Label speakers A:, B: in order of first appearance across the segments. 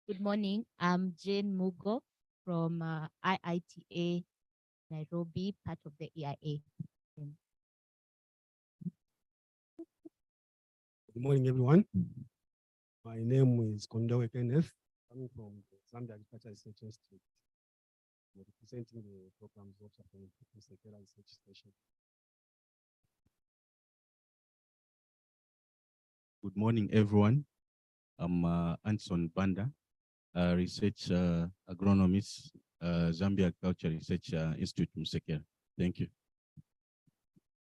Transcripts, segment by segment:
A: Good morning. I'm Jane Mugo from IITA Nairobi, part of the EIA.
B: Good morning, everyone. My name is Kondowe Kenneth, coming from the Zambia Agriculture Research Institute, representing the programs officer from the Sekela Research Station.
C: Good morning, everyone. I'm Anson Banda, research agronomist, Zambia Agriculture Research Institute, Musekera. Thank you.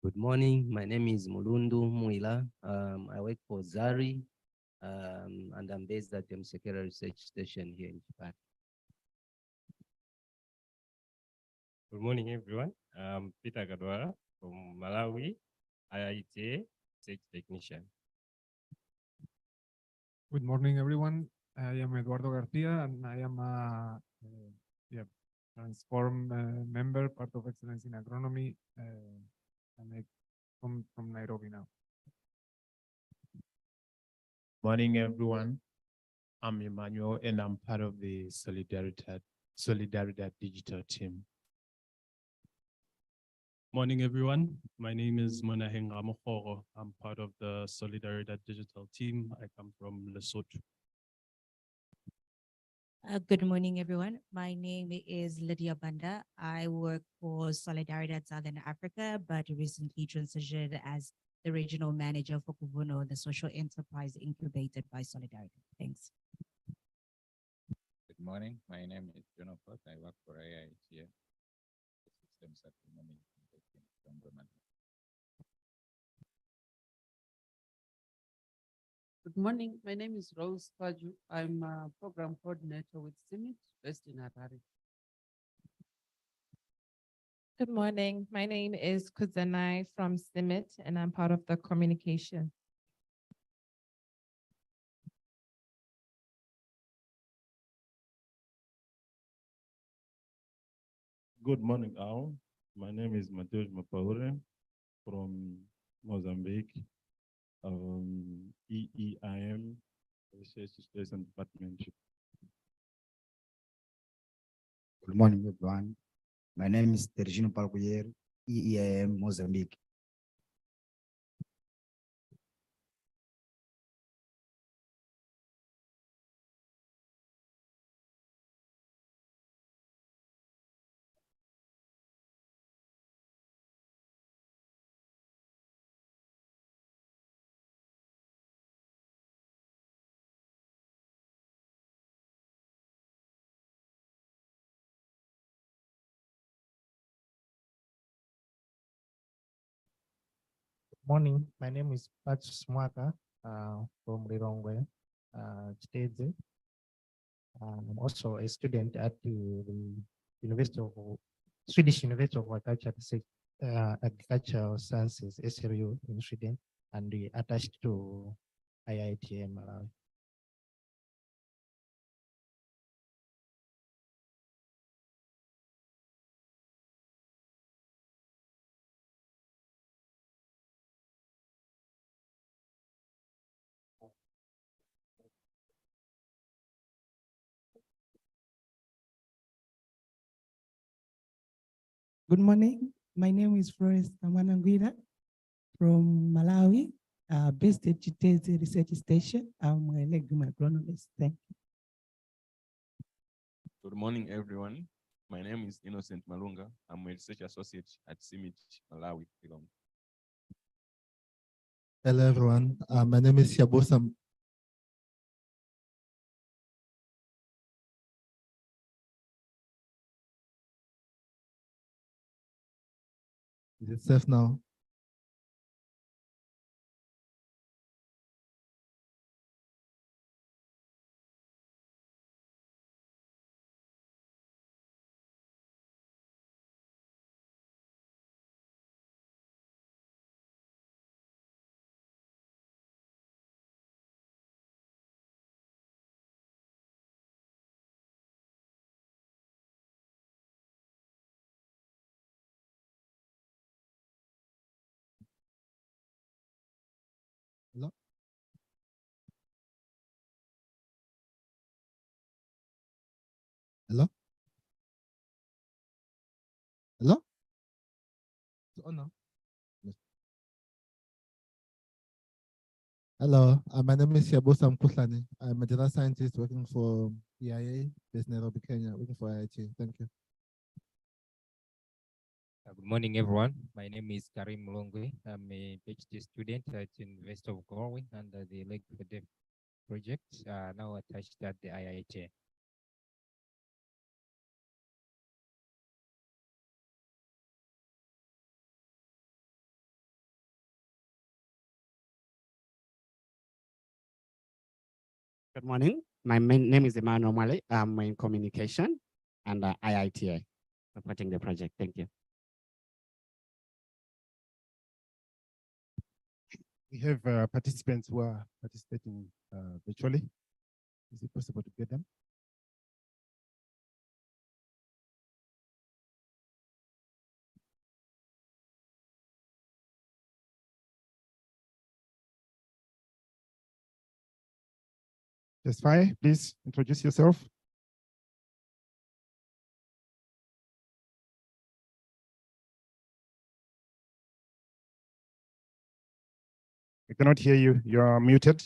D: Good morning. My name is Mulundu Muila. I work for ZARI, and I'm based at the Msekera Research Station here in Japan.
E: Good morning, everyone. I'm Peter Gadwara from Malawi, IITA Research Technician.
F: Good morning, everyone. I am Eduardo Garcia, and I am a Transform member, part of Excellence in Agronomy, and I come from Nairobi now.
G: Morning, everyone. I'm Emmanuel, and I'm part of the Solidaridad Digital team.
H: Morning, everyone. My name is Monaheng Ramokoro. I'm part of the Solidaridad Digital team. I come from Lesotho.
I: Good morning, everyone. My name is Lydia Banda. I work for Solidaridad Southern Africa, but recently transitioned as the regional manager for Kuvuno, the social enterprise incubated by Solidaridad. Thanks.
J: Good morning. My name is John Okoth. I work for IITA Systems Agronomy from Romania.
K: Good morning. My name is Rose Paju. I'm a program coordinator with CIMIT based in Harare.
L: Good morning. My name is Kuzanai from CIMIT, and I'm part of the communication.
M: Good morning, all. My name is Mateus Mapaure from Mozambique, EEIM Research Station Department.
N: Good morning, everyone. My name is Tergino Palguier, EEIM Mozambique.
O: Morning, my name is Patch Mwaka from Rirongwe, Chiteze. I'm also a student at the Swedish University of Agricultural Sciences, SRU in Sweden, and attached to IITA Malawi.
P: Good morning. My name is Florence Namananguira from Malawi, based at Chiteze Research Station. I'm a legume agronomist. Thank you.
C: Good morning, everyone. My name is Innocent Malunga. I'm a research associate at CIMIT, Malawi.
Q: Hello, everyone. My name is Yabosa. Is it safe now? Oh no. Yes. Hello, my name is Yabosam Kuslani. I'm a data scientist working for EIA, based in Nairobi, Kenya, working for IIT. Thank you.
R: Good morning, everyone. My name is Karim Mulongwe. I'm a PhD student at University of Galway under the Lake for Dev project, now attached at the IIT.
S: Good morning. My name is Emmanuel Male. I'm in communication and IITA supporting the project. Thank you.
G: We have participants who are participating virtually. Is it possible to get them? Tesfaye, please introduce yourself. I cannot hear you. You are muted.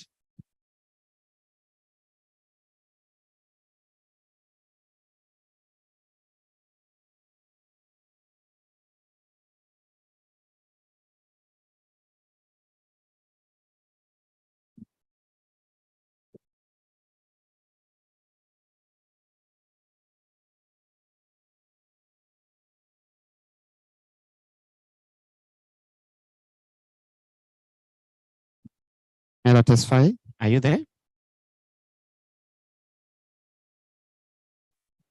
S: Hello, Tesfaye. Are you there?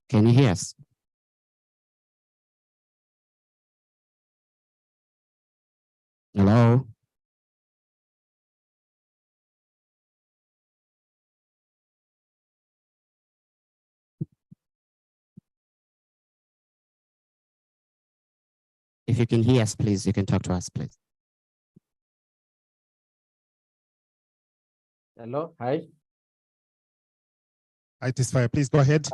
S: Can you hear us? Hello? If you can hear us, please, you can talk to us, please.
T: Hello, hi.
G: Hi, Tesfaye, please go ahead.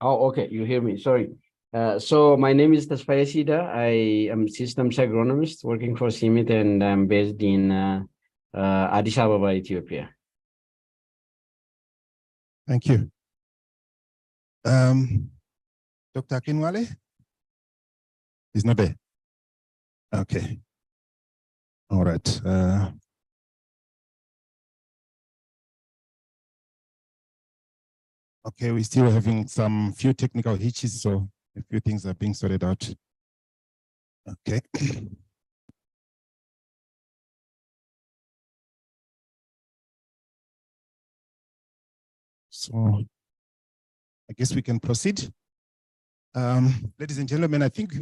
T: Oh, okay, you hear me, sorry. So my name is Tesfaye Sida. I am systems agronomist working for CIMMYT, and I'm based in Addis Ababa, Ethiopia.
G: Thank you. Dr. Akinwale? He's not there. Okay. All right. Okay, we're still having some few technical hitches, so a few things are being sorted out. Okay. So I guess we can proceed. Ladies and gentlemen, I think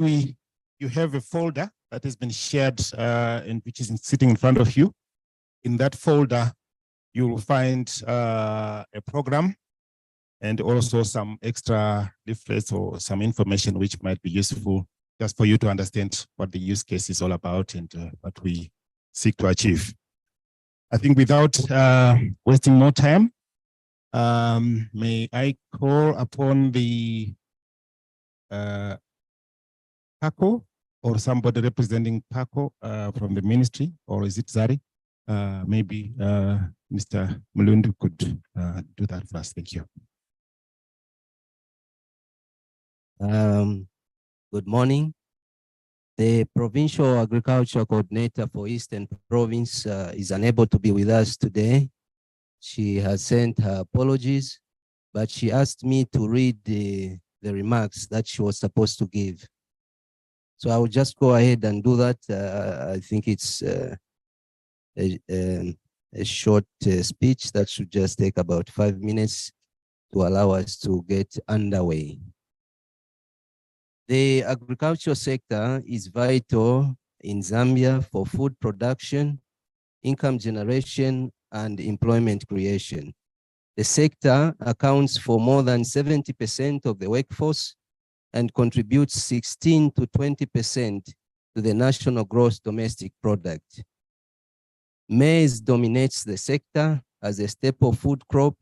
G: you have a folder that has been shared and which is sitting in front of you. In that folder, you will find a program and also some extra leaflets or some information which might be useful just for you to understand what the use case is all about and what we seek to achieve. I think without wasting more time, may I call upon the PACO or somebody representing PACO from the ministry, or is it Zari? Maybe Mr. Mulundu could do that for us. Thank you.
D: Good morning. The Provincial Agriculture Coordinator for Eastern Province is unable to be with us today. She has sent her apologies, but she asked me to read the remarks that she was supposed to give. So I will just go ahead and do that. I think it's a short speech that should just take about 5 minutes to allow us to get underway. The agricultural sector is vital in Zambia for food production, income generation, and employment creation. The sector accounts for more than 70% of the workforce and contributes 16 to 20% to the national gross domestic product. Maize dominates the sector as a staple food crop,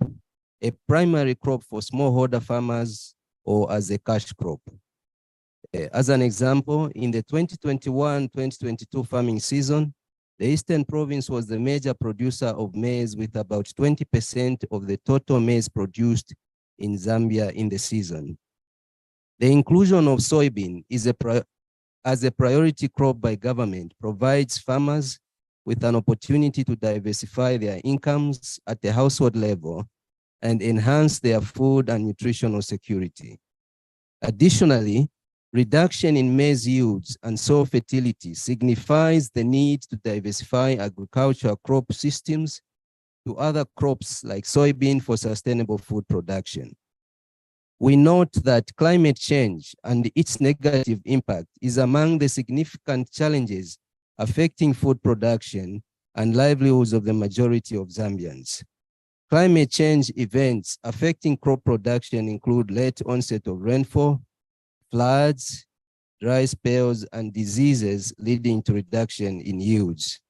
D: a primary crop for smallholder farmers, or as a cash crop. As an example, in the 2021-2022 farming season, the Eastern Province was the major producer of maize with about 20% of the total maize produced in Zambia in the season. The inclusion of soybean as a priority crop by government provides farmers with an opportunity to diversify their incomes at the household level and enhance their food and nutritional security. Additionally, reduction in maize yields and soil fertility signifies the need to diversify agricultural crop systems to other crops like soybean for sustainable food production. We note that climate change and its negative impact is among the significant challenges affecting food production and livelihoods of the majority of Zambians. Climate change events affecting crop production include late onset of rainfall, floods, dry spells, and diseases leading to reduction in yields.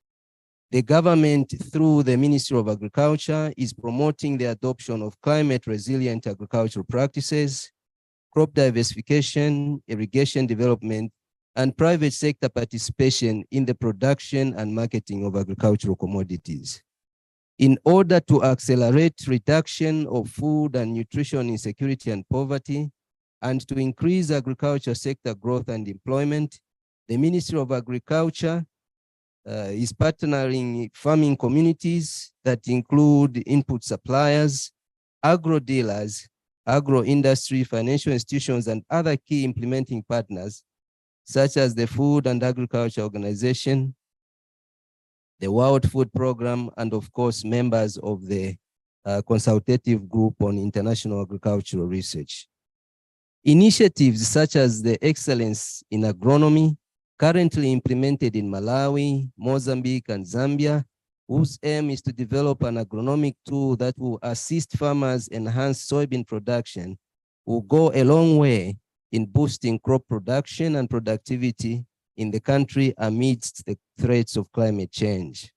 D: The government, through the Ministry of Agriculture, is promoting the adoption of climate-resilient agricultural practices, crop diversification, irrigation development, and private sector participation in the production and marketing of agricultural commodities. In order to accelerate reduction of food and nutrition insecurity and poverty, and to increase agriculture sector growth and employment, the Ministry of Agriculture is partnering farming communities that include input suppliers, agro dealers, agro industry, financial institutions, and other key implementing partners, such as the Food and Agriculture Organization, the World Food Program, and of course, members of the Consultative Group on International Agricultural Research. Initiatives such as the Excellence in Agronomy, currently implemented in Malawi, Mozambique, and Zambia, whose aim is to develop an agronomic tool that will assist farmers enhance soybean production, will go a long way in boosting crop production and productivity in the country amidst the threats of climate change.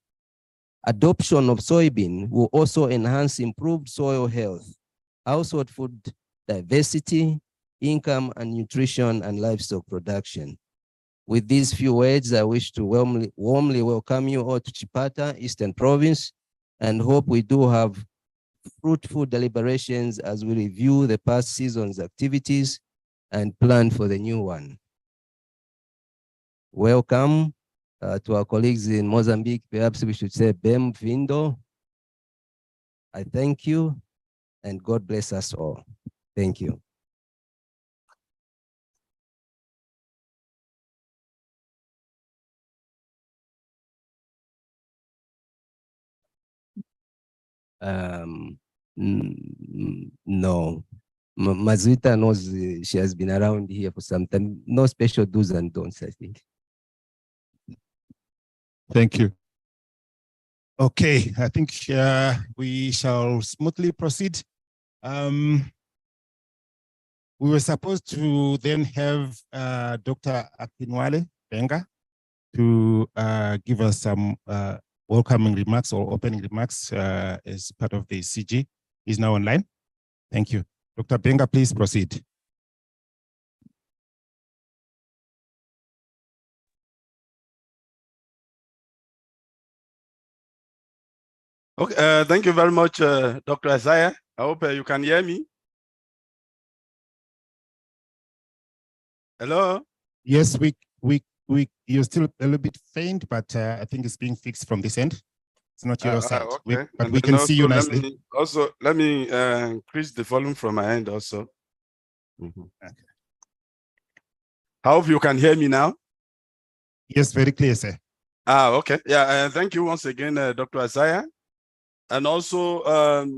D: Adoption of soybean will also enhance improved soil health, household food diversity, income and nutrition, and livestock production. With these few words, I wish to warmly welcome you all to Chipata, Eastern Province, and hope we do have fruitful deliberations as we review the past season's activities and plan for the new one. Welcome to our colleagues in Mozambique. Perhaps we should say Bem-vindo. I thank you, and God bless us all. Thank you. No. Mazwita knows she has been around here for some time. No special do's and don'ts, I think.
G: Thank you. Okay, I think we shall smoothly proceed. We were supposed to then have Dr. Akinwale Benga to give us some welcoming remarks or opening remarks as part of the CG. He's now online. Thank you. Dr. Benga, please proceed.
U: Okay, thank you very much, Dr. Isaiah. I hope you can hear me. Hello?
G: Yes, you're still a little bit faint, but I think it's being fixed from this end. It's not your side,
U: Okay.
G: but we can see you nicely.
U: Let me increase the volume from my end also. Okay. I hope you can hear me now.
G: Yes, very clear, sir.
U: Okay. Yeah, thank you once again, Dr. Isaiah. And also,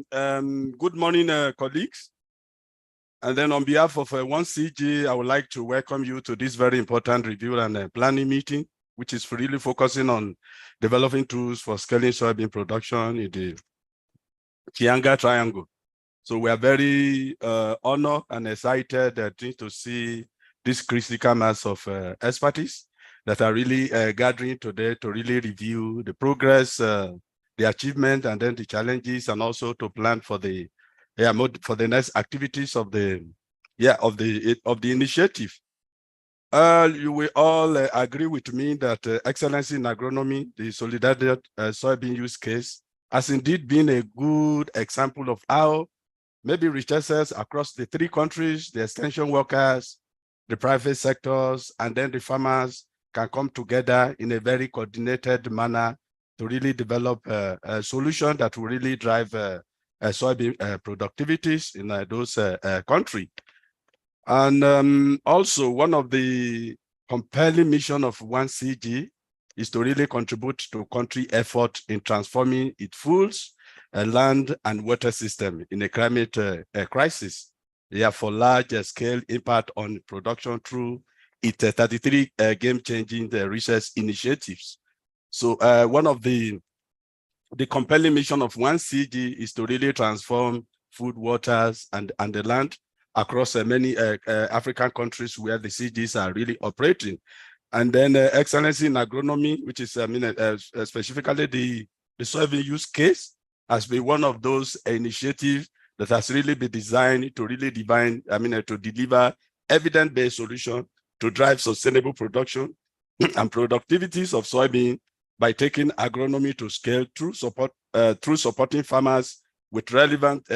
U: good morning, colleagues. And then on behalf of 1CG, I would like to welcome you to this very important review and planning meeting, which is really focusing on developing tools for scaling soybean production in the Chianga Triangle. So we are very honored and excited to see this critical mass of expertise that are really gathering today to really review the progress, the achievement, and then the challenges, and also to plan for the next activities of the initiative. You will all agree with me that excellency in agronomy, the Solidarity soybean use case, has indeed been a good example of how maybe researchers across the 3 countries, the extension workers, the private sectors, and then the farmers can come together in a very coordinated manner to really develop a solution that will really drive soybean productivities in those countries. And also one of the compelling mission of 1CG is to really contribute to country effort in transforming its foods, land and water system in a climate crisis. Therefore, large scale impact on production through its 33 game-changing research initiatives. So one of the compelling mission of 1CG is to really transform food, waters, and the land across many African countries where the CGs are really operating. And then excellency in agronomy, which is specifically the soybean use case, has been one of those initiatives that has really been designed to really to deliver evidence-based solution to drive sustainable production and productivities of soybean by taking agronomy to scale through supporting farmers with relevant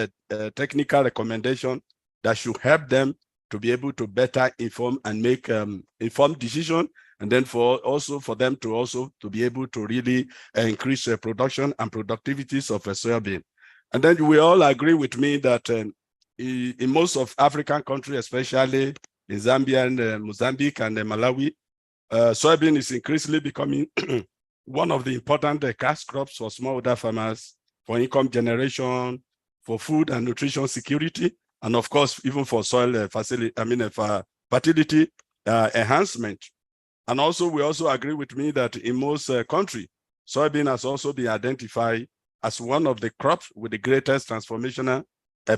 U: technical recommendation that should help them to be able to better inform and make informed decision, and then for them to be able to really increase production and productivities of a soybean. And then we all agree with me that in most of African countries, especially in Zambia and Mozambique and Malawi, soybean is increasingly becoming one of the important cash crops for smallholder farmers, for income generation, for food and nutrition security, and of course, even for soil for fertility enhancement. And also, we also agree with me that in most countries, soybean has also been identified as one of the crops with the greatest transformational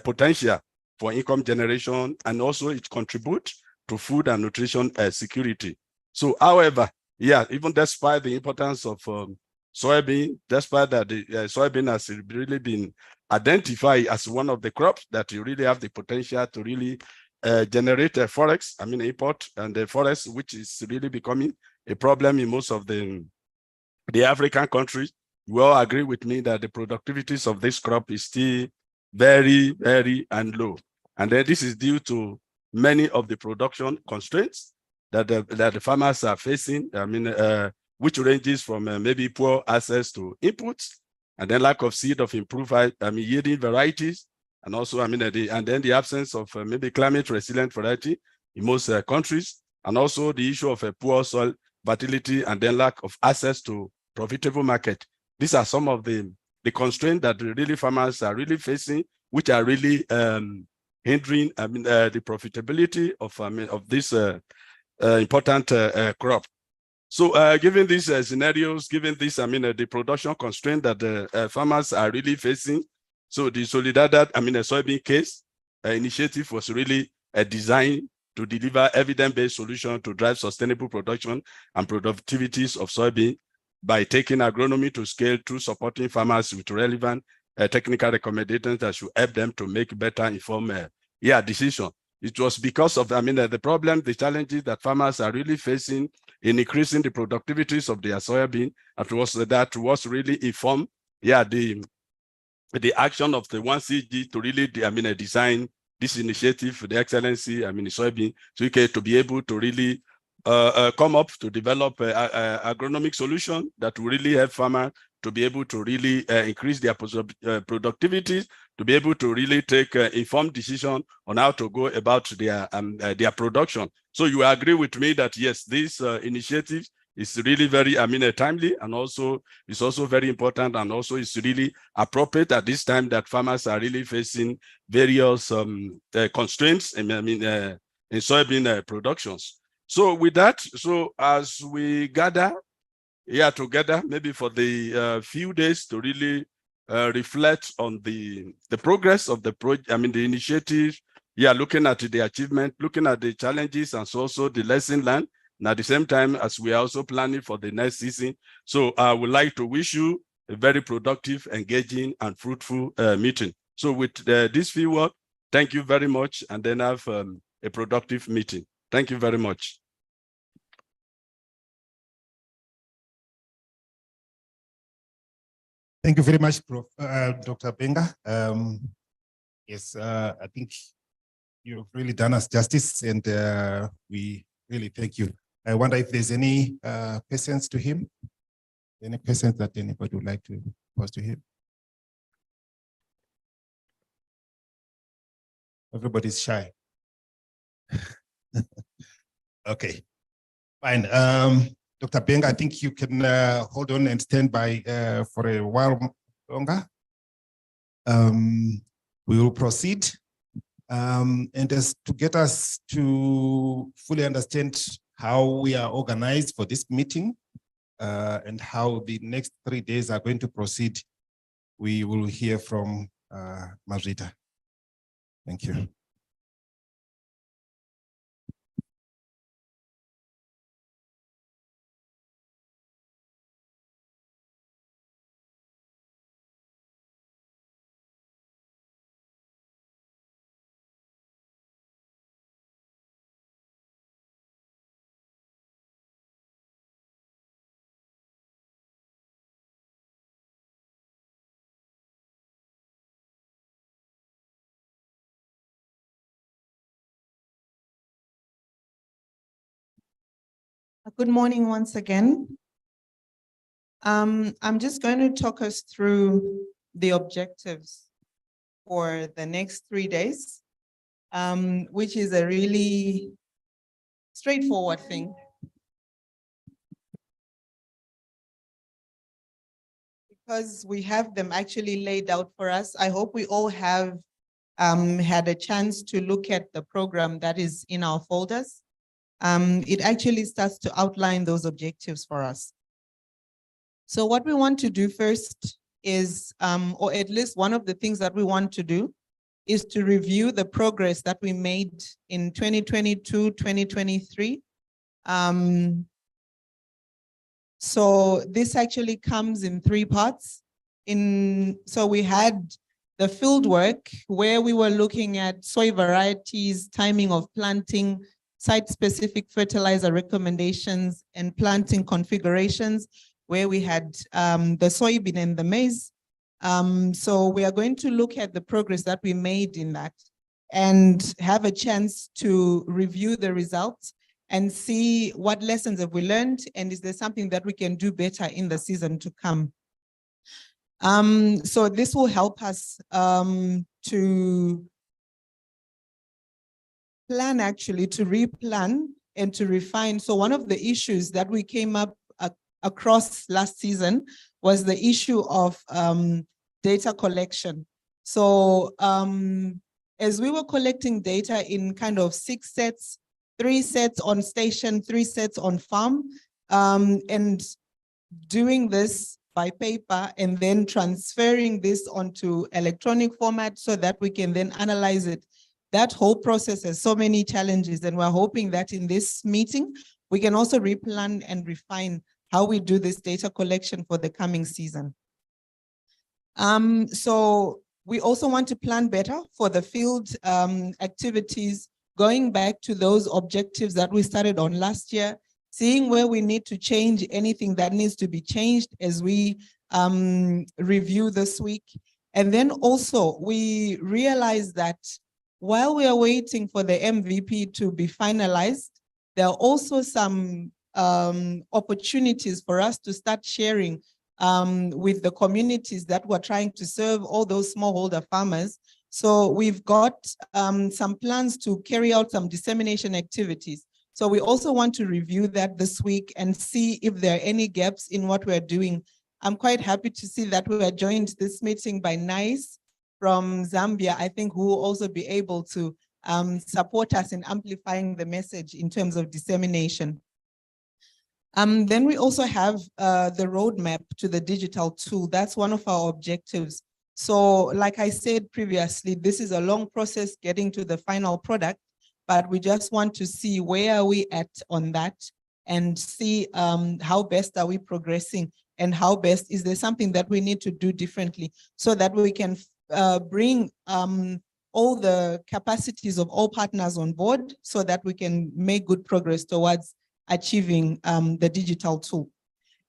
U: potential for income generation, and also it contributes to food and nutrition security. So, however, even despite the importance of soybean, despite that the soybean has really been identified as one of the crops that you really have the potential to really generate a forex, import and the forex, which is really becoming a problem in most of the African countries. You all agree with me that the productivities of this crop is still very, very low. And then this is due to many of the production constraints that the farmers are facing, which ranges from maybe poor access to inputs, and then lack of seed of improved yielding varieties, and also and then the absence of maybe climate resilient variety in most countries, and also the issue of a poor soil fertility, and then lack of access to profitable market. These are some of the constraints that really farmers are really facing, which are really hindering the profitability of this important crop. So given these scenarios, given this, the production constraint that the farmers are really facing, so the Solidarity, soybean case initiative was really designed to deliver evidence-based solution to drive sustainable production and productivities of soybean by taking agronomy to scale through supporting farmers with relevant technical recommendations that should help them to make better informed decision. It was because of the problem, the challenges that farmers are really facing in increasing the productivities of their soybean, that was really informed the action of the 1CG to really design this initiative for the excellency soybean, so to be able to really come up to develop agronomic solution that will really help farmers to be able to really increase their productivity, to be able to really take informed decision on how to go about their production. So you agree with me that yes, this initiative is really very timely, and also it's also very important, and also it's really appropriate at this time that farmers are really facing various constraints in soybean productions. So with that, so as we gather here together, maybe for the few days to really reflect on the progress of the project, the initiative, looking at the achievement, looking at the challenges, and so also the lesson learned, and at the same time as we are also planning for the next season. So I would like to wish you a very productive, engaging, and fruitful meeting. So with this few words, thank you very much, and then have a productive meeting. Thank you very much.
G: Thank you very much, Dr. Benga. Yes, I think you've really done us justice, and we really thank you. I wonder if there's any questions to him. Any questions that anybody would like to pose to him? Everybody's shy. Okay, fine. Dr. Benga, I think you can hold on and stand by for a while longer. We will proceed. And as to get us to fully understand how we are organized for this meeting and how the next 3 days are going to proceed, we will hear from Marita. Thank you.
A: Good morning once again. I'm just going to talk us through the objectives for the next 3 days, which is a really straightforward thing. Because we have them actually laid out for us, I hope we all have had a chance to look at the program that is in our folders. It actually starts to outline those objectives for us. So what we want to do first is, or at least one of the things that we want to do, is to review the progress that we made in 2022, 2023. So this actually comes in 3 parts. So we had the field work where we were looking at soil varieties, timing of planting, site-specific fertilizer recommendations, and planting configurations, where we had the soybean and the maize. So we are going to look at the progress that we made in that and have a chance to review the results and see what lessons have we learned, and is there something that we can do better in the season to come. So this will help us to plan, actually, to replan and to refine. So one of the issues that we came up across last season was the issue of data collection. So as we were collecting data in kind of 6 sets, 3 sets on station, 3 sets on farm, and doing this by paper and then transferring this onto electronic format so that we can then analyze it. That whole process has so many challenges, and we're hoping that in this meeting, we can also replan and refine how we do this data collection for the coming season. So we also want to plan better for the field activities, going back to those objectives that we started on last year, seeing where we need to change anything that needs to be changed as we review this week. And then also we realize that while we are waiting for the MVP to be finalized, there are also some opportunities for us to start sharing with the communities that we're trying to serve, all those smallholder farmers. So we've got some plans to carry out some dissemination activities. So we also want to review that this week and see if there are any gaps in what we're doing. I'm quite happy to see that we are joined this meeting by NICE from Zambia, I think, who will also be able to support us in amplifying the message in terms of dissemination. Then we also have the roadmap to the digital tool. That's one of our objectives. So like I said previously, this is a long process getting to the final product, but we just want to see where are we at on that and see how best are we progressing and how best is there something that we need to do differently so that we can bring all the capacities of all partners on board so that we can make good progress towards achieving the digital tool.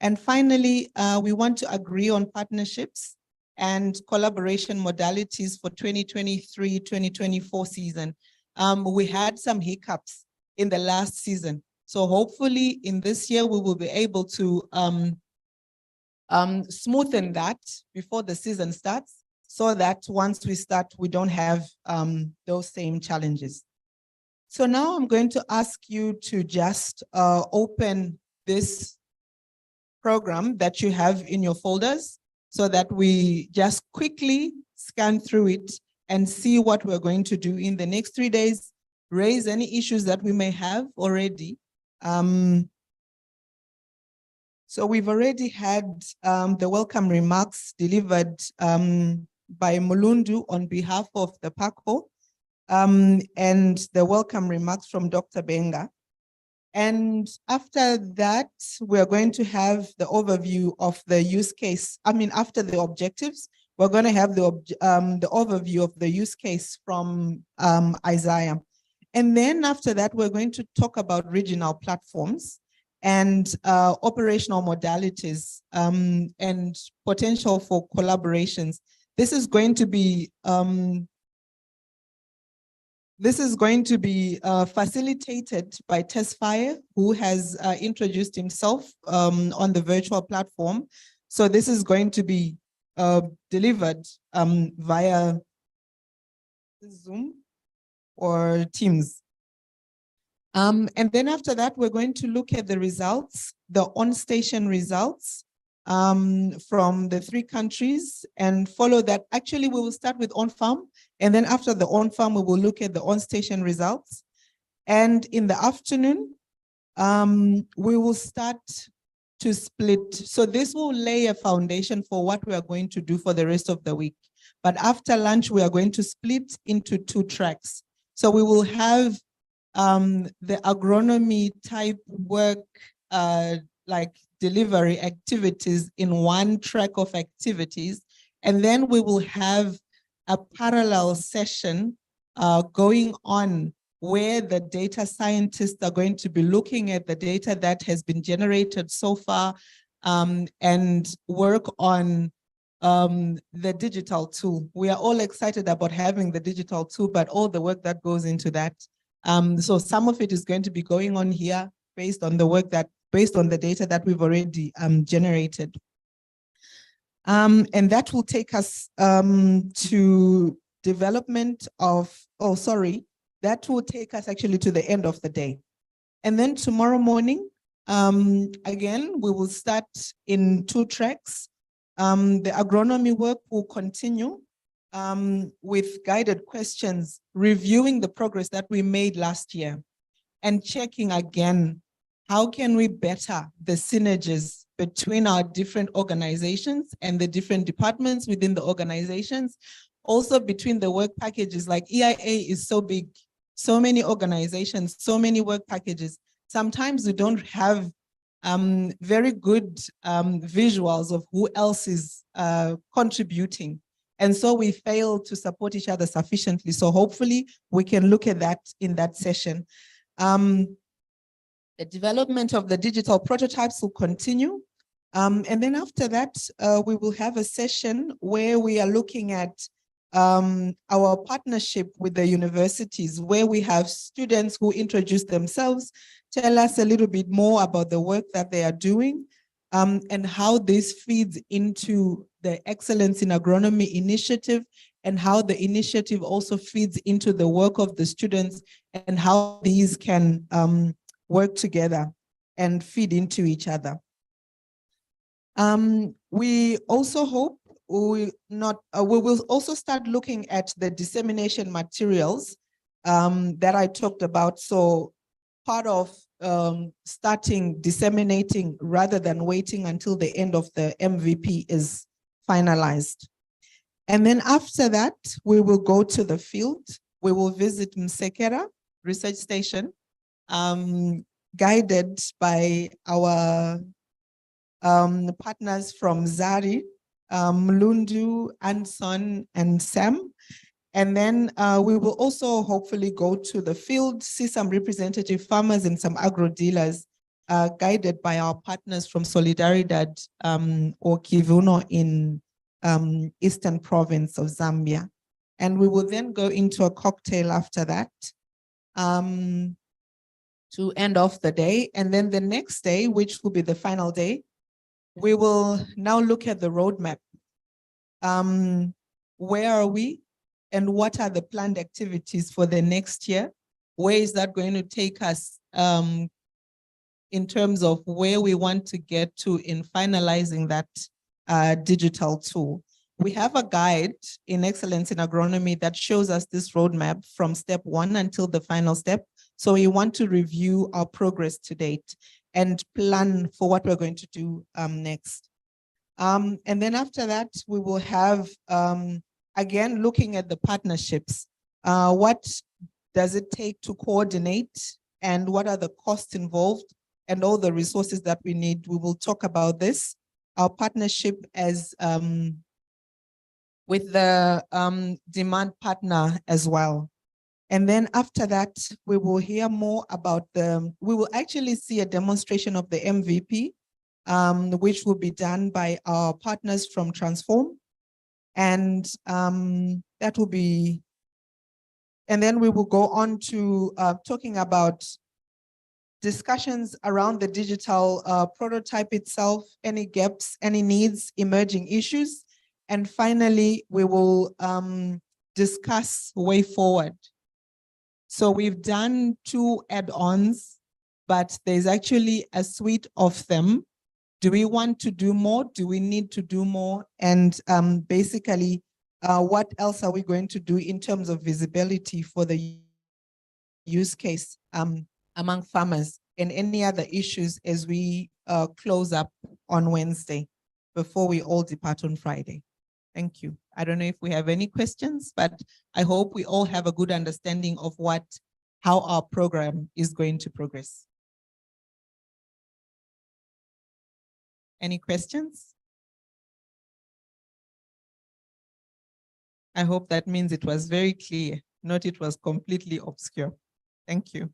A: And finally, we want to agree on partnerships and collaboration modalities for 2023-2024 season. We had some hiccups in the last season. So hopefully in this year, we will be able to smoothen that before the season starts, so that once we start, we don't have those same challenges. So now I'm going to ask you to just open this program that you have in your folders so that we just quickly scan through it and see what we're going to do in the next 3 days, raise any issues that we may have already. So we've already had the welcome remarks delivered by Mulundu on behalf of the PACO, and the welcome remarks from Dr. Benga. And after that, we're going to have the overview of the use case. After the objectives, we're going to have the overview of the use case from Isaiah. And then after that, we're going to talk about regional platforms and operational modalities and potential for collaborations. This is going to be facilitated by Tesfaye, who has introduced himself on the virtual platform. So this is going to be delivered via Zoom or Teams. And then after that, we're going to look at the results, the on-station results from the 3 countries, and follow that. Actually, we will start with on-farm, and then after the on-farm, we will look at the on-station results. And in the afternoon, we will start to split. So this will lay a foundation for what we are going to do for the rest of the week. But after lunch, we are going to split into 2 tracks. So we will have the agronomy type work, like delivery activities in 1 track of activities. And then we will have a parallel session going on where the data scientists are going to be looking at the data that has been generated so far and work on the digital tool. We are all excited about having the digital tool, but all the work that goes into that. So some of it is going to be going on here based on the work based on the data that we've already generated. And that will take us to development of, that will take us actually to the end of the day. And then tomorrow morning, again, we will start in 2 tracks. The agronomy work will continue with guided questions, reviewing the progress that we made last year and checking again, how can we better the synergies between our different organizations and the different departments within the organizations, also between the work packages. Like EIA is so big, so many organizations, so many work packages. Sometimes we don't have very good visuals of who else is contributing. And so we fail to support each other sufficiently. So hopefully we can look at that in that session. The development of the digital prototypes will continue. And then after that, we will have a session where we are looking at our partnership with the universities, where we have students who introduce themselves, tell us a little bit more about the work that they are doing, and how this feeds into the Excellence in Agronomy initiative, and how the initiative also feeds into the work of the students, and how these can work together and feed into each other. We also hope we will also start looking at the dissemination materials that I talked about. So part of starting disseminating rather than waiting until the end of the MVP is finalized. And then after that, we will go to the field. We will visit Msekera Research Station, guided by our partners from Zari, Mulundu, Anson, and Sam. And then we will also hopefully go to the field, see some representative farmers and some agro dealers, guided by our partners from Solidaridad or Kivuno in Eastern Province of Zambia. And we will then go into a cocktail after that to end off the day. And then the next day, which will be the final day, we will now look at the roadmap. Where are we and what are the planned activities for the next year? Where is that going to take us in terms of where we want to get to in finalizing that digital tool? We have a guide in Excellence in Agronomy that shows us this roadmap from step 1 until the final step. So we want to review our progress to date and plan for what we're going to do next. And then after that, we will have, again, looking at the partnerships. What does it take to coordinate and what are the costs involved and all the resources that we need? We will talk about this. Our partnership as with the demand partner as well. And then after that, we will hear more about we will actually see a demonstration of the MVP, which will be done by our partners from Transform. And that will be, and then we will go on to talking about discussions around the digital prototype itself, any gaps, any needs, emerging issues. And finally, we will discuss way forward. So we've done 2 add-ons, but there's actually a suite of them. Do we want to do more? Do we need to do more? And basically, what else are we going to do in terms of visibility for the use case among farmers and any other issues as we close up on Wednesday before we all depart on Friday? Thank you. I don't know if we have any questions, but I hope we all have a good understanding of how our program is going to progress. Any questions? I hope that means it was very clear, not it was completely obscure. Thank you.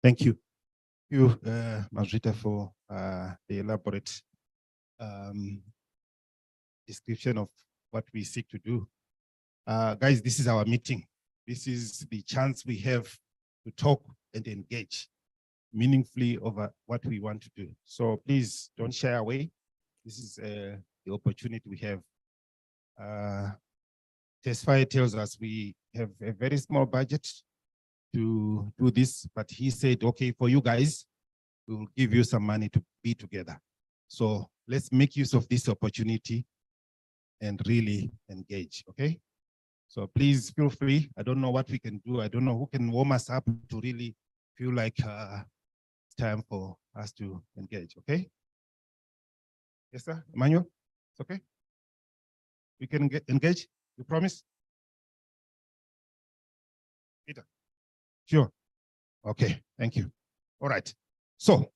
G: Thank you. Thank you, Margarita, for the elaborate description of what we seek to do. Guys, this is our meeting. This is the chance we have to talk and engage meaningfully over what we want to do. So please don't shy away. This is the opportunity we have. Tesfaye tells us we have a very small budget to do this, but he said, okay, for you guys, we will give you some money to be together. So let's make use of this opportunity and really engage, okay? So please feel free. I don't know what we can do. I don't know who can warm us up to really feel like it's time for us to engage, okay? Yes, sir, Emmanuel, it's okay? We can engage, you promise? Peter, sure. Okay, thank you. All right, so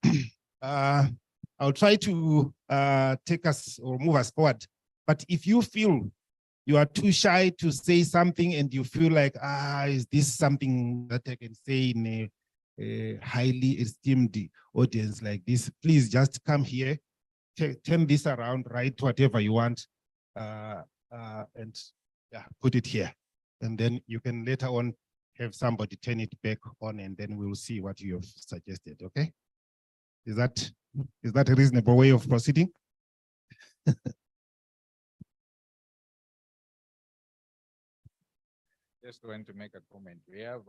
G: I'll try to take us or move us forward. But if you feel you are too shy to say something and you feel like, is this something that I can say in a highly esteemed audience like this, please just come here, turn this around, write whatever you want, and yeah, put it here. And then you can later on have somebody turn it back on, and then we'll see what you have suggested, okay? Is that a reasonable way of proceeding?
J: Just want to make a comment. We have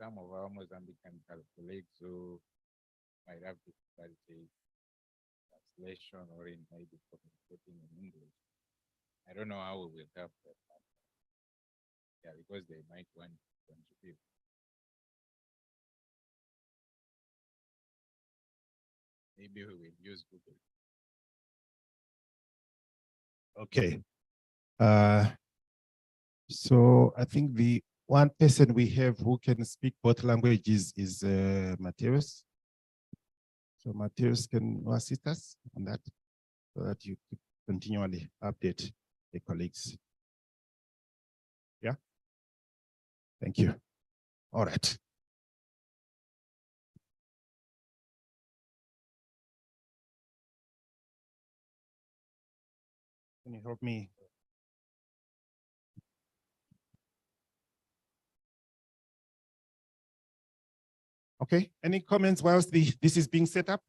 J: some of our Mozambican colleagues who might have difficulty translation or in maybe communicating in English. I don't know how we will help them. Yeah, because they might want to contribute. Maybe we will use Google.
G: Okay. So I think the one person we have who can speak both languages is Mateus. So Mateus, can you assist us on that so that you could continually update the colleagues? Yeah. Thank you. All right. Can you help me? Okay, any comments whilst this is being set up?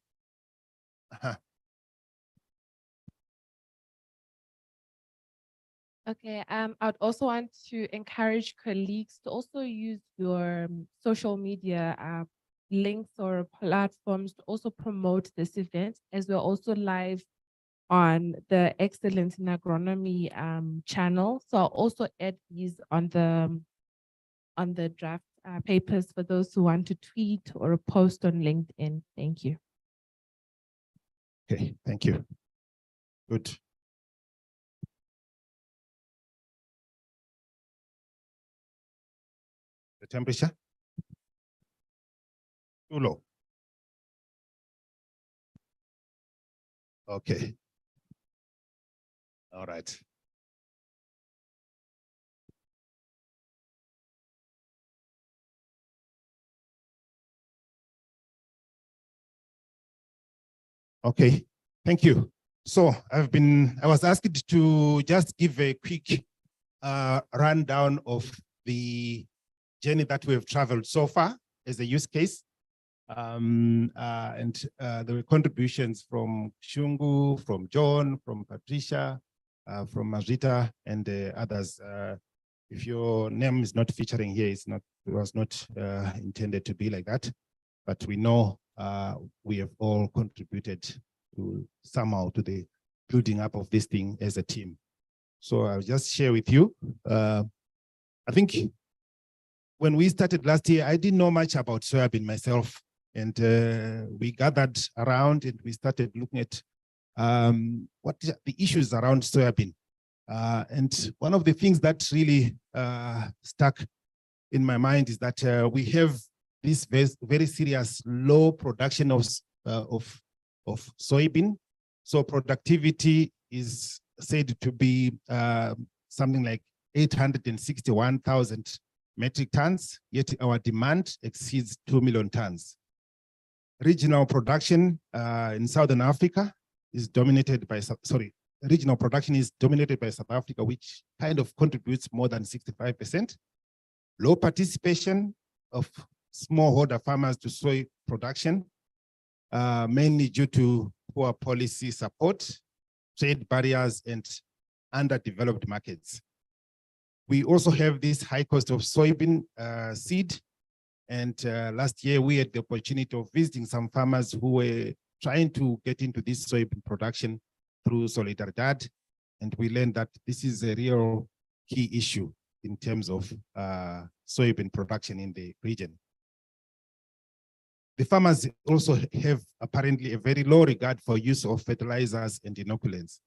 L: Okay, I'd also want to encourage colleagues to also use your social media links or platforms to also promote this event, as we're also live on the Excellence in Agronomy channel. So I'll also add these on the draft papers for those who want to tweet or post on LinkedIn. Thank you.
G: Okay, thank you. Good. The temperature? Too low. Okay. All right. Okay, thank you. So I was asked to just give a quick rundown of the journey that we have traveled so far as a use case. There were contributions from Shungu, from John, from Patricia, from Marita, and others. If your name is not featuring here, it was not intended to be like that, but we know we have all contributed to somehow to the building up of this thing as a team. So I'll just share with you. I think when we started last year, I didn't know much about soybean myself. And we gathered around and we started looking at what the issues around soybean. And one of the things that really stuck in my mind is that we have this very serious low production of soybean. So productivity is said to be something like 861,000 metric tons, yet our demand exceeds 2 million tons. Regional production in Southern Africa is dominated by, regional production is dominated by South Africa, which kind of contributes more than 65%. Low participation of smallholder farmers to soy production, mainly due to poor policy support, trade barriers, and underdeveloped markets. We also have this high cost of soybean seed. And last year, we had the opportunity of visiting some farmers who were trying to get into this soybean production through Solidaridad. And we learned that this is a real key issue in terms of soybean production in the region. The farmers also have apparently a very low regard for use of fertilizers and inoculants.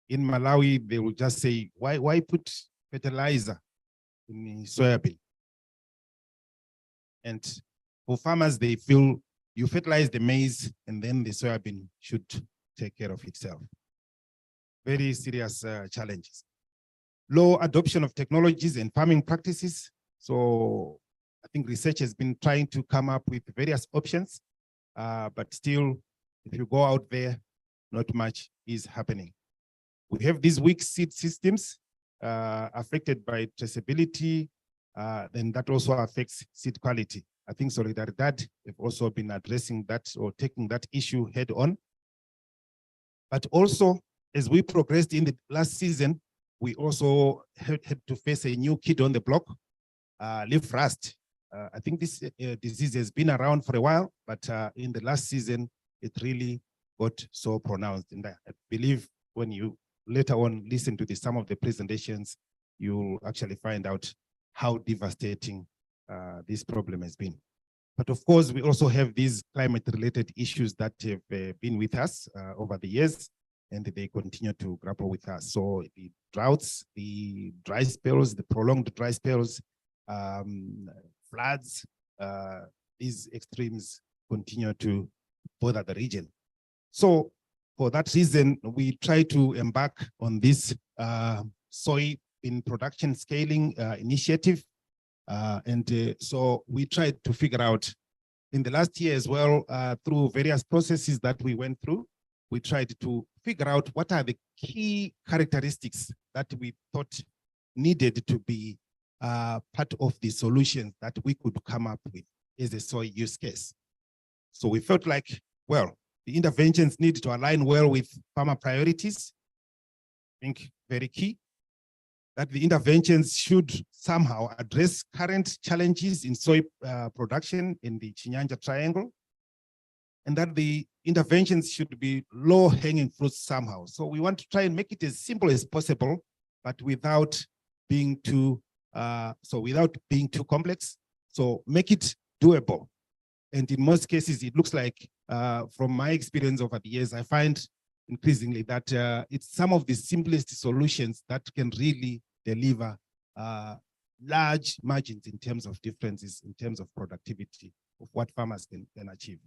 G: In Malawi, they will just say, why put fertilizer in soybean? And for farmers, they feel you fertilize the maize and then the soybean should take care of itself. Very serious challenges. Low adoption of technologies and farming practices. So I think research has been trying to come up with various options, but still, if you go out there, not much is happening. We have these weak seed systems affected by traceability, then that also affects seed quality. I think Solidaridad have also been addressing that or taking that issue head on. But also, as we progressed in the last season, we also had to face a new kid on the block, leaf rust. I think this disease has been around for a while, but in the last season, it really got so pronounced. And I believe when you later on listen to some of the presentations, you'll actually find out how devastating this problem has been. But of course, we also have these climate-related issues that have been with us over the years, and they continue to grapple with us. So the droughts, the dry spells, the prolonged dry spells, floods, these extremes continue to bother the region. So for that reason, we try to embark on this soy in production scaling initiative. So we tried to figure out in the last year as well, through various processes that we went through, we tried to figure out what are the key characteristics that we thought needed to be part of the solutions that we could come up with as a soy use case. So we felt like, well, the interventions need to align well with farmer priorities. I think very key. That the interventions should somehow address current challenges in soy production in the Chinyanja Triangle, and that the interventions should be low-hanging fruits somehow. So we want to try and make it as simple as possible, but without being too complex. So make it doable. And in most cases, it looks like, from my experience over the years, I find increasingly that it's some of the simplest solutions that can really deliver large margins in terms of differences, in terms of productivity of what farmers can achieve.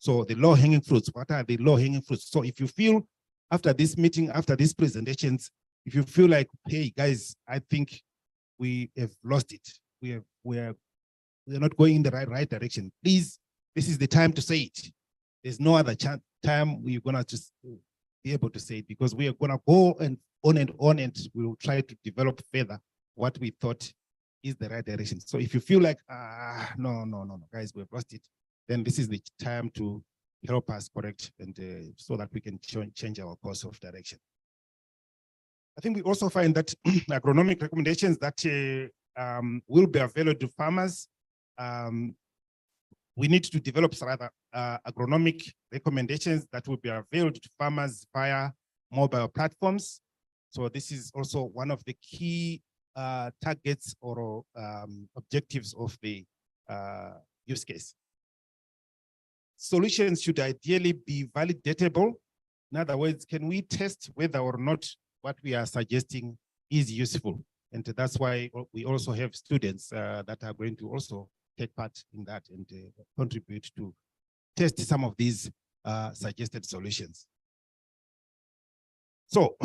G: So the low-hanging fruits, what are the low-hanging fruits? So if you feel after this meeting, after these presentations, if you feel like, hey guys, I think we have lost it, we're not going in the right direction, please, this is the time to say it. There's no other time we're gonna just be able to say it, because we are gonna go and on, and we'll try to develop further what we thought is the right direction. So if you feel like, no, guys, we've lost it, then this is the time to help us correct, and so that we can change our course of direction. I think we also find that agronomic recommendations that will be available to farmers, we need to develop rather agronomic recommendations that will be available to farmers via mobile platforms. So this is also one of the key targets or objectives of the use case. Solutions should ideally be validatable. In other words, can we test whether or not what we are suggesting is useful? And that's why we also have students that are going to also take part in that and contribute to test some of these suggested solutions. So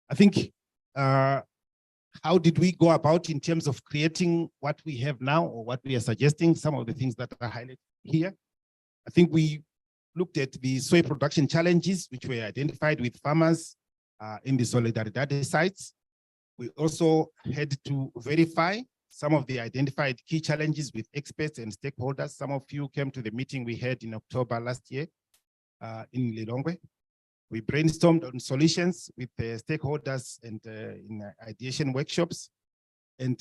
G: I think, how did we go about in terms of creating what we have now, or what we are suggesting, some of the things that are highlighted here? I think we looked at the soy production challenges, which were identified with farmers in the Solidaridad sites. We also had to verify some of the identified key challenges with experts and stakeholders. Some of you came to the meeting we had in October last year in Lilongwe. We brainstormed on solutions with the stakeholders and in ideation workshops. And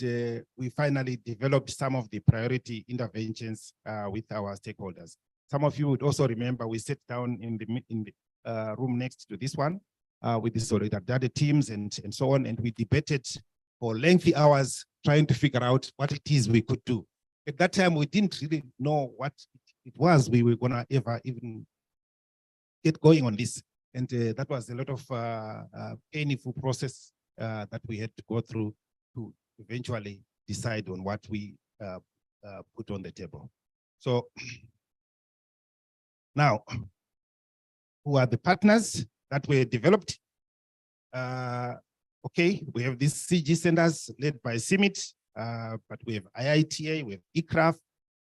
G: we finally developed some of the priority interventions with our stakeholders. Some of you would also remember we sat down in the room next to this one with the Solidaridad teams and so on, and we debated for lengthy hours trying to figure out what it is we could do. At that time, we didn't really know what it was we were gonna ever even get going on this. And that was a lot of painful process that we had to go through to eventually decide on what we put on the table. So now, who are the partners that were developed? Okay, we have these CG centers led by CIMMYT, but we have IITA, we have ICRAF,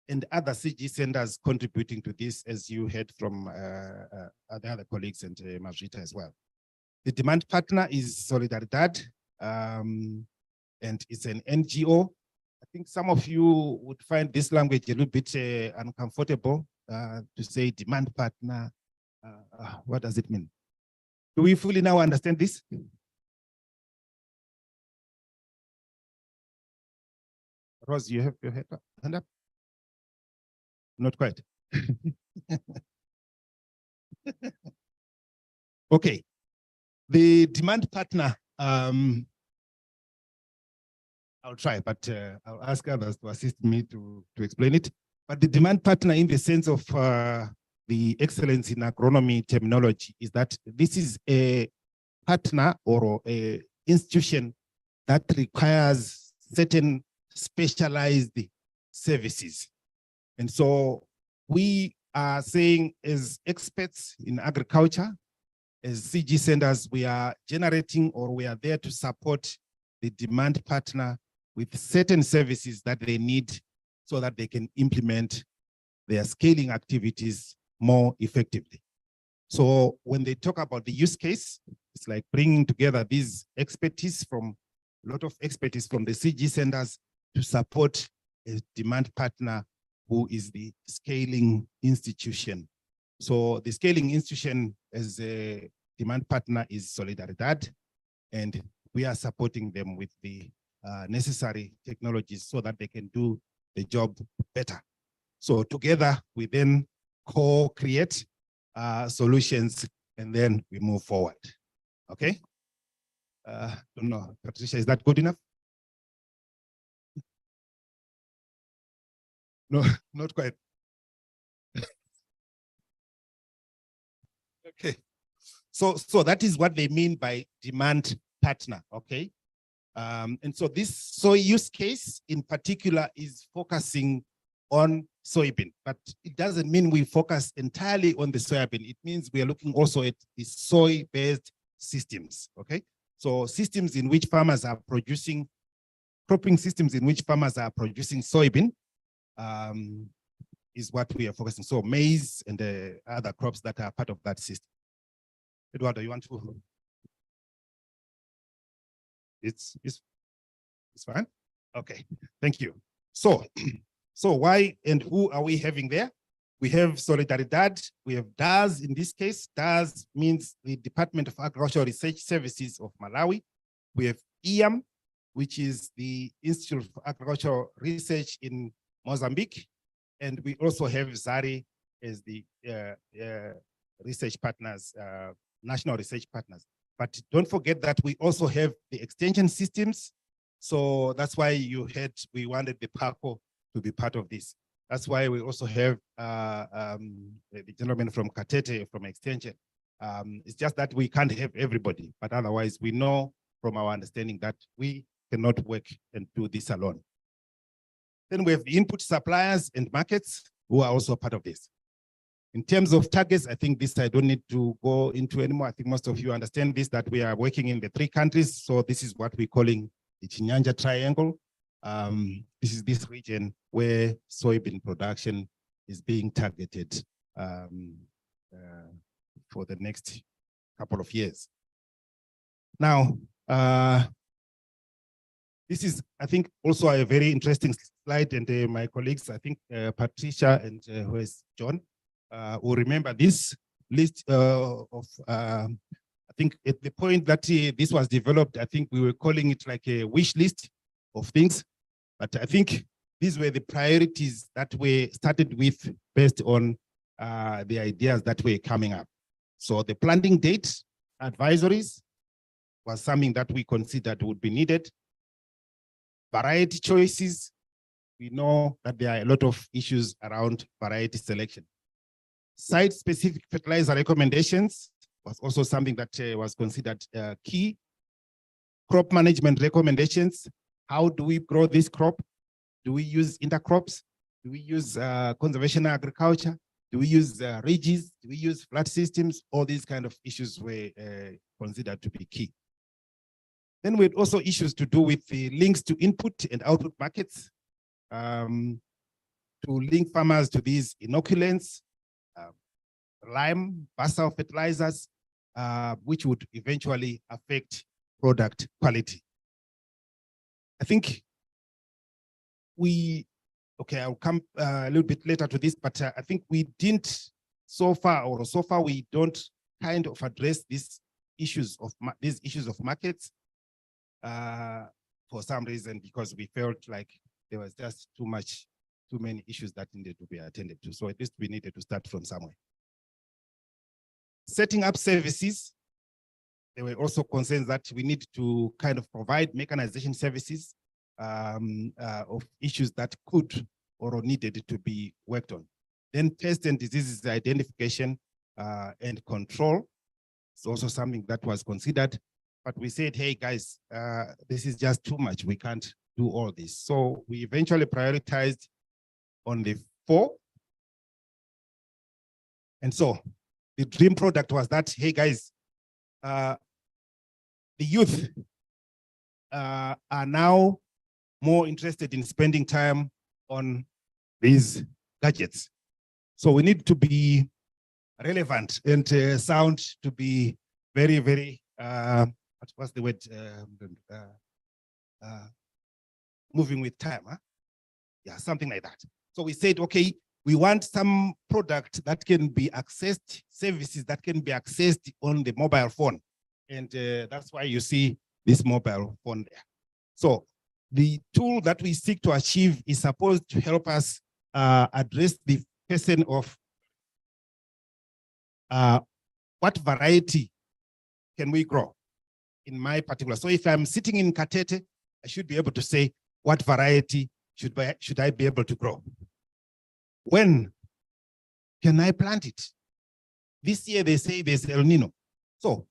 G: and other CG centers contributing to this, as you heard from the other colleagues and Margarita as well. The demand partner is Solidaridad, and it's an NGO I think some of you would find this language a little bit uncomfortable to say demand partner. What does it mean? Do we fully now understand this? Rose, you have your hand up? Not quite. Okay. The demand partner, I'll try, but I'll ask others to assist me to explain it. But the demand partner, in the sense of the excellence in agronomy terminology, is that this is a partner or a institution that requires certain specialized services. And so we are saying, as experts in agriculture, as CG centers, we are generating, or we are there to support the demand partner with certain services that they need so that they can implement their scaling activities more effectively. So when they talk about the use case, it's like bringing together these expertise from a lot of expertise from the CG centers to support a demand partner who is the scaling institution. So the scaling institution as a demand partner is Solidaridad, and we are supporting them with the necessary technologies so that they can do the job better. So together we then co-create solutions, and then we move forward. Okay? Don't know, Patricia, is that good enough? No, not quite. Okay. So that is what they mean by demand partner, okay? And so this soy use case in particular is focusing on soybean, but it doesn't mean we focus entirely on the soybean. It means we are looking also at the soy-based systems, okay? So systems in which farmers are producing, cropping systems in which farmers are producing soybean is what we are focusing. So maize and the other crops that are part of that system. Eduardo, you want to? It's fine? Okay, thank you. So why and who are we having there? We have Solidaridad, we have DAS in this case. DAS means the Department of Agricultural Research Services of Malawi. We have IAM, which is the Institute for Agricultural Research in Mozambique. And we also have ZARI as the research partners, national research partners. But don't forget that we also have the extension systems. So that's why we wanted the PACO to be part of this. That's why we also have the gentleman from Katete from extension. It's just that we can't have everybody, but otherwise we know from our understanding that we cannot work and do this alone. Then we have the input suppliers and markets who are also part of this. In terms of targets, I think this I don't need to go into anymore. I think most of you understand this, that we are working in the 3 countries. So this is what we're calling the Chinyanja Triangle. This is this region where soybean production is being targeted for the next couple of years. Now, this is, I think, also a very interesting slide, and my colleagues, I think Patricia and who is John, will remember this list I think at the point that this was developed, I think we were calling it like a wish list of things. But I think these were the priorities that we started with based on the ideas that were coming up. So the planting date advisories was something that we considered would be needed. Variety choices, we know that there are a lot of issues around variety selection. Site-specific fertilizer recommendations was also something that was considered key. Crop management recommendations. How do we grow this crop? Do we use intercrops? Do we use conservation agriculture? Do we use ridges? Do we use flat systems? All these kind of issues were considered to be key. Then we had also issues to do with the links to input and output markets, to link farmers to these inoculants, lime, basal fertilizers, which would eventually affect product quality. I think okay, I'll come a little bit later to this, but I think we didn't so far we don't kind of address these issues of markets for some reason, because we felt like there was just too many issues that needed to be attended to. So at least we needed to start from somewhere. Setting up services, there were also concerns that we need to kind of provide mechanization services of issues that could or needed to be worked on. Then pest and diseases identification and control. It's also something that was considered, but we said, hey guys, this is just too much. We can't do all this. So we eventually prioritized on the 4. And so the dream product was that, hey guys, the youth are now more interested in spending time on these gadgets. So we need to be relevant and sound to be very, very, what's the word? Moving with time, huh? Yeah, something like that. So we said, okay, we want some product that can be accessed, services that can be accessed on the mobile phone. And that's why you see this mobile phone there. So the tool that we seek to achieve is supposed to help us address the question of what variety can we grow in my particular. So if I'm sitting in Katete, I should be able to say, what variety should I be able to grow? When can I plant it? This year they say there's El Nino. So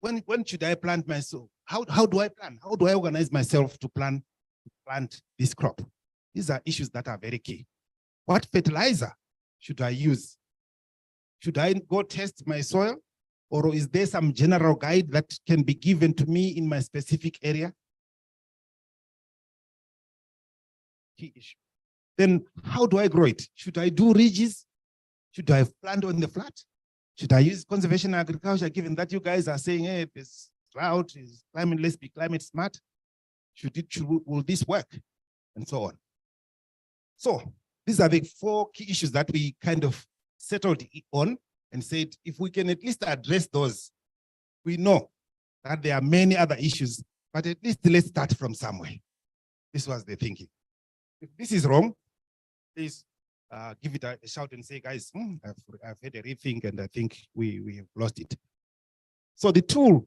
G: when should I plant myself? How do I plan? How do I organize myself to plant this crop? These are issues that are very key. What fertilizer should I use? Should I go test my soil? Or is there some general guide that can be given to me in my specific area? Key issue. Then how do I grow it? Should I do ridges? Should I plant on the flat? Should I use conservation agriculture, given that you guys are saying, hey, this drought is climate, let's be climate smart? Will this work? And so on. So these are the 4 key issues that we kind of settled on and said, if we can at least address those, we know that there are many other issues, but at least let's start from somewhere. This was the thinking. If this is wrong, please give it a shout and say, guys, I've had a rethink and I think we have lost it. So the tool,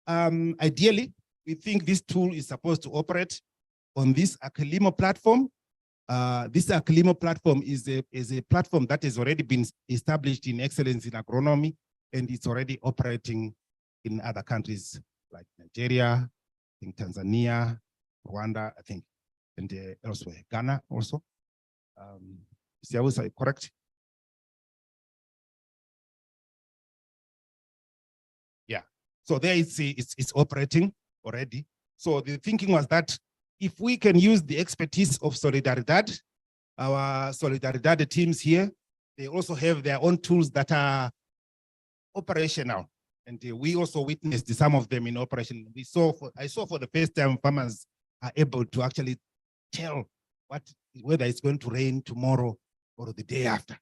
G: ideally, we think this tool is supposed to operate on this Akalimo platform. This Akalimo platform is a platform that has already been established in excellence in agronomy, and it's already operating in other countries like Nigeria, I think Tanzania, Rwanda, I think, and elsewhere, Ghana also. Was I correct? Yeah. So there it's operating already. So the thinking was that if we can use the expertise of Solidaridad, our Solidaridad teams here, they also have their own tools that are operational. And we also witnessed some of them in operation. I saw for the first time farmers are able to actually tell whether it's going to rain tomorrow or the day after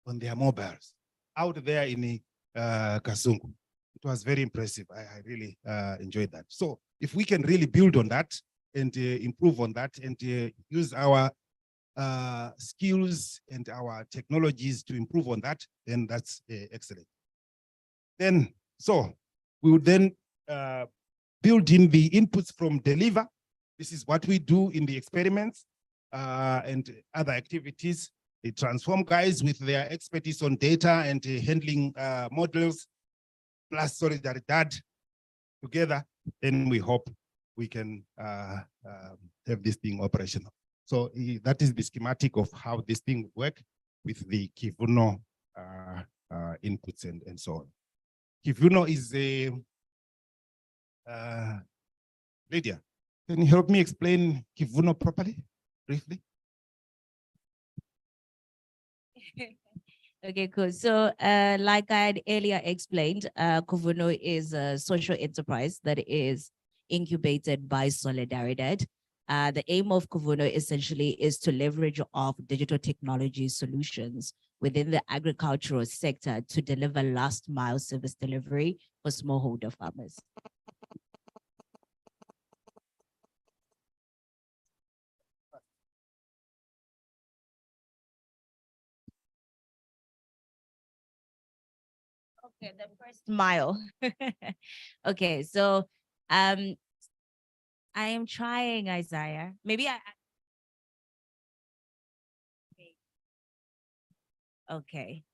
G: on their mobiles out there in Kasungu. It was very impressive. I really enjoyed that. So if we can really build on that and improve on that and use our skills and our technologies to improve on that, then that's excellent. Then, so we would then build in the inputs from Deliver. This is what we do in the experiments and other activities. The Transform guys with their expertise on data and handling models, plus Solidaridad together, then we hope we can have this thing operational. So that is the schematic of how this thing would work with the Kivuno inputs and so on. Kivuno is a, Lydia, can you help me explain Kivuno properly, briefly?
I: Okay, cool. So like I had earlier explained, Kivuno is a social enterprise that is incubated by Solidaridad. The aim of Kuvuno essentially is to leverage off digital technology solutions within the agricultural sector to deliver last mile service delivery for smallholder farmers. Okay, the first mile. Okay, so I am trying, Isaiah. Maybe okay.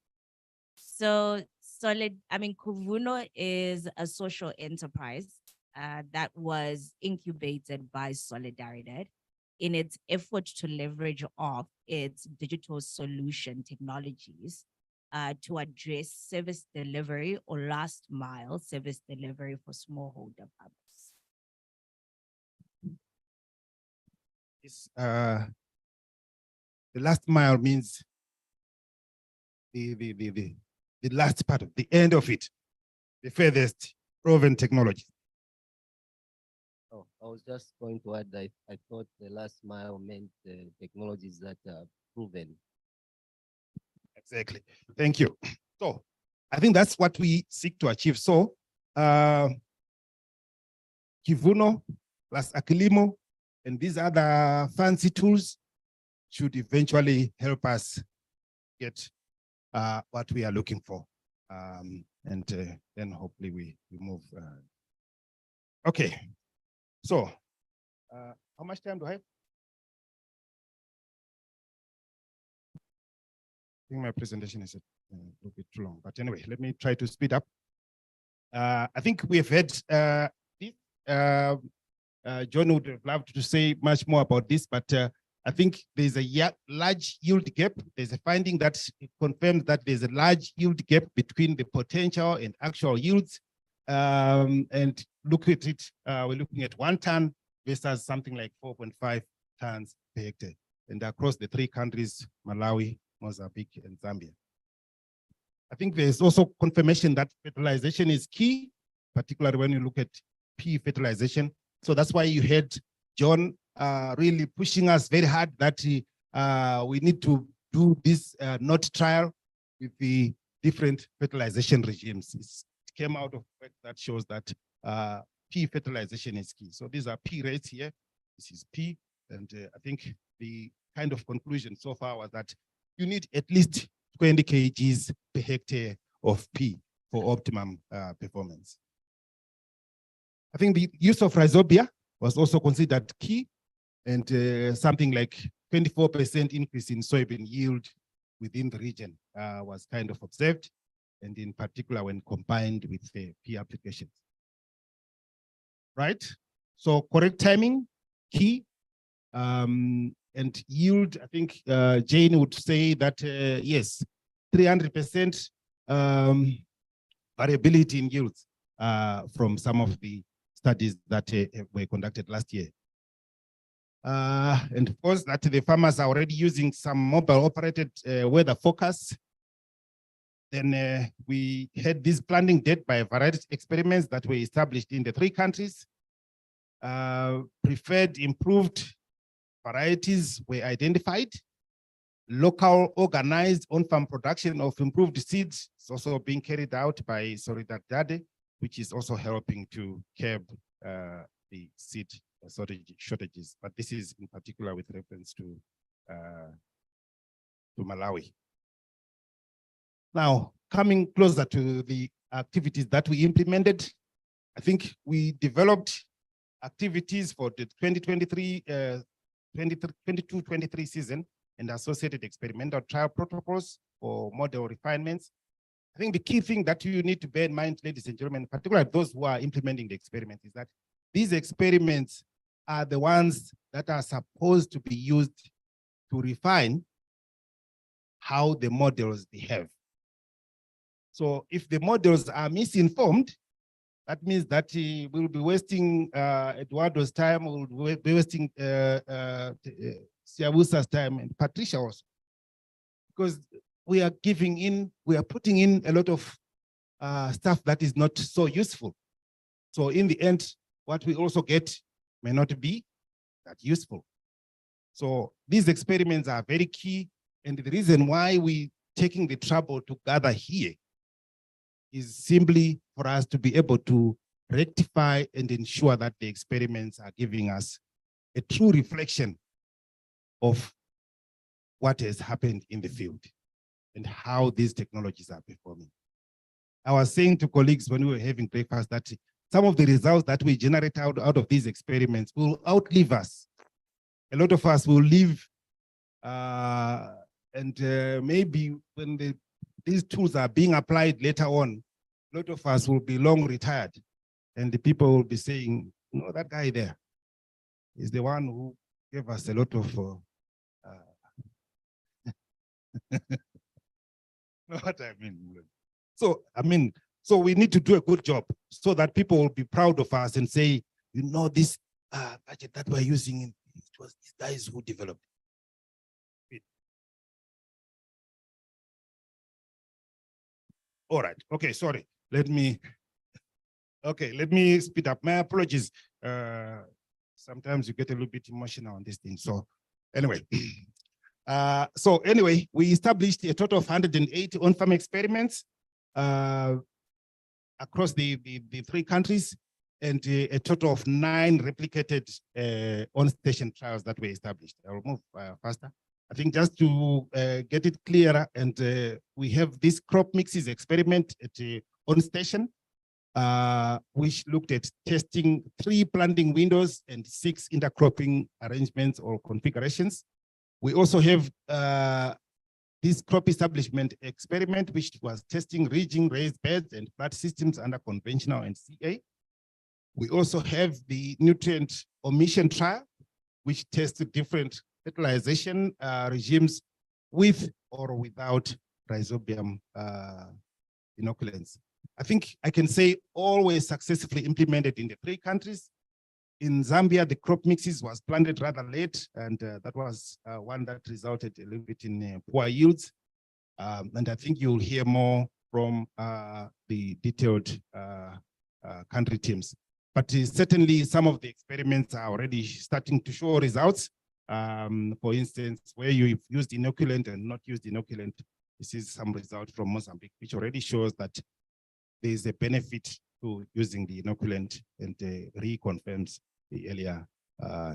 I: So Kuvuno is a social enterprise that was incubated by Solidaridad in its effort to leverage off its digital solution technologies to address service delivery or last mile service delivery for smallholder farmers.
G: The last mile means the last part of the end of it, the furthest proven technology.
D: Oh, I was just going to add that I thought the last mile meant the technologies that are proven.
G: Exactly. Thank you. So I think that's what we seek to achieve. So Kivuno plus Akilimo and these other fancy tools should eventually help us get what we are looking for. And then hopefully we move. Okay. So how much time do I have? I think my presentation is a little bit too long, but anyway, let me try to speed up. I think we have had this. John would have loved to say much more about this, but I think there's a large yield gap. There's a finding that confirms that there's a large yield gap between the potential and actual yields. And look at it, we're looking at 1 ton versus something like 4.5 tons per hectare. And across the 3 countries, Malawi, Mozambique, and Zambia. I think there's also confirmation that fertilization is key, particularly when you look at pea fertilization. So that's why you had John really pushing us very hard that we need to do this NOT trial with the different fertilization regimes. It came out of work that shows that pea fertilization is key. So these are pea rates here. This is pea. And I think the kind of conclusion so far was that you need at least 20 kgs per hectare of pea for optimum performance. I think the use of rhizobia was also considered key, and something like 24% increase in soybean yield within the region was kind of observed, and in particular when combined with the pea applications. Right? So correct timing, key, and yield. I think Jane would say that yes, 300% variability in yields from some of the studies that were conducted last year. And of course that the farmers are already using some mobile operated weather forecasts. Then we had this planting date by variety experiments that were established in the 3 countries. Preferred improved varieties were identified. Local organized on-farm production of improved seeds is also being carried out by Solidaridad, which is also helping to curb the seed shortages. But this is in particular with reference to Malawi. Now, coming closer to the activities that we implemented, I think we developed activities for the 22-23 season and associated experimental trial protocols for model refinements. I think the key thing that you need to bear in mind, ladies and gentlemen, particularly those who are implementing the experiment, is that these experiments are the ones that are supposed to be used to refine how the models behave. So if the models are misinformed, that means that we'll be wasting Eduardo's time, we'll be wasting Siabusa's time, and Patricia also. Because we are putting in a lot of stuff that is not so useful. So in the end, what we also get may not be that useful. So these experiments are very key. And the reason why we taking the trouble to gather here is simply for us to be able to rectify and ensure that the experiments are giving us a true reflection of what has happened in the field and how these technologies are performing. I was saying to colleagues when we were having breakfast that some of the results that we generate out of these experiments will outlive us. A lot of us will live maybe when these tools are being applied later on, a lot of us will be long retired and the people will be saying, no, that guy there is the one who gave us a lot of what I mean. So we need to do a good job so that people will be proud of us and say, you know, this budget that we're using, it was these guys who developed it. All right, okay, sorry. Let me speed up. My apologies. Sometimes you get a little bit emotional on this thing. So anyway, we established a total of 180 on-farm experiments across the 3 countries, and a total of 9 replicated on-station trials that were established. I'll move faster. I think just to get it clearer, and we have this crop mixes experiment at on-station, which looked at testing 3 planting windows and 6 intercropping arrangements or configurations. We also have this crop establishment experiment, which was testing ridging, raised beds, and flat systems under conventional and CA. We also have the nutrient omission trial, which tested different fertilization regimes with or without rhizobium inoculants. I think I can say always successfully implemented in the 3 countries. In Zambia, the crop mixes was planted rather late, and that was one that resulted a little bit in poor yields. And I think you'll hear more from the detailed country teams. But certainly some of the experiments are already starting to show results. For instance, where you've used inoculant and not used inoculant, this is some result from Mozambique, which already shows that there is a benefit to using the inoculant, and reconfirms the earlier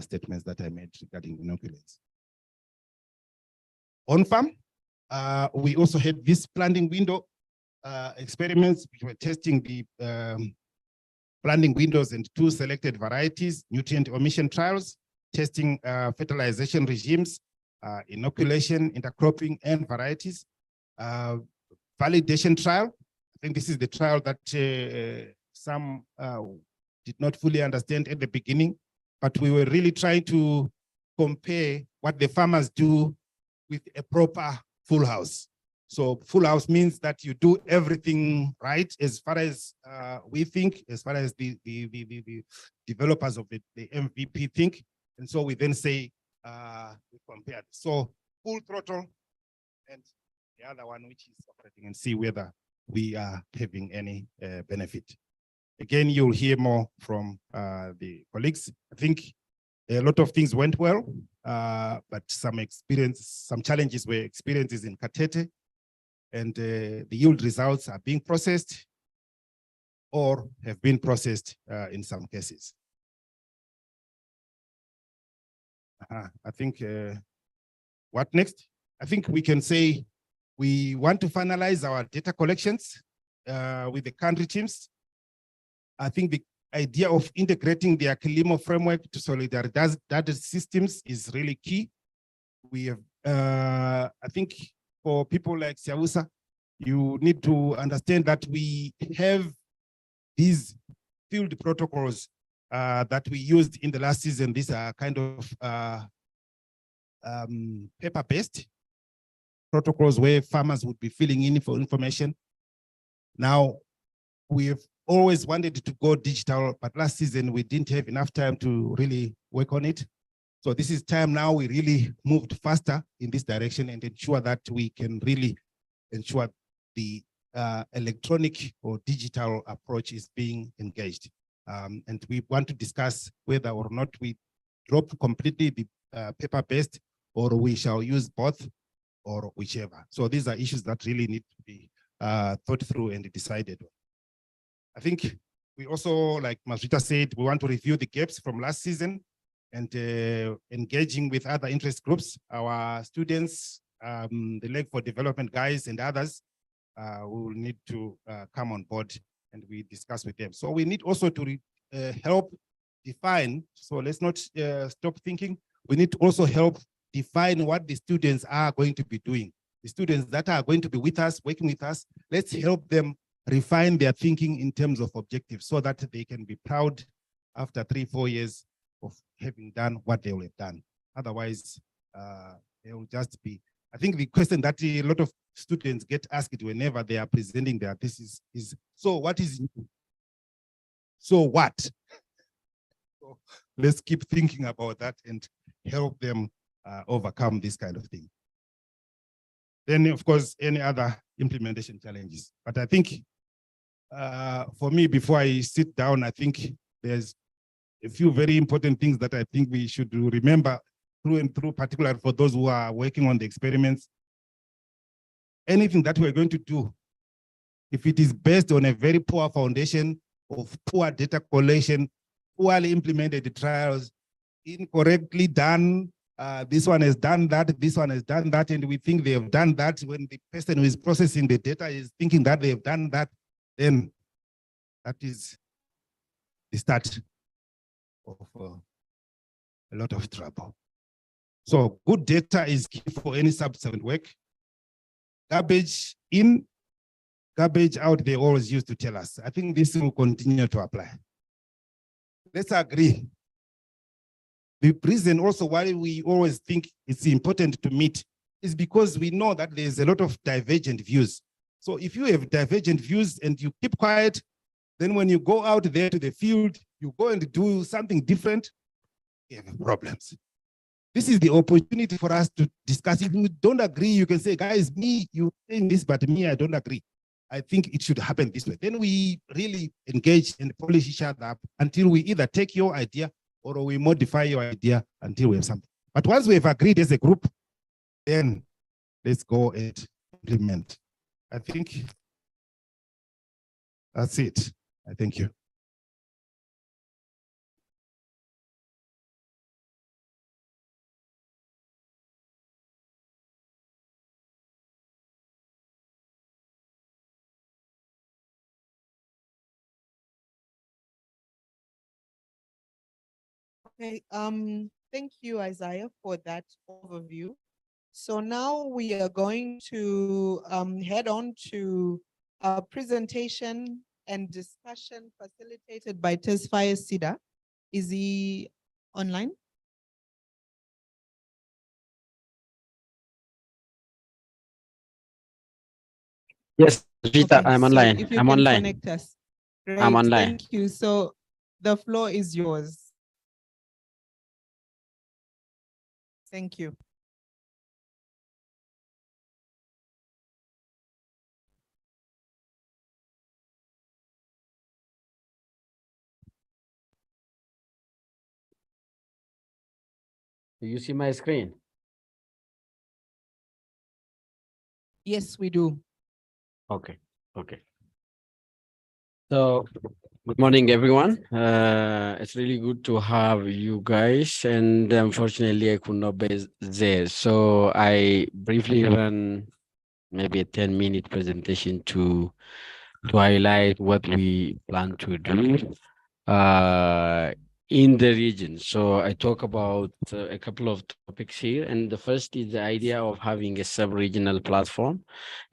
G: statements that I made regarding inoculants. On farm, we also had this planting window experiments, which were testing the planting windows and 2 selected varieties, nutrient omission trials, testing fertilization regimes, inoculation, intercropping, and varieties. Validation trial, I think this is the trial that some did not fully understand at the beginning, but we were really trying to compare what the farmers do with a proper full house. So full house means that you do everything right as far as we think, as far as the developers of the MVP think. And so we then say, we compared. So full throttle and the other one, which is operating, and see whether we are having any benefit. Again, you'll hear more from the colleagues. I think a lot of things went well, but some challenges were experiences in Katete, and the yield results are being processed or have been processed in some cases. I think, what next? I think we can say we want to finalize our data collections with the country teams. I think the idea of integrating the Aquilimo framework to Solidaridad data systems is really key. We have, I think for people like Siausa, you need to understand that we have these field protocols that we used in the last season. These are kind of paper-based protocols where farmers would be filling in for information. Now, we've always wanted to go digital, but last season we didn't have enough time to really work on it. So this is time now we really moved faster in this direction and ensure that we can really ensure the electronic or digital approach is being engaged. And we want to discuss whether or not we drop completely the paper-based, or we shall use both, or whichever. So these are issues that really need to be thought through and decided on. I think we also, like Masrita said, we want to review the gaps from last season and engaging with other interest groups, our students, the Leg for Development guys and others, we will need to come on board and we discuss with them. So we need also to help define, so let's not stop thinking, we need to also help define what the students are going to be doing. The students that are going to be with us, working with us, let's help them refine their thinking in terms of objectives so that they can be proud after 3-4 years of having done what they will have done. Otherwise, they will just be, I think the question that a lot of students get asked whenever they are presenting their thesis is, so what is new? So what? So let's keep thinking about that and help them overcome this kind of thing. Then, of course, any other implementation challenges. But I think for me, before I sit down, I think there's a few very important things that I think we should remember through and through, particularly for those who are working on the experiments. Anything that we're going to do, if it is based on a very poor foundation of poor data collection, poorly implemented trials, incorrectly done, this one has done that, this one has done that, and we think they have done that when the person who is processing the data is thinking that they have done that, then that is the start of a lot of trouble. So good data is key for any subsequent work. Garbage in, garbage out, they always used to tell us. I think this will continue to apply. Let's agree. The reason also why we always think it's important to meet is because we know that there's a lot of divergent views. So if you have divergent views and you keep quiet, then when you go out there to the field, you go and do something different, you have problems. This is the opportunity for us to discuss. If you don't agree, you can say, guys, me, you're saying this, but me, I don't agree. I think it should happen this way. Then we really engage and polish each other up until we either take your idea or we modify your idea until we have something. But once we have agreed as a group, then let's go and implement. I think that's it. I thank you.
A: Okay, thank you, Isaiah, for that overview. So now we are going to head on to a presentation and discussion facilitated by Tesfaye Sida. Is he online?
T: Yes, Rita,
A: Okay,
T: I'm
A: so
T: online.
A: if you
T: I'm
A: can
T: online.
A: connect us. Great,
T: I'm online.
A: thank you. So the floor is yours. Thank you.
T: Do you see my screen?
A: Yes, we do.
T: Okay, okay. So, good morning, everyone. It's really good to have you guys, and unfortunately, I could not be there. So I briefly run maybe a 10-minute presentation to highlight what we plan to do in the region. So I talk about a couple of topics here, and the first is the idea of having a sub-regional platform,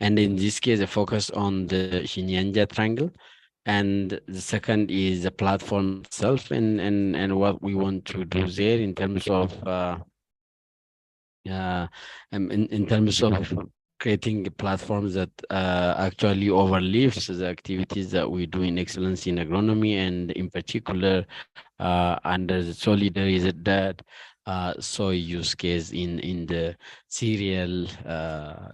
T: and in this case, a focus on the Shinyanja Triangle. And the second is the platform itself and what we want to do there in terms of in terms of creating platforms that actually overlives the activities that we do in excellence in agronomy, and in particular under the solidarity that soy use case in the cereal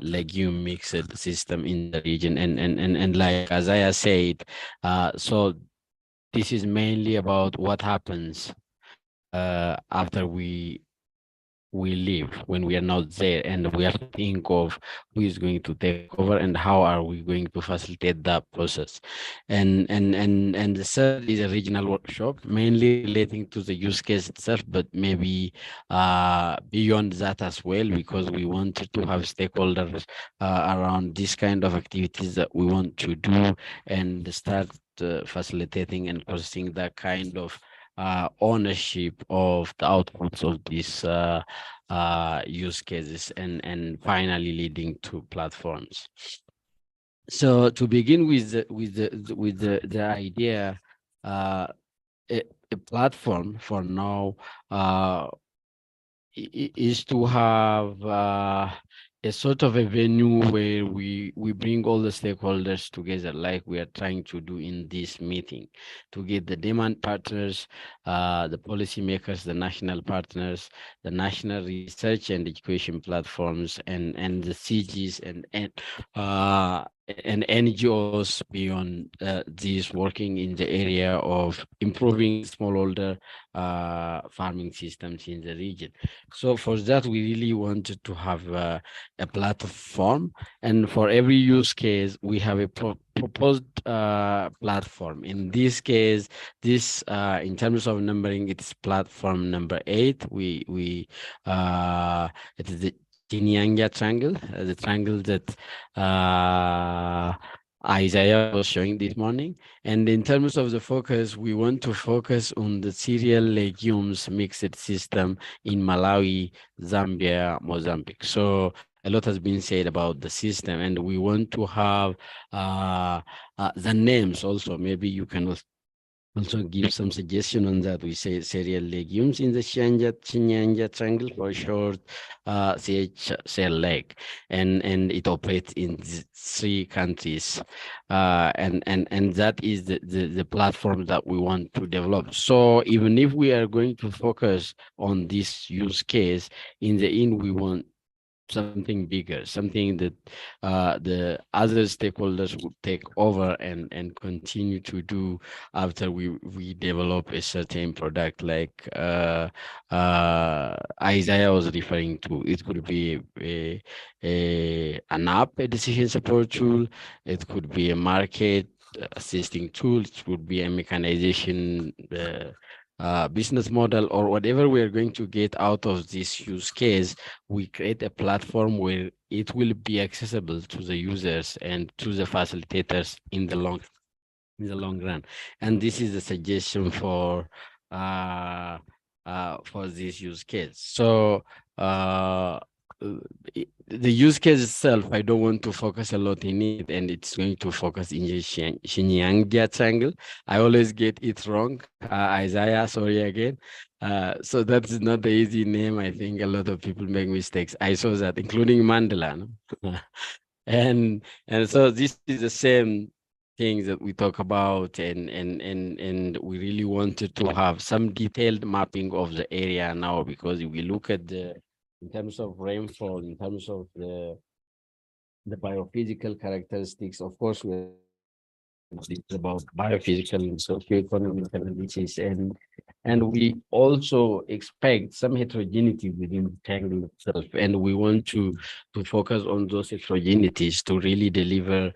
T: legume mixed system in the region. And like Isaiah said, so this is mainly about what happens after we leave, when we are not there, and we have to think of who is going to take over and how are we going to facilitate that process. And the third is a regional workshop, mainly relating to the use case itself, but maybe beyond that as well, because we wanted to have stakeholders around this kind of activities that we want to do, and start facilitating and processing that kind of ownership of the outputs of these use cases, and finally leading to platforms. So to begin with the idea, a platform for now is to have a sort of a venue where we bring all the stakeholders together, like we are trying to do in this meeting, to get the demand partners, the policymakers, the national partners, the national research and education platforms, and the CGs and NGOs beyond these, working in the area of improving smallholder farming systems in the region. So for that, we really wanted to have a platform, and for every use case, we have a proposed platform. In this case, this in terms of numbering, it's platform number 8. It is the Chinyanga triangle, the triangle that Isaiah was showing this morning. And in terms of the focus, we want to focus on the cereal legumes mixed system in Malawi, Zambia, Mozambique. So a lot has been said about the system, and we want to have the names also. Maybe you can also give some suggestion on that. We say cereal legumes in the Chinyanja triangle, for short, CHLEG, and it operates in 3 countries, and that is the platform that we want to develop. So even if we are going to focus on this use case, in the end, we want something bigger, something that the other stakeholders would take over and continue to do after we develop a certain product, like Isaiah was referring to. It could be an app, a decision support tool. It could be a market assisting tool. It would be a mechanization business model, or whatever we are going to get out of this use case. We create a platform where it will be accessible to the users and to the facilitators in the long run. And this is a suggestion for this use case. So the use case itself, I don't want to focus a lot in it, and it's going to focus in the Chinyanga triangle. I always get it wrong. Isaiah, sorry again. So that's not the easy name. I think a lot of people make mistakes. I saw that, including Mandela. No? and so this is the same things that we talk about, and we really wanted to have some detailed mapping of the area now, because if we look at in terms of rainfall, in terms of the biophysical characteristics, of course, it's about biophysical and socioeconomic analysis, and we also expect some heterogeneity within the triangle itself, and we want to focus on those heterogeneities to really deliver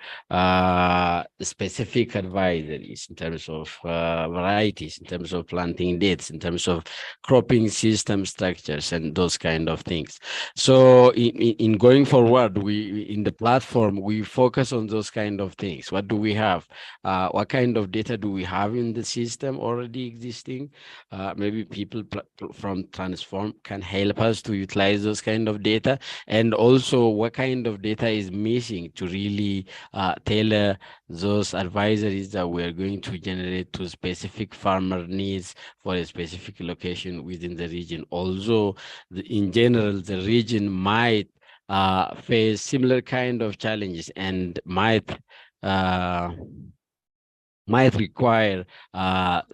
T: specific advisories in terms of varieties, in terms of planting dates, in terms of cropping system structures, and those kind of things. So in going forward, in the platform, we focus on those kind of things. What do we have? What kind of data do we have in the system already existing? Maybe people from Transform can help us to utilize those kind of data, and also what kind of data is missing to really tailor those advisories that we are going to generate to specific farmer needs for a specific location within the region. Also, in general, the region might face similar kind of challenges and might might require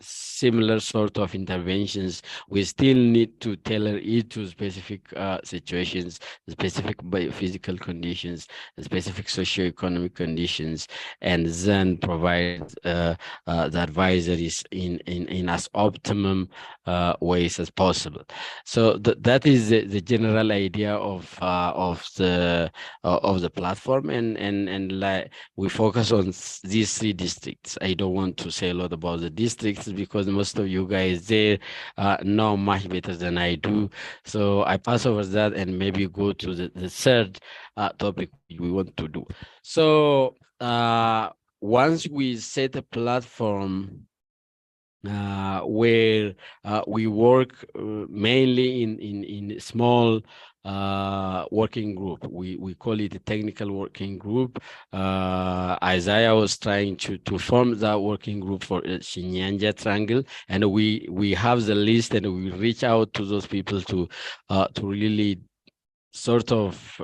T: similar sort of interventions. We still need to tailor it to specific situations, specific biophysical conditions, specific socioeconomic conditions, and then provide the advisories in as optimum ways as possible. So that is the general idea of the platform, and like we focus on these 3 districts. I don't want to say a lot about the districts because most of you guys there know much better than I do. So I pass over that and maybe go to the third topic we want to do. So once we set a platform where we work mainly in small working group. We call it a technical working group. Isaiah was trying to form that working group for Shinyanja Triangle, and we have the list, and we reach out to those people to really sort of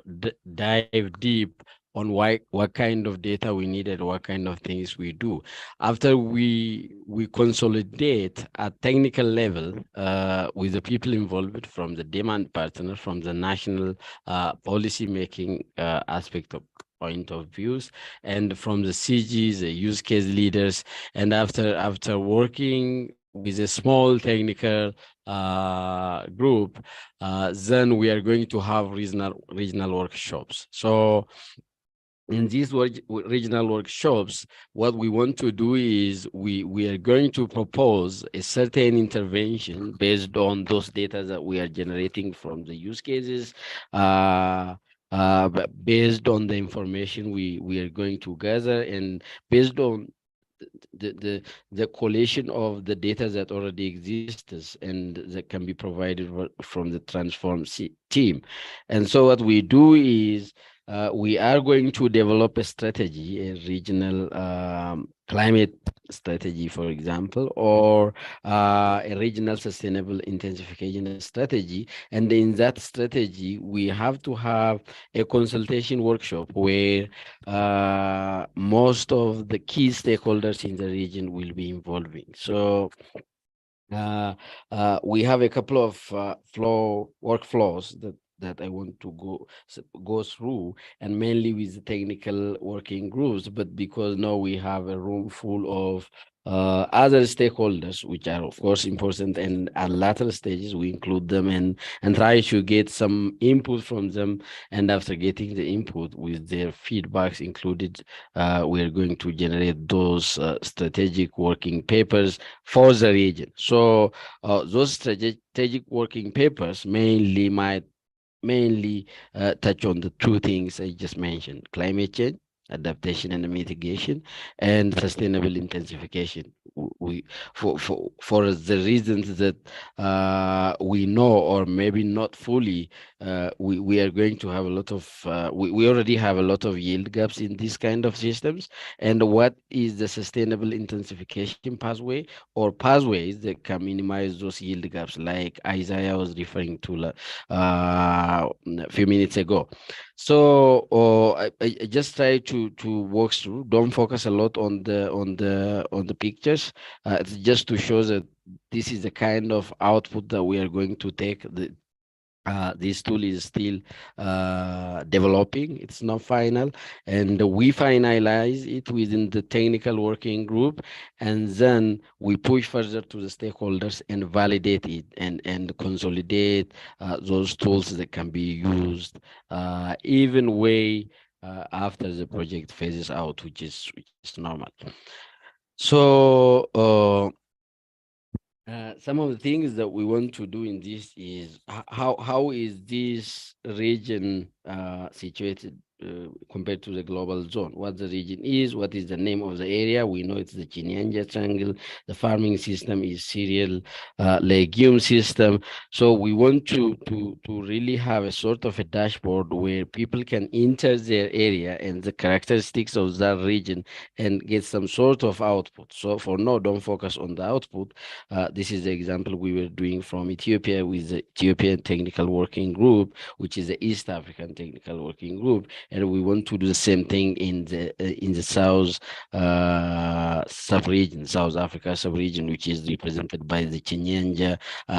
T: dive deep on what kind of data we needed, what kind of things we do. After we consolidate at technical level with the people involved from the demand partner, from the national policy making aspect of point of views, and from the CGs, the use case leaders, and after working with a small technical group, then we are going to have regional workshops. So in these regional workshops, what we want to do is we are going to propose a certain intervention based on those data that we are generating from the use cases, based on the information we are going to gather, and based on the collation of the data that already exists and that can be provided from the Transform team. And so what we do is we are going to develop a strategy, a regional climate strategy, for example, or a regional sustainable intensification strategy. And in that strategy, we have to have a consultation workshop where most of the key stakeholders in the region will be involving. So we have a couple of workflows that I want to go through, and mainly with the technical working groups. But because now we have a room full of other stakeholders, which are of course important, and at later stages we include them and try to get some input from them. And after getting the input with their feedbacks included, we are going to generate those strategic working papers for the region. So those strategic working papers mainly touch on the 2 things I just mentioned: climate change, adaptation and mitigation, and sustainable intensification. For the reasons that we know, or maybe not fully, we are going to have a lot of we already have a lot of yield gaps in these kind of systems. And what is the sustainable intensification pathway or pathways that can minimize those yield gaps, like Isaiah was referring to a few minutes ago? So I just try to walk through. Don't focus a lot on the pictures. It's just to show that this is the kind of output that we are going to take. This tool is still developing. It's not final, and we finalize it within the technical working group, and then we push further to the stakeholders and validate it and consolidate those tools that can be used even way after the project phases out, which is normal. So some of the things that we want to do in this is how is this region situated compared to the global zone? What the region is, what is the name of the area? We know it's the Chinyanja Triangle. The farming system is cereal legume system. So we want to really have a sort of a dashboard where people can enter their area and the characteristics of that region and get some sort of output. So for now, don't focus on the output. This is the example we were doing from Ethiopia with the Ethiopian Technical Working Group, which is the East African Technical Working Group. and we want to do the same thing in the South sub-region, South Africa sub-region, which is represented by the Chinyanja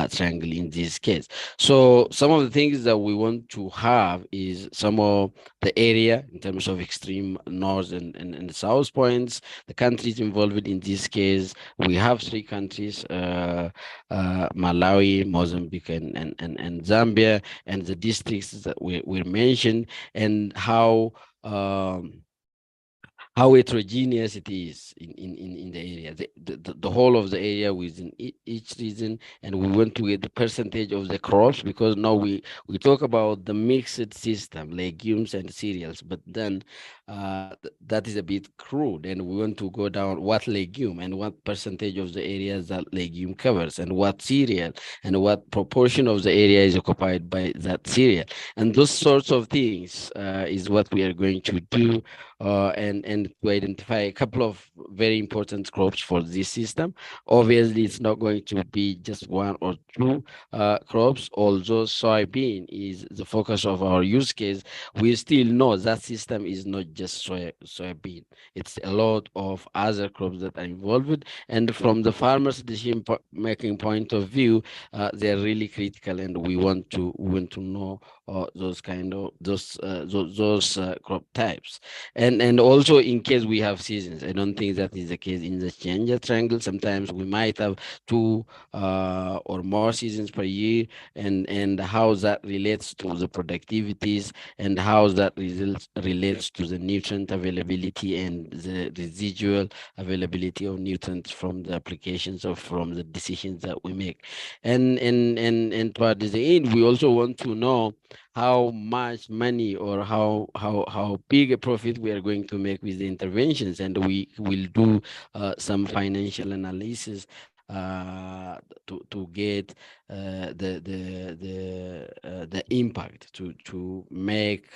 T: triangle in this case. So some of the things that we want to have is some of the area in terms of extreme north and south points, the countries involved in this case. We have 3 countries, Malawi, Mozambique, and Zambia, and the districts that were mentioned, and how heterogeneous it is in the area, the whole of the area within each region. And we want to get the percentage of the crops, because now we talk about the mixed system, legumes and cereals, but then that is a bit crude, and we want to go down what legume and what percentage of the areas that legume covers, and what cereal and what proportion of the area is occupied by that cereal. And those sorts of things is what we are going to do, and to identify a couple of very important crops for this system. Obviously, it's not going to be just 1 or 2 crops. Although soybean is the focus of our use case, we still know that system is not just soybean. It's a lot of other crops that are involved, and from the farmers' decision-making point of view, they're really critical, and we want to know those crop types. And also, in case we have seasons, I don't think that is the case in the Chinyanja triangle. Sometimes we might have 2 or more seasons per year, and how that relates to the productivities, and how that relates to the nutrient availability and the residual availability of nutrients from the applications or from the decisions that we make. And toward the end, we also want to know how much money or how big a profit we are going to make with the interventions, and we will do some financial analysis to get the impact, to make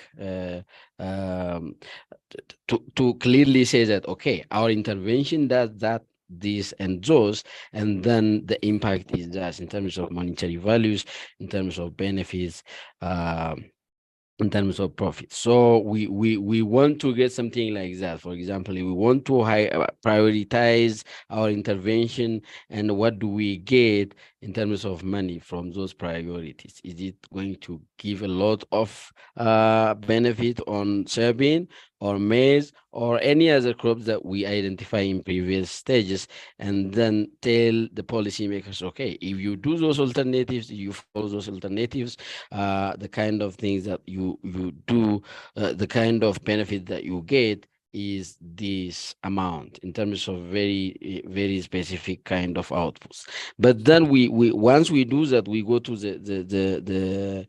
T: to clearly say that, okay, our intervention does that, this and those, and then the impact is that in terms of monetary values, in terms of benefits, in terms of profit. So we want to get something like that. For example, we want to prioritize our intervention, and what do we get in terms of money from those priorities? Is it going to give a lot of benefit on soybean or maize or any other crops that we identify in previous stages, and then tell the policymakers, okay, if you do those alternatives, you follow those alternatives, the kind of things that you do, the kind of benefit that you get is this amount in terms of very specific kind of outputs. But then we once we do that, we go to the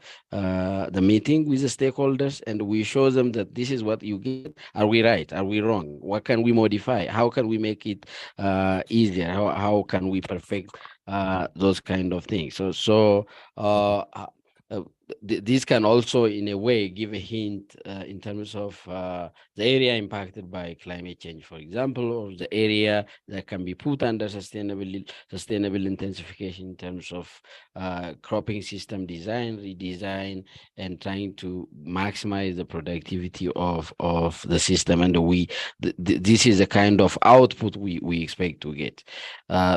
T: meeting with the stakeholders, and we show them that this is what you get. Are we right? Are we wrong? What can we modify? How can we make it easier? How can we perfect those kind of things? This can also, in a way, give a hint in terms of the area impacted by climate change, for example, or the area that can be put under sustainable intensification in terms of cropping system design, redesign, and trying to maximize the productivity of the system. And this is the kind of output we expect to get.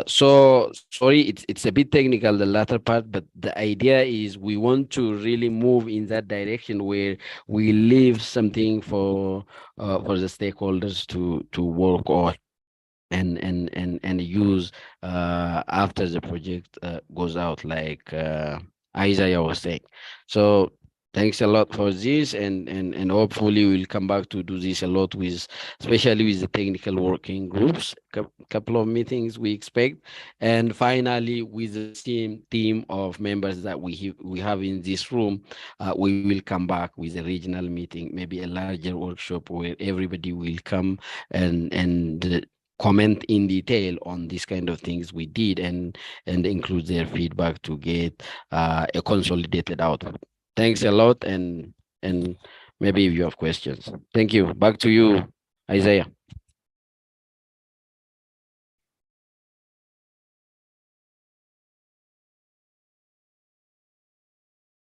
T: So sorry, it's a bit technical, the latter part, but the idea is we want to really move in that direction where we leave something for the stakeholders to work on and use after the project goes out, like Isaiah was saying. So thanks a lot for this, and hopefully we'll come back to do this a lot with, especially with the technical working groups, couple of meetings we expect, and finally with the same team of members that we have in this room, we will come back with a regional meeting, maybe a larger workshop where everybody will come and comment in detail on these kind of things we did, and include their feedback to get a consolidated output. Thanks a lot, and maybe if you have questions. Thank you. Back to you, Isaiah.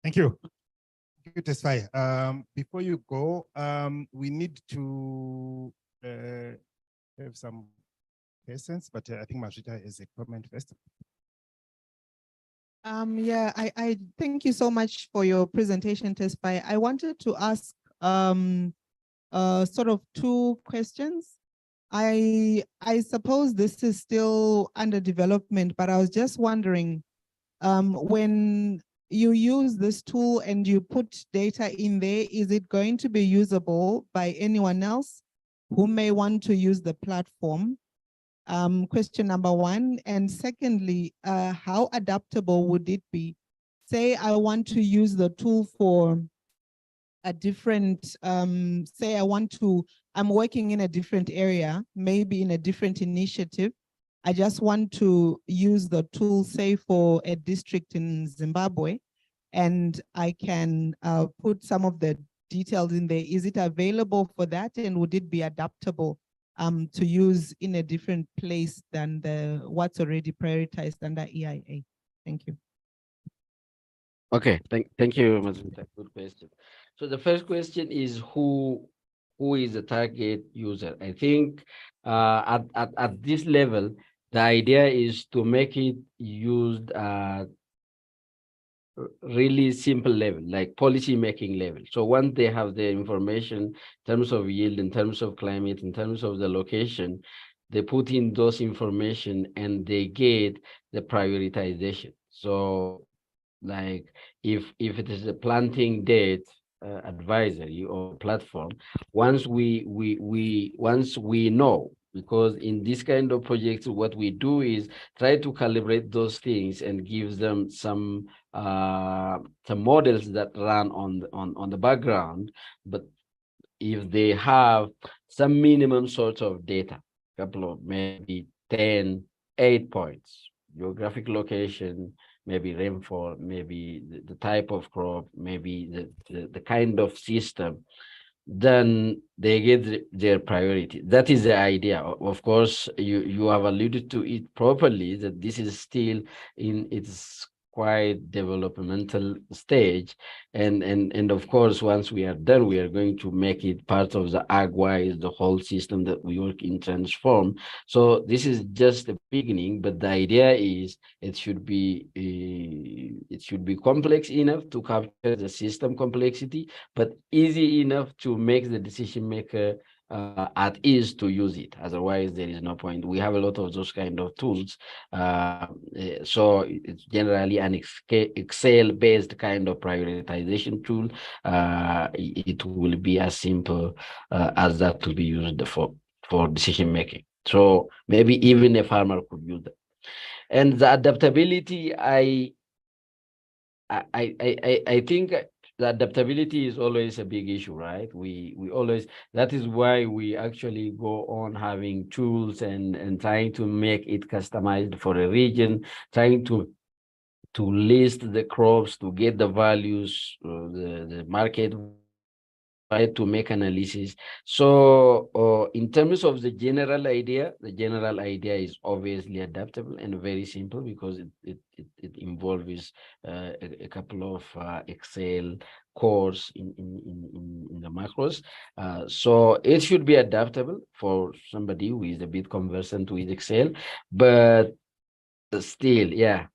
F: Thank you.
G: you, Tesfaye. Before you go, we need to have some questions, but I think Majita is a comment first.
A: Yeah, I thank you so much for your presentation, Tesfaye. I wanted to ask sort of two questions. I suppose this is still under development, but I was just wondering, when you use this tool and you put data in there, is it going to be usable by anyone else who may want to use the platform? Question number one. And secondly, how adaptable would it be? Say I want to use the tool for a different, say I'm working in a different area, maybe in a different initiative. I just want to use the tool, say for a district in Zimbabwe, and I can put some of the details in there. Is it available for that? And would it be adaptable to use in a different place than what's already prioritized under EIA? Thank you.
T: Okay, thank you, Mazumta. Good question. So the first question is who is the target user? I think at this level, the idea is to make it used at really simple level, like policy making level. So once they have the information in terms of yield, in terms of climate, in terms of the location, they put in those information and they get the prioritization. So like if it is a planting date advisory or platform, once we know, because in this kind of projects, what we do is try to calibrate those things and give them some models that run on the background. But if they have some minimum sort of data, couple of maybe 8 points, geographic location, maybe rainfall, maybe the type of crop, maybe the kind of system, then they get their priority. That is the idea. Of course, you have alluded to it properly, that this is still in its quite developmental stage, and of course, once we are done, we are going to make it part of the AgWise, the whole system that we work in Transform. So this is just the beginning, but the idea is it should be complex enough to capture the system complexity, but easy enough to make the decision maker at ease to use it. Otherwise, there is no point. We have a lot of those kind of tools. So it's generally an Excel-based kind of prioritization tool. It will be as simple as that to be used for decision making. So maybe even a farmer could use that. And the adaptability, I think the adaptability is always a big issue, right? We always, that is why we actually go on having tools and trying to make it customized for a region, trying to list the crops, to get the values, the market, to make analysis. So in terms of the general idea is obviously adaptable and very simple, because it involves a couple of Excel cores in the macros. So it should be adaptable for somebody who is a bit conversant with Excel, but still, yeah,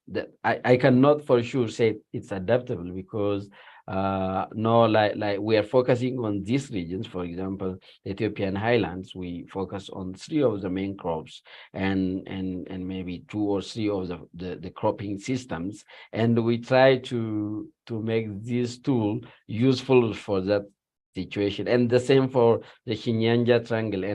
T: I cannot for sure say it's adaptable, because no, like we are focusing on these regions. For example, the Ethiopian highlands, we focus on 3 of the main crops and maybe 2 or 3 of the cropping systems, and we try to make this tool useful for that situation. And the same for the Shinyanja triangle,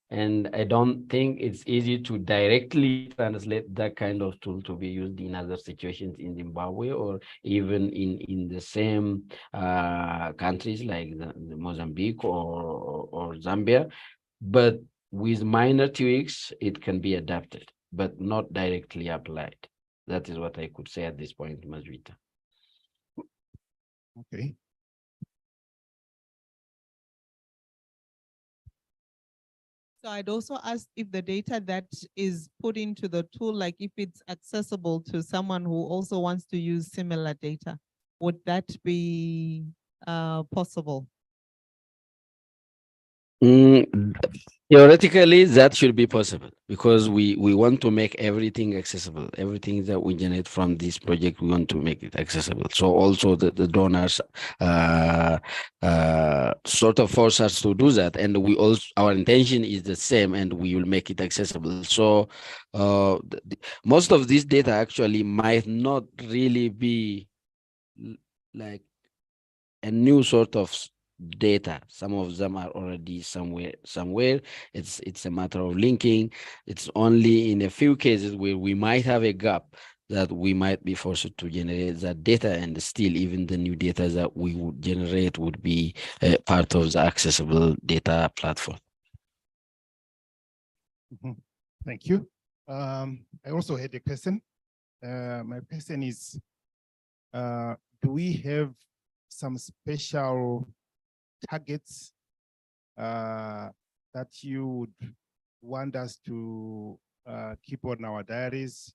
T: and I don't think it's easy to directly translate that kind of tool to be used in other situations in Zimbabwe, or even in the same countries like the Mozambique or Zambia. But with minor tweaks, it can be adapted, but not directly applied. That is what I could say at this point, Mazwita.
G: Okay.
A: So I'd also ask if the data that is put into the tool, like if it's accessible to someone who also wants to use similar data. Would that be possible?
T: Theoretically, that should be possible because we want to make everything accessible. Everything that we generate from this project, we want to make it accessible. So also the donors sort of force us to do that. And we also, our intention is the same and we will make it accessible. So most of this data actually might not really be like a new sort of data. Some of them are already somewhere. It's a matter of linking. It's only in a few cases where we might have a gap that we might be forced to generate that data, and still even the new data that we would generate would be part of the accessible data platform.
G: Thank you. I also had a question. My question is, do we have some special targets that you would want us to keep on our diaries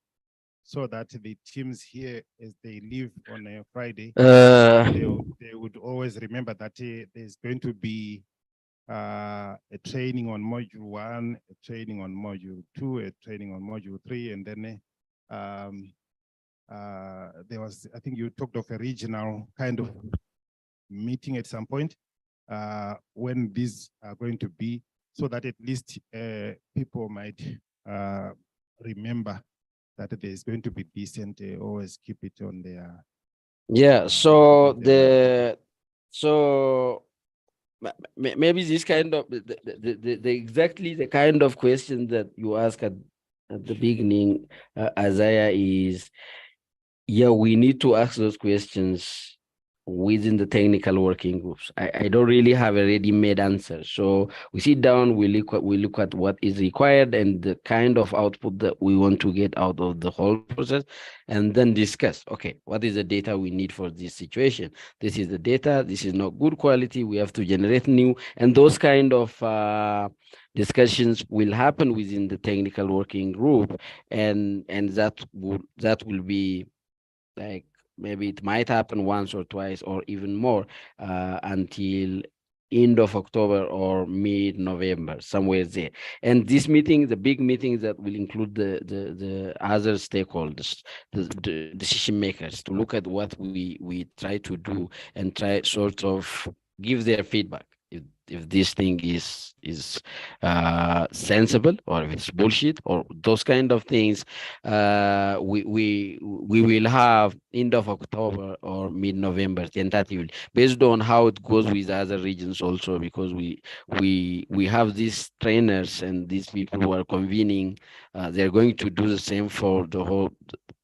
G: so that the teams here, as they leave on a Friday, they would always remember that there's going to be a training on module 1, a training on module 2, a training on module 3, and then there was, I think you talked of a regional kind of meeting at some point when these are going to be, so that at least people might remember that there's going to be decent, always keep it on their.
T: Yeah, so maybe this kind of exactly the kind of question that you ask at the beginning, Isaiah, is, yeah, we need to ask those questions within the technical working groups. I don't really have a ready-made answer. So we sit down, we look at what is required and the kind of output that we want to get out of the whole process, and then discuss, okay, what is the data we need for this situation? This is the data, this is not good quality, we have to generate new, and those kind of discussions will happen within the technical working group, and that will be like, maybe it might happen once or twice or even more until end of October or mid-November, somewhere there. And this meeting, the big meeting that will include the other stakeholders, the decision makers, to look at what we try to do and try sort of give their feedback. If this thing is sensible, or if it's bullshit, or those kind of things, we will have end of October or mid-November tentatively, based on how it goes with other regions also, because we have these trainers and these people who are convening. They're going to do the same for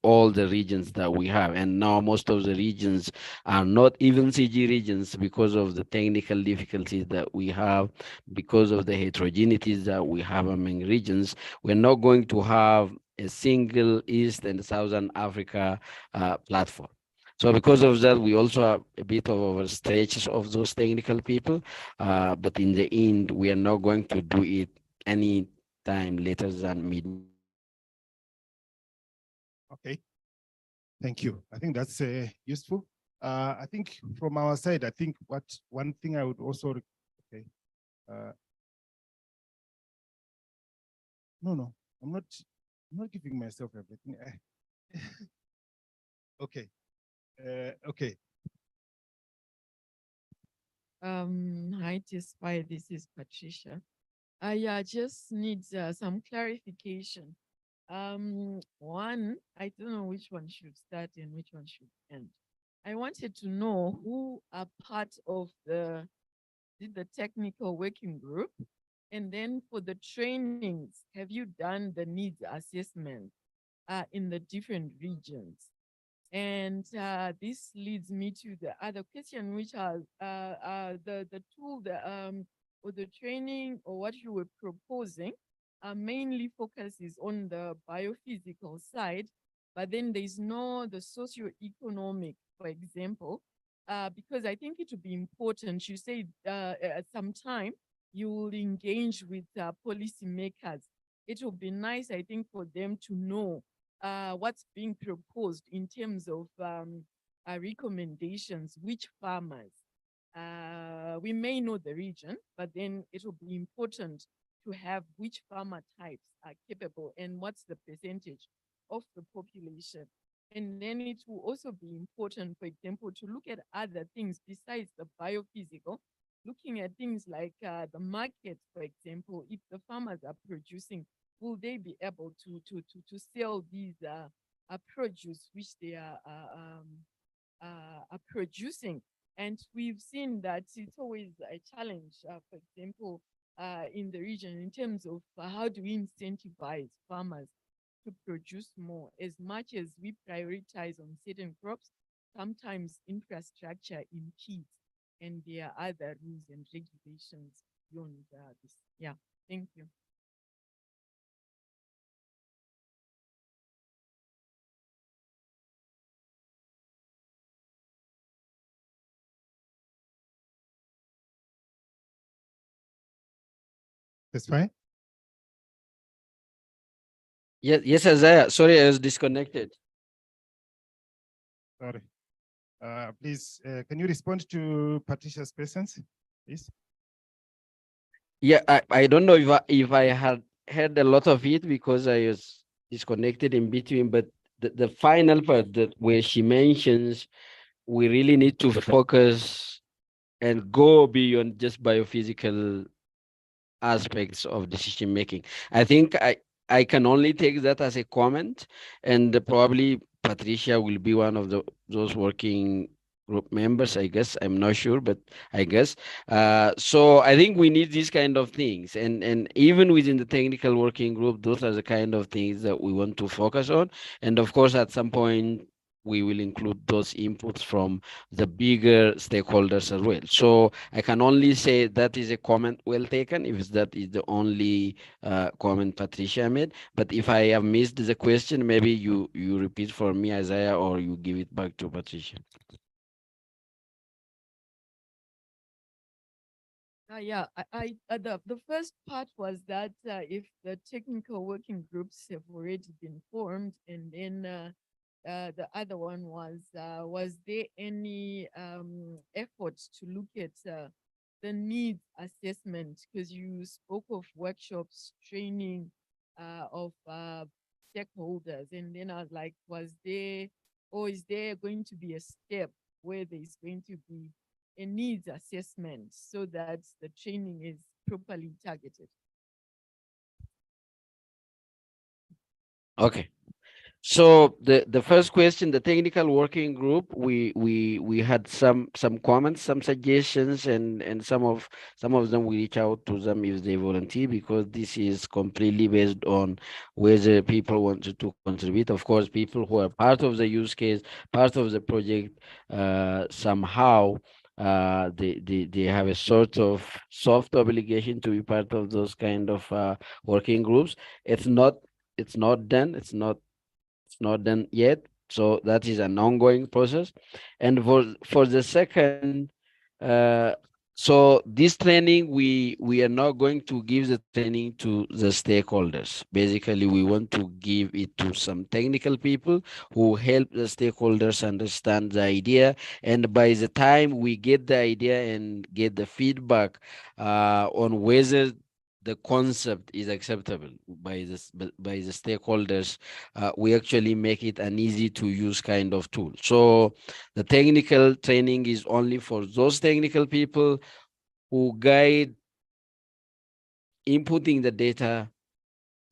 T: all the regions that we have. And now most of the regions are not even CG regions because of the technical difficulties that we have, because of the heterogeneities that we have among regions. We're not going to have a single East and Southern Africa platform. So because of that, we also have a bit of overstretch of those technical people, but in the end, we are not going to do it any time later than mid.
G: Okay, thank you. I think that's useful. I think from our side, I think one thing I would also, okay. No, I'm not giving myself everything. Okay, okay.
B: Hi, Tispai, this is Patricia. I just need some clarification. One, I don't know which one should start and which one should end. I wanted to know who are part of the technical working group, and then for the trainings, have you done the needs assessment in the different regions? And this leads me to the other question, which are the tool, or the training, or what you were proposing, mainly focuses on the biophysical side, but then there's no the socioeconomic, for example, because I think it would be important. You say at some time you will engage with policymakers. It would be nice, I think, for them to know what's being proposed in terms of recommendations, which farmers. We may know the region, but then it will be important to have which farmer types are capable and what's the percentage of the population. And then it will also be important, for example, to look at other things besides the biophysical, looking at things like the market, for example. If the farmers are producing, will they be able to sell these produce which they are producing? And we've seen that it's always a challenge, for example, in the region in terms of how do we incentivize farmers to produce more. As much as we prioritize on certain crops, sometimes infrastructure impedes, and there are other rules and regulations beyond this. Yeah, thank you.
G: That's fine.
T: Yes, Isaiah. Sorry, I was disconnected.
G: Sorry. Please, can you respond to Patricia's questions, please?
T: Yeah, I don't know if I had heard a lot of it because I was disconnected in between, but the final part that where she mentions we really need to focus and go beyond just biophysical aspects of decision making. I think I can only take that as a comment, and probably Patricia will be one of those working group members, I guess. I'm not sure, but I guess. So I think we need these kind of things. And even within the technical working group, those are the kind of things that we want to focus on. And of course, at some point, we will include those inputs from the bigger stakeholders as well. So I can only say that is a comment well taken if that is the only comment Patricia made. But if I have missed the question, maybe you repeat for me, Isaiah, or you give it back to Patricia.
B: Yeah, the first part was that if the technical working groups have already been formed, and then the other one was there any efforts to look at the needs assessment? Because you spoke of workshops, training of stakeholders, and then I was like, was there, or is there going to be a step where there's going to be a needs assessment so that the training is properly targeted?
T: Okay. So the first question, the technical working group, we had some comments, some suggestions, and some of them we reach out to them if they volunteer, because this is completely based on whether people wanted to contribute. Of course, people who are part of the use case, part of the project, somehow they have a sort of soft obligation to be part of those kind of working groups. It's not done. It's not done yet. So that is an ongoing process. And for the second, so this training, we are not going to give the training to the stakeholders. Basically, we want to give it to some technical people who help the stakeholders understand the idea. And by the time we get the idea and get the feedback on whether the concept is acceptable by the stakeholders, we actually make it an easy to use kind of tool. So the technical training is only for those technical people who guide inputting the data,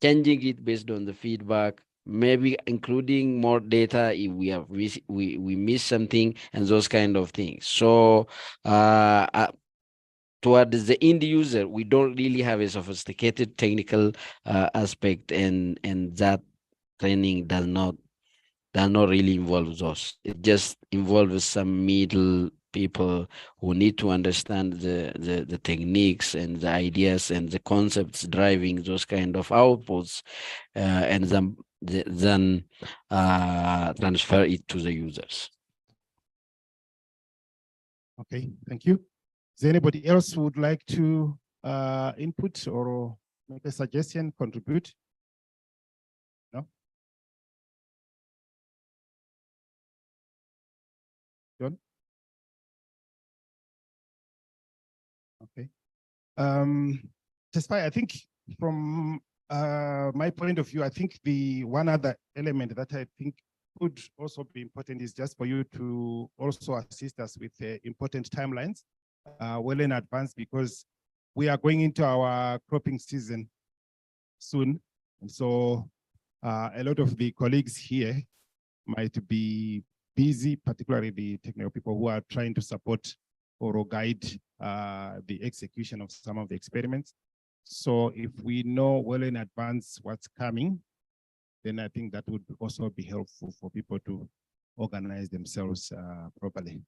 T: changing it based on the feedback, maybe including more data if we miss something, and those kind of things. So towards the end user, we don't really have a sophisticated technical aspect, and that training does not really involve those. It just involves some middle people who need to understand the techniques and the ideas and the concepts driving those kind of outputs, and then transfer it to the users.
G: Okay, thank you. Is there anybody else who would like to input or make a suggestion, contribute? No? Okay. Despite, I think from my point of view, I think the one other element that I think could also be important is just for you to also assist us with important timelines well in advance, because we are going into our cropping season soon. And so a lot of the colleagues here might be busy, particularly the technical people who are trying to support or guide the execution of some of the experiments. So if we know well in advance what's coming, then I think that would also be helpful for people to organize themselves properly.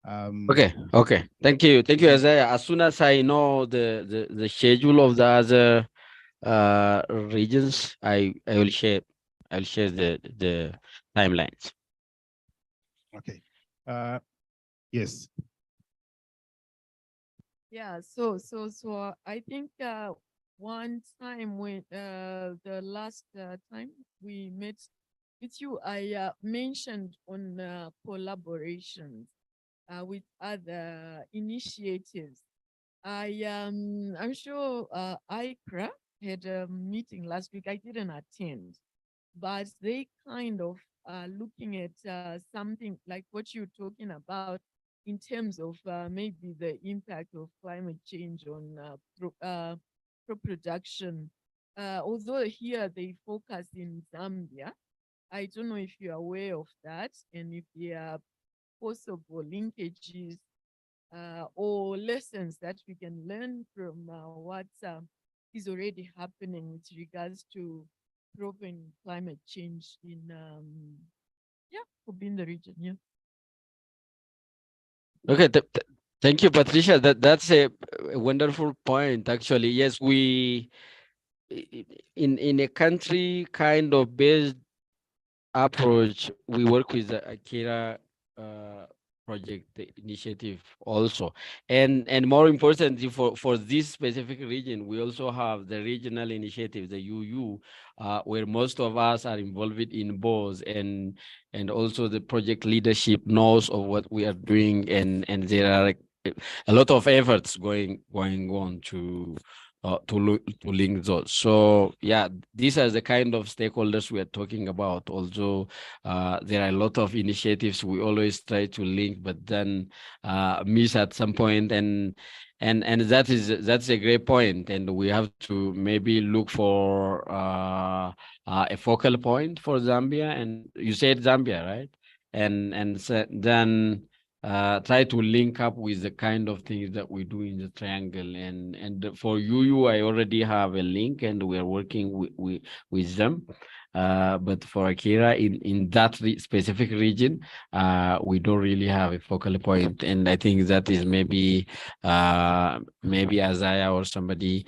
T: Okay. Thank you, Isaiah. As soon as I know the schedule of the other regions, I will share the timelines.
G: Okay. Yes.
B: Yeah, so I think one time when the last time we met with you, I mentioned on collaborations with other initiatives. I'm sure ICRA had a meeting last week. I didn't attend, but they kind of looking at something like what you're talking about in terms of maybe the impact of climate change on crop production. Although here they focus in Zambia, I don't know if you're aware of that and if there are possible linkages or lessons that we can learn from what is already happening with regards to crop and climate change in could be in the region. Yeah.
T: Okay, thank you, Patricia. That's a wonderful point. Actually, yes, we in a country kind of based approach, we work with the Akira project initiative also, and more importantly for this specific region, we also have the regional initiative, the UU, where most of us are involved in both, and also the project leadership knows of what we are doing, and there are a lot of efforts going on to link those. So yeah, these are the kind of stakeholders we are talking about. Also, there are a lot of initiatives we always try to link, but then miss at some point, and that's a great point. And we have to maybe look for a focal point for Zambia. And you said Zambia, right? And so then try to link up with the kind of things that we do in the triangle. And for UU, I already have a link and we are working with them. But for Akira, in that specific region, we don't really have a focal point. And I think that is maybe Isaiah or somebody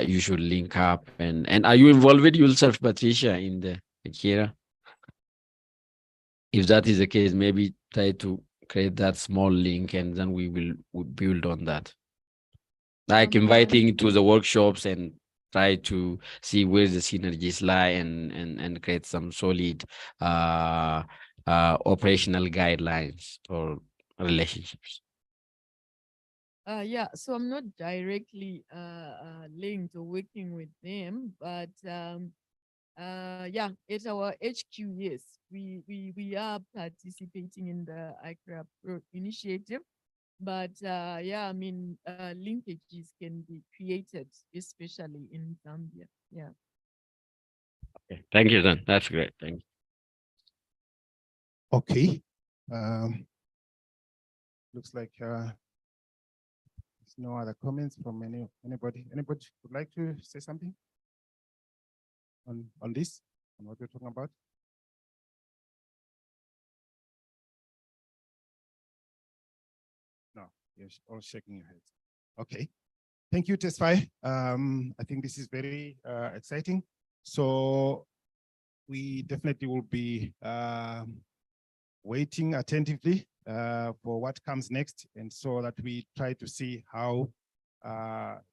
T: you should link up. And are you involved yourself, Patricia, in the Akira? If that is the case, maybe try to create that small link and then we will build on that. Like inviting to the workshops and try to see where the synergies lie and create some solid operational guidelines or relationships.
B: Yeah, so I'm not directly linked or working with them, but yeah, at our HQ, yes, we are participating in the ICRA initiative, but yeah, I mean, linkages can be created, especially in Zambia. Yeah.
T: Okay, thank you then. That's great. Thank you.
G: Okay. Looks like there's no other comments from anybody. Anybody would like to say something on this, on what we're talking about? No, you're all shaking your heads. Okay. Thank you, Tesfaye. I think this is very exciting. So we definitely will be waiting attentively for what comes next, and so that we try to see how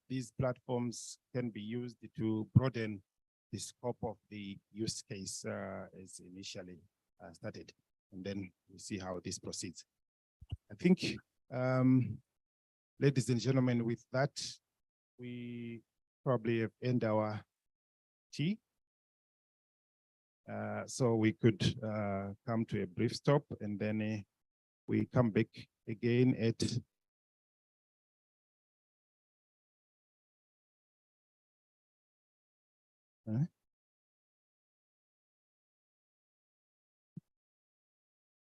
G: these platforms can be used to broaden the scope of the use case as initially started, and then we see how this proceeds. I think Ladies and gentlemen, with that, we probably have ended our tea. So we could come to a brief stop, and then we come back again at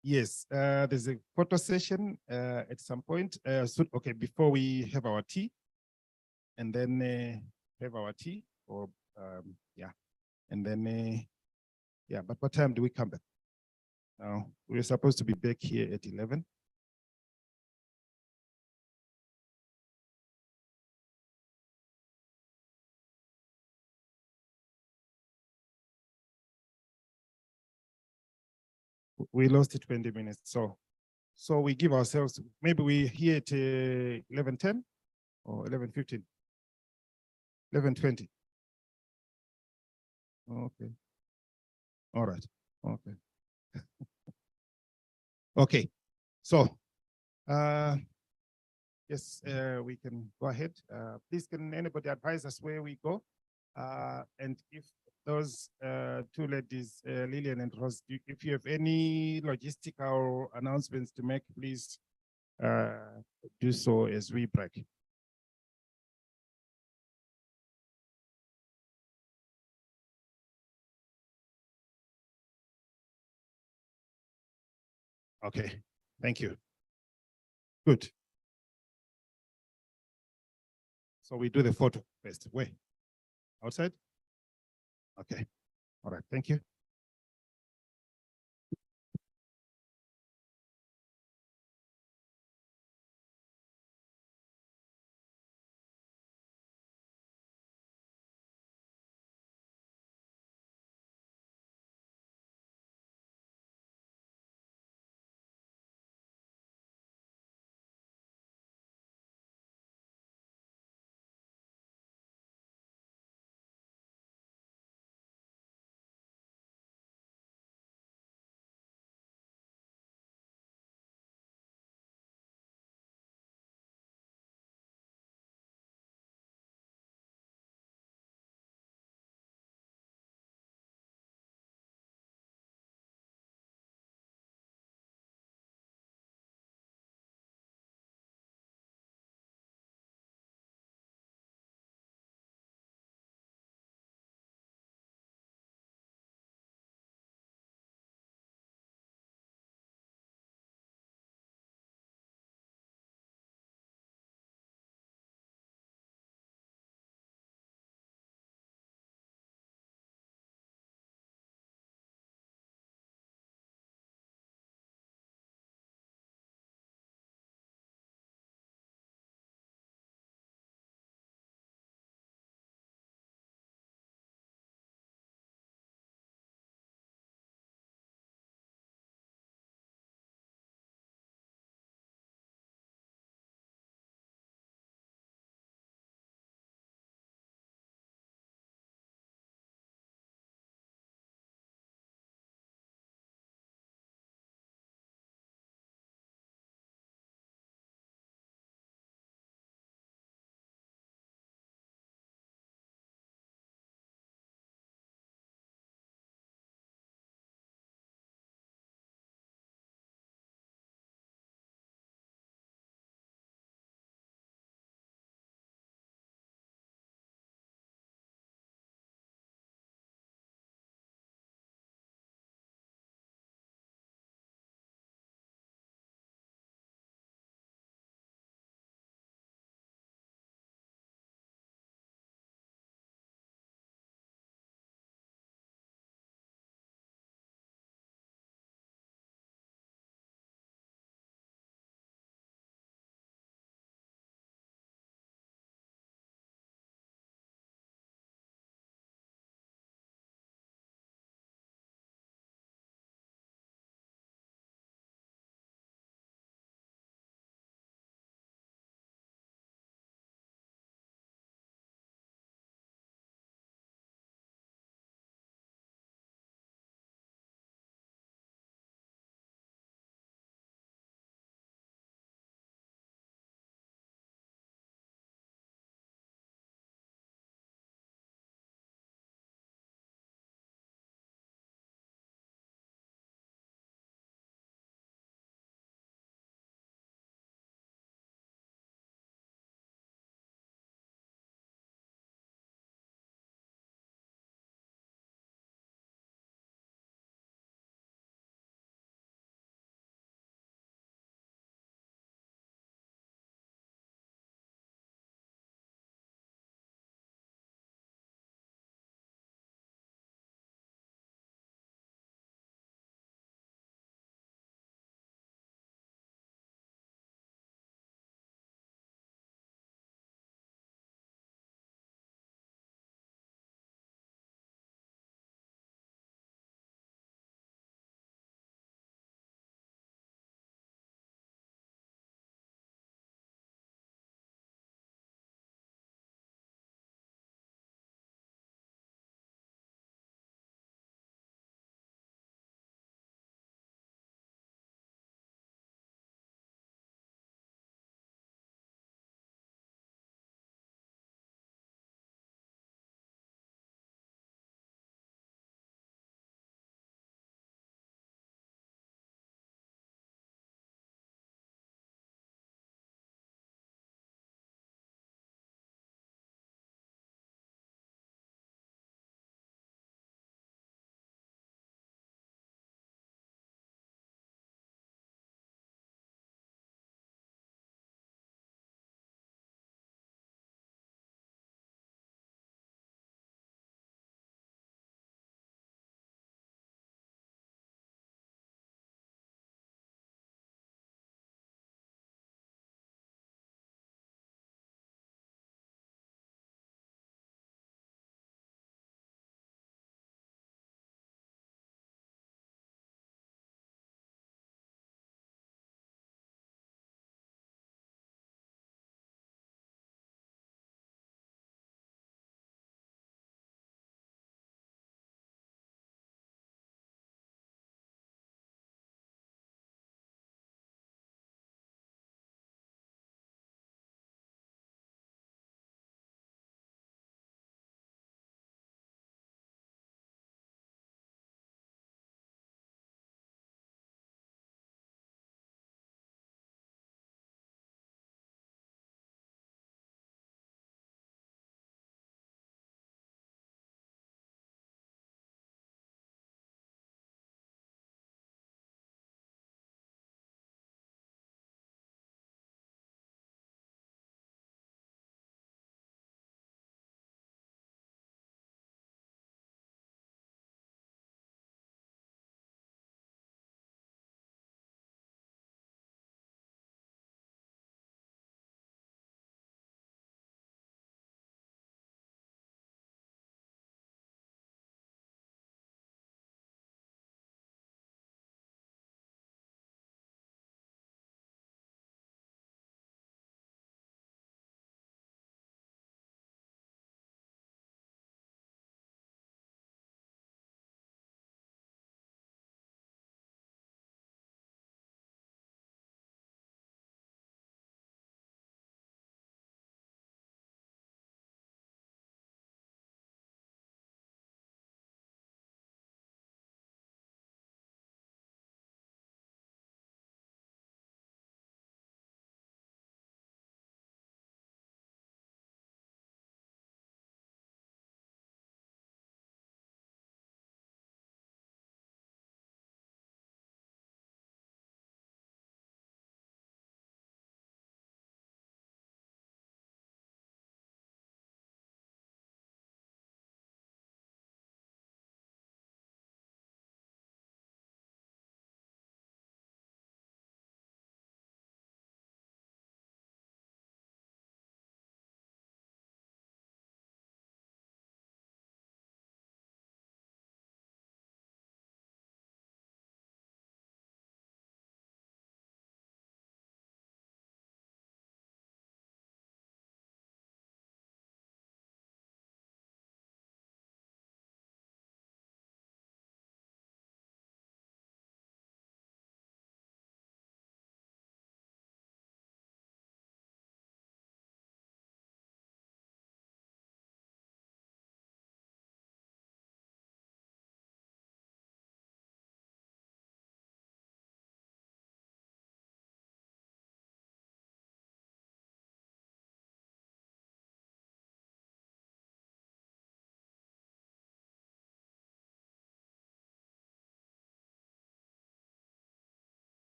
G: Yes, there's a photo session at some point. So, okay, before we have our tea, and then have our tea, or yeah, and then yeah. But what time do we come back? Now we're supposed to be back here at 11. We lost it 20 minutes, so we give ourselves, maybe we here at 11:10 or 11:15, 11:20. Okay. All right. Okay. Okay. So, yes, we can go ahead. Please, can anybody advise us where we go? And if those two ladies, Lillian and Rose, if you have any logistical announcements to make, please do so as we break. Okay, thank you. Good. So we do the photo first. Where? Outside? Okay. All right, thank you.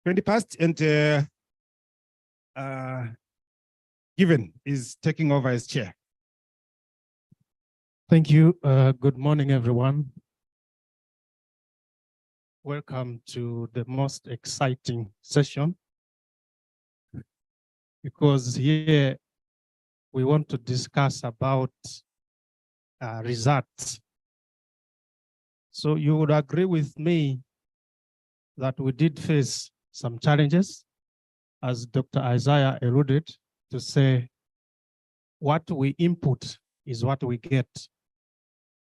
G: 20 past, and Given is taking over as chair.
E: Thank you. Good morning, everyone. Welcome to the most exciting session, because here we want to discuss about results. So you would agree with me that we did face some challenges, as Dr. Isaiah alluded to say, what we input is what we get.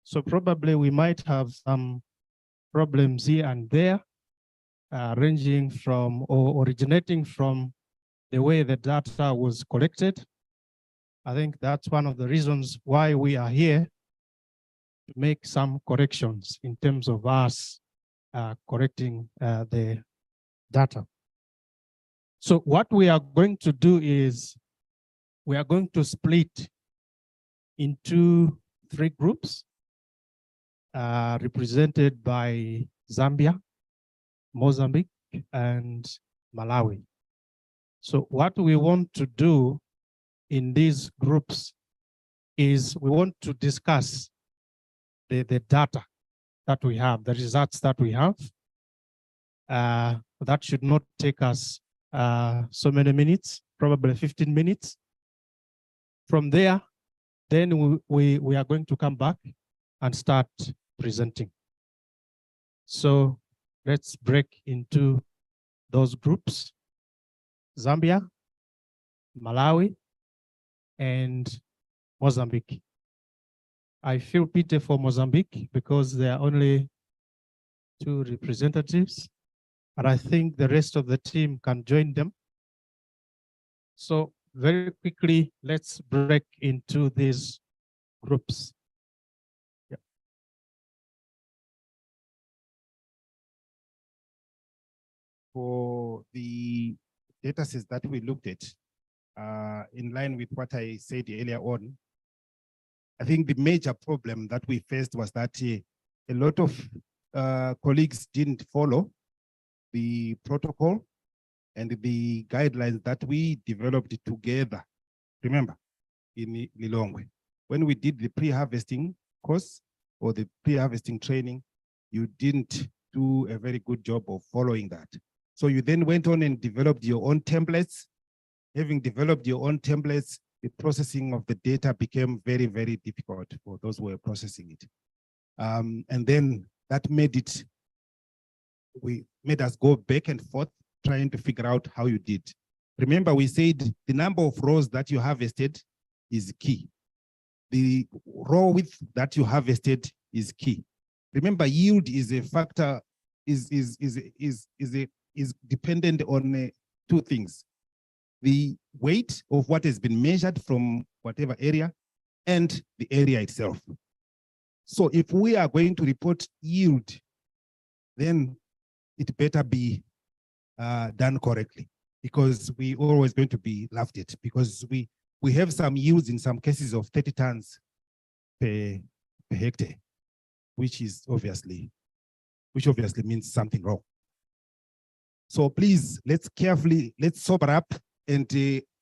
E: So probably we might have some problems here and there, ranging from or originating from the way the data was collected. I think that's one of the reasons why we are here, to make some corrections in terms of us correcting the data. So what we are going to do is we are going to split into 3 groups represented by Zambia, Mozambique, and Malawi. So what we want to do in these groups is we want to discuss the data that we have, the results that we have. That should not take us so many minutes, probably 15 minutes. From there, then we are going to come back and start presenting. So let's break into those groups: Zambia, Malawi, and Mozambique. I feel pity for Mozambique because there are only 2 representatives, but I think the rest of the team can join them. So very quickly, let's break into these groups. Yeah.
G: For the data sets that we looked at, in line with what I said earlier on, I think the major problem that we faced was that a lot of colleagues didn't follow the protocol and the guidelines that we developed together. Remember, in Lilongwe, when we did the pre-harvesting course or the pre-harvesting training, you didn't do a very good job of following that. So you then went on and developed your own templates. Having developed your own templates, the processing of the data became very, very difficult for those who were processing it. And then that made us go back and forth trying to figure out how you did. Remember, we said the number of rows that you harvested is key. The row width that you harvested is key. Remember, yield is a factor, is dependent on 2 things: the weight of what has been measured from whatever area and the area itself. So if we are going to report yield, then it better be done correctly, because we always going to be laughed at, because we have some yields in some cases of 30 tons per hectare, which obviously means something wrong. So please, let's sober up and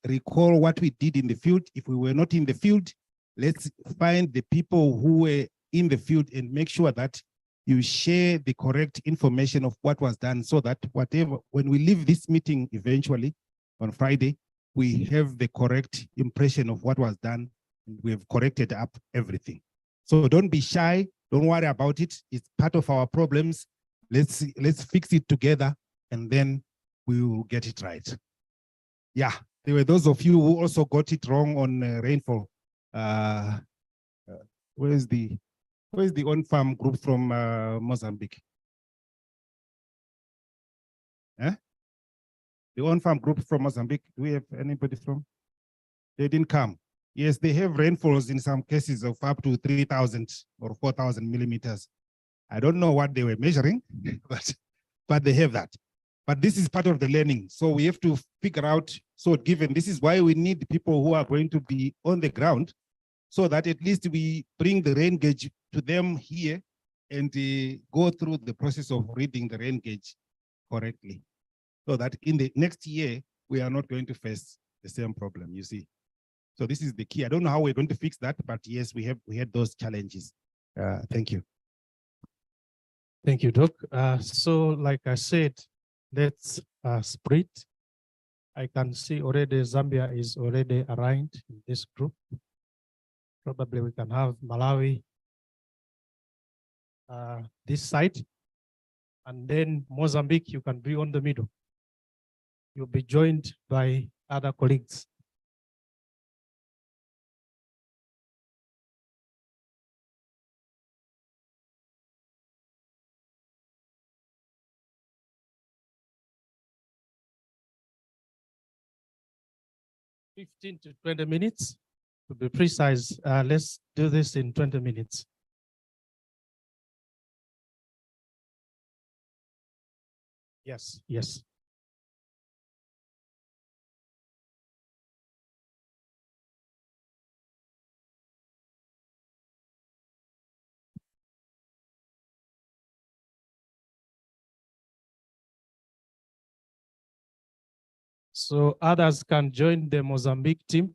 G: recall what we did in the field. If we were not in the field, let's find the people who were in the field and make sure that you share the correct information of what was done, so that when we leave this meeting eventually on Friday, we have the correct impression of what was done, and we have corrected up everything. So don't be shy, don't worry about it. It's part of our problems. Let's fix it together, and then we will get it right. Yeah, there were those of you who also got it wrong on rainfall. Where's the on-farm group from Mozambique? Eh? The on-farm group from Mozambique, do we have anybody from? They didn't come. Yes, they have rainfalls in some cases of up to 3,000 or 4,000 millimeters. I don't know what they were measuring, but they have that. But this is part of the learning. So we have to figure out, so given this is why we need people who are going to be on the ground, so that at least we bring the rain gauge to them here and go through the process of reading the rain gauge correctly. so that in the next year, we are not going to face the same problem, you see. So this is the key. I don't know how we're going to fix that, but yes, we had those challenges. Thank you.
E: Thank you, Doc. So like I said, let's split. I can see already Zambia is already aligned in this group. Probably we can have Malawi this side, and then Mozambique, you can be on the middle. You'll be joined by other colleagues. (15 to 20 minutes to be precise. Let's do this in 20 minutes. Yes, yes. So others can join the Mozambique team.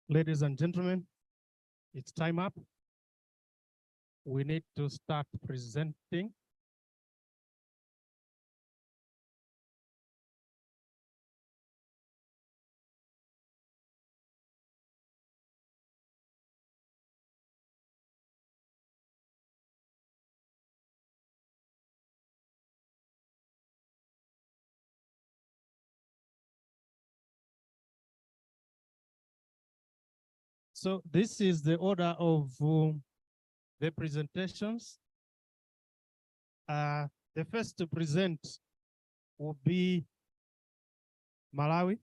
E: Ladies and gentlemen, it's time up. We need to start presenting. So this is the order of the presentations. The first to present will be Malawi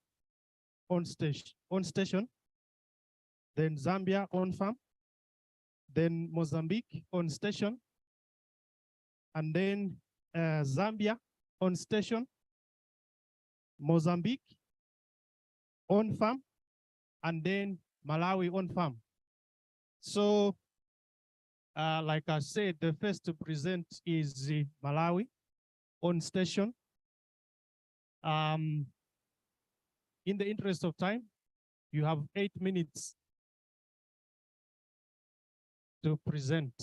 E: on station, then Zambia on farm, then Mozambique on station, and then Zambia on station, Mozambique on farm, and then Malawi on farm. So, like I said, the first to present is Malawi on station. In the interest of time, you have 8 minutes to present.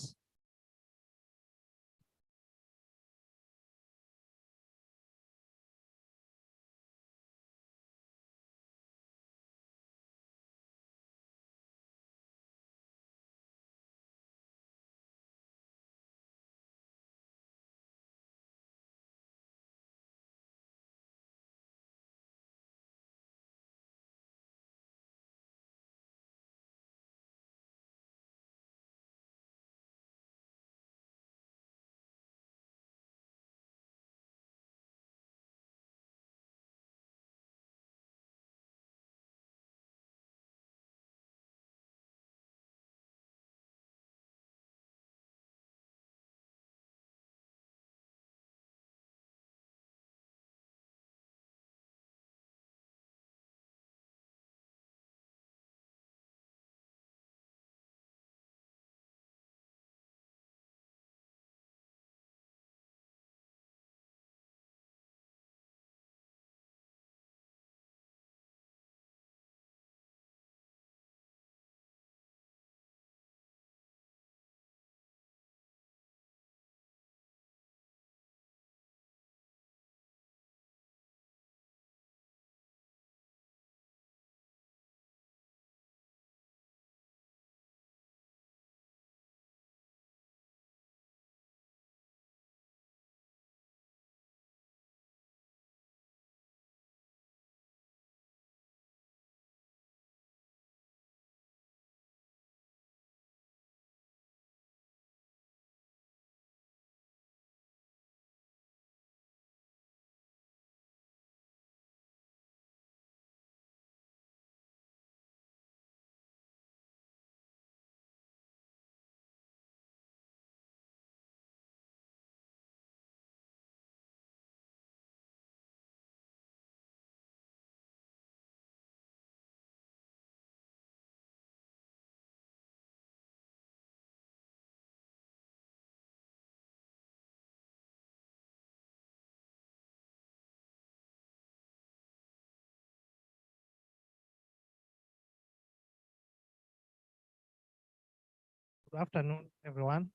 E: Good afternoon, everyone.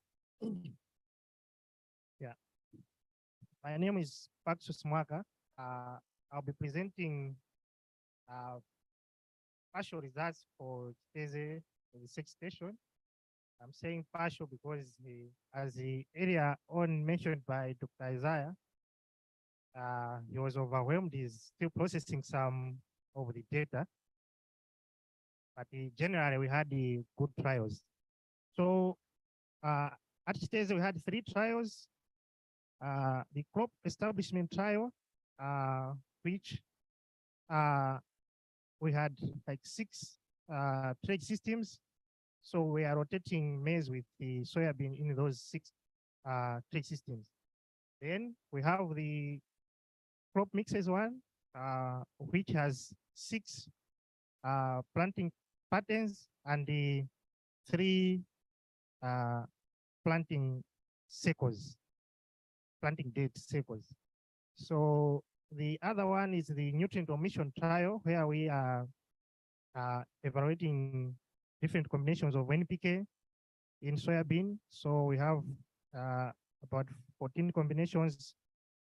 E: Yeah, my name is Paxus Mwaka. I'll be presenting partial results for Chiteze Research Station. I'm saying partial because as the area on mentioned by Dr. Isaiah, he was overwhelmed. He's still processing some of the data, but generally we had the good trials. So at Chiteze we had 3 trials. The crop establishment trial, which we had like 6 trade systems. So we are rotating maize with the soybean in those 6 trade systems. Then we have the crop mixes one, which has 6 planting patterns and the 3 planting cycles, planting date cycles. So the other one is the nutrient omission trial, where we are
O: evaluating different combinations of NPK in soybean. So we have about 14 combinations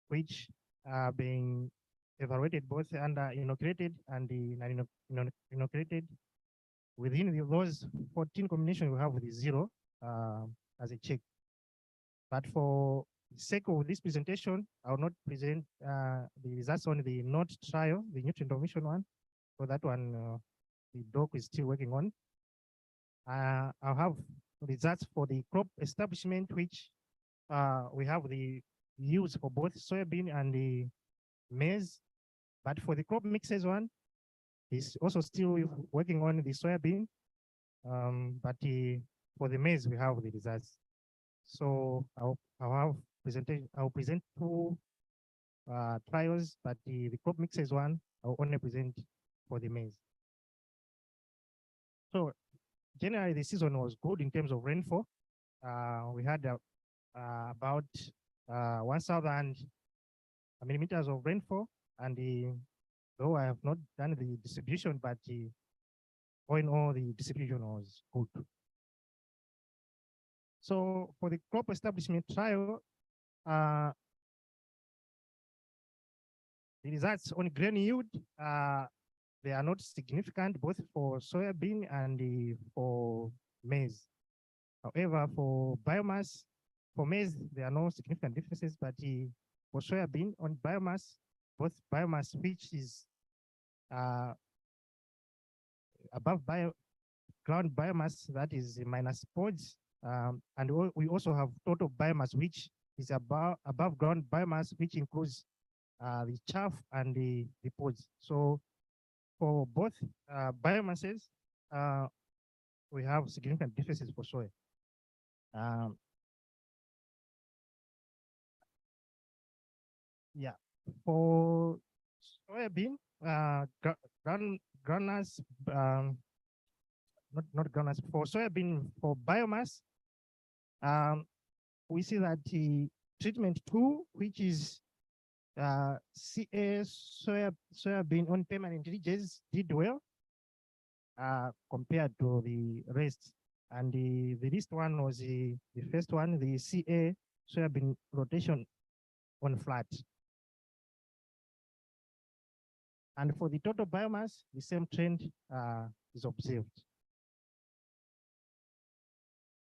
O: which are being evaluated both under inoculated and the non-inoculated. Within those 14 combinations, we have the 0 as a check. But for the sake of this presentation, I will not present the results on the NOT trial, the nutrient omission one. So that one, the doc is still working on. I'll have results for the crop establishment, which we have the use for both soybean and the maize. But for the crop mixes one, he's also still working on the soybean. But for the maize, we have the results. So I'll present 2 trials, but the crop mixes one, I'll only present for the maize. So generally, the season was good in terms of rainfall. We had about 1,000 millimeters of rainfall, and though I have not done the distribution, but all in all, the distribution was good. So for the crop establishment trial, the results on grain yield, they are not significant both for soybean and for maize. However, for biomass, for maize, there are no significant differences, but for soybean on biomass, both biomass, which is above ground biomass, that is minus pods, and we also have total biomass, which is above ground biomass, which includes the chaff and the pods. So for both biomasses, we have significant differences for soy. Yeah, for soybean, granules, not granules, for soybean, for biomass, we see that the treatment 2, which is CA soybean on permanent ridges, did well compared to the rest. And the least one was the first one, the CA soybean rotation on flat. And for the total biomass, the same trend is observed.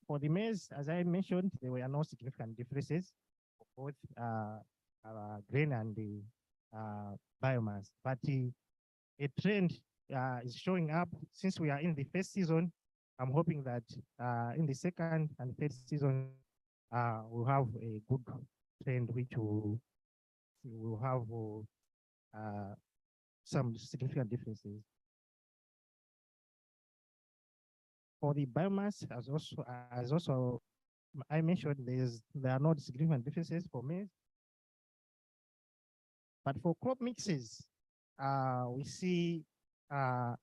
O: For the maize, as I mentioned, there were no significant differences for both grain and the biomass. But a trend is showing up since we are in the first season. I'm hoping that in the second and third season, we'll have a good trend, which will have some significant differences. For the biomass, as also I mentioned, there are not significant differences for maize. But for crop mixes, we see a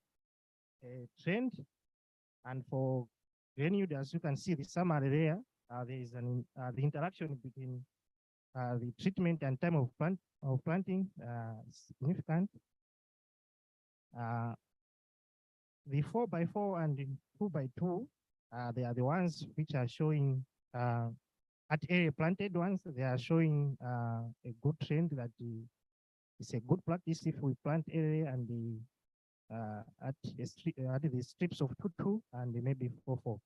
O: trend, and for grain yield, as you can see the summary there, there is the interaction between the treatment and time of planting significant. The 4x4 and the 2x2, they are the ones which are showing at area planted ones. They are showing a good trend that it's a good practice if we plant area and at the strips of 2-2 and maybe 4-4.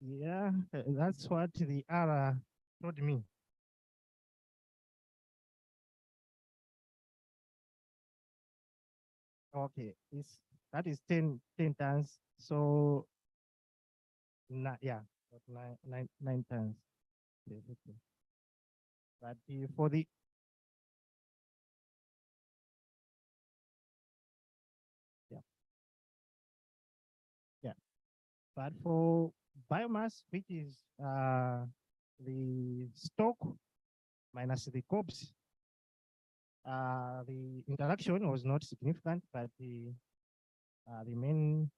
O: Yeah, that's what the ARA told me. Okay, that is 10 tons. So yeah, 9 tons. Okay, okay. But for the but for biomass, which is the stock minus the crops, the interaction was not significant, but the main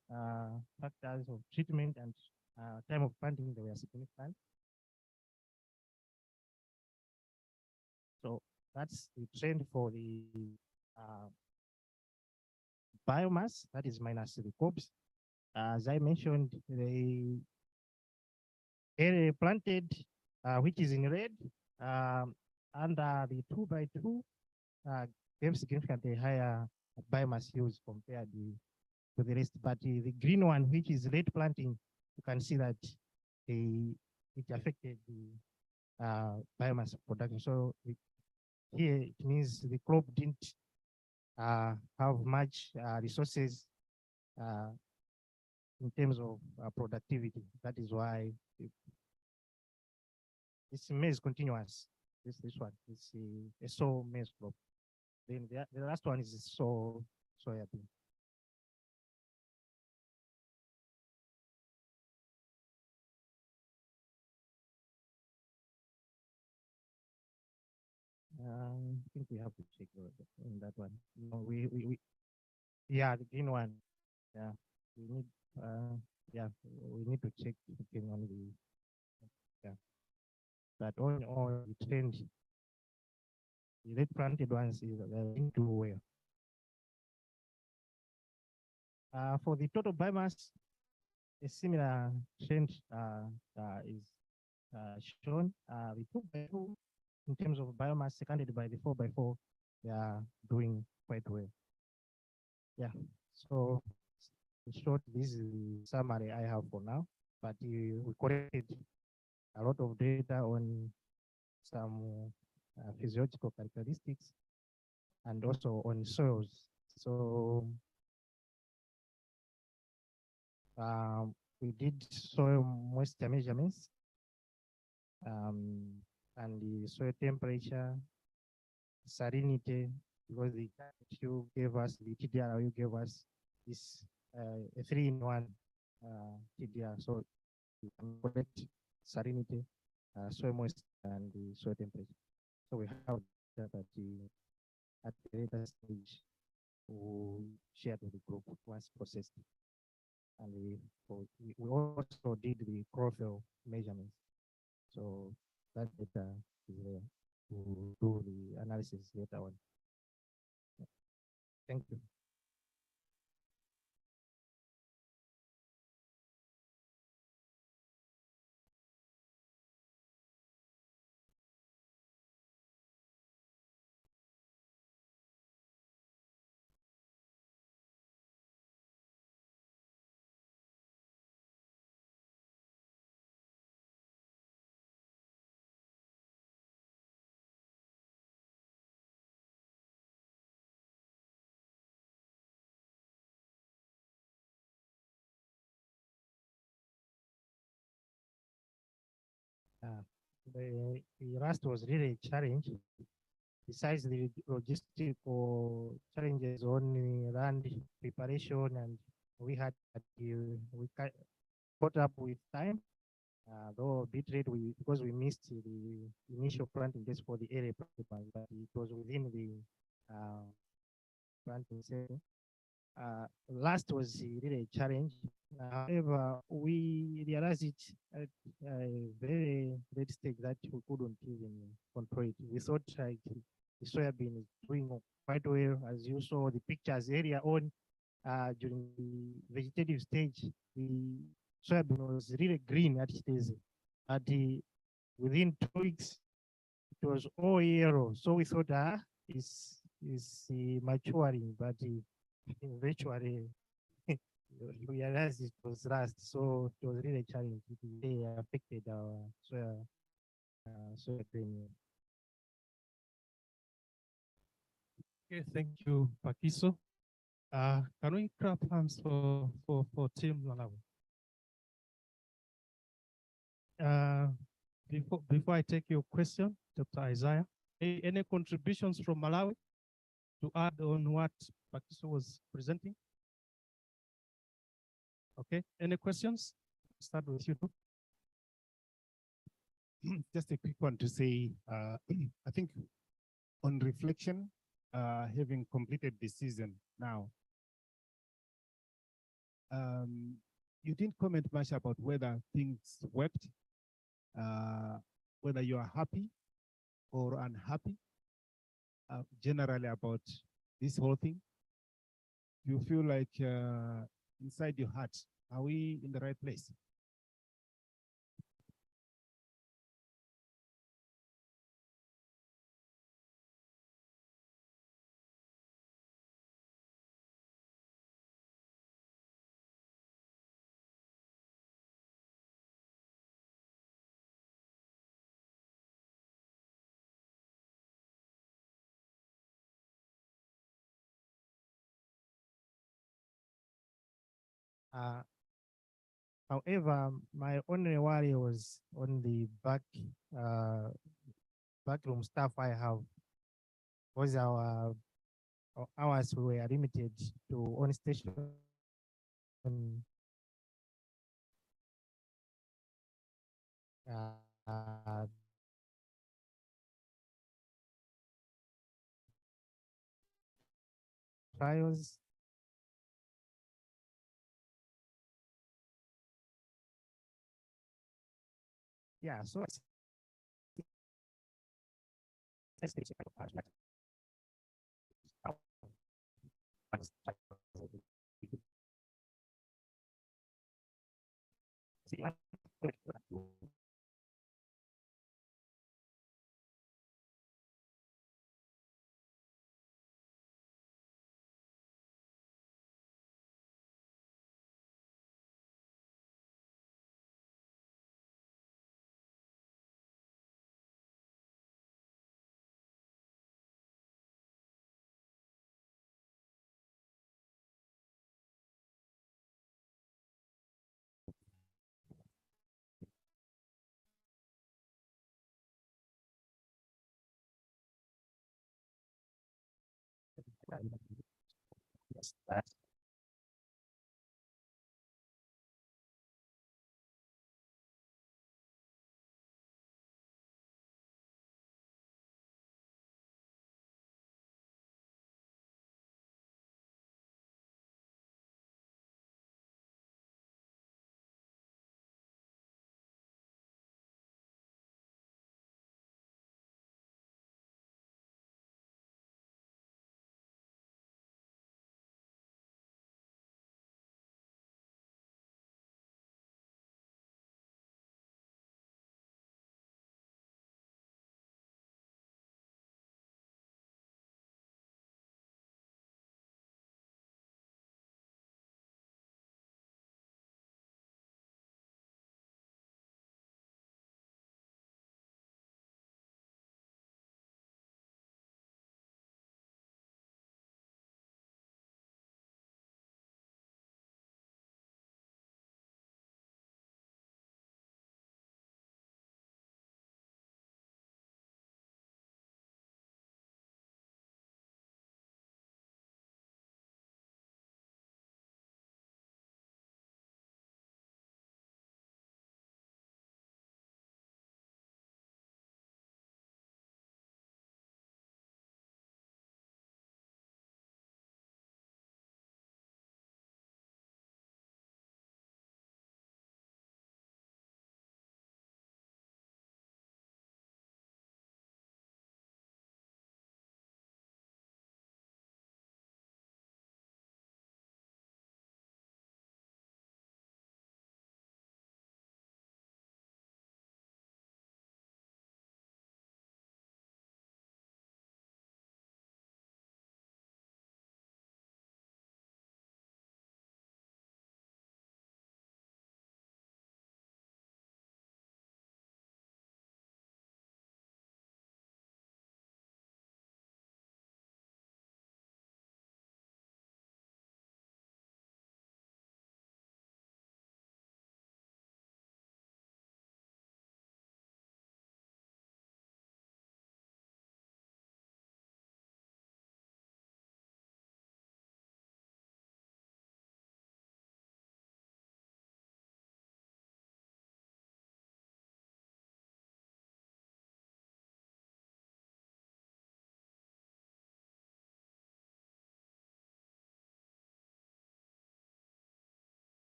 O: factors of treatment and time of planting, they were significant. So that's the trend for the biomass, that is minus the crops. As I mentioned, the area planted, which is in red, under the 2x2, gave significantly higher biomass use compared to the rest. But the green one, which is late planting, you can see that it affected the biomass production. So here it means the crop didn't have much resources in terms of productivity. That is why this maize continuous. This one is a sow maize crop. Then the last one is soybean. I think we have to check on that one. No, yeah, the green one. Yeah, we need. Yeah, we need to check again on the. Yeah, but on the trend, the red planted ones is into where. For the total biomass, a similar trend is shown. The 2x2 in terms of biomass seconded by the 4x4, they are doing quite well. Yeah, so in short, this is the summary I have for now, but we collected a lot of data on some physiological characteristics and also on soils. So we did soil moisture measurements and the soil temperature, salinity, because the you gave us, the TDR you gave us is a 3-in-1 TDR. So you can collect salinity, soil moisture, and the soil temperature. So we have that at the later stage we shared with the group once processed. And we also did the chlorophyll measurements. So that data is there to do the analysis later on. Thank you. The rust was really a challenge. Besides the logistical challenges on the land preparation, and we had we caught up with time, though a bit late because we missed the initial planting dates for the area, but it was within the planting season. Last was really a challenge. However, we realized it at a very late stage that we couldn't even control it. We thought like the soybean is doing quite well, as you saw the pictures earlier on. During the vegetative stage, the soybean was really green at stage, but within 2 weeks, it was all yellow. So we thought, it's maturing, but eventually we realized it was rust, so it was really challenging. They affected our soybean.
E: Okay, thank you, Pakiso. Can we clap hands for Team Malawi? Before I take your question, Dr. Isaiah, any contributions from Malawi to add on what Pakiso was presenting? Okay, any questions? Start with you.
G: Just a quick one to say, I think on reflection, having completed the season now, you didn't comment much about whether things worked, whether you are happy or unhappy, generally about this whole thing.
F: you feel like inside your heart, are we in the right place? Uh, However, my only worry was on the backroom staff I have, was our hours were limited to on station. Uh, Trials. Yeah, so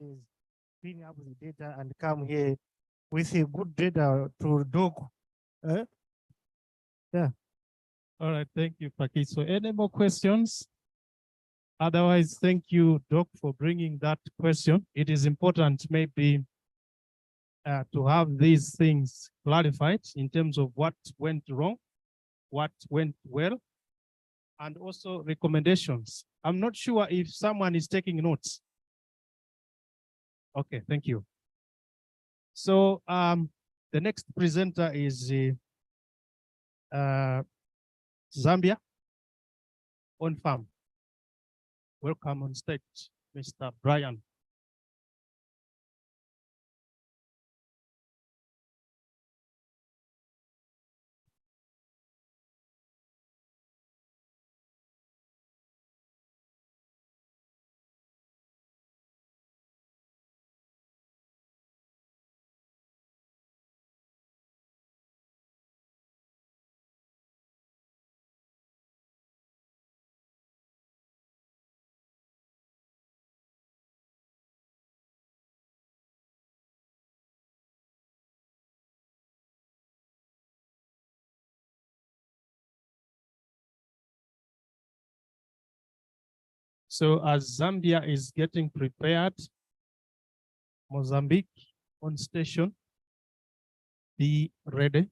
O: is clean up the data and come here with a good data to dog. Yeah.
E: All right, thank you, Paki. So any more questions? Otherwise, thank you, Doc, for bringing that question. It is important maybe to have these things clarified in terms of what went wrong, what went well, and also recommendations. I'm not sure if someone is taking notes. Okay, thank you. So the next presenter is Zambia on farm. Welcome on stage, Mr. Brian. So as Zambia is getting prepared, Mozambique on station, be ready.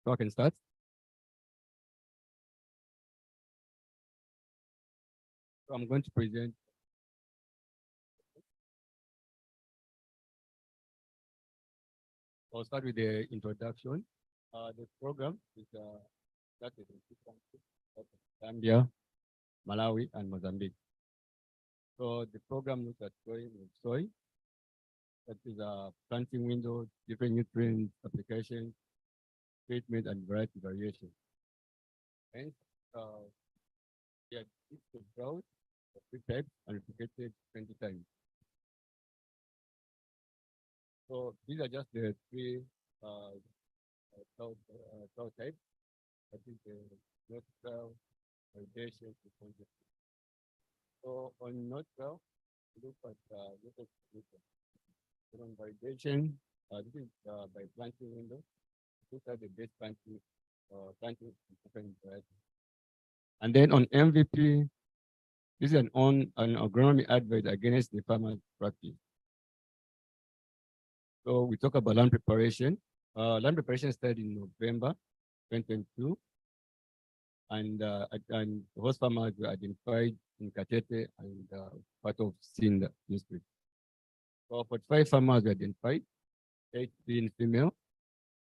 H: So I can start. So I'm going to present. I'll start with the introduction. The program is started in 2 countries, Zambia, Malawi, and Mozambique. So the program looks at growing of soy. That is a planting window, different nutrient application, treatment, and variety variation. And yeah, it's the growth of 3 types and replicated 20 times. So these are just the 3 soil types. I think the north soil, validation, and conjugate. So on north soil, look at local solution. So on validation, this is by planting window. These are the best planting different varieties. And then on MVP, this is an agronomy advert against the farmer's practice. So we talk about land preparation. Land preparation started in November 2022. And host farmers were identified in Katete and part of Sinda district. So 45 farmers were identified, 18 female,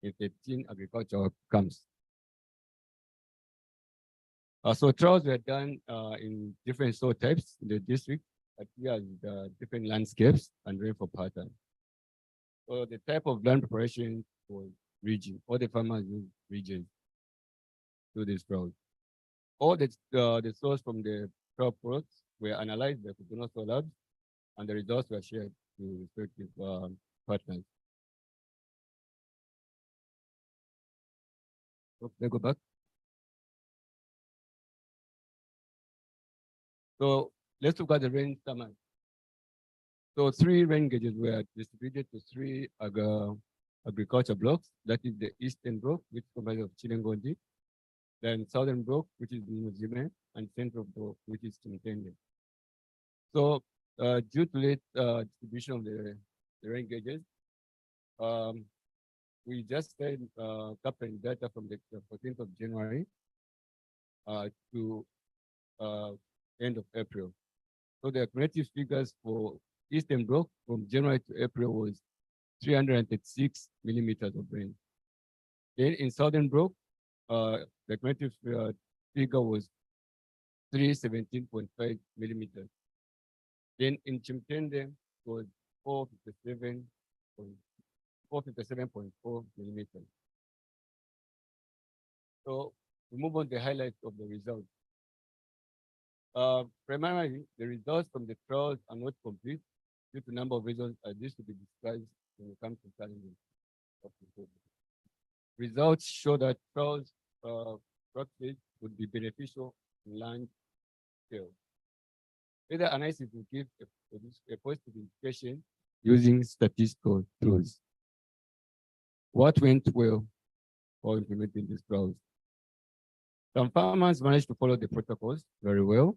H: and 13 agricultural camps. So trials were done in different soil types in the district, as well as the different landscapes and rainfall patterns. So the type of land preparation was region. All the farmers use regions to this trials. All the source from the crop products were analyzed by Kutuno Soil Labs, and the results were shared to respective partners. So, let's go back. So let's look at the rain summary. So 3 rain gauges were distributed to 3 agriculture blocks. That is the eastern block, which comprises of Chilengondi, then southern block, which is Muzime, and central block, which is Timtende. So due to late distribution of the rain gauges, we just started capturing data from the 14th of January to end of April. So the cumulative figures for Eastern Block from January to April was 336 millimeters of rain. Then in Southern Block, the cumulative figure was 317.5 millimeters. Then in Chimtende was 457.4 millimeters. So we move on to the highlights of the results. Primarily, the results from the trials are not complete due to a number of reasons, as this to be discussed when it comes to challenges. Results show that trials practice would be beneficial in large scale. Further analysis will give a positive indication using statistical tools. What went well for implementing these trials? Some farmers managed to follow the protocols very well.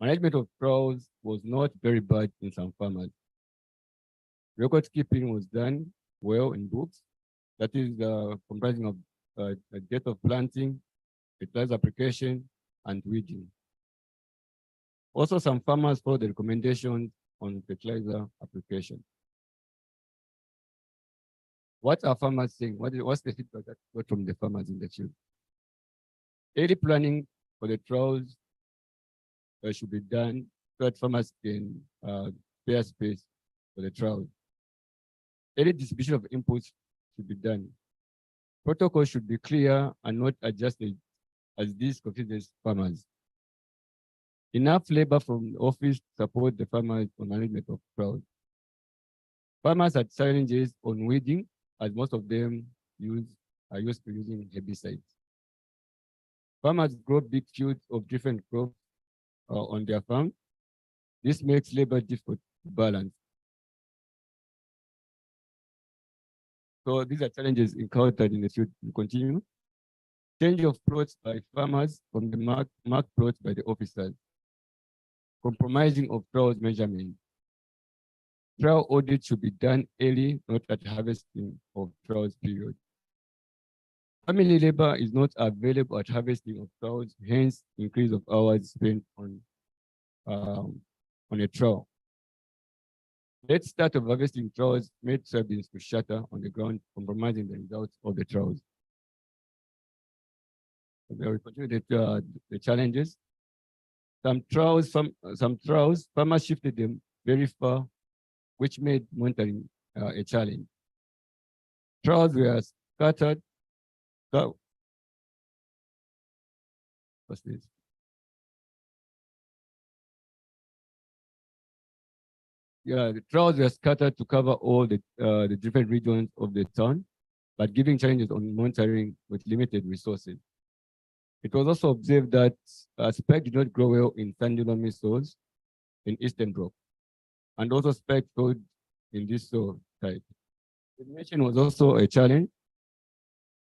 H: Management of trials was not very bad in some farmers. Record keeping was done well in books. That is comprising of a date of planting, fertilizer application, and weeding. Also, some farmers followed the recommendations on fertilizer application. What are farmers saying? What's the feedback that got from the farmers in the field? Early planning for the trials should be done so that farmers can spare space for the trials. Early distribution of inputs should be done. Protocols should be clear and not adjusted as this confuses farmers. Enough labor from the office to support the farmers on management of trials. Farmers had challenges on weeding, as most of them are used to using herbicides. Farmers grow big fields of different crops on their farm. This makes labor difficult to balance. So these are challenges encountered in the field. We continue. Change of plots by farmers from the marked plots by the officers. Compromising of trials measurement. Trial audit should be done early, not at harvesting of trials period. Family labor is not available at harvesting of trials, hence increase of hours spent on a trial. Late start of harvesting trials made soybeans to shatter on the ground, compromising the results of the trials. We will continue the challenges. Some trials, farmers shifted them very far, which made monitoring a challenge. Trials were scattered. What's this? Yeah, the trials were scattered to cover all the different regions of the town, but giving challenges on monitoring with limited resources. It was also observed that spike did not grow well in sandy loamy soils in Eastern Block, and also spike failed in this soil type. Germination was also a challenge,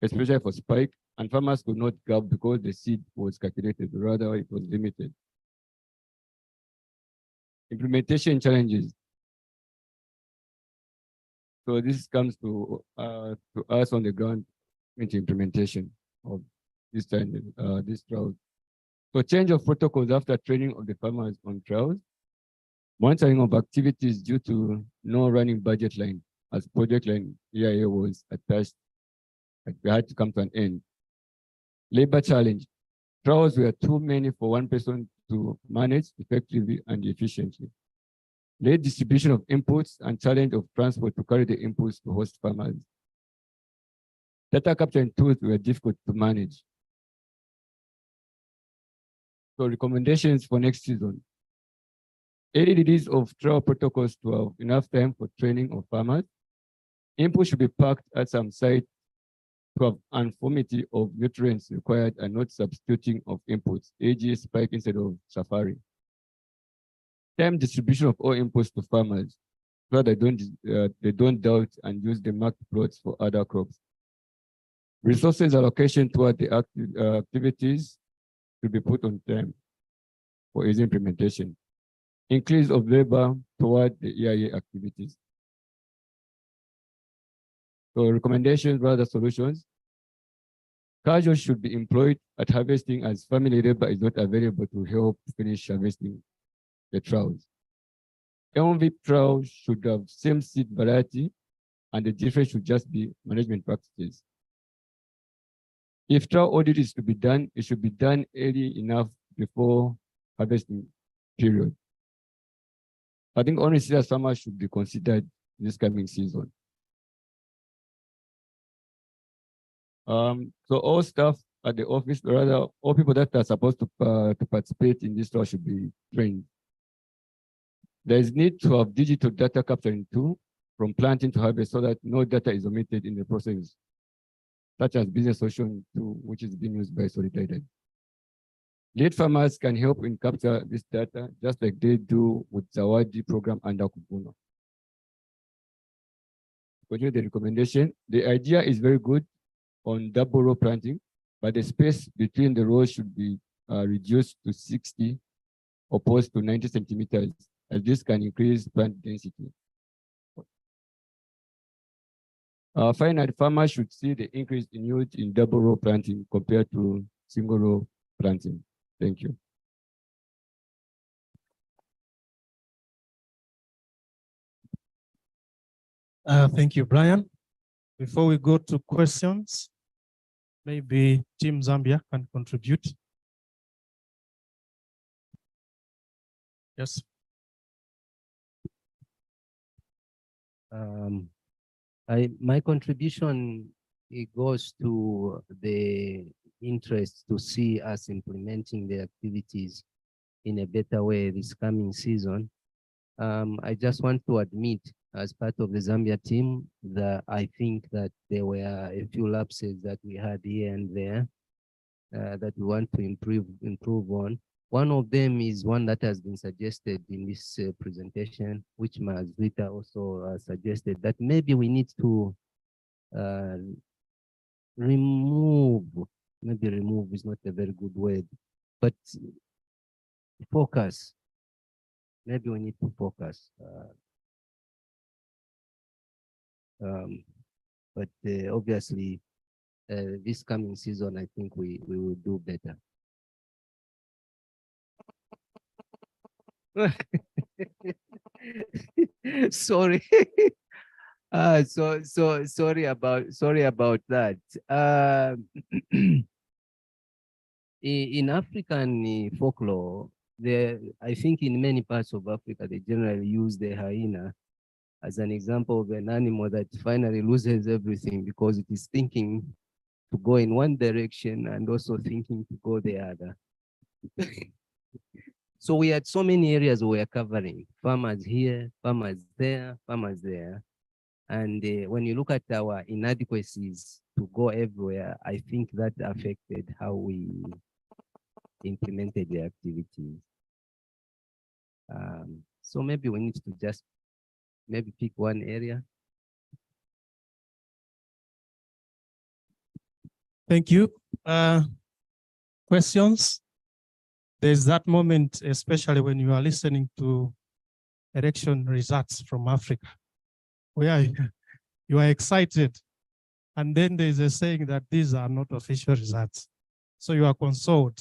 H: especially for spike, and farmers could not gab because the seed was calculated, rather it was limited. Implementation challenges. So this comes to us on the ground into implementation of this trials. So change of protocols after training of the farmers on trials. Monitoring of activities due to no running budget line, as project line EIA was attached, we had to come to an end. Labor challenge. Trials were too many for one person to manage effectively and efficiently. Late distribution of inputs and challenge of transport to carry the inputs to host farmers. Data capture and tools were difficult to manage. So recommendations for next season. Early release of trial protocols to have enough time for training of farmers. Input should be packed at some site 12, uniformity of nutrients required and not substituting of inputs, e.g. spike instead of safari. Time distribution of all inputs to farmers so they don't doubt and use the marked plots for other crops. Resources allocation toward the activities to be put on time for easy implementation. Increase of labor toward the EIA activities. So recommendations, rather solutions. Casuals should be employed at harvesting as family labor is not available to help finish harvesting the troughs. LV troughs should have same seed variety and the difference should just be management practices. If trough audit is to be done, it should be done early enough before harvesting period. I think only serious farmers should be considered this coming season. So all staff at the office, or rather all people that are supposed to participate in this trial should be trained. There is need to have digital data capturing tool from planting to harvest so that no data is omitted in the process, such as business solution tool, which is being used by Solidarity. Lead farmers can help in capture this data, just like they do with Zawadi program under Kuvuno. Continue the recommendation. The idea is very good on double row planting, but the space between the rows should be reduced to 60 opposed to 90 centimeters, as this can increase plant density. Finally, farmers should see the increase in yield in double row planting compared to single row planting. Thank you.
E: Thank you, Brian. Before we go to questions, maybe Team Zambia can contribute. Yes.
D: My contribution, it goes to the interest to see us implementing the activities in a better way this coming season. I just want to admit, as part of the Zambia team, that I think that there were a few lapses that we had here and there that we want to improve on. One of them is one that has been suggested in this presentation, which Mazwita also suggested, that maybe we need to remove, maybe remove is not a very good word, but focus. Maybe we need to focus. But obviously, this coming season, I think we will do better. Sorry. Sorry about that. In African folklore, I think in many parts of Africa, they generally use the hyena as an example of an animal that finally loses everything because it is thinking to go in one direction and also thinking to go the other. So we had so many areas we were covering, farmers here, farmers there, farmers there. And when you look at our inadequacies to go everywhere, I think that affected how we implemented the activities. So maybe we need to just maybe pick one area.
E: Thank you. Questions? There's that moment, especially when you are listening to election results from Africa, where you are excited. And then there's a saying that these are not official results. So you are consoled.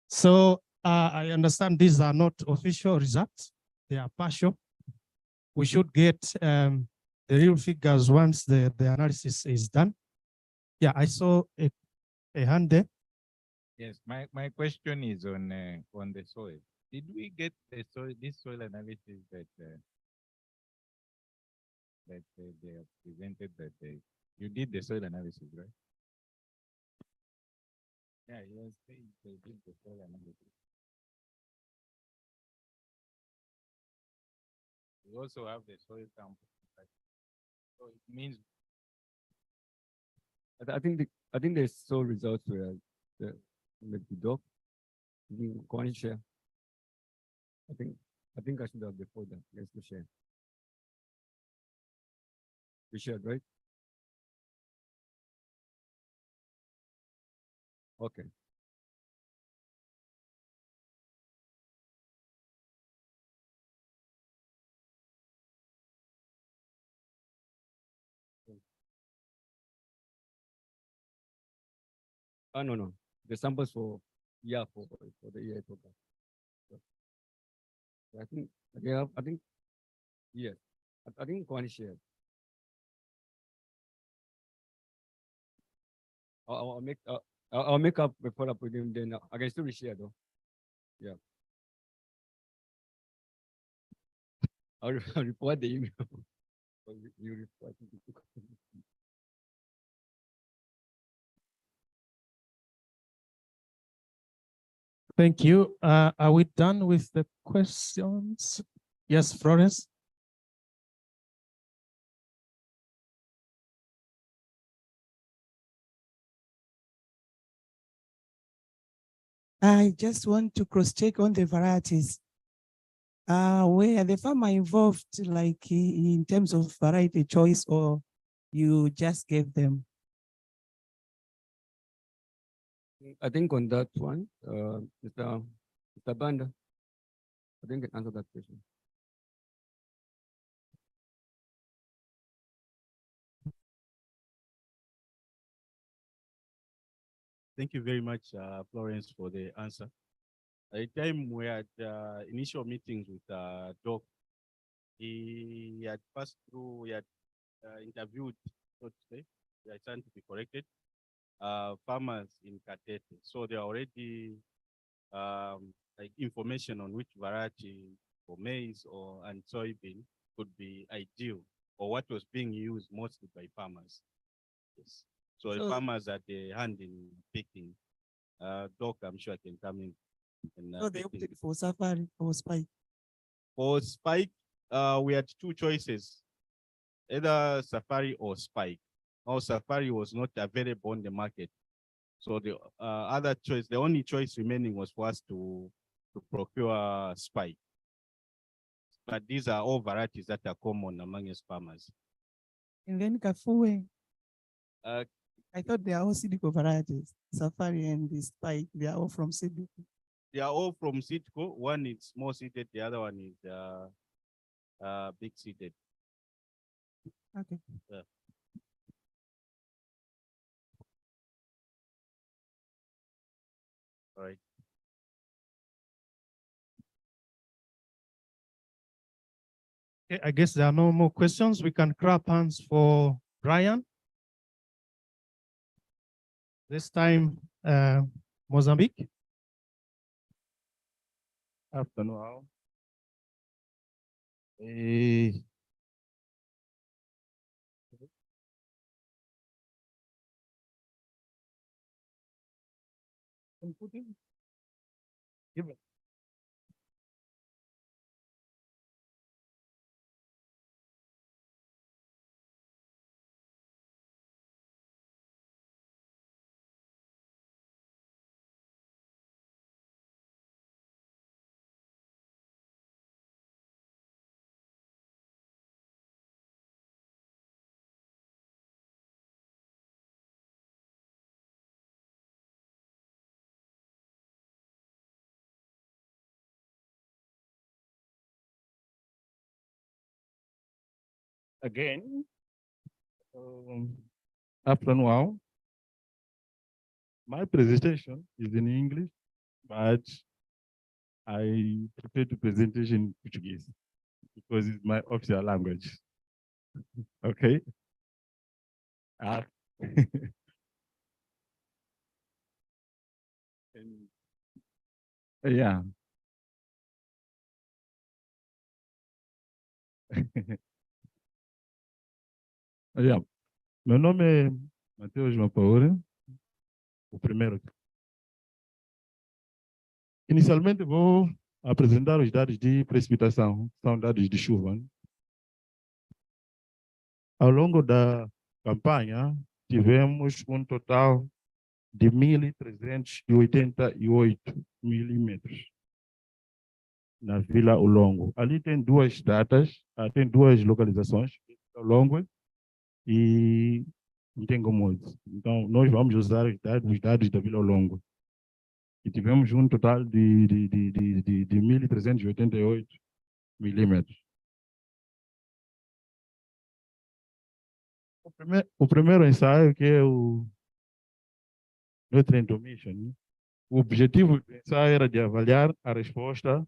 E: So I understand these are not official results. They are partial. We should get the real figures once the analysis is done. Yeah, I saw a hand there.
J: Yes, my question is on the soil. Did we get the soil, this soil analysis that they have presented that you did the soil analysis, right? Yeah, you were saying they did the soil analysis. We also have the soil sample. So it means
H: I think they saw results where the doc can share. I think I should have before that. Let's go share. We shared, right? Okay. No. The samples for the EA program. So, I think yes. I think Kwani shared. I'll make up before I put him. Then I can still reshare though. Yeah. I'll report the email. You report.
E: Thank you. Are we done with the questions? Yes, Florence.
P: I just want to cross-check on the varieties. Where the farmer involved, like in terms of variety choice, or you just gave them?
H: I think on that one, Mr. Banda, I think I can answer that question.
M: Thank you very much, Florence, for the answer. At the time we had initial meetings with Doc, he had passed through, he had interviewed, so to say, they are trying to be corrected, farmers in Katete. So they are already like information on which variety for maize and soybean could be ideal, or what was being used mostly by farmers. Yes. So the farmers at the hand in picking, Doc, I'm sure can come in.
P: So they opted for Safari or Spike?
M: For Spike, we had two choices, either Safari or Spike. Now Safari was not available on the market. So the other choice, the only choice remaining was for us to procure Spike. But these are all varieties that are common among us farmers.
P: And then Kafue,
M: I
P: thought they are all Sidiko varieties. Safari and the Spike, they are all from Sidiko.
M: They are all from Sidco. One is small seeded, the other one is big seeded.
P: Okay.
M: Yeah. All right.
E: Okay, I guess there are no more questions. We can clap hands for Brian. This time, Mozambique.
M: Afternoon. Give it. Again, afternoon. My presentation is in English, but I prepared the presentation in Portuguese because it's my official language. Okay. Yeah. Yeah. Meu nome é Mateus Mapaura, o primeiro. Inicialmente vou apresentar os dados de precipitação, são dados de chuva. Ao longo da campanha,
K: tivemos um total de 1.388 milímetros na Vila Olongo. Ali tem duas datas, tem duas localizações, Olongo e Ntengomozi. Então, nós vamos usar os dados da Vila Olongo. E tivemos um total de 1.388 milímetros. O primeiro ensaio, que é o Nutrient Omission, né? O objetivo do ensaio era de avaliar a resposta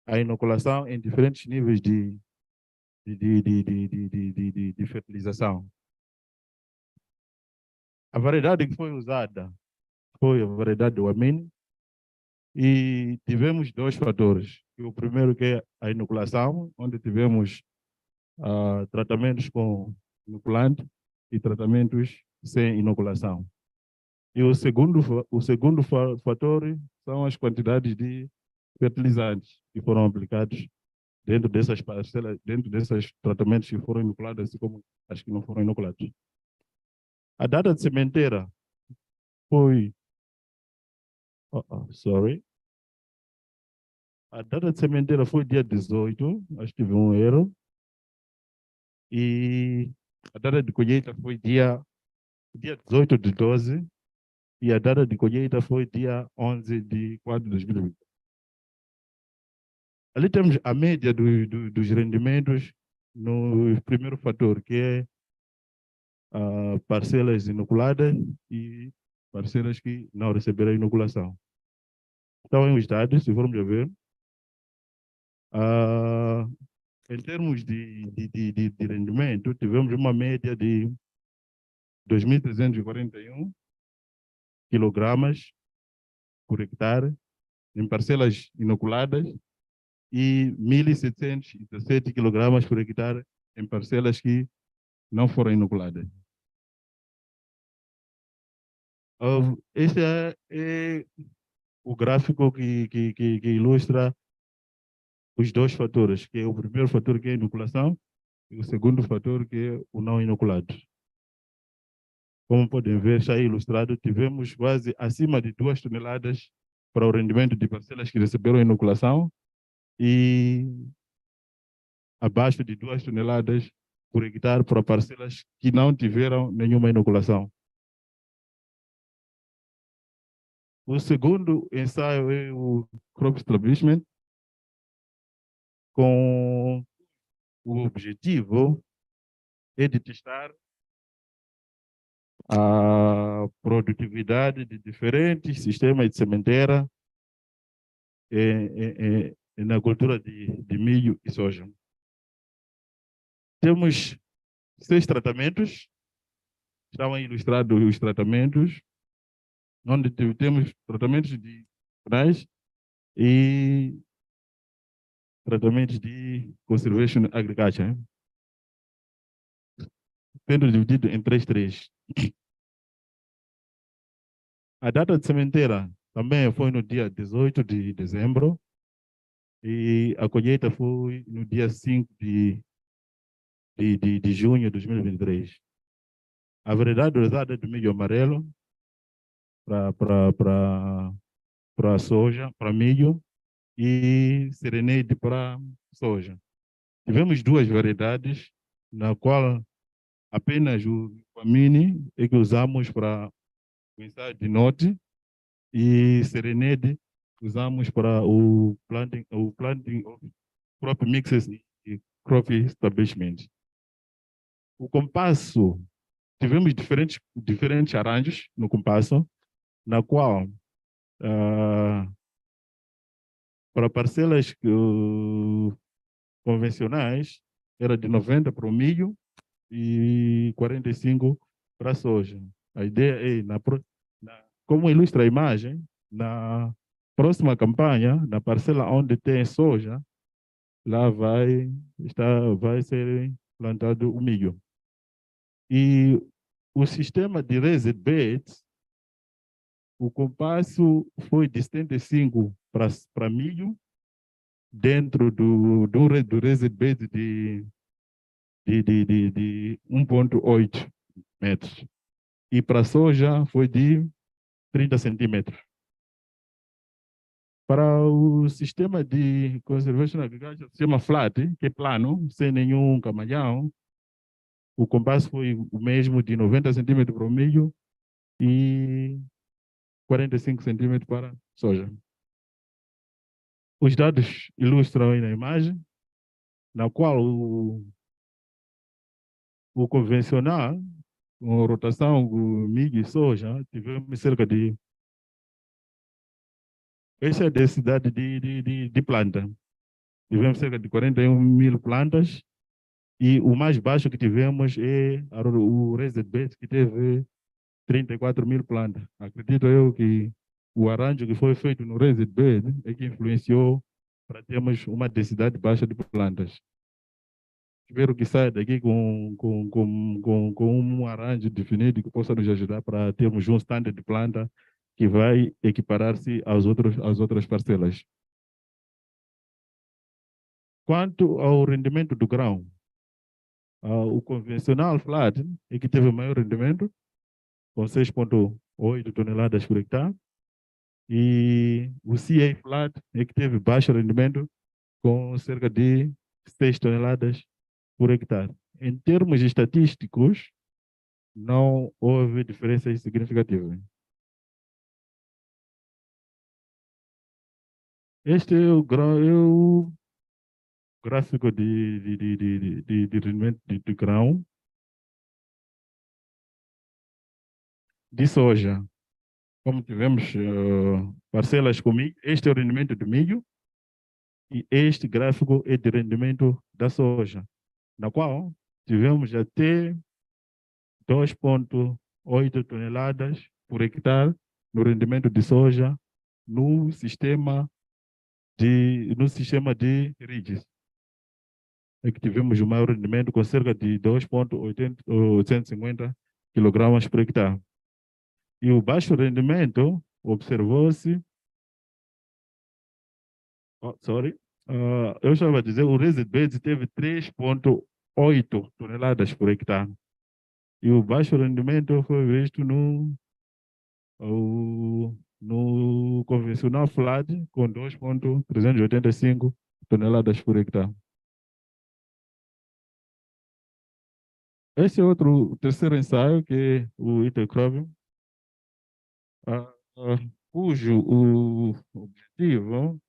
K: à inoculação em diferentes níveis de fertilização. A variedade que foi usada foi a variedade do amino, e tivemos dois fatores. O primeiro, que é a inoculação, onde tivemos tratamentos com inoculante e tratamentos sem inoculação. E o segundo fator são as quantidades de fertilizantes que foram aplicados dentro dessas parcelas, dentro desses tratamentos que foram inoculados, assim como as que não foram inoculados. A data de sementeira foi... A data de sementeira foi dia 18, acho que tive um erro. E a data de colheita foi dia 18 de 12. E a data de colheita foi dia 11 de 4 de 2020. Ali temos a média dos rendimentos no primeiro fator, que é parcelas inoculadas e parcelas que não receberam inoculação. Então, os dados, se formos a ver, em termos de rendimento, tivemos uma média de 2.341 quilogramas por hectare em parcelas inoculadas e 1.717 quilogramas por hectare em parcelas que não foram inoculadas. Esse é o gráfico que ilustra os dois fatores, que é o primeiro fator, que é a inoculação, e o segundo fator, que é o não inoculado. Como podem ver, já ilustrado, tivemos quase acima de 2 toneladas para o rendimento de parcelas que receberam inoculação e abaixo de 2 toneladas por hectare para parcelas que não tiveram nenhuma inoculação. O segundo ensaio é o crop establishment, com o objetivo é de testar a produtividade de diferentes sistemas de sementeira na cultura de milho e soja. Temos 6 tratamentos, estavam ilustrados os tratamentos, onde temos tratamentos de rurais e tratamentos de conservation agriculture, sendo dividido em 3 trechos. A data de sementeira também foi no dia 18 de dezembro e a colheita foi no dia 5 de junho de 2023. A variedade usada é do milho amarelo para soja, para milho, e serenade para soja. Tivemos 2 variedades, na qual apenas o Amini é que usamos para o ensaio de norte e serenade usamos para o planting of crop mixes e crop establishment. O compasso, tivemos diferentes arranjos no compasso, na qual para parcelas convencionais era de 90 para o milho e 45 para a soja. A ideia é, como ilustra a imagem, na próxima campanha, na parcela onde tem soja, lá vai ser plantado o milho. E o sistema de raised beds, o compasso foi de 75 para milho, dentro do raised bed de 1,8 metros. e para a soja foi de 30 centímetros. Para o sistema de conservation agriculture, sistema flat, que é plano, sem nenhum camalhão, o compasso foi o mesmo de 90 centímetros para o milho e 45 centímetros para a soja. Os dados ilustram aí na imagem, na qual o convencional, com rotação do milho e soja, tivemos cerca de... Essa é a densidade de planta. Tivemos cerca de 41 mil plantas e o mais baixo que tivemos é o Raised Beds, que teve 34 mil plantas. Acredito eu que o arranjo que foi feito no Raised Bed é que influenciou para termos uma densidade baixa de plantas. Espero que saia daqui com um arranjo definido que possa nos ajudar para termos um standard de planta que vai equiparar-se às outras parcelas. Quanto ao rendimento do grão, o convencional flat é que teve maior rendimento, com 6,8 toneladas por hectare, e o CA flat é que teve baixo rendimento, com cerca de 6 toneladas por hectare. Em termos estatísticos, não houve diferenças significativas. Este é o gráfico de rendimento de grão de soja. Como tivemos parcelas com milho, este é o rendimento do milho e este gráfico é de rendimento da soja, na qual tivemos até 2,8 toneladas por hectare no rendimento de soja no sistema de ridges. É que tivemos o maior rendimento com cerca de 2,850 kg por hectare. E o baixo rendimento observou-se. Eu estava a dizer, o Raised Beds teve 3,8 toneladas por hectare. E o baixo rendimento foi visto no convencional flat, com 2,385 toneladas por hectare. Esse é o terceiro ensaio, que é o Intercropping, cujo o objetivo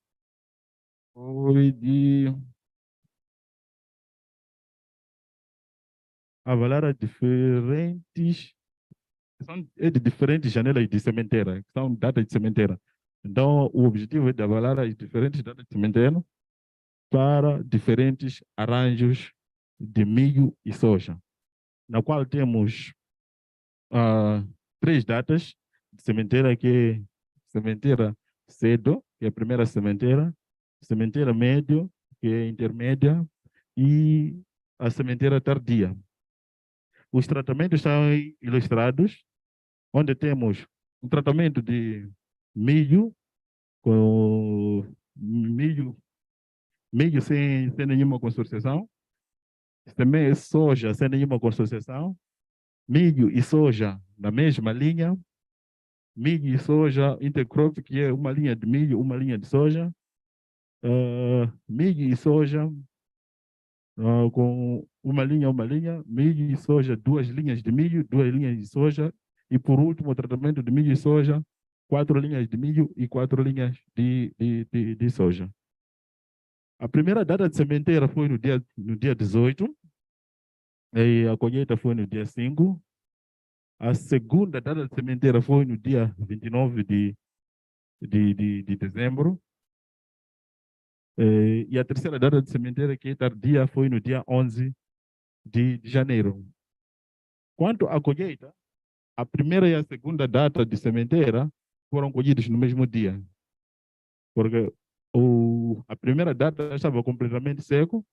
K: foi de avaliar as diferentes, de diferentes janelas de sementeira, que são datas de sementeira. Então, o objetivo é de avaliar as diferentes datas de sementeira para diferentes arranjos de milho e soja, na qual temos 3 datas de sementeira, que é sementeira cedo, que é a primeira sementeira médio, que é intermédia, e a sementeira tardia. Os tratamentos estão aí ilustrados, onde temos um tratamento de milho, com milho sem nenhuma consociação, também soja sem nenhuma consociação, milho e soja na mesma linha, milho e soja intercrop, que é uma linha de milho, uma linha de soja, milho e soja com uma linha, milho e soja, 2 linhas de milho, 2 linhas de soja, e por último o tratamento de milho e soja, 4 linhas de milho e 4 linhas de soja. A primeira data de sementeira foi no dia 18, e a colheita foi no dia 5. A segunda data de sementeira foi no dia 29 de dezembro. E a terceira data de sementeira, que é tardia, foi no dia 11 de janeiro. Quanto à colheita, a primeira e a segunda data de sementeira foram colhidas no mesmo dia, porque a primeira data estava completamente seco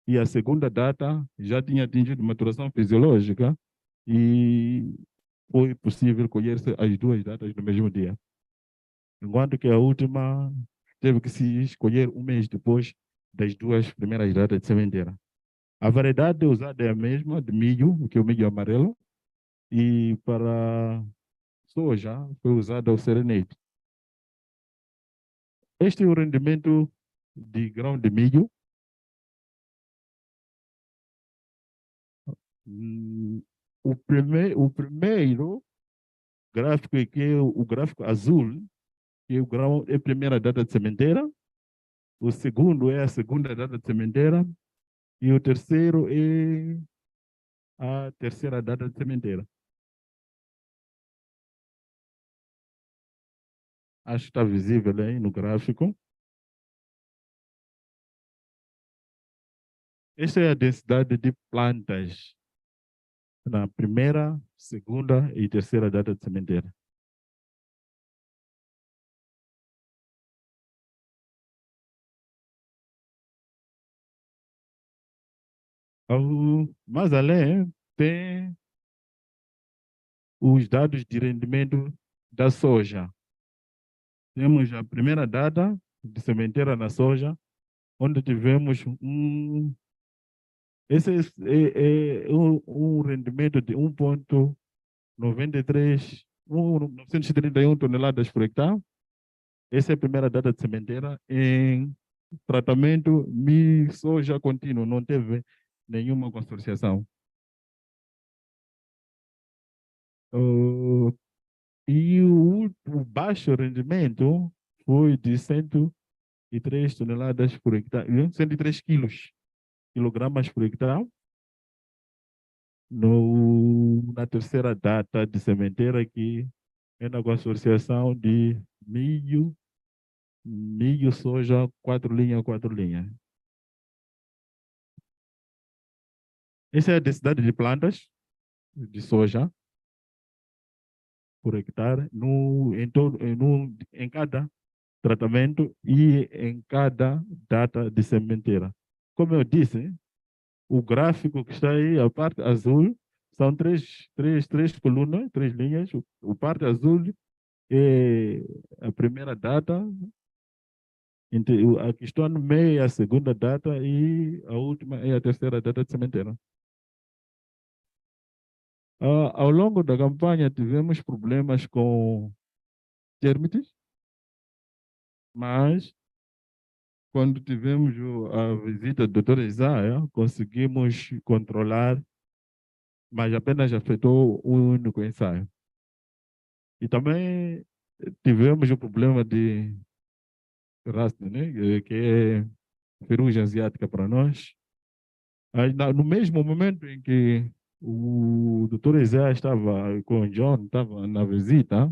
K: e a segunda data já tinha atingido maturação fisiológica e foi possível colher-se as 2 datas no mesmo dia. Enquanto que a última teve que se escolher um mês depois das 2 primeiras datas de sementeira. A variedade usada é a mesma, de milho, que é o milho amarelo, e para soja foi usado o serenate. Este é o rendimento de grão de milho. O primeiro gráfico que é o gráfico azul, que é o grão é a primeira data de sementeira. O segundo é a segunda data de sementeira. E o terceiro é a terceira data de sementeira. Acho que está visível aí no gráfico. Esta é a densidade de plantas na primeira, segunda e terceira data de sementeira. Mais além, tem os dados de rendimento da soja. Temos a primeira data de sementeira na soja, onde tivemos esse é um rendimento de 1,93, 931 toneladas por hectare. Essa é a primeira data de sementeira. Em tratamento, soja contínuo, não teve nenhuma consorciação. E o baixo rendimento foi de 103 toneladas por hectare, 103 quilogramas por hectare. Na terceira data de sementeira, que é na consorciação de milho, soja, 4 linhas, 4 linhas. Essa é a densidade de plantas de soja por hectare em cada tratamento e em cada data de sementeira. Como eu disse, o gráfico que está aí, a parte azul, são três colunas, 3 linhas. A parte azul é a primeira data, a que está no meio é a segunda data e a última é a terceira data de sementeira. Ao longo da campanha tivemos problemas com termites, mas quando tivemos a visita do Dr. Isaiah, conseguimos controlar, mas apenas afetou um único ensaio. E também tivemos o problema de rastro, né? Que é ferrugem asiática para nós. Aí, no mesmo momento em que o Dr. Isaiah estava com o John, estava na visita,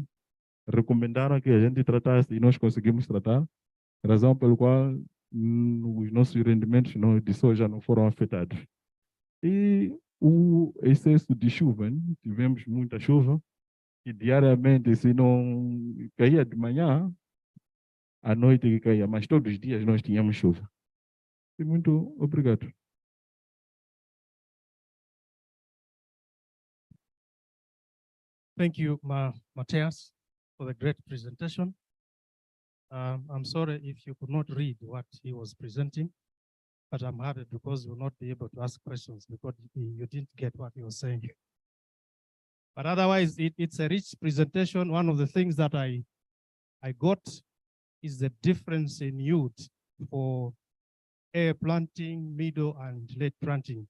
K: recomendaram que a gente tratasse e nós conseguimos tratar, razão pelo qual os nossos rendimentos de soja não foram afetados. E o excesso de chuva, né? Tivemos muita chuva, e diariamente, se não caía de manhã, à noite que caía, mas todos os dias nós tínhamos chuva. E muito obrigado.
E: Thank you, Matthias, for the great presentation. I'm sorry if you could not read what he was presenting, but I'm happy because you will not be able to ask questions because you didn't get what he was saying. But otherwise, it's a rich presentation. One of the things that I got is the difference in yield for air planting, middle, and late planting,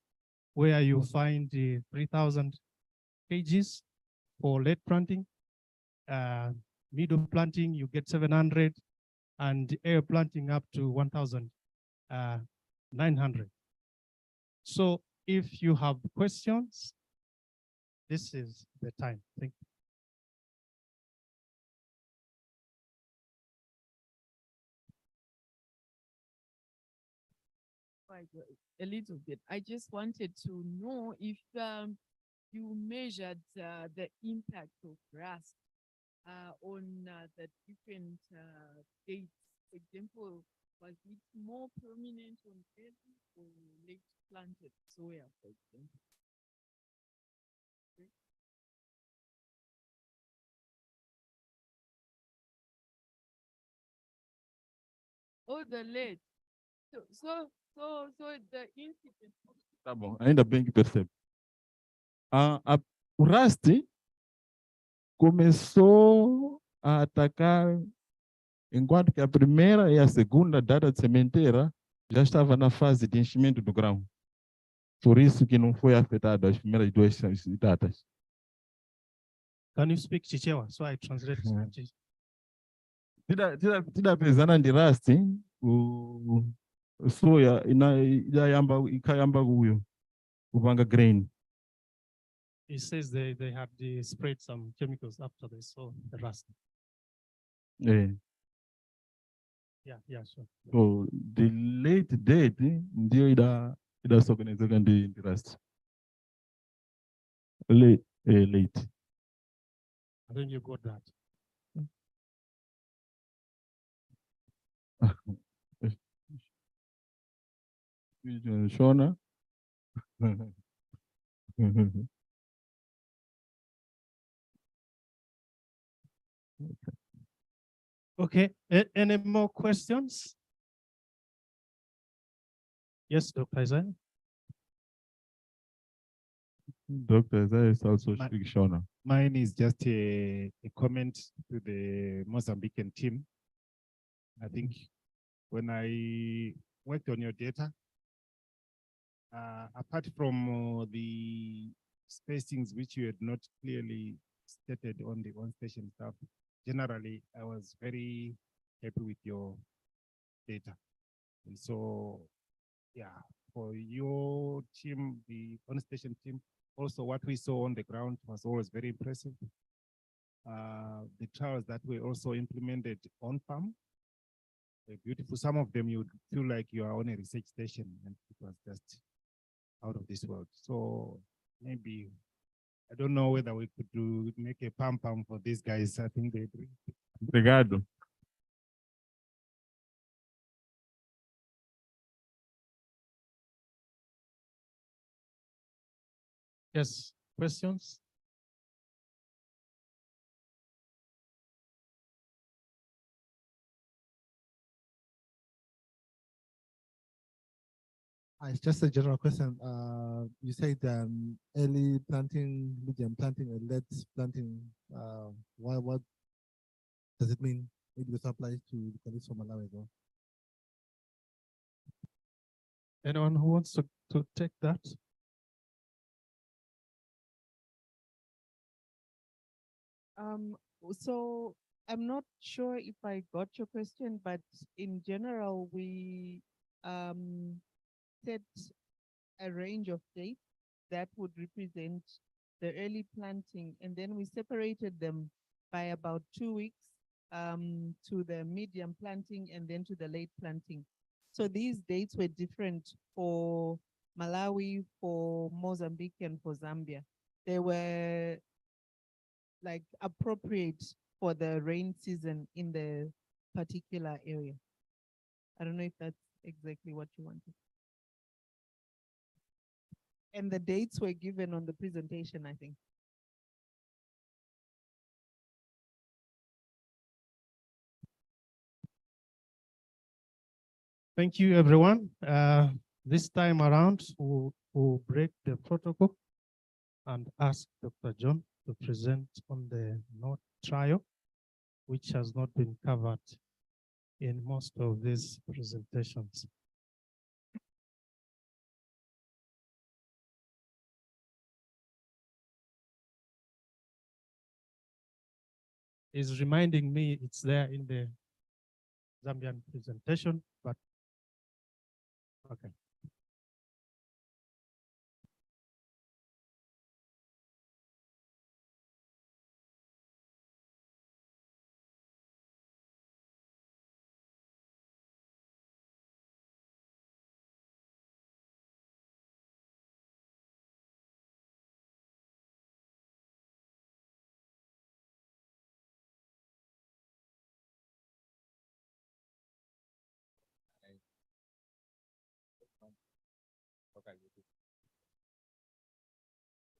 E: where you find 3,000 kgs for late planting. Middle planting, you get 700, and air planting up to 1,900. So if you have questions, this is the time. Thank you.
B: A little bit. I just wanted to know if you measured the impact of rust on the different dates. For example, was it more prominent on early or late planted soya, for example? Oh, the late. So the incident.
K: Tá bom, ainda bem que percebe. O Rust começou a atacar enquanto que a primeira e a segunda data de sementeira já estava na fase de enchimento do grão. Por isso que não foi afetado as primeiras duas datas.
E: Can you speak Chichewa? So I translate.
K: Tida pezana ndi Rust, o soya ikayamba kuyo kupanga grain.
E: He says they had sprayed some chemicals after they saw the rust.
K: Yeah.
E: Yeah, sure.
K: So the late date ndio idasokonezeka ndi Rust. Late.
E: I think you got that.
K: Shona.
E: Okay, any more questions? Yes, Dr. Isaiah.
K: Dr. Isaiah is also
G: My-
K: speak Shona.
G: Mine is just a comment to the Mozambican team. I think when I worked on your data, apart from the spacings which you had not clearly stated on the on-station stuff, generally, I was very happy with your data. And so, yeah, for your team, the on-station team, also what we saw on the ground was always very impressive. The trials that were also implemented on farm, they're beautiful. Some of them you would feel like you are on a research station and it was just out of this world. So maybe, I don't know whether we could make a pam for these guys. I think they agree.
K: Obrigado.
E: Yes, questions?
Q: It's just a general question. You said early planting, medium planting, and late planting. What does it mean? Maybe this applies to the colleagues from Malawi as well.
E: Anyone who wants to take that?
A: So I'm not sure if I got your question, but in general, we set a range of dates that would represent the early planting, and then we separated them by about 2 weeks to the medium planting and then to the late planting. So these dates were different for Malawi, for Mozambique, and for Zambia. They were like appropriate for the rain season in the particular area. I don't know if that's exactly what you wanted. And the dates were given on the presentation, I think.
E: Thank you, everyone. This time around, we'll break the protocol and ask Dr. John to present on the note trial, which has not been covered in most of these presentations. Is reminding me it's there in the Zambian presentation, but okay.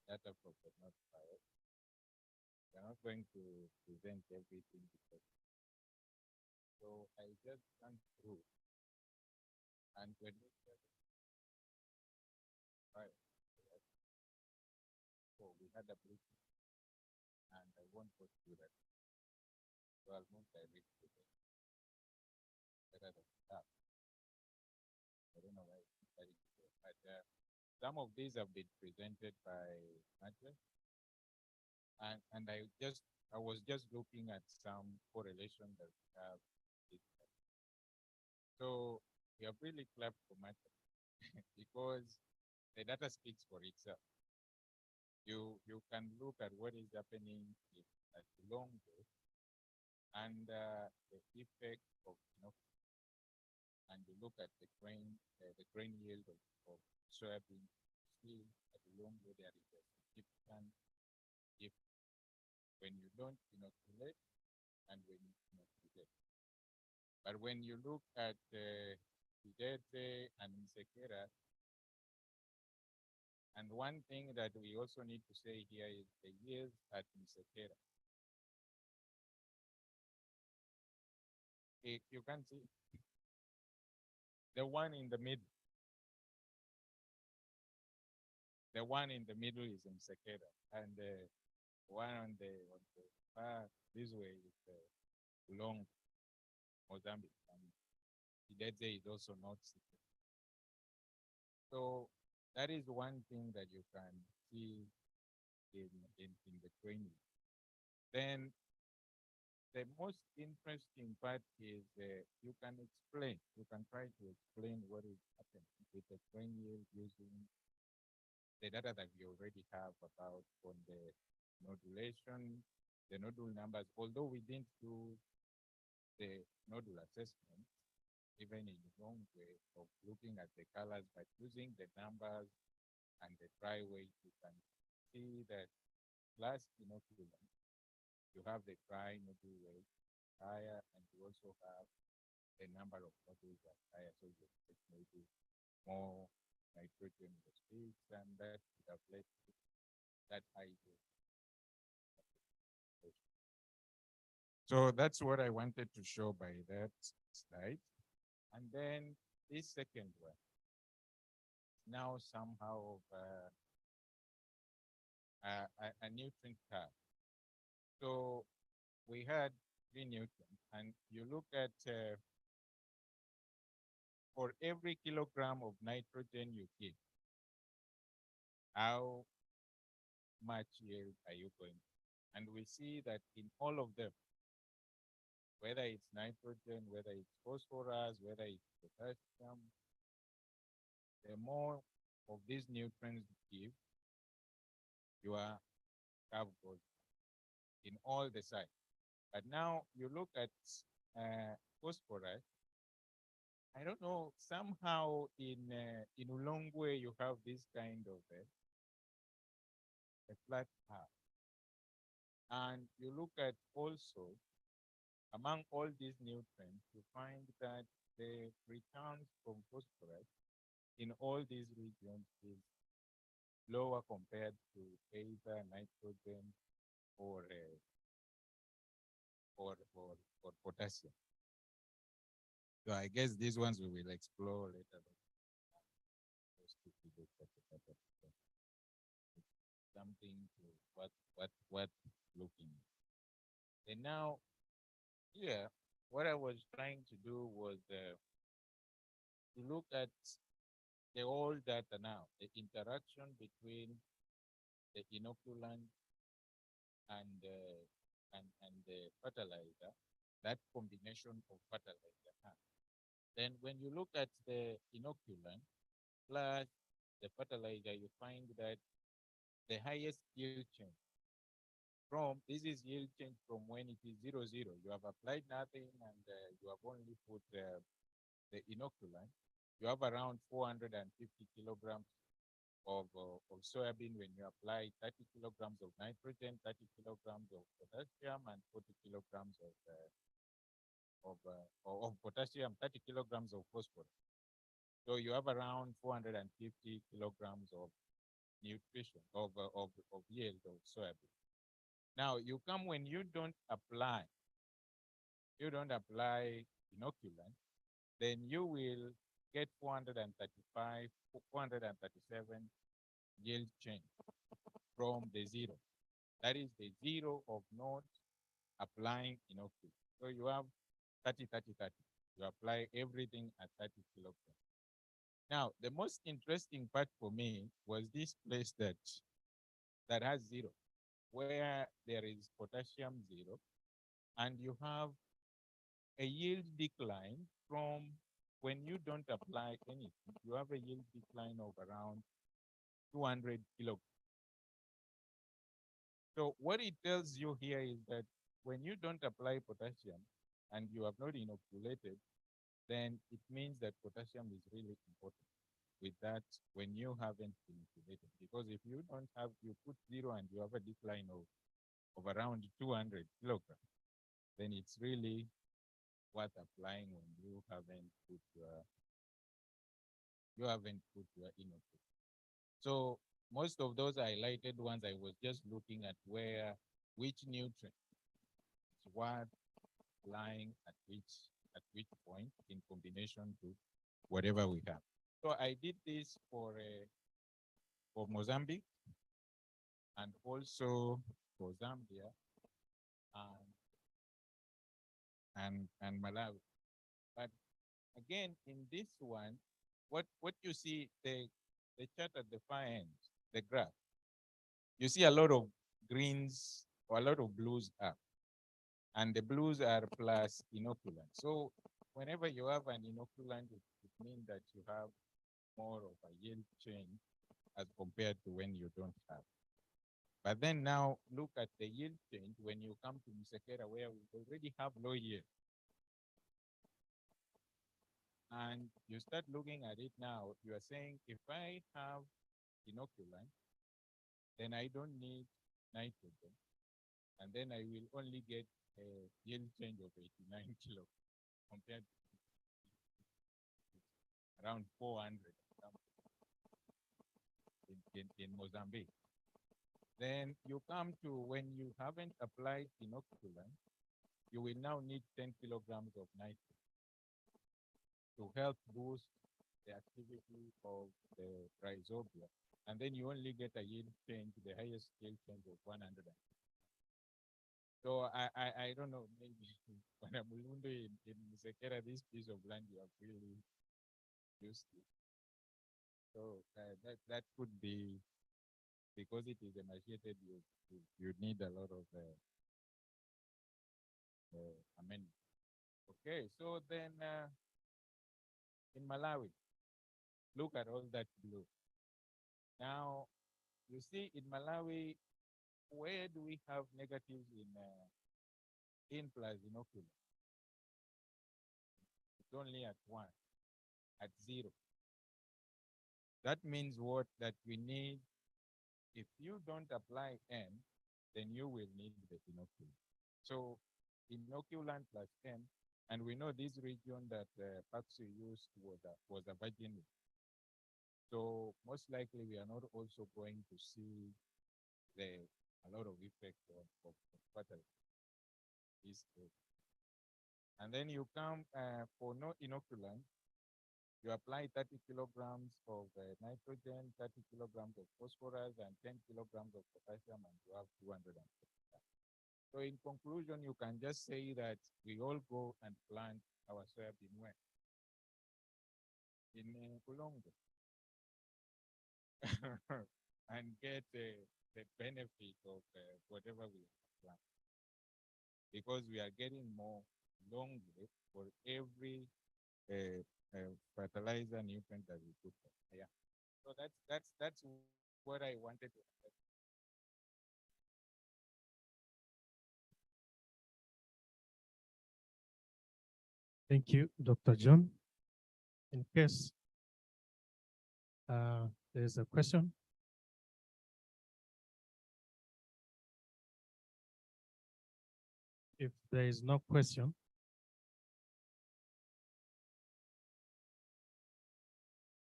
J: Data for not filed. We're not going to present everything because so I just went through and when we right. So we had a briefing, and I won't go through that. So I'll move directly to the better than that. I don't know why it's carrying it, but some of these have been presented by Matthew. And I was just looking at some correlation that we have. So we have really clapped for Matthew because the data speaks for itself. You can look at what is happening at Longwe and the effect of, and you look at the grain yield of soybean. See at Longwe there is a significant if when you don't inoculate and when you inoculate. But when you look at Idete and Nsekera, and one thing that we also need to say here is the yields at Nsekera. You can see the one in the middle. The one in the middle is in Nsekera, and the one on the far this way is Long Mozambique, and Idete is also not Nsekera. So that is one thing that you can see in the training. Then the most interesting part is you can try to explain what is happening with the grain yield using the data that we already have about on the nodulation, the nodule numbers, although we didn't do the nodule assessment, even in the wrong way of looking at the colors, but using the numbers and the dry weight, you can see that last inoculant, you have the dry nodule weight higher, and you also have the number of nodules that higher, so you expect maybe more nitrogen in the speeds, and that would have led to that high yield. So that's what I wanted to show by that slide. And then this second one, now somehow of a nutrient curve. So we had 3 nutrients, and you look at for every kilogram of nitrogen you give, how much yield are you going? And we see that in all of them, whether it's nitrogen, whether it's phosphorus, whether it's potassium, the more of these nutrients you give, your curve goes in all the sites. But now you look at phosphorus, I don't know, somehow in Ulongwe you have this kind of a flat curve. And you look at also, among all these nutrients, you find that the returns from phosphorus in all these regions is lower compared to either nitrogen or potassium. So I guess these ones we will explore later. Something to what looking. And now here, what I was trying to do was to look at the whole data now, the interaction between the inoculant and the fertilizer, that combination of fertilizer. Then when you look at the inoculant plus the fertilizer, you find that the highest yield change this is yield change from when it is 0, 0. You have applied nothing and you have only put the inoculant. You have around 450 kilograms of soybean when you apply 30 kilograms of nitrogen, 30 kilograms of potassium, and 40 kilograms of potassium, 30 kilograms of phosphorus. So you have around 450 kilograms of nutrition of yield of soybean. Now you come when you don't apply inoculant, then you will get 435, 437 yield change. from the zero. That is the zero of not applying inoculum. So you have 30, 30, 30. You apply everything at 30 kilograms. Now, the most interesting part for me was this place that has zero, where there is potassium zero, and you have a yield decline from when you don't apply anything, you have a yield decline of around 200 kilograms. So what it tells you here is that when you don't apply potassium and you have not inoculated, then it means that potassium is really important with that when you haven't inoculated. Because if you don't have, you put zero and you have a decline of around 200 kilograms, then it's really worth applying when you haven't put your inoculum. So most of those highlighted ones, I was just looking at which nutrient is what lying at which point in combination to whatever we have. So I did this for Mozambique and also for Zambia and Malawi. But again, in this one, what you see, the chart at the far end, the graph, you see a lot of greens or a lot of blues up, and the blues are plus inoculant. So whenever you have an inoculant, it means that you have more of a yield change as compared to when you don't have. But then now look at the yield change when you come to Musekera, where we already have low yield. And you start looking at it now, you are saying, if I have inoculant, then I don't need nitrogen. And then I will only get a yield change of 89 kilo compared to around 400 in Mozambique. Then you come to when you haven't applied inoculant, you will now need 10 kilograms of nitrogen to help boost the activity of the rhizobia. And then you only get a yield change, the highest yield change of 100. So I don't know, maybe when I'm in Musekera, this piece of land you have really used it. So that could be, because it is emaciated, you need a lot of amendment. Okay, so then in Malawi, look at all that blue. Now, you see in Malawi, where do we have negatives in plus inoculum? It's only at 1, at 0. That means what? That we need, if you don't apply N, then you will need the inoculant. So inoculant plus N, and we know this region that Paxi used was a virgin. So most likely we are not also going to see a lot of effect of fertilizer. And then you come for no inoculant, you apply 30 kilograms of nitrogen, 30 kilograms of phosphorus, and 10 kilograms of potassium, and you have 200. So in conclusion, you can just say that we all go and plant our soybean where? In Kulongo. And get the benefit of whatever we plant. Because we are getting more longer for every fertilizer nutrient that we put there. Yeah. So that's what I wanted to add.
E: Thank you, Dr. John. In case there's a question. If there is no question,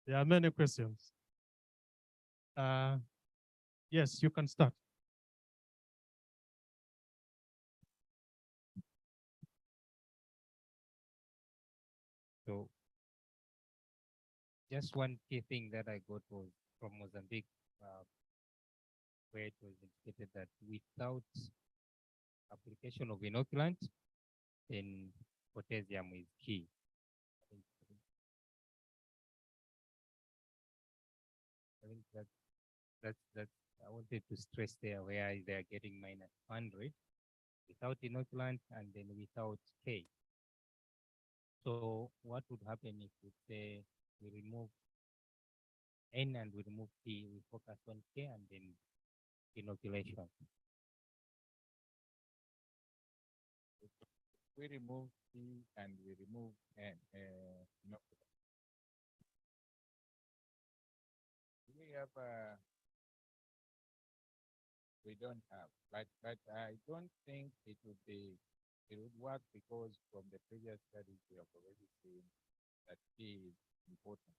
E: there are many questions. Yes, you can start.
R: So just one key thing that I got was from Mozambique. where it was indicated that without application of inoculant, then potassium is key. I think that's I wanted to stress there where they are getting -100 without inoculant and then without K. So what would happen if we say we remove N and we remove P, we focus on K and then inoculation?
J: We remove P and we remove N. No. We have we don't have, but I don't think it would work because from the previous studies we have already seen that P is important.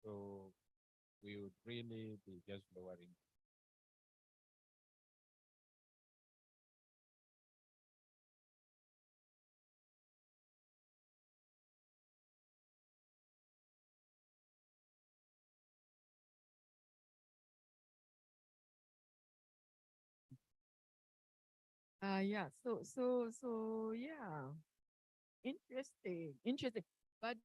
J: So we would really be just lowering.
B: Yeah, yeah. Interesting. But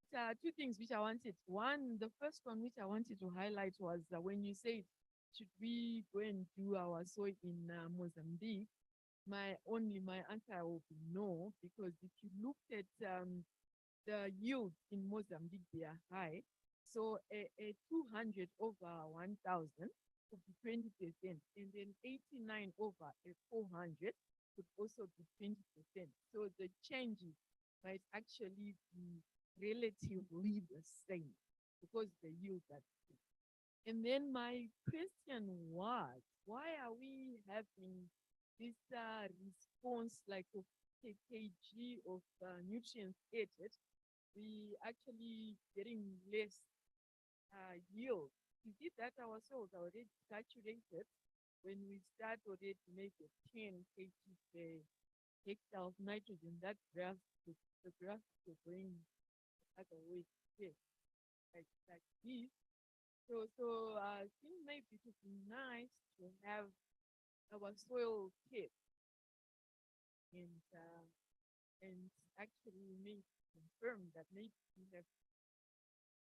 B: two things which I wanted. One, the first one which I wanted to highlight was when you said, should we go and do our soy in Mozambique? My answer will be no, because if you look at the yield in Mozambique, they are high. So a 200 over 1,000 could be 20%, and then 89 over a 400 could also be 20%. So the changes might actually be relatively the same because the yields are different. And then my question was, why are we having this response like of kg of nutrients added? We actually getting less yield. Is it that our soils are already saturated when we start already to make a 10 kg per hectare of nitrogen? That graph, the graph is going other way, yes, like this. So I think maybe it would be nice to have our soil kept and actually make confirm that maybe we have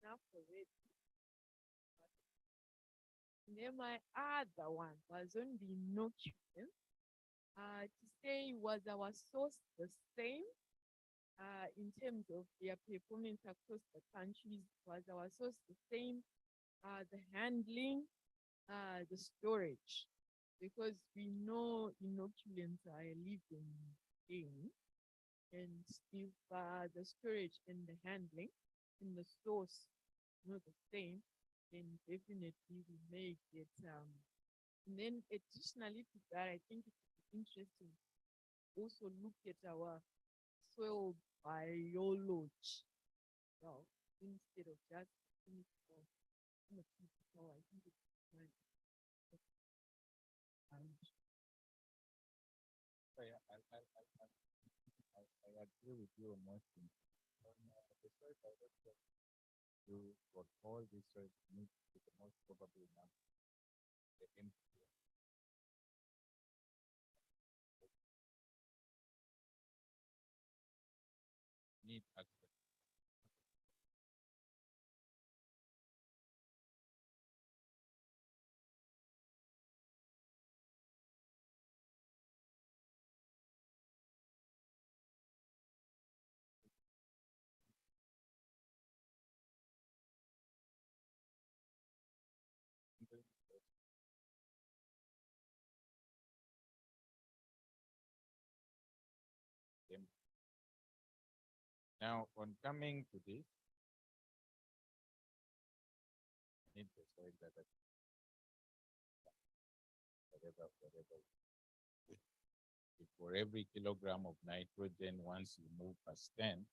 B: enough already. And then my other one was on the inoculants. To say, was our source the same in terms of their performance across the countries? Was our source the same? The handling, the storage, because we know inoculants are a living thing, and if the storage and the handling and the source not the same, then definitely we may get and then additionally to that, I think it's interesting also look at our soil biology, well, instead of just I think it's
J: I agree with you on most things. The soil biology you for all these soils need to the most probably enough the empty. Need access. Now, on coming to this, need the soil that whatever. If for every kilogram of nitrogen, once you move %,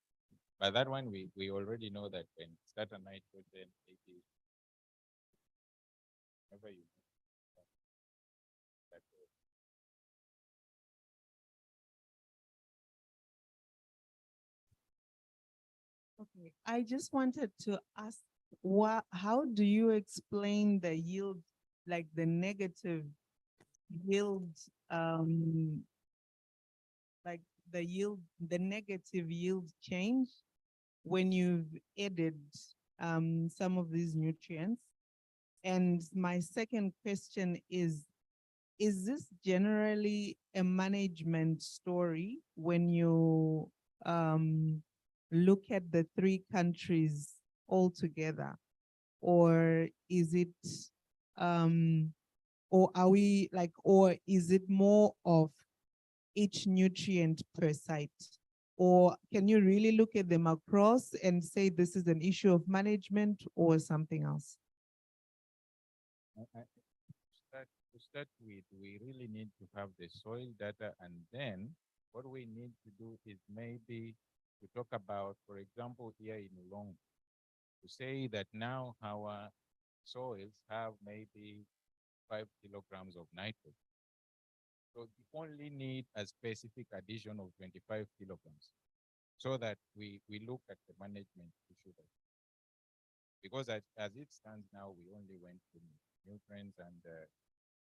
J: by that one, we already know that when certain nitrogen, 80, whenever you move that way.
A: Okay, I just wanted to ask, how do you explain the yield like the negative yield, like the negative yield change when you've added some of these nutrients? And my second question is this generally a management story when you look at the three countries all together? Or is it, or are we like, or is it more of each nutrient per site? Or can you really look at them across and say this is an issue of management or something else?
J: To start with, we really need to have the soil data, and then what we need to do is maybe to talk about, for example, here in Ulongo, to say that now our soils have maybe 5 kilograms of nitrogen. So you only need a specific addition of 25 kilograms so that we look at the management issue. Because as it stands now, we only went to nutrients and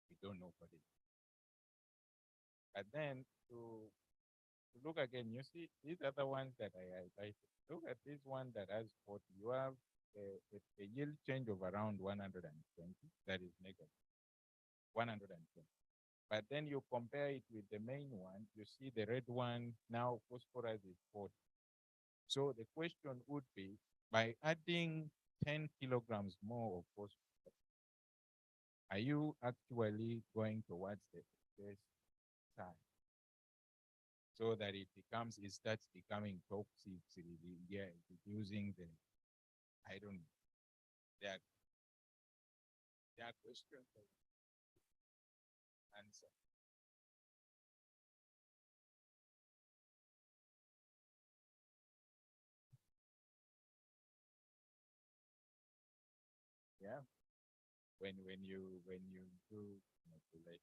J: we don't know what it is. But then to look again, you see, these are the ones that I highlighted. Look at this one that has 40. You have a yield change of around 120, that is negative, 120. But then you compare it with the main one, you see the red one, now phosphorus is 40. So the question would be, by adding 10 kilograms more of phosphorus, are you actually going towards the best side? So that it starts becoming toxic, yeah, using the, I don't know, there are questions to answer. Yeah, when you do manipulate.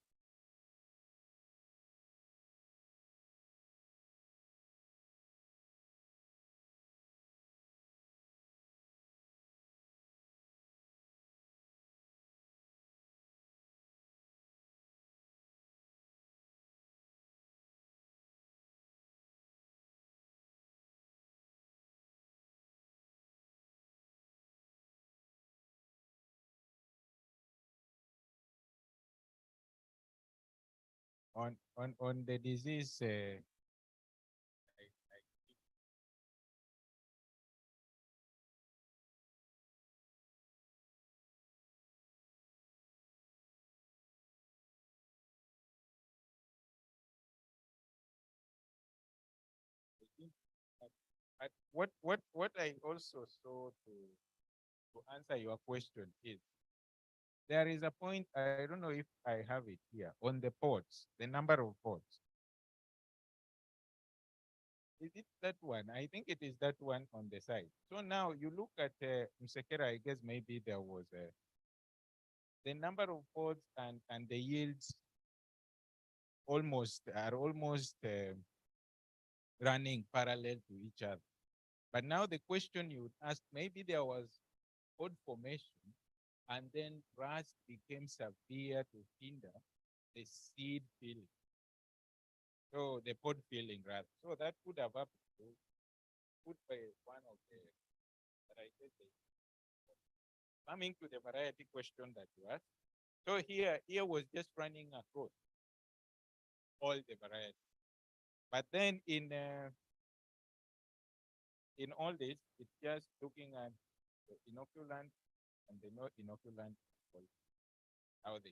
J: On the disease, what I also saw to answer your question is, there is a point, I don't know if I have it here, on the pods, the number of pods. Is it that one? I think it is that one on the side. So now you look at Msekera, I guess maybe there was the number of pods and the yields are almost running parallel to each other. But now the question you would ask, maybe there was pod formation and then rust became severe to hinder the seed filling. So the pod filling rather. So that could have happened to put by one of the varieties. Coming to the variety question that you asked. So here was just running across all the varieties. But then in all this, it's just looking at the inoculant and the not inoculant, how they.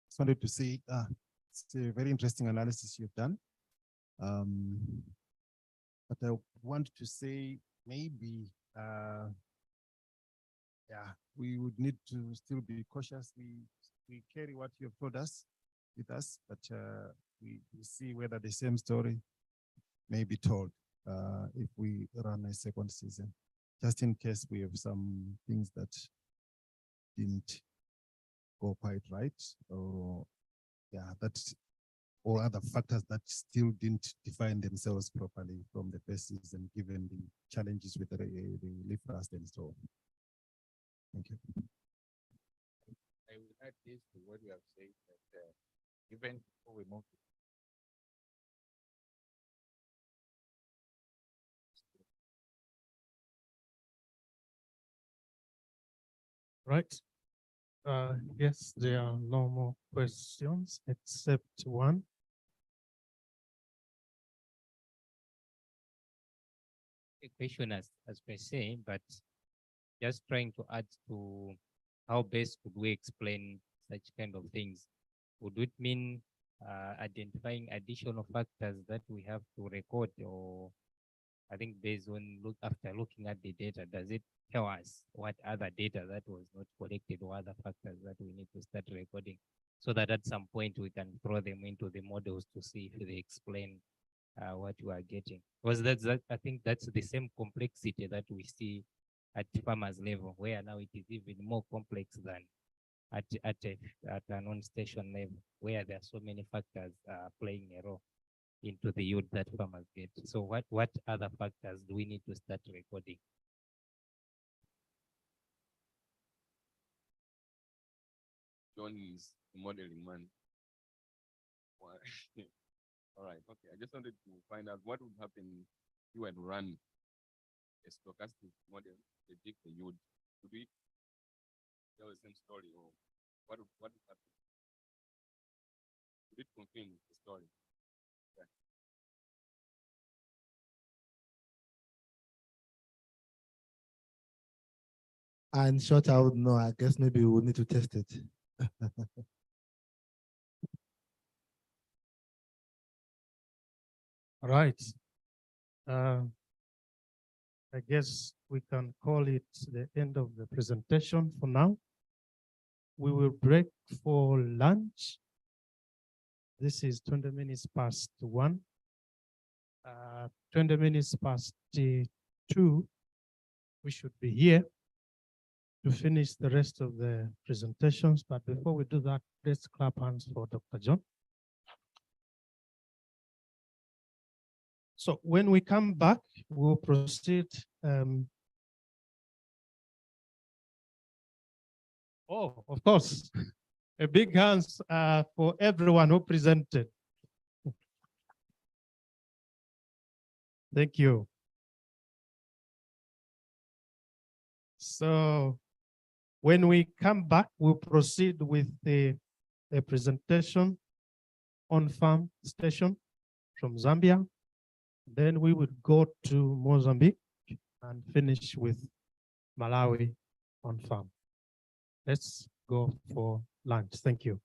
G: Just wanted to say, it's a very interesting analysis you've done. But I want to say maybe, we would need to still be cautious. We carry what you have told us with us, but we see whether the same story may be told if we run a second season, just in case we have some things that didn't go quite right, or yeah, that's or other factors that still didn't define themselves properly from the first season, given the challenges with the leaf rust and so on. Thank you.
J: I will add this to what you have said that even before we move to
E: Right. Yes, there are no more questions except one.
R: A question as per se, but just trying to add to how best could we explain such kind of things? Would it mean identifying additional factors that we have to record, or I think based on after looking at the data, does it tell us what other data that was not collected or other factors that we need to start recording, so that at some point we can throw them into the models to see if they explain what we are getting? Because I think that's the same complexity that we see at farmers level, where now it is even more complex than at an on-station level, where there are so many factors playing a role into the yield that farmers get. So what other factors do we need to start recording?
C: John is the modeling man. All right, okay. I just wanted to find out what would happen if you were to run a stochastic model, predict the yield. Could we tell the same story, or what would happen? Could it confirm the story? Yeah.
Q: And short out, no, I guess maybe we'll need to test it.
E: All right. I guess we can call it the end of the presentation for now. We will break for lunch. This is 20 minutes past 1. 20 minutes past 2, we should be here to finish the rest of the presentations. But before we do that, let's clap hands for Dr. John. So when we come back, we'll proceed. Oh, of course, a big hands for everyone who presented. Thank you. So when we come back, we'll proceed with a presentation on farm station from Zambia. Then we would go to Mozambique and finish with Malawi on farm. Let's go for lunch. Thank you.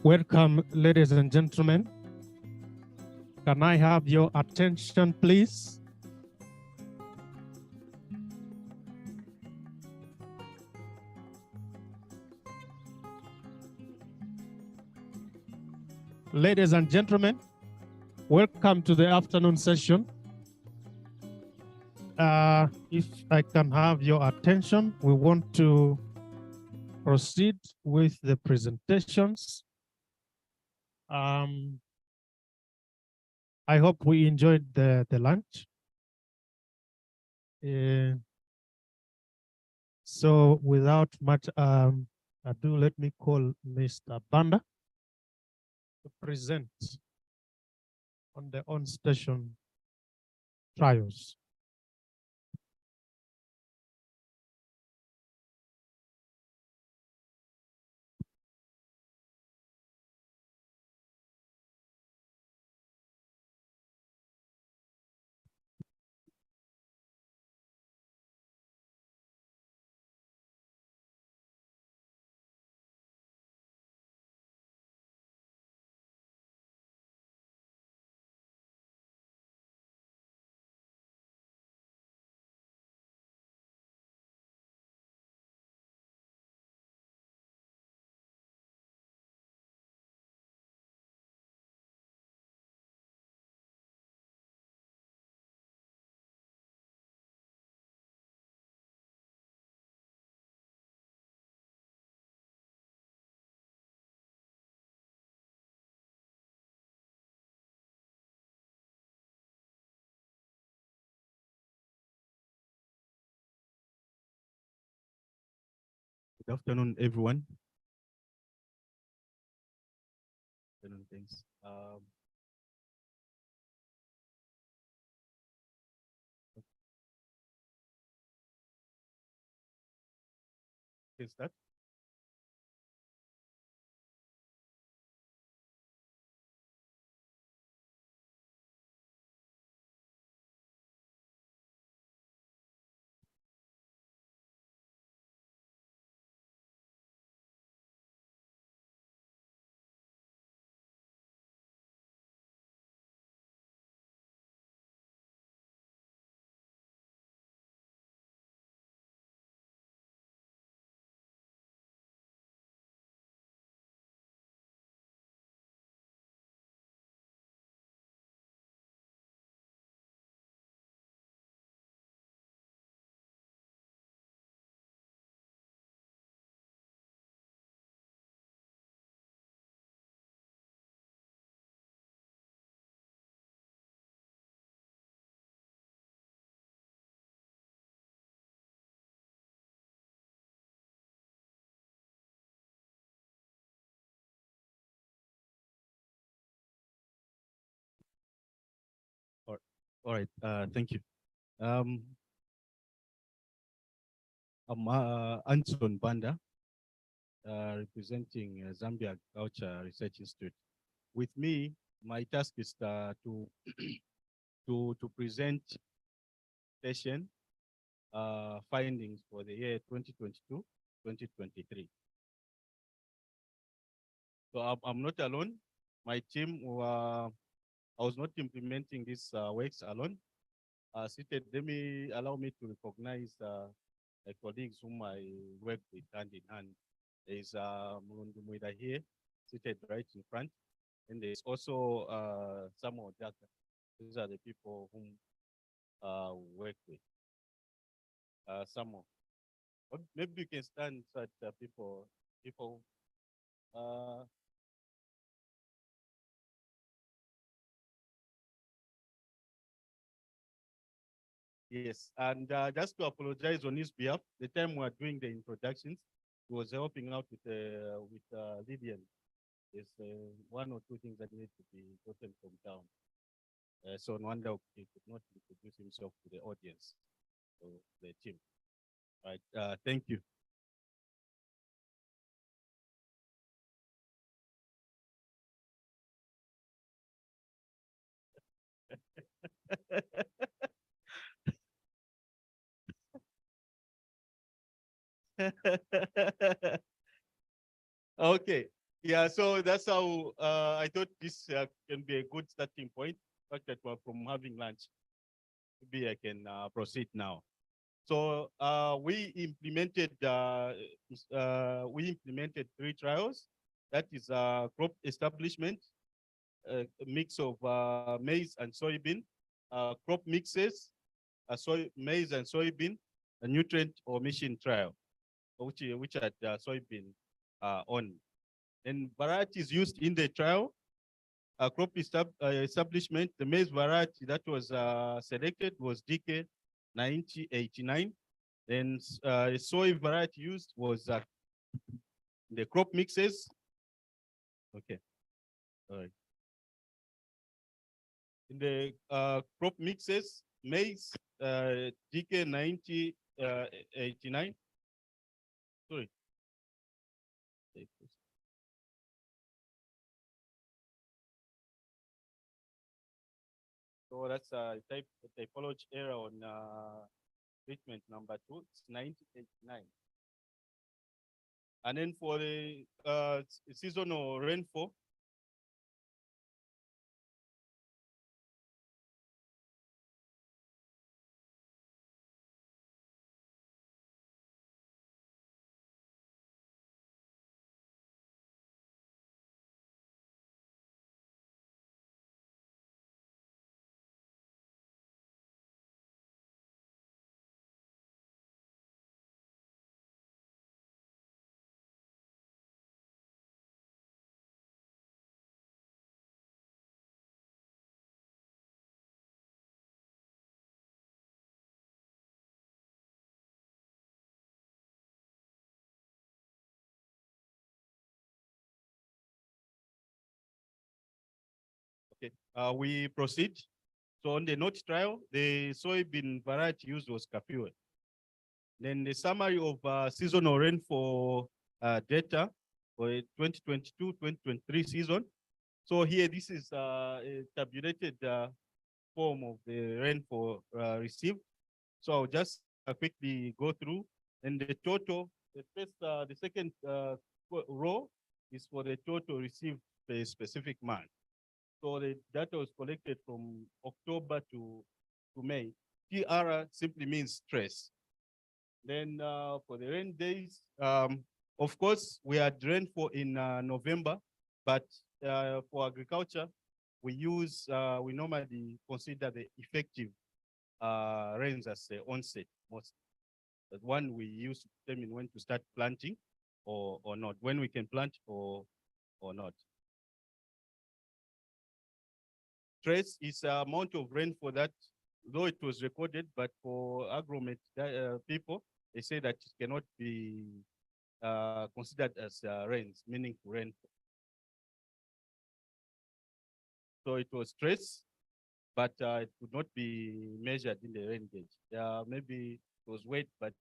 E: Welcome, ladies and gentlemen. Can I have your attention, please? Ladies and gentlemen, welcome to the afternoon session. If I can have your attention, we want to proceed with the presentations. I hope we enjoyed the lunch. So without much ado, let me call Mr. Banda to present on the on-station trials.
M: Good afternoon, everyone. Good afternoon, thanks. Is that? All right, thank you. I'm Anton Banda, representing Zambia Agriculture Research Institute. With me, my task is to to present session findings for the year 2022-2023. So I'm not alone. My team, I was not implementing these works alone. Seated, allow me to recognize the colleagues whom I work with hand in hand. There is Mulundu Muida here, seated right in front. And there's also Samuel Daka. These are the people whom work with. Samuel, maybe you can stand so that people. Yes, and just to apologize on his behalf, the time we were doing the introductions, he was helping out with Lydian. There's one or two things that need to be gotten from town. So no wonder he could not introduce himself to the audience, so the team. All right, thank you. Okay, Yeah, so that's how I thought this can be a good starting point. Fact that we're from having lunch, maybe I can proceed now. So we implemented 3 trials. That is crop establishment, a mix of maize and soybean, crop mixes, maize and soybean, a nutrient omission trial, which had soybean on. And varieties used in the trial, crop establishment, the maize variety that was selected was DK 9089. Then soy variety used was the crop mixes. Okay, all right. In the crop mixes, maize DK 9089. Sorry. So that's a typology error on treatment number 2. It's 9089. And then for the seasonal rainfall, okay, we proceed. So on the note trial, the soybean variety used was Kapiwe. Then the summary of seasonal rainfall data for 2022-2023 season. So here, this is a tabulated form of the rainfall received. So I'll just quickly go through. And the total, the second row is for the total received per specific month. So the data was collected from October to May. TR simply means stress. Then for the rain days, of course, we had rainfall in November, but for agriculture, we normally consider the effective rains as the onset most. That one we use to determine when to start planting or not, when we can plant or not. Stress is the amount of rainfall that, though it was recorded, but for agromet people, they say that it cannot be considered as rains, meaningful rainfall. So it was stress, but it could not be measured in the rain gauge. Maybe it was wet, but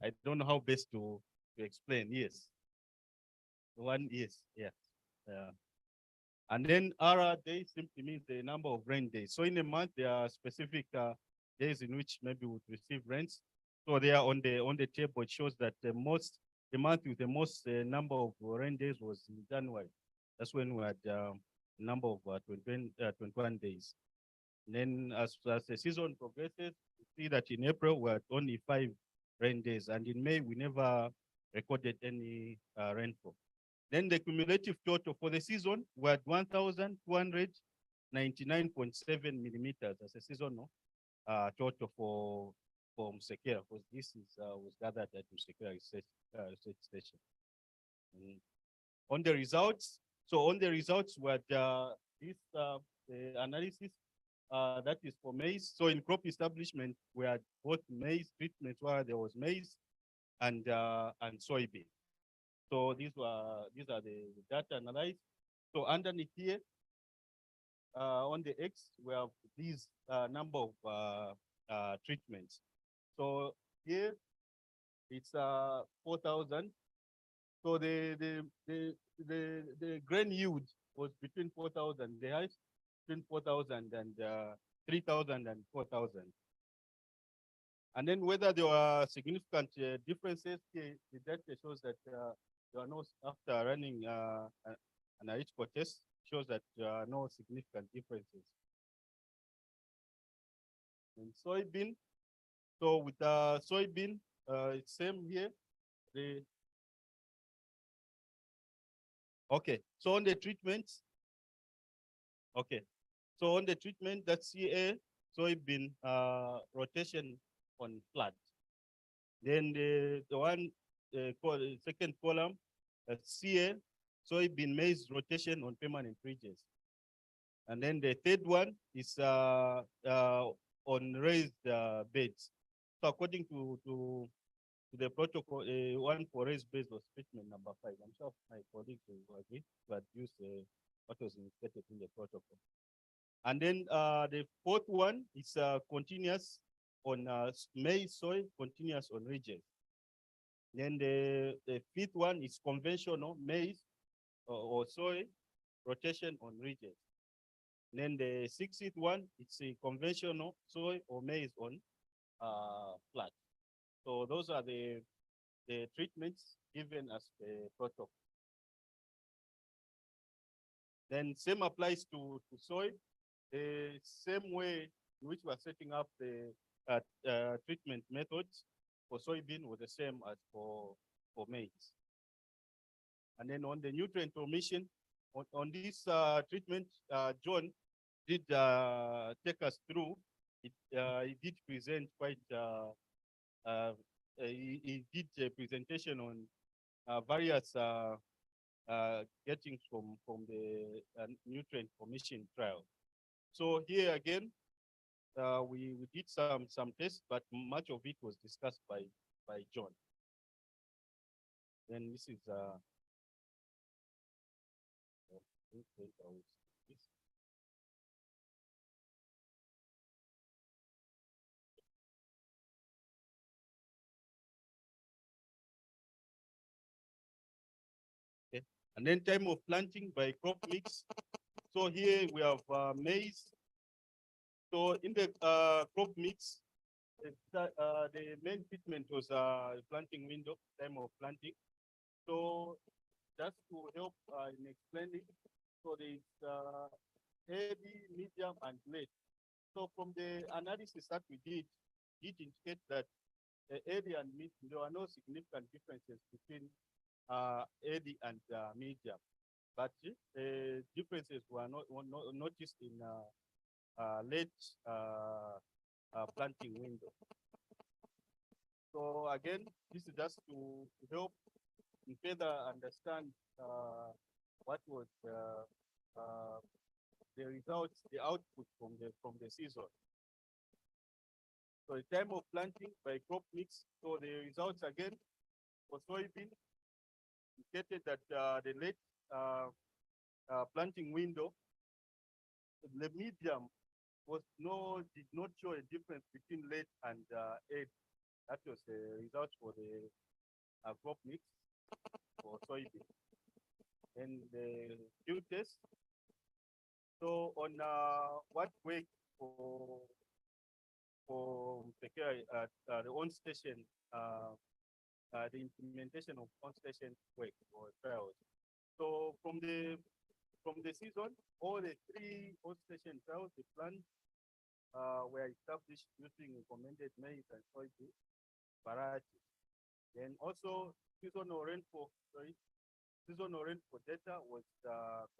M: I don't know how best to explain. Yes. One, yes, yeah. And then R days simply means the number of rain days. So in a month, there are specific days in which maybe we would receive rains. So they are on the table. It shows that the month with the most number of rain days was in January. That's when we had a number of 21 days. And then as the season progresses, we see that in April we had only 5 rain days, and in May we never recorded any rainfall. Then the cumulative total for the season we had 1,299.7 millimeters as a seasonal total for Msekera, because this was gathered at Msekera Research Station. On the results, we had this analysis that is for maize. So in crop establishment, we had both maize treatment where there was maize and soybean. So these are the data analyzed. So underneath here, on the X, we have these number of treatments. So here it's 4,000. So the grain yield was between 4,000. The highest between 4,000 and 3,000 and 4,000. And then whether there were significant differences, here the data shows that there are no, after running an analytical test, shows that there are no significant differences. In soybean, so with soybean, it's same here. Okay, so on the treatments, okay, so on the treatment, that's CA, soybean rotation on flood. Then the one, second column, CA, soybean maize rotation on permanent ridges. And then the third one is on raised beds. So according to the protocol, one for raised beds was treatment number 5. I'm sure my colleagues will agree to use what was indicated in the protocol. And then the fourth one is continuous on maize soil, continuous on ridges. Then the fifth one is conventional maize or soy rotation on ridges. Then the sixth one, it's a conventional soy or maize on flat. So those are the treatments given as the protocol. Then same applies to soy. The same way in which we are setting up the treatment methods for soybean was the same as for maize. And then on the nutrient omission, on this treatment, John did take us through. He did present quite, he did a presentation on various getting from the nutrient omission trial. So here again, we did some tests, but much of it was discussed by John. Then this is okay. And then time of planting by crop mix. So here we have maize. So in the crop mix, the main treatment was planting window, time of planting. So just to help in explaining, so there is heavy, medium, and late. So from the analysis that we did, it indicates that heavy and medium, there are no significant differences between heavy and medium, but differences were not noticed in late planting window. So again, this is just to help you further understand what was the results, the output from the season. So the time of planting by crop mix. So the results again for soybean indicated that the late planting window, the medium did not show a difference between late and early. That was the result for the crop mix for soybean. And the field test. So on what worked for the on-station, the implementation of on-station work or trials. So from the season, all the 3 on-station trials, the plans were established using recommended maize and soybean varieties. Then also seasonal rainfall data was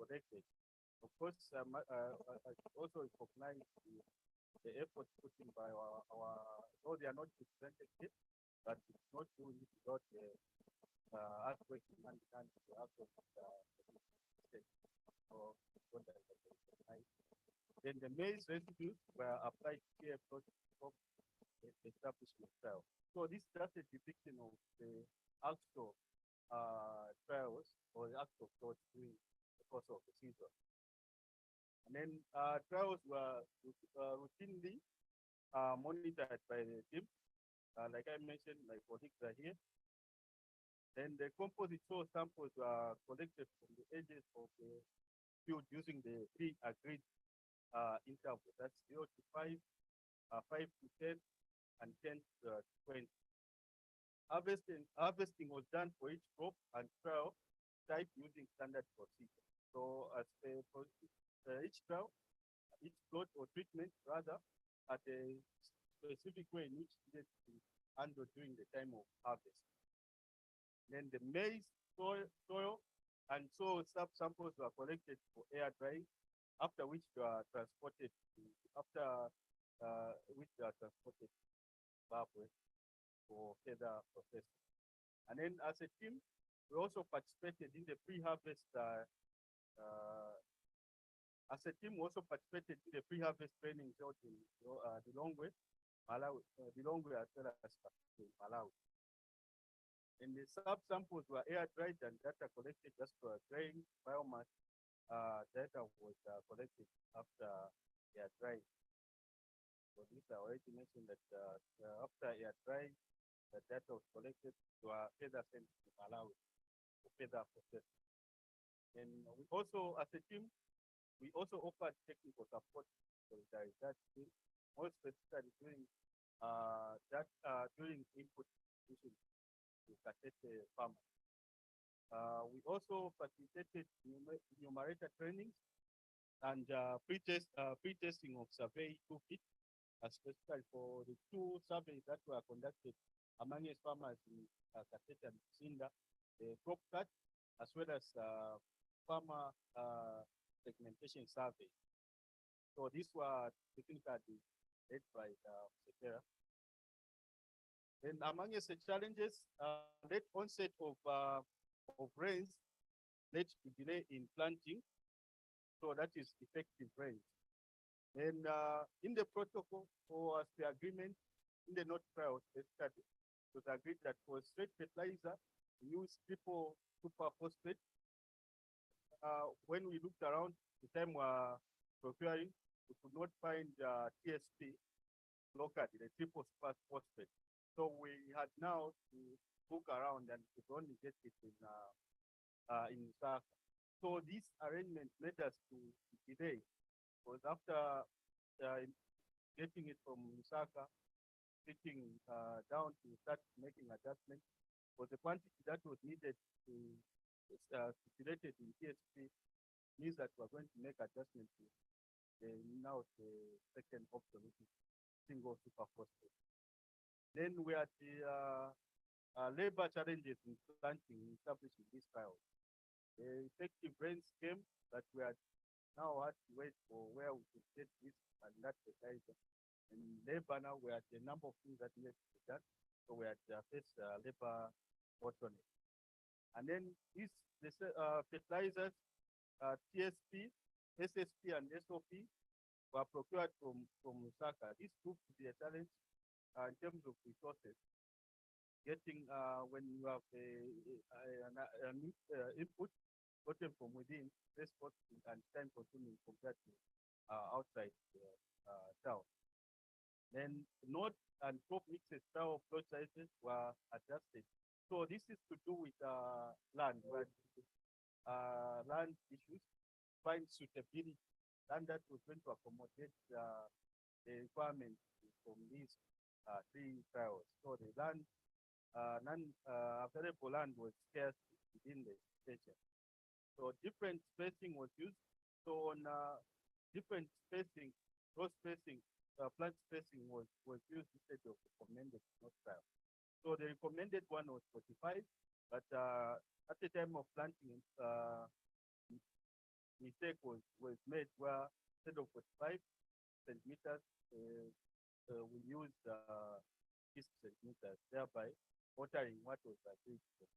M: collected. Of course, I also recognize the efforts put in by though they are not presented yet, but it's not doing it without us working hand in hand with the output of the state. Then the maize residues were applied here for the establishment trial. So this is just a depiction of the actual trials or the actual thoughts during the course of the season. And then trials were routinely monitored by the team. Like I mentioned, my colleagues are here. Then the composite soil samples were collected from the edges of the field using the pre-agreed intervals. That's 0 to 5, 5 to 10, and 10 to 20.
H: Harvesting was done for each crop and trial type using standard procedure. So as each trial, each plot or treatment rather, at a specific way in which needed to be handled during the time of harvest. Then the maize, soil and soil samples were collected for air drying, after which they are transported to, which they are transported to Zimbabwe for further processing. And then as a team, we also participated in the pre-harvest training held in Lilongwe, Malawi, Lilongwe as well as in Malawi. And the sub-samples were air dried and data collected just for drying biomass. Data was collected after air drying. So this I already mentioned that after air drying, the data was collected to further sent to Malawi for further processing. And we also, as a team, we also offered technical support for that team, more specifically during input issues to Katete farmers. We also facilitated numerator trainings and pre-testing of survey toolkit, especially for the two surveys that were conducted among farmers in Katete and Sinda, the crop cut, as well as farmer segmentation survey. So these were technically led by Sekera. Then among the challenges, late onset of rains led to delay in planting. So that is effective rains. Then in the protocol or as the agreement in the note trial, it was agreed that for straight fertilizer, we use triple super phosphate. When we looked around the time we were procuring, we could not find TSP locally, the triple super phosphate. So we had now to look around and could only get it in Saka. So this arrangement led us to delay, because after getting it from Saka, sitting down to start making adjustments, for the quantity that was needed to stipulated in TSP means that we're going to make adjustments to now the second option, which is single super phosphate. Then we had the labor challenges in planting, establishing these trials. The effective rains came that we had now had to wait for where we could get this and that fertilizer. And labor now we had a number of things that needed to be done. So we had faced labor bottleneck. And then these fertilizers, TSP, SSP, and SOP were procured from Lusaka. This proved to be a challenge in terms of resources. Getting when you have an input gotten from within, less costly and time consuming compared to outside town. Then note and crop mixes style of plot sizes were adjusted. So this is to do with land, where land issues, find suitability, land that was going to accommodate the requirements from these three trials. So the land, available land was scarce within the station. So different spacing was used. So on different spacing, row spacing, plant spacing was used instead of recommended trial. So the recommended one was 45, but at the time of planting, mistake was made where instead of 45 centimeters, we used 6 centimeters, thereby altering what was agreed from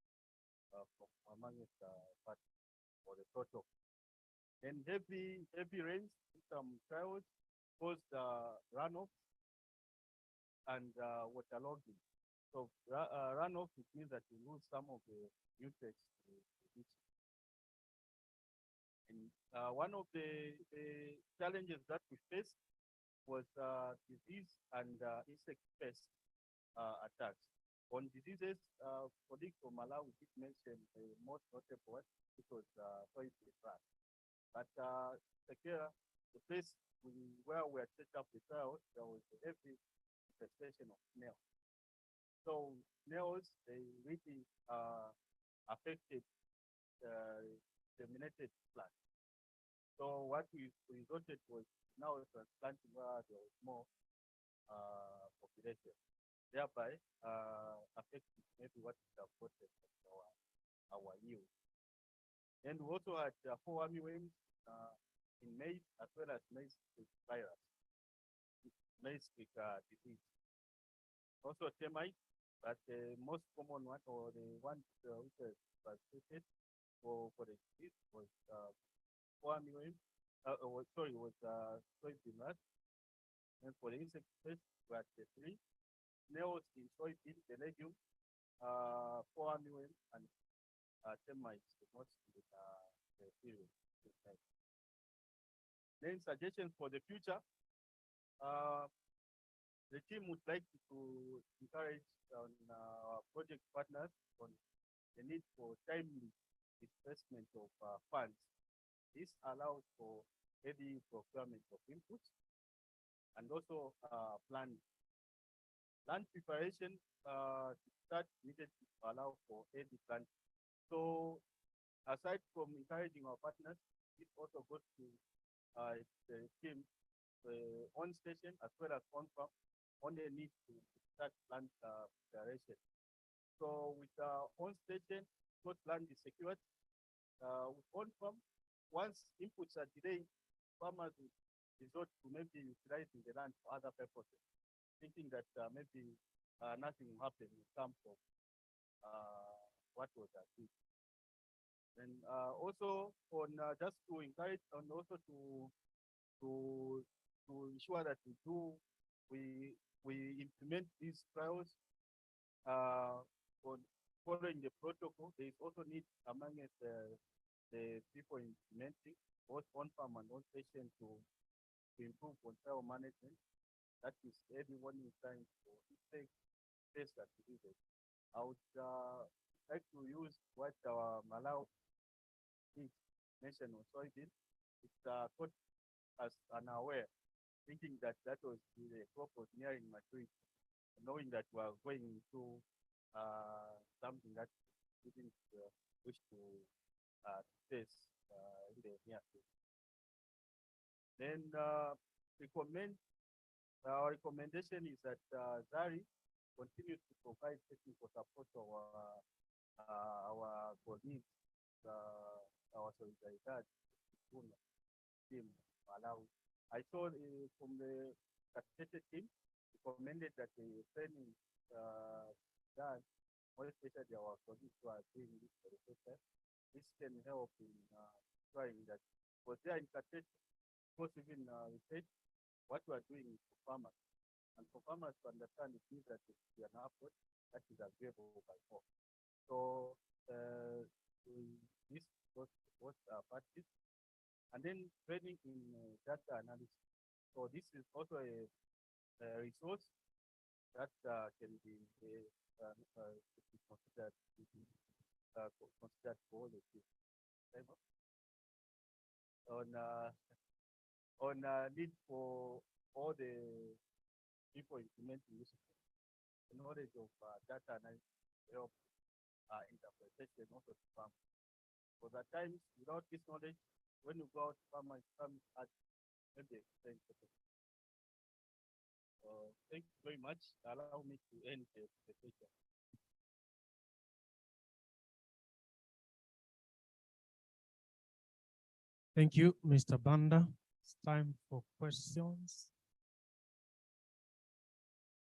H: among part for the total. And heavy rains in some trials caused runoff and waterlogging. So runoff, it means that you lose some of the nutrients to the beach. And one of the challenges that we faced was disease and insect pest attacks. On diseases, colleagues from Malawi did mention the most notable one, which was soil rust. But Sekera, the place where we had set up the trials, there was a heavy infestation of snail. So snails, they really affected terminated plants. So what we resorted was now transplanting where there was more population, thereby affecting maybe what we have gotten from our yield. And we also had 4 armyworms in maize as well as maize with virus, maize with disease. Also termites, but the most common one or the one which was treated for the disease was 4 armyworm. Was soybean rust. And for the insect pest, we had the 3 snails in soybean, the legume, 4 armyworm, and termites, the most in the period. Then suggestions for the future. The team would like to encourage our project partners on the need for timely disbursement of funds. This allows for ready procurement of inputs and also planning. Land preparation to start needed to allow for early planting. So aside from encouraging our partners, it also goes to the team on station as well as on farm on the need to start land preparation. So with on station, most land is secured. With on farm, once inputs are delayed, farmers will resort to maybe utilizing the land for other purposes, thinking that maybe nothing will happen in terms of what was achieved. And also on just to encourage and also to ensure that we implement these trials on following the protocol. There is also need among the people implementing both on farm and on station to improve on trial management. That is everyone is trying to take test that we did. I would like to use what our Malawi mentioned on soybean. It's put us unaware, thinking that that was the crop was nearing maturity, knowing that we are going into something that we didn't wish to face in the near future. Then our recommendation is that ZARI continues to provide technical support to our colleagues, our Solidaridad team, Malawi. I saw from the capitated team recommended that the training done, more especially our colleagues who are doing this for the first time. This can help in trying that. Because they are in capitated, most even research what we are doing for farmers. And for farmers to understand it means that it's an output that is available by all. So this was practice. And then training in data analysis. So this is also a resource that can be considered for all the kids. On need for all the people implementing this, the knowledge of data analysis help interpretation also to farm. For the times without this knowledge, when you go out to farmers, some at maybe explain. Thank you very much. Allow me to end the presentation.
E: Thank you, Mr. Banda. It's time for questions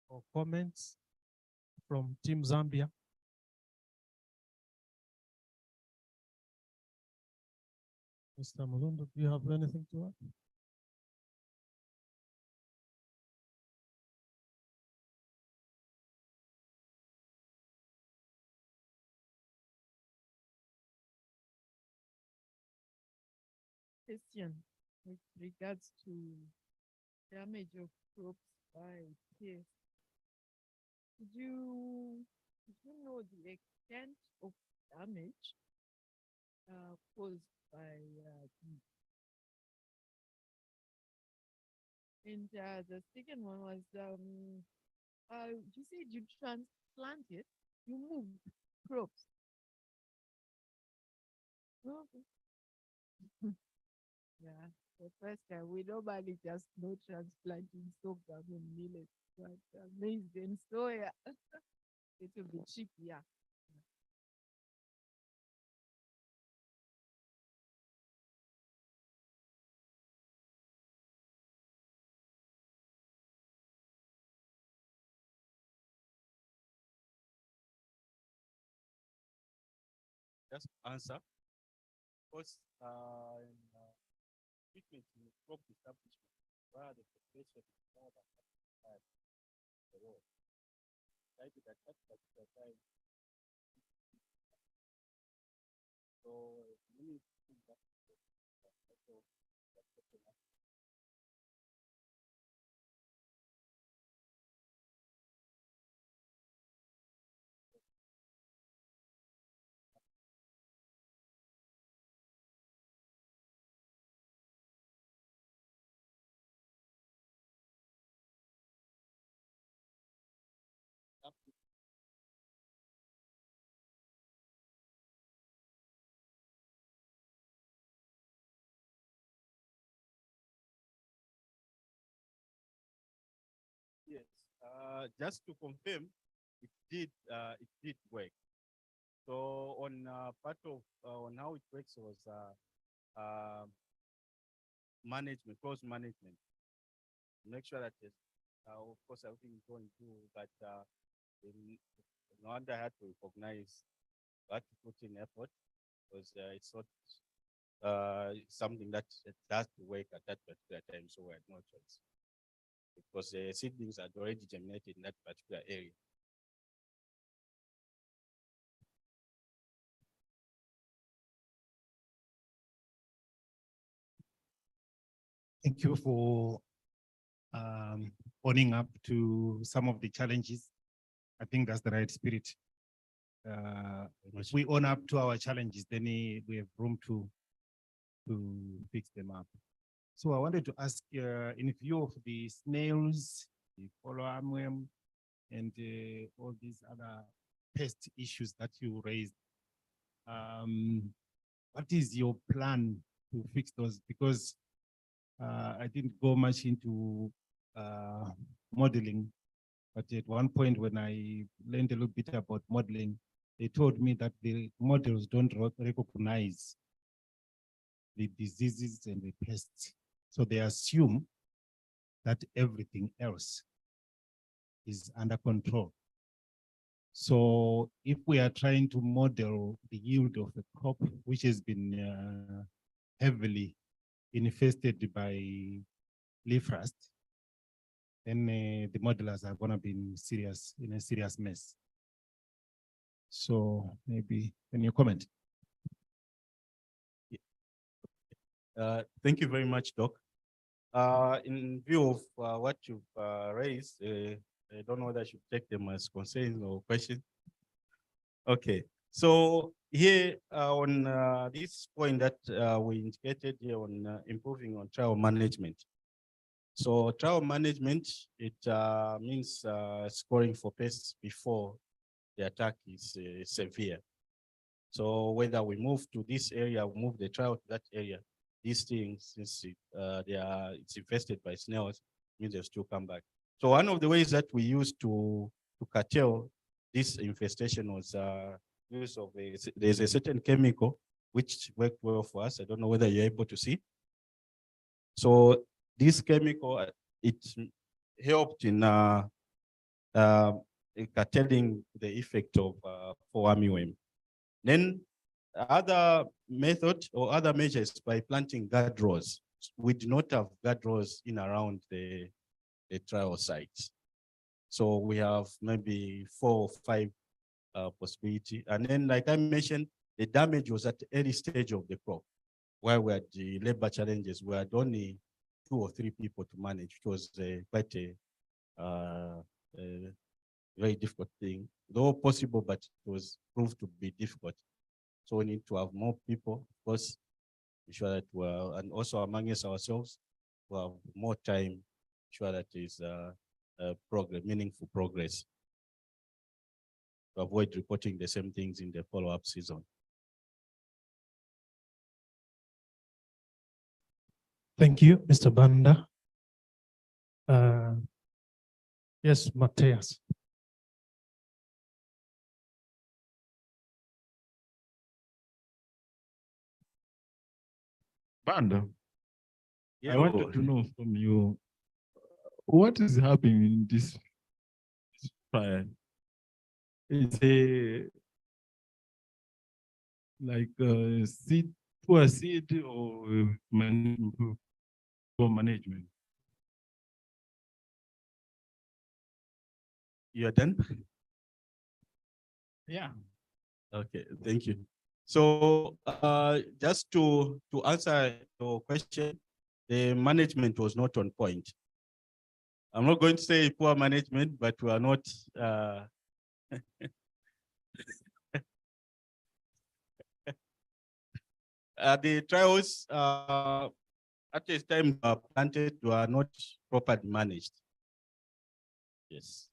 E: or comments from Team Zambia. Mr. Mulundu, do you have anything to add?
B: Question with regards to damage of crops by pests. Did you know the extent of damage caused by these? And the second one was You said you transplanted, you moved crops. Okay. Yeah, the first time we normally just know transplanting sorghum and millet, but maize and soya, it will be cheap, yeah.
M: Just answer. Because treatment in crop establishment, where the population is more than 5 the world. Like that particular time. So many things that yes, just to confirm, it did work. So on part of on how it works was management, close management. Make sure that of course everything is going through, but Rwanda had to recognize that to put in effort because it's not something that has to work at that particular time, so we had no choice because seedlings had already germinated in that particular area.
G: Thank you for owning up to some of the challenges. I think that's the right spirit. If we own up to our challenges, then we have room to fix them up. So I wanted to ask, in view of the snails, the follow armworm, and all these other pest issues that you raised, what is your plan to fix those? Because I didn't go much into modeling, but at one point when I learned a little bit about modeling, they told me that the models don't recognize the diseases and the pests. So they assume that everything else is under control. So if we are trying to model the yield of a crop, which has been heavily infested by leaf rust, then the modelers are going to be in a serious mess. So maybe can you comment?
M: Thank you very much, Doc. In view of what you've raised, I don't know whether I should take them as concerns or questions. Okay, so here on this point that we indicated here on improving on trial management. So trial management, it means scoring for pests before the attack is severe. So whether we move to this area, we move the trial to that area, these things, since it's infested by snails, means they'll still come back. So one of the ways that we used to curtail this infestation was use of there's a certain chemical which worked well for us. I don't know whether you're able to see. So this chemical, it helped in curtailing the effect of fall armyworm. Then other method or other measures by planting guardrails. We do not have guardrails in around the trial sites. So we have maybe 4 or 5 possibility. And then, like I mentioned, the damage was at the early stage of the crop, where we had the labor challenges. We had only 2 or 3 people to manage. It was quite a very difficult thing, though possible, but it was proved to be difficult. So we need to have more people, of course, ensure that we're, and also among us ourselves, we have more time, ensure that is meaningful progress, to avoid reporting the same things in the follow-up season.
E: Thank you, Mr. Banda. Yes, Matthias.
K: Banda,
M: Yeah,
K: I wanted to know from you, what is happening in this trial? Is a like seed, poor seed or poor management?
M: You are done?
K: Yeah.
M: Okay, thank you. So just to answer your question, the management was not on point. I'm not going to say poor management, but we are not the trials at this time planted were not properly managed. Yes.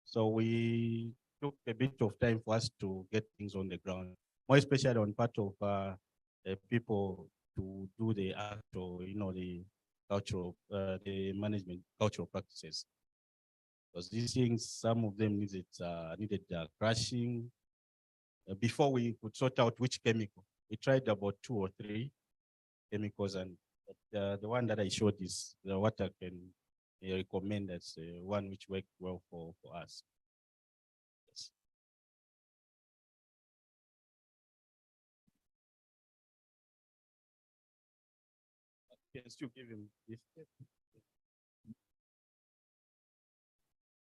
M: So we took a bit of time for us to get things on the ground, more especially on part of people to do the act or, the cultural, the management cultural practices. Because these things, some of them needed crushing. Before we could sort out which chemical, we tried about 2 or 3 chemicals, and the one that I showed is what I can recommend as one which worked well for us. Yes. Can still give him this.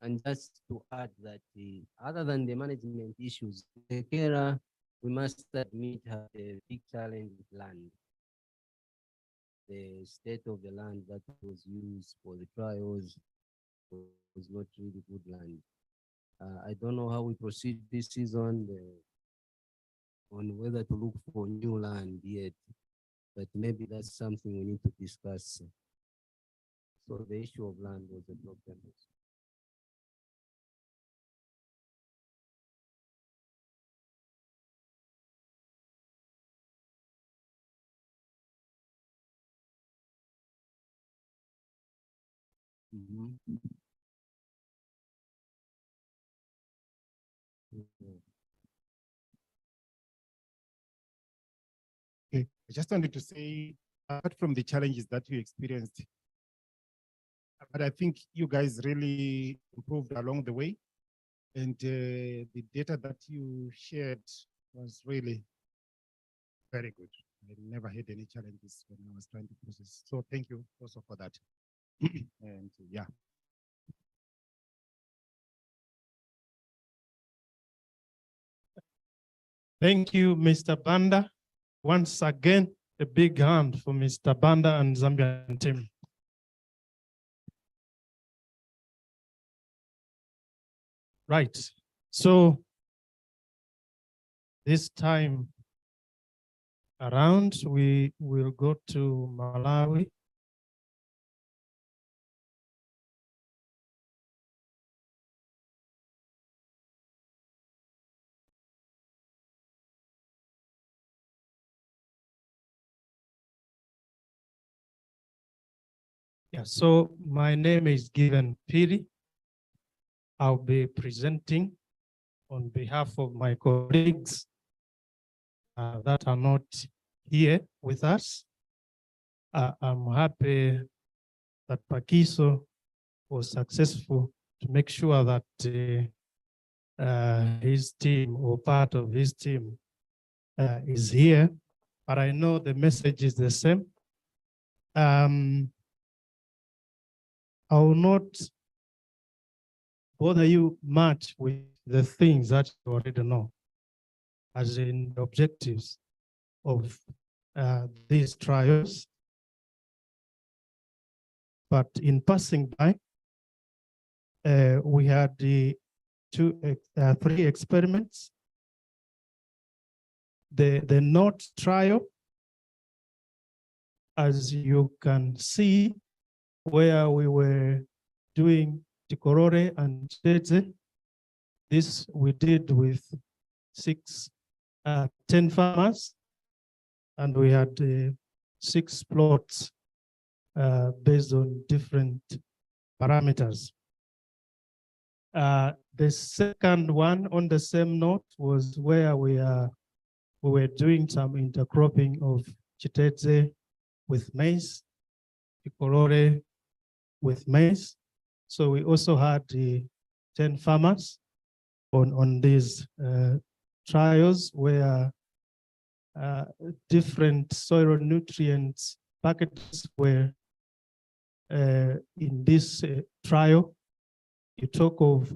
D: And just to add that other than the management issues, the carer, we must admit, have a big challenge with land. The state of the land that was used for the trials was not really good land. I don't know how we proceed this season on whether to look for new land yet, but maybe that's something we need to discuss. So the issue of land was a problem.
G: Okay, I just wanted to say, apart from the challenges that you experienced, but I think you guys really improved along the way. And the data that you shared was really very good. I never had any challenges when I was trying to process. So thank you also for that. And yeah.
E: Thank you, Mr. Banda. Once again, a big hand for Mr. Banda and Zambian team. Right. So this time around, we will go to Malawi. Yeah, so my name is Given Piri. I'll be presenting on behalf of my colleagues that are not here with us. I'm happy that Pakiso was successful to make sure that his team or part of his team is here, but I know the message is the same. I will not bother you much with the things that you already know, as in the objectives of these trials. But in passing by, we had the 3 experiments. The NOT trial, as you can see, where we were doing Tikorore and Chiteze. This we did with 10 farmers, and we had 6 plots based on different parameters. The second one on the same note was where we were doing some intercropping of Chiteze with maize, Tikorore with maize. So we also had 10 farmers on these trials where different soil nutrients packages were in this trial. You talk of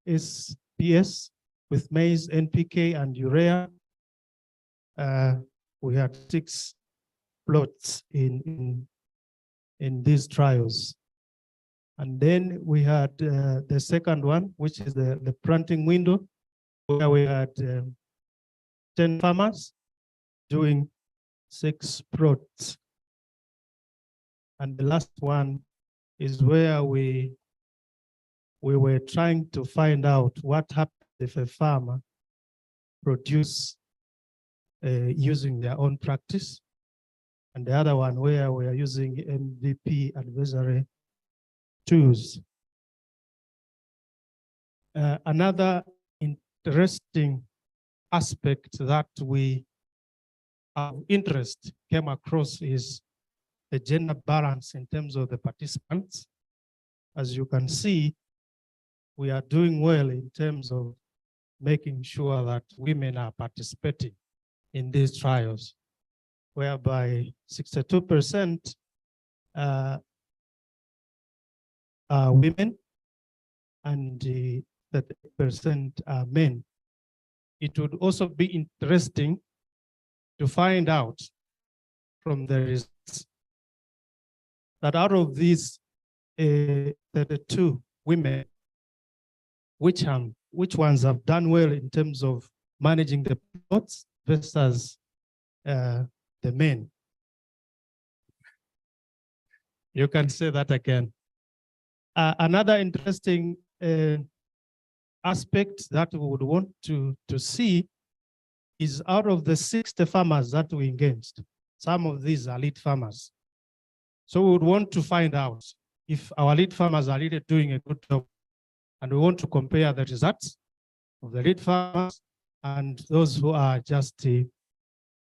E: SPS with maize, NPK, and urea. We had 6 plots in these trials. And then we had the second one, which is the planting window, where we had 10 farmers doing 6 plots. And the last one is where we were trying to find out what happens if a farmer produce using their own practice. And the other one where we are using MVP advisory tools. Another interesting aspect that we of interest came across is the gender balance in terms of the participants. As you can see, we are doing well in terms of making sure that women are participating in these trials, whereby 62% are women and 30% are men. It would also be interesting to find out from the results that out of these 32 women, which ones have done well in terms of managing the plots versus the men. You can say that again. Another interesting aspect that we would want to see is out of the 60 farmers that we engaged, some of these are lead farmers. So we would want to find out if our lead farmers are really doing a good job, and we want to compare the results of the lead farmers and those who are just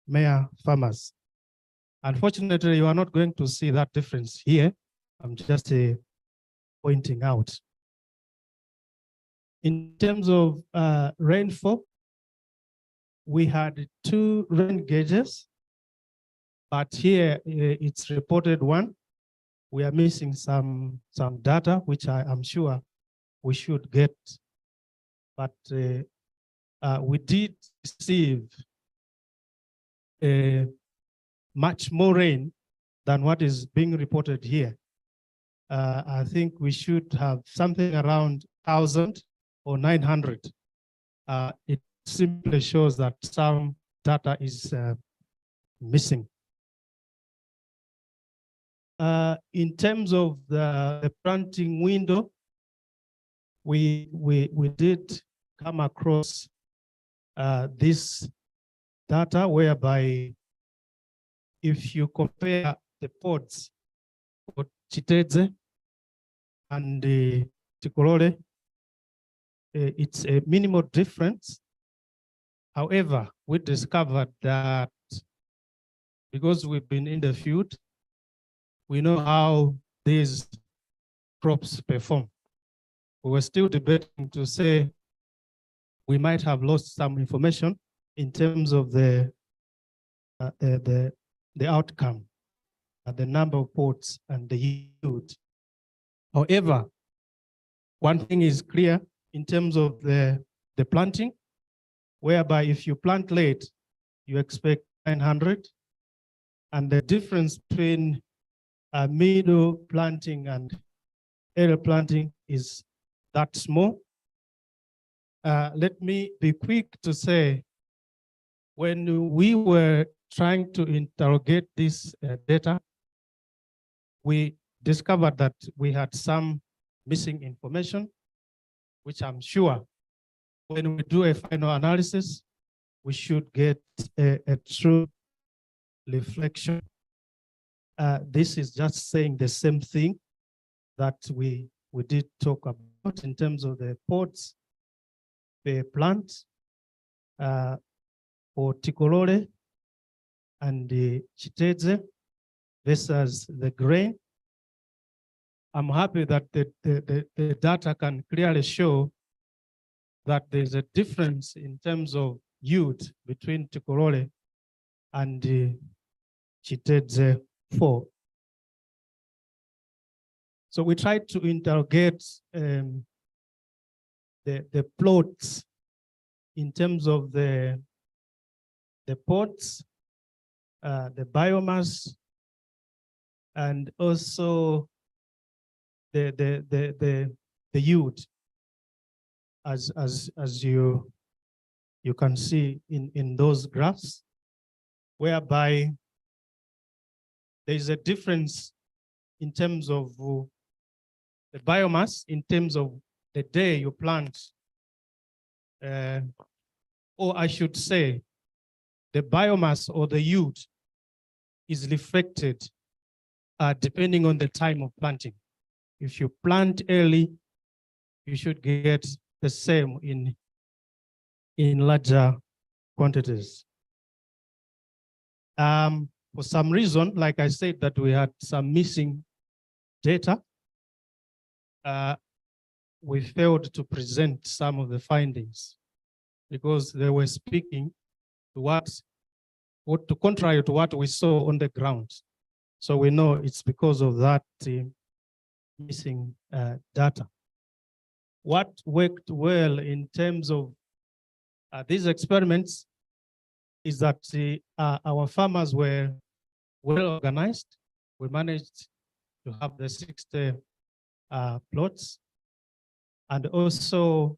E: mere farmers. Unfortunately, you are not going to see that difference here. I'm just pointing out. In terms of rainfall, we had 2 rain gauges, but here it's reported 1. We are missing some data, which I am sure we should get. But we did receive much more rain than what is being reported here. I think we should have something around 1,000 or 900. It simply shows that some data is missing. In terms of the planting window, we did come across this data whereby if you compare the pods for Chiteze and the Tikorore, it's a minimal difference. However, we discovered that because we've been in the field, we know how these crops perform. We were still debating to say we might have lost some information in terms of the outcome, the number of pods and the yield. However, one thing is clear in terms of the planting, whereby if you plant late, you expect 900, and the difference between middle planting and early planting is that small. Let me be quick to say, when we were trying to interrogate this data, we discovered that we had some missing information, which I'm sure when we do a final analysis, we should get a true reflection. This is just saying the same thing that we did talk about in terms of the ports, the plant, for Tikolole and the Chiteze versus the grain. I'm happy that the data can clearly show that there's a difference in terms of yield between Tikolole and the Chiteze 4. So we tried to interrogate the plots in terms of the ports, the biomass, and also the yield, as you can see in those graphs, whereby there is a difference in terms of the biomass, in terms of the day you plant, or I should say, the biomass or the yield is reflected depending on the time of planting. If you plant early, you should get the same in larger quantities. For some reason, like I said, that we had some missing data, we failed to present some of the findings because they were speaking to what to contrary to what we saw on the ground. So we know it's because of that missing data. What worked well in terms of these experiments is that our farmers were well organized. We managed to have the 60 plots, and also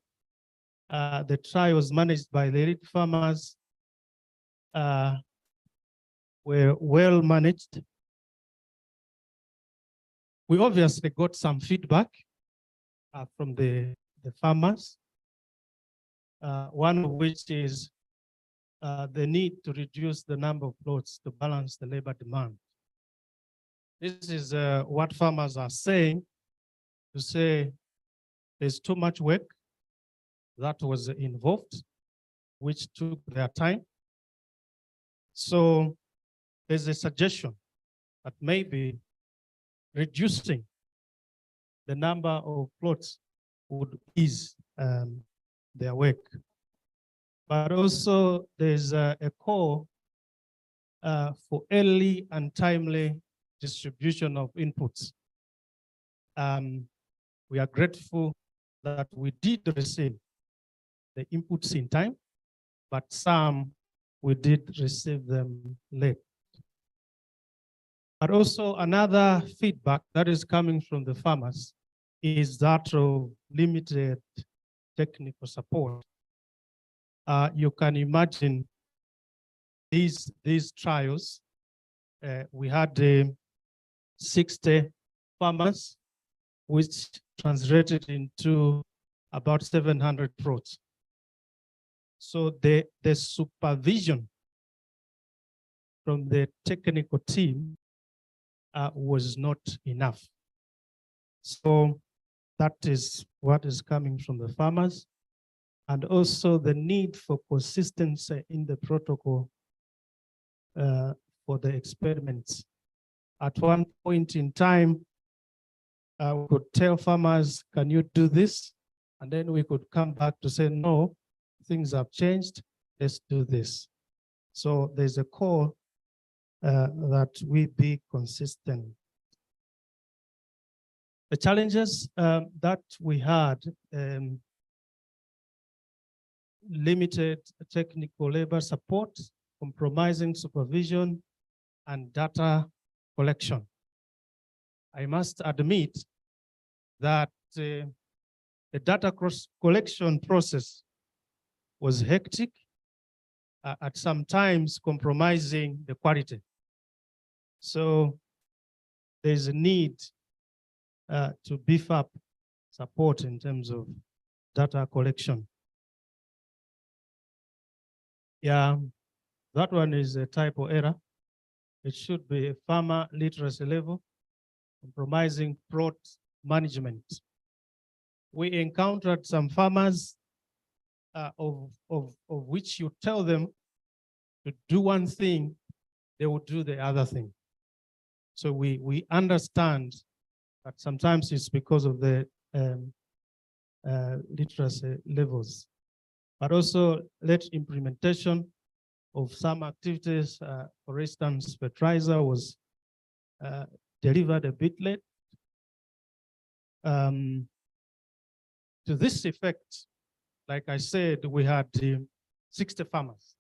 E: the trials managed by the elite farmers were well managed. We obviously got some feedback from the farmers, one of which is the need to reduce the number of plots to balance the labor demand. This is what farmers are saying, to say there's too much work that was involved, which took their time. So there's a suggestion that maybe reducing the number of plots would ease their work. But also there's a call for early and timely distribution of inputs. We are grateful that we did receive the inputs in time, but some we did receive them late. But also another feedback that is coming from the farmers is that of limited technical support. You can imagine these trials. We had 60 farmers, which translated into about 700 plots. So the supervision from the technical team was not enough. So that is what is coming from the farmers, and also the need for consistency in the protocol for the experiments. At one point in time, we could tell farmers, can you do this? And then we could come back to say, no, things have changed, let's do this. So there's a call that we be consistent. The challenges that we had, limited technical labor support, compromising supervision, and data collection. I must admit that the data collection process was hectic, at some times compromising the quality. So there's a need to beef up support in terms of data collection. Yeah, that one is a typo error. It should be a farmer literacy level, compromising plot management. We encountered some farmers of which you tell them to do one thing, they will do the other thing. So we understand that sometimes it's because of the literacy levels, but also late implementation of some activities. For instance, fertilizer was delivered a bit late. To this effect, like I said, we had 60 farmers.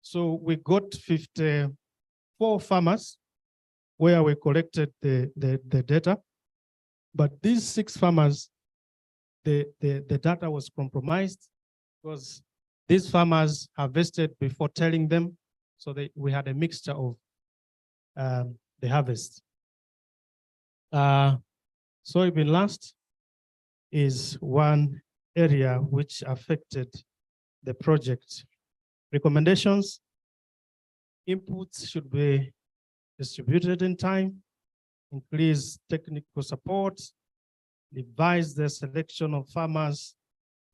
E: So we got 54 farmers where we collected the data. But these 6 farmers, the data was compromised because these farmers harvested before telling them. So we had a mixture of the harvest. Soybean last is one area which affected the project. Recommendations: inputs should be distributed in time, increase technical support, revise the selection of farmers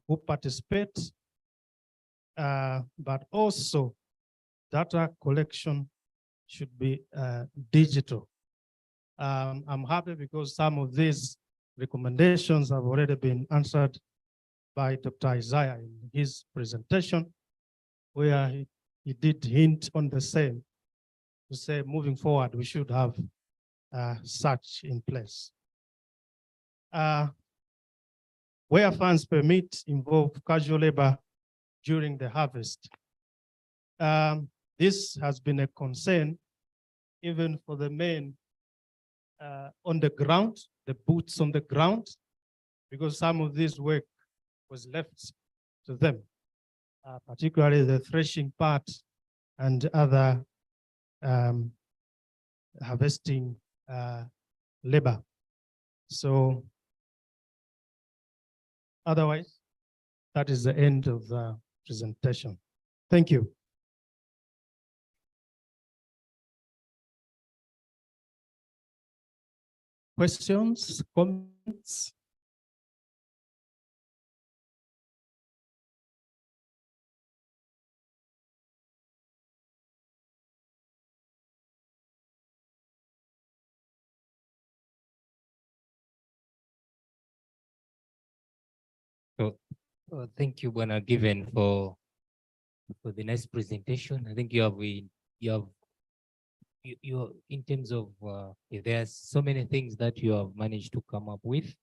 E: who participate, but also data collection should be digital. I'm happy because some of these recommendations have already been answered by Dr. Isaiah in his presentation, where he did hint on the same, to say moving forward, we should have such in place. Where funds permit involve casual labor during the harvest. This has been a concern even for the men on the ground, the boots on the ground, because some of this work was left to them, particularly the threshing part and other harvesting labor. So otherwise, that is the end of the presentation. Thank you. Questions, comments?
R: So, thank you, Bwana Given, for the nice presentation. I think you have in terms of if there's so many things that you have managed to come up with,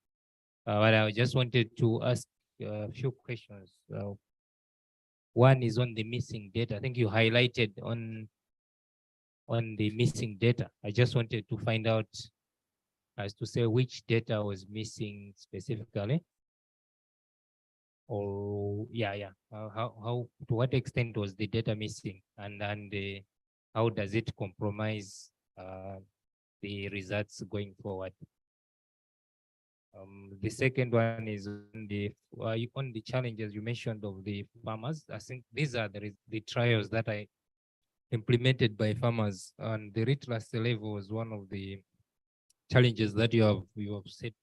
R: but I just wanted to ask a few questions. One is on the missing data. I think you highlighted on the missing data. I just wanted to find out as to say which data was missing specifically. Or how to what extent was the data missing, and how does it compromise the results going forward? The second one is on the challenges you mentioned of the farmers. I think these are the trials that I implemented by farmers, and the literacy level was one of the challenges that you have set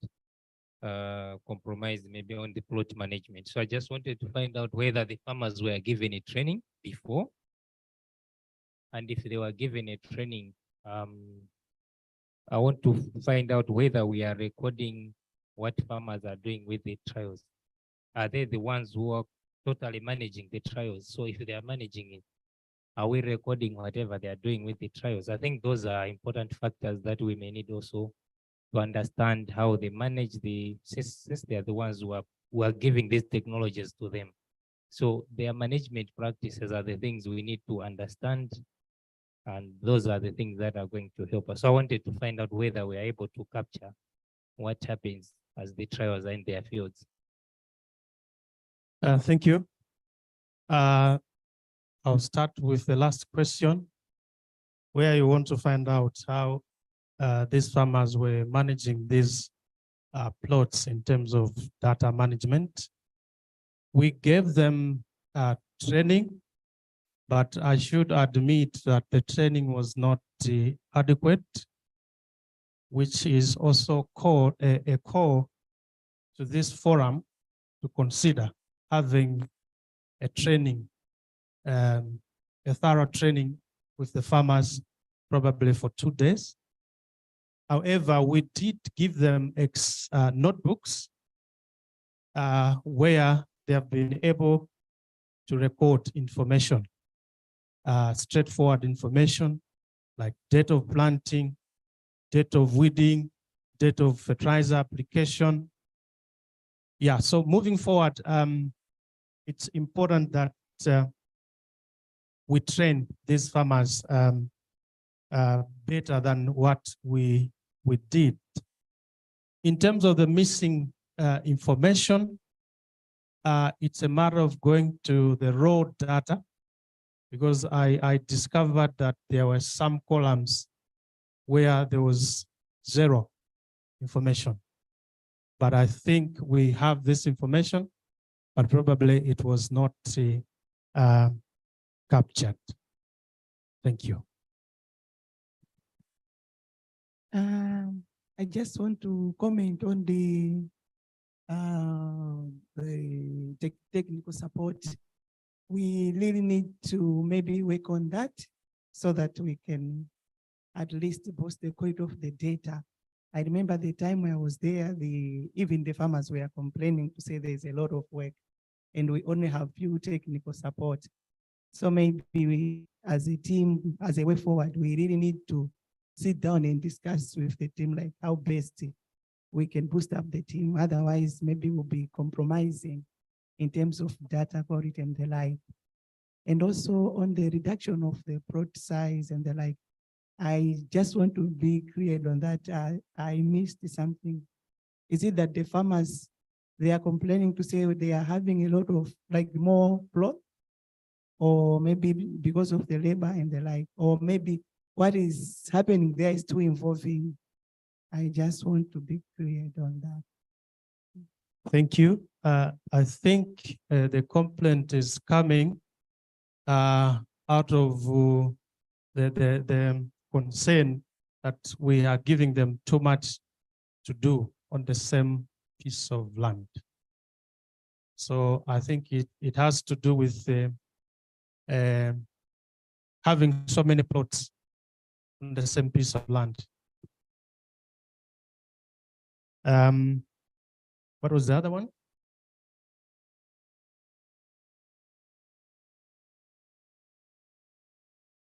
R: compromise maybe on the plot management. So I just wanted to find out whether the farmers were given a training before, and if they were given a training, I want to find out whether we are recording what farmers are doing with the trials. Are they the ones who are totally managing the trials? So if they are managing it, are we recording whatever they are doing with the trials? I think those are important factors that we may need also to understand how they manage since they are the ones who are giving these technologies to them. So their management practices are the things we need to understand, and those are the things that are going to help us. So I wanted to find out whether we are able to capture what happens as the trials are in their fields.
E: Thank you. I'll start with the last question, where you want to find out how these farmers were managing these plots in terms of data management. We gave them training, but I should admit that the training was not adequate, which is also a core to this forum to consider having a training, a thorough training with the farmers, probably for 2 days. However, we did give them notebooks where they have been able to record information, straightforward information like date of planting, date of weeding, date of fertilizer application. Yeah, so moving forward, it's important that we train these farmers better than what we did. In terms of the missing information, it's a matter of going to the raw data, because I discovered that there were some columns where there was zero information. But I think we have this information, but probably it was not captured. Thank you.
P: I just want to comment on the technical support. We really need to maybe work on that so that we can at least boost the quality of the data. I remember the time when I was there, even the farmers were complaining to say there's a lot of work and we only have few technical support. So maybe we, as a team, as a way forward, we really need to sit down and discuss with the team like how best we can boost up the team. Otherwise, maybe we'll be compromising in terms of data quality and the like. And also on the reduction of the plot size and the like, I just want to be clear on that. I missed something. Is it that the farmers, they are complaining to say they are having a lot of like more plot, or maybe because of the labor and the like, or maybe what is happening there is too involving? I just want to be clear on that.
E: Thank you. I think the complaint is coming out of the concern that we are giving them too much to do on the same piece of land. So I think it has to do with having so many plots on the same piece of land. What was the other one?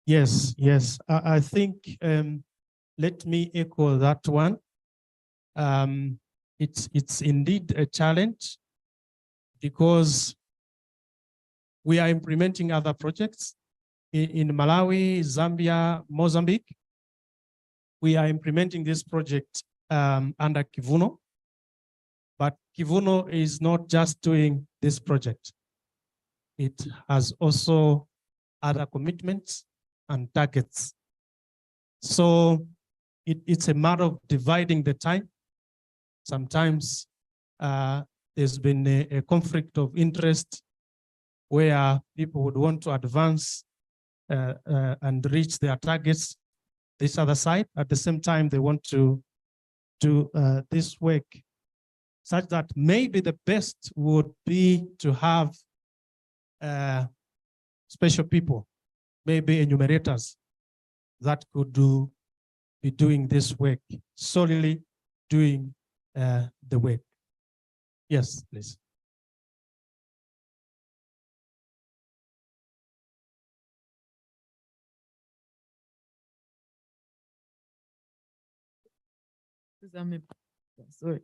E: Yes, yes. I think let me echo that one. It's indeed a challenge because we are implementing other projects in Malawi, Zambia, Mozambique. We are implementing this project under Kivuno, but Kivuno is not just doing this project. It has also other commitments and targets. So it's a matter of dividing the time. Sometimes there's been a conflict of interest where people would want to advance and reach their targets this other side. At the same time, they want to do this work such that maybe the best would be to have special people, maybe enumerators that could be doing this work, solely doing the work. Yes, please.
B: Sorry.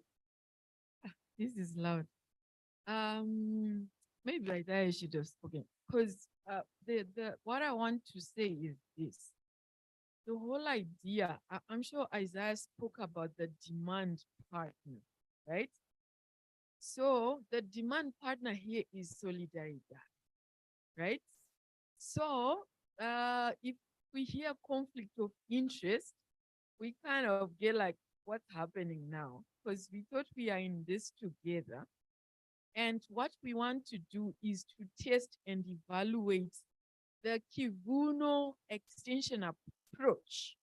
B: This is loud. Maybe I should have spoken, because what I want to say is this. The whole idea, I'm sure Isaiah spoke about the demand partner, right? So the demand partner here is Solidaridad, right? So if we hear conflict of interest, we kind of get like, what's happening now, because we thought we are in this together. And what we want to do is to test and evaluate the Kivuno extension approach.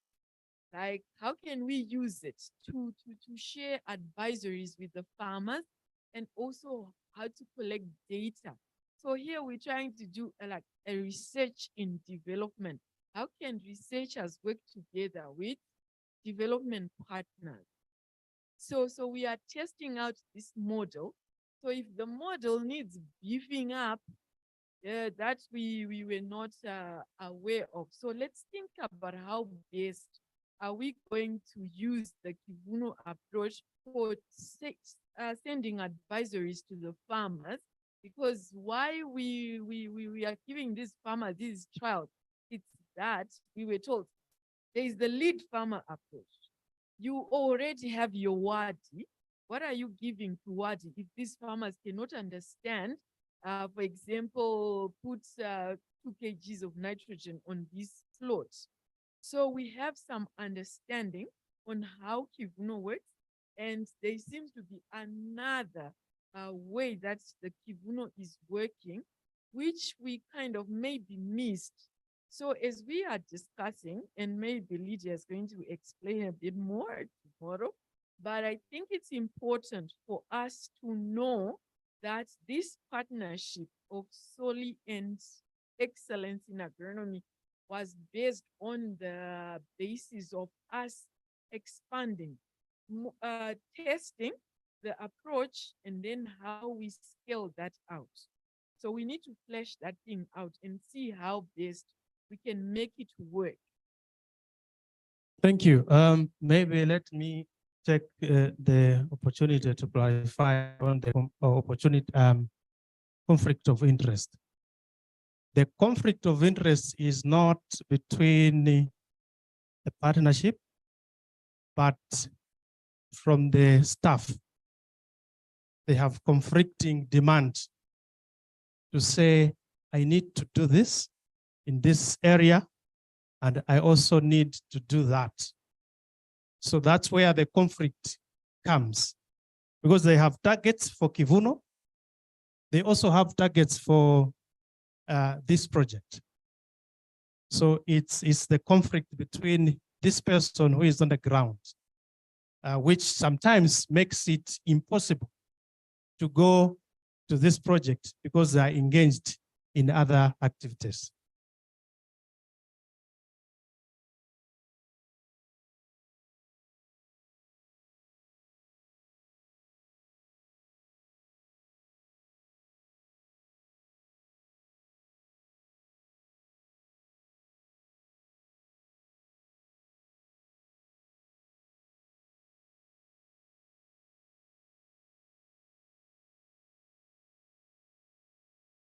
B: Like, how can we use it to share advisories with the farmers and also how to collect data? So here we're trying to do like a research in development. How can researchers work together with development partners? So we are testing out this model. So if the model needs beefing up, that we were not aware of. So let's think about how best are we going to use the Kivuno approach for sending advisories to the farmers? Because why we are giving these farmers these trials, it's that we were told there is the lead farmer approach. You already have your wadi. What are you giving to wadi if these farmers cannot understand? For example, put 2 kgs of nitrogen on this plot. So we have some understanding on how Kivuno works, and there seems to be another way that the Kivuno is working, which we kind of maybe missed. So as we are discussing, and maybe Lydia is going to explain a bit more tomorrow, but I think it's important for us to know that this partnership of SOLI and excellence in agronomy was based on the basis of us expanding, testing the approach, and then how we scale that out. So we need to flesh that thing out and see how best we can make it work.
E: Thank you. Maybe let me take the opportunity to clarify on the conflict of interest. The conflict of interest is not between the partnership, but from the staff. They have conflicting demands to say, I need to do this in this area, and I also need to do that. So that's where the conflict comes, because they have targets for Kivuno. They also have targets for this project. So it's the conflict between this person who is on the ground, which sometimes makes it impossible to go to this project because they are engaged in other activities.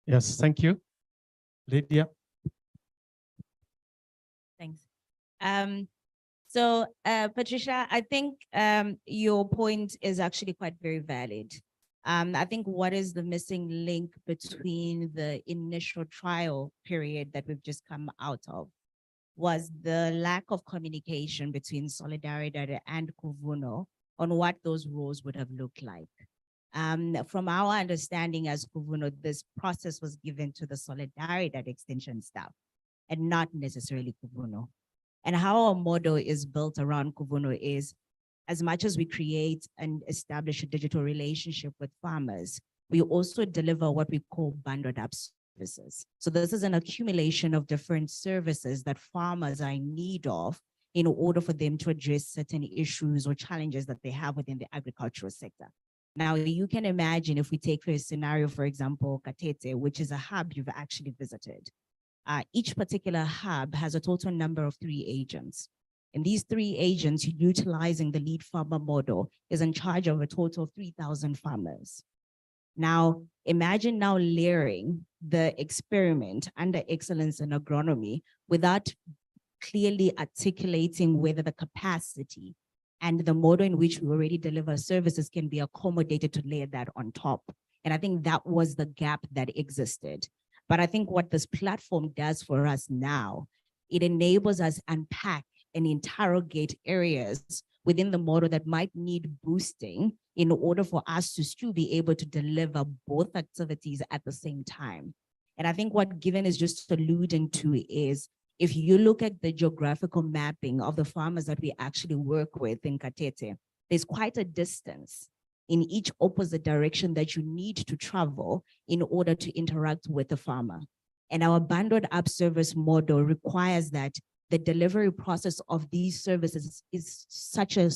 E: Yes, thank you. Lydia.
I: Thanks. Patricia, I think your point is actually quite very valid. I think what is the missing link between the initial trial period that we've just come out of was the lack of communication between Solidaridad and Kivuno on what those roles would have looked like. From our understanding as Kivuno, this process was given to the Solidaridad extension staff and not necessarily Kivuno. And how our model is built around Kivuno is, as much as we create and establish a digital relationship with farmers, we also deliver what we call bundled up services. So this is an accumulation of different services that farmers are in need of in order for them to address certain issues or challenges that they have within the agricultural sector. Now, you can imagine if we take for a scenario, for example, Katete, which is a hub you've actually visited. Each particular hub has a total number of 3 agents. And these 3 agents, utilizing the lead farmer model, is in charge of a total of 3,000 farmers. Now, imagine now layering the experiment under excellence in agronomy without clearly articulating whether the capacity and the model in which we already deliver services can be accommodated to layer that on top. And I think that was the gap that existed. But I think what this platform does for us now, it enables us unpack and interrogate areas within the model that might need boosting in order for us to still be able to deliver both activities at the same time. And I think what Given is just alluding to is, if you look at the geographical mapping of the farmers that we actually work with in Katete, there's quite a distance in each opposite direction that you need to travel in order to interact with the farmer. And our bundled up service model requires that the delivery process of these services is such a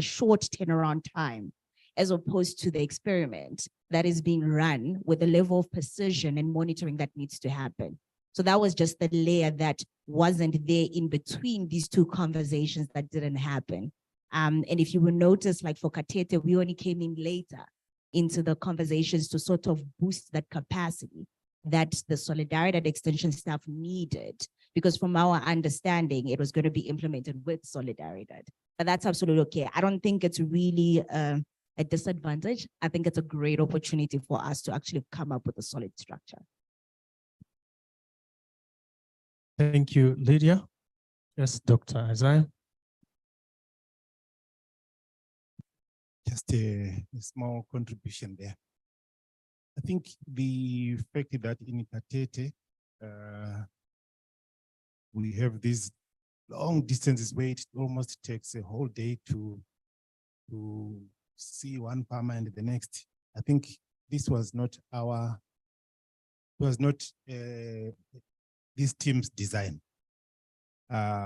I: short turnaround time, as opposed to the experiment that is being run with the level of precision and monitoring that needs to happen. So that was just the layer that wasn't there in between these two conversations that didn't happen. And if you will notice, like for Katete, we only came in later into the conversations to sort of boost that capacity that the Solidaridad extension staff needed, because from our understanding, it was going to be implemented with Solidaridad. But that's absolutely okay. I don't think it's really a disadvantage. I think it's a great opportunity for us to actually come up with a solid structure.
E: Thank you, Lydia. Yes, Dr. Isaiah.
G: Just a small contribution there. I think the fact that in Katete, we have these long distances where it almost takes a whole day to see one farmer and the next. I think this was not this team's design. After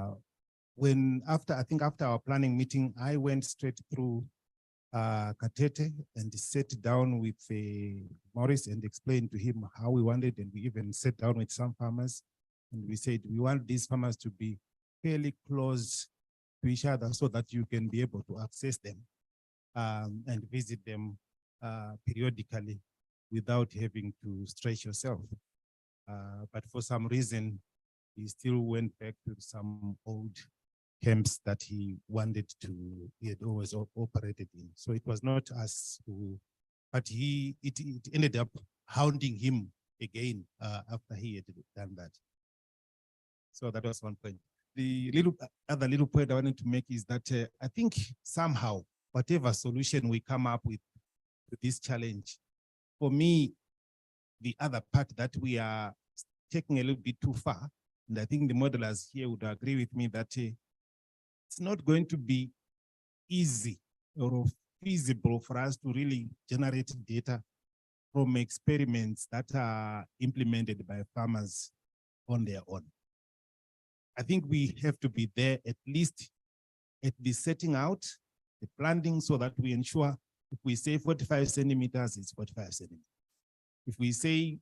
G: our planning meeting, I went straight through Katete and sat down with Maurice and explained to him how we wanted, and we even sat down with some farmers and we said, we want these farmers to be fairly close to each other so that you can be able to access them and visit them periodically without having to stretch yourself. But for some reason, he still went back to some old camps that he had always operated in. So it was not us who, but it ended up hounding him again after he had done that. So that was one point. The other little point I wanted to make is that I think somehow, whatever solution we come up with to this challenge, for me, the other part that we are taking a little bit too far, and I think the modelers here would agree with me that it's not going to be easy or feasible for us to really generate data from experiments that are implemented by farmers on their own. I think we have to be there at least at the setting out, the planting, so that we ensure if we say 45 centimeters, it's 45 centimeters. If we say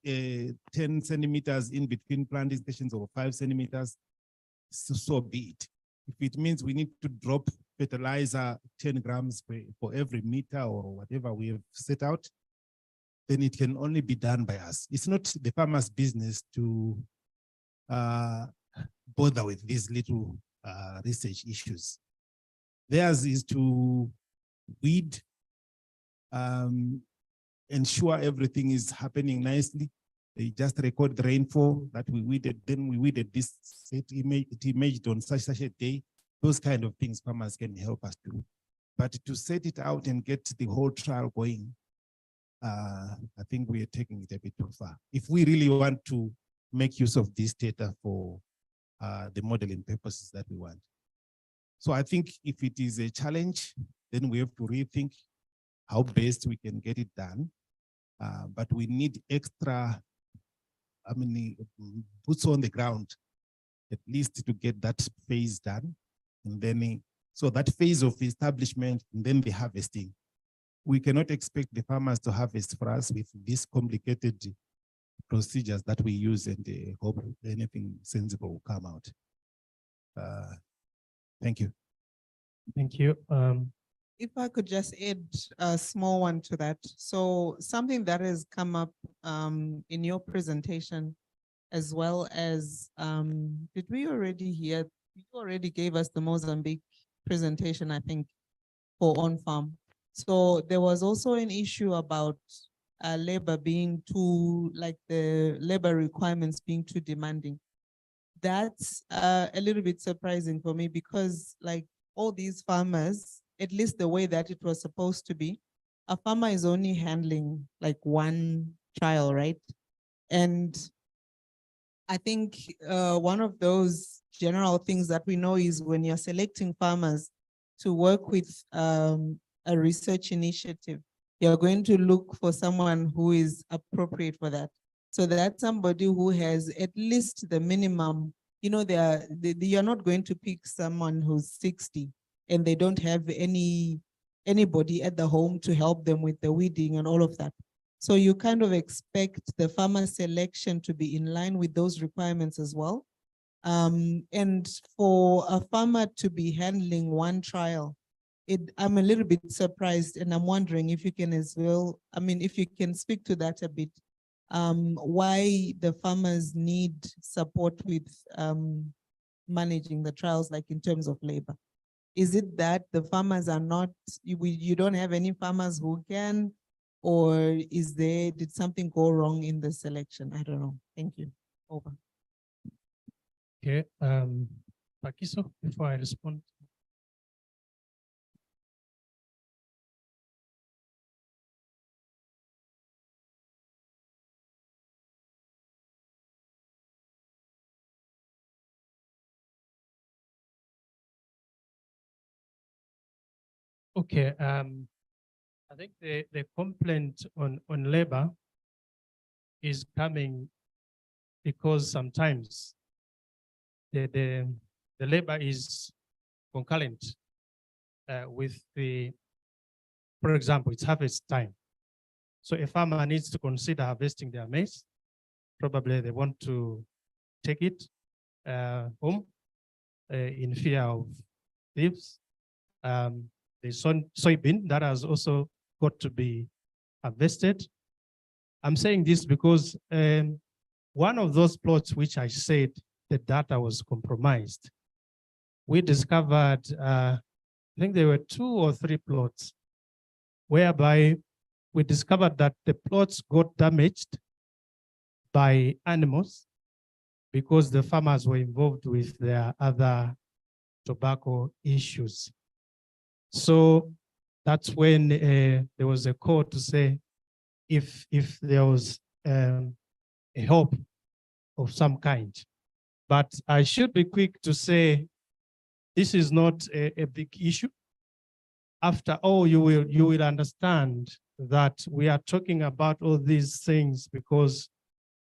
G: 10 centimeters in between planting stations or 5 centimeters, so be it. If it means we need to drop fertilizer 10 grams for every meter or whatever we have set out, then it can only be done by us. It's not the farmer's business to bother with these little research issues. Theirs is to weed, ensure everything is happening nicely. They just record the rainfall that we weeded, then we weeded this, it imaged on such a day. Those kind of things farmers can help us do. But to set it out and get the whole trial going, I think we are taking it a bit too far. If we really want to make use of this data for the modeling purposes that we want. So I think if it is a challenge, then we have to rethink how best we can get it done. But we need extra, boots on the ground, at least to get that phase done. And then, so that phase of establishment and then the harvesting. We cannot expect the farmers to harvest for us with these complicated procedures that we use, and hope anything sensible will come out. Thank you.
E: Thank you.
A: If I could just add a small one to that. So something that has come up in your presentation, as well as, did we already hear, you already gave us the Mozambique presentation, I think, for on-farm. So there was also an issue about labor being too, like the labor requirements being too demanding. that's a little bit surprising for me because like all these farmers, at least the way that it was supposed to be, a farmer is only handling like one child, right? And I think one of those general things that we know is when you're selecting farmers to work with a research initiative, you're going to look for someone who is appropriate for that. So that's somebody who has at least the minimum, you know, you're not going to pick someone who's 60 and they don't have anybody at the home to help them with the weeding and all of that. So you kind of expect the farmer selection to be in line with those requirements as well. And for a farmer to be handling one trial, I'm a little bit surprised, and I'm wondering if you can as well, I mean, if you can speak to that a bit, why the farmers need support with managing the trials, like in terms of labor. Is it that the farmers are not, you don't have any farmers who can, or did something go wrong in the selection? I don't know. Thank you. Over.
E: Okay, Pakiso, before I respond. Okay, I think the complaint on labor is coming because sometimes the labor is concurrent with for example, it's harvest time. So a farmer needs to consider harvesting their maize. Probably they want to take it home in fear of thieves. The soybean that has also got to be harvested. I'm saying this because one of those plots which I said the data was compromised, we discovered, I think there were 2 or 3 plots whereby we discovered that the plots got damaged by animals because the farmers were involved with their other tobacco issues. So that's when there was a call to say if there was a help of some kind. But I should be quick to say this is not a big issue. After all, you will understand that we are talking about all these things because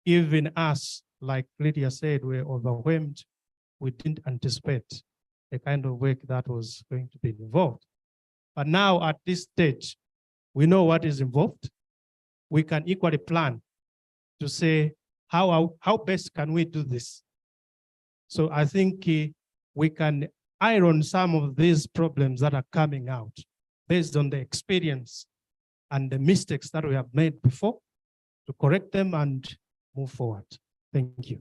E: even us, like Lydia said, we're overwhelmed. We didn't anticipate the kind of work that was going to be involved. But now at this stage, we know what is involved. We can equally plan to say, how best can we do this? So I think we can iron some of these problems that are coming out based on the experience and the mistakes that we have made before to correct them and move forward. Thank you.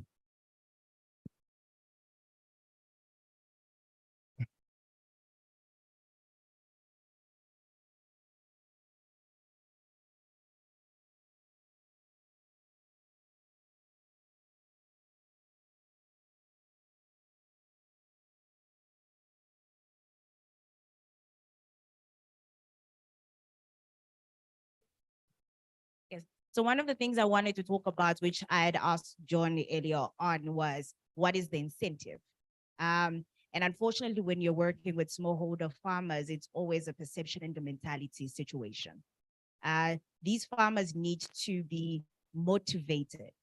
I: Yes. So one of the things I wanted to talk about, which I had asked John earlier on, was what is the incentive? And unfortunately, when you're working with smallholder farmers, it's always a perception and the mentality situation. These farmers need to be motivated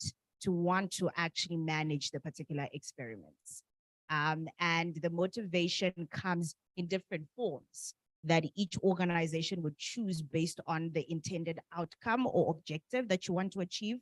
I: to want to actually manage the particular experiments. And the motivation comes in different forms that each organization would choose based on the intended outcome or objective that you want to achieve.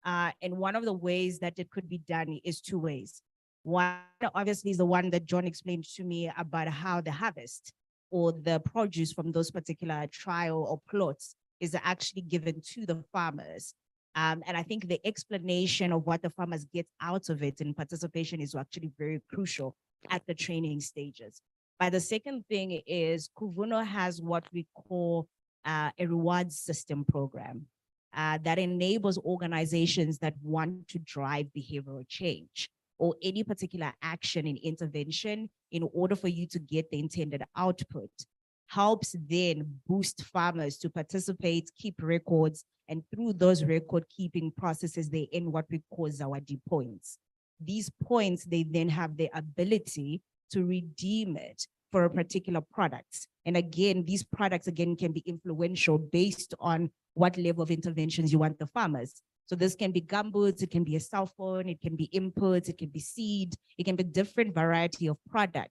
I: And one of the ways that it could be done is 2 ways. One, obviously, is the one that John explained to me about how the harvest or the produce from those particular trial or plots is actually given to the farmers. And I think the explanation of what the farmers get out of it in participation is actually very crucial at the training stages. But the second thing is Kuvuno has what we call a rewards system program that enables organizations that want to drive behavioral change. or any particular action and intervention in order for you to get the intended output helps then boost farmers to participate, keep records, and through those record keeping processes, they end what we call our D points. These points, they then have the ability to redeem it for a particular product. And again, these products again can be influential based on what level of interventions you want the farmers. So this can be gumboots, it can be a cell phone, it can be inputs, it can be seed, it can be different variety of products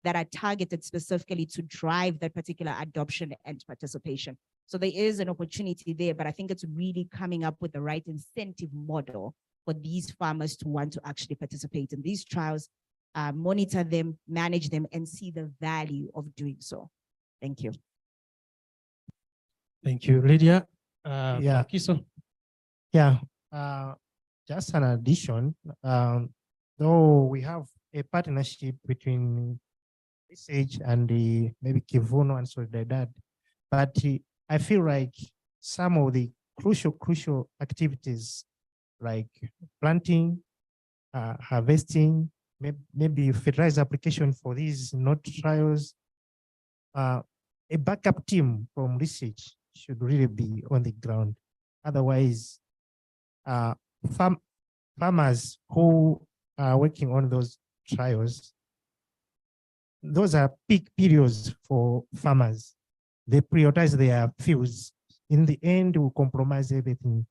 I: that are targeted specifically to drive that particular adoption and participation. So there is an opportunity there, but I think it's really coming up with the right incentive model for these farmers to want to actually participate in these trials, monitor them, manage them, and see the value of doing so. Thank you.
E: Thank you, Lydia.
O: Yeah.
E: Kiso.
O: Yeah, just an addition, though we have a partnership between Research and the maybe Kivuno and Solidaridad, but I feel like some of the crucial activities like planting, harvesting, maybe fertilizer application for these node trials, a backup team from research should really be on the ground. Otherwise, farmers who are working on those trials, those are peak periods for farmers. They prioritize their fields. In the end, will compromise everything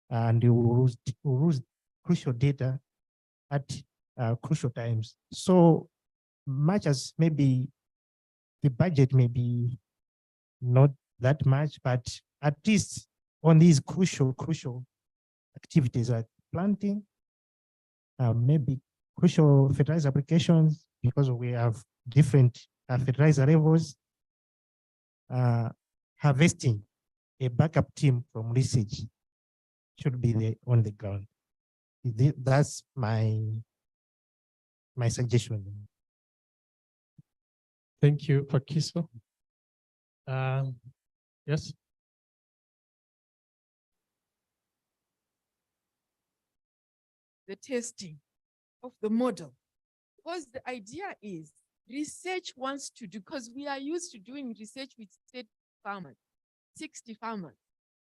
O: and you will lose crucial data at crucial times. So much as maybe the budget may be not that much, but at least on these crucial activities like planting, maybe crucial fertilizer applications, because we have different fertilizer levels, harvesting, a backup team from research should be there on the ground. That's my suggestion.
E: Thank you, Fakiso. Yes.
B: The testing of the model, because the idea is research wants to do, because we are used to doing research with 30 farmers, 60 farmers.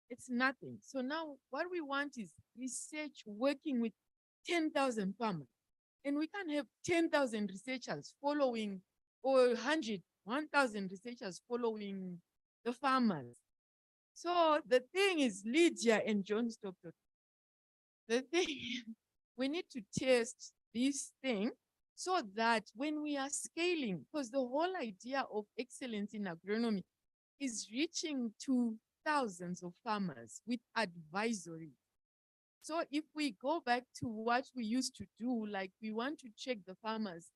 B: It's nothing. So now what we want is research working with 10,000 farmers. And we can't have 10,000 researchers following, or 1,000 researchers following the farmers. So the thing is, Lydia and John stopped. The thing, we need to test this thing so that when we are scaling, because the whole idea of excellence in agronomy is reaching to thousands of farmers with advisory. So if we go back to what we used to do, like we want to check the farmers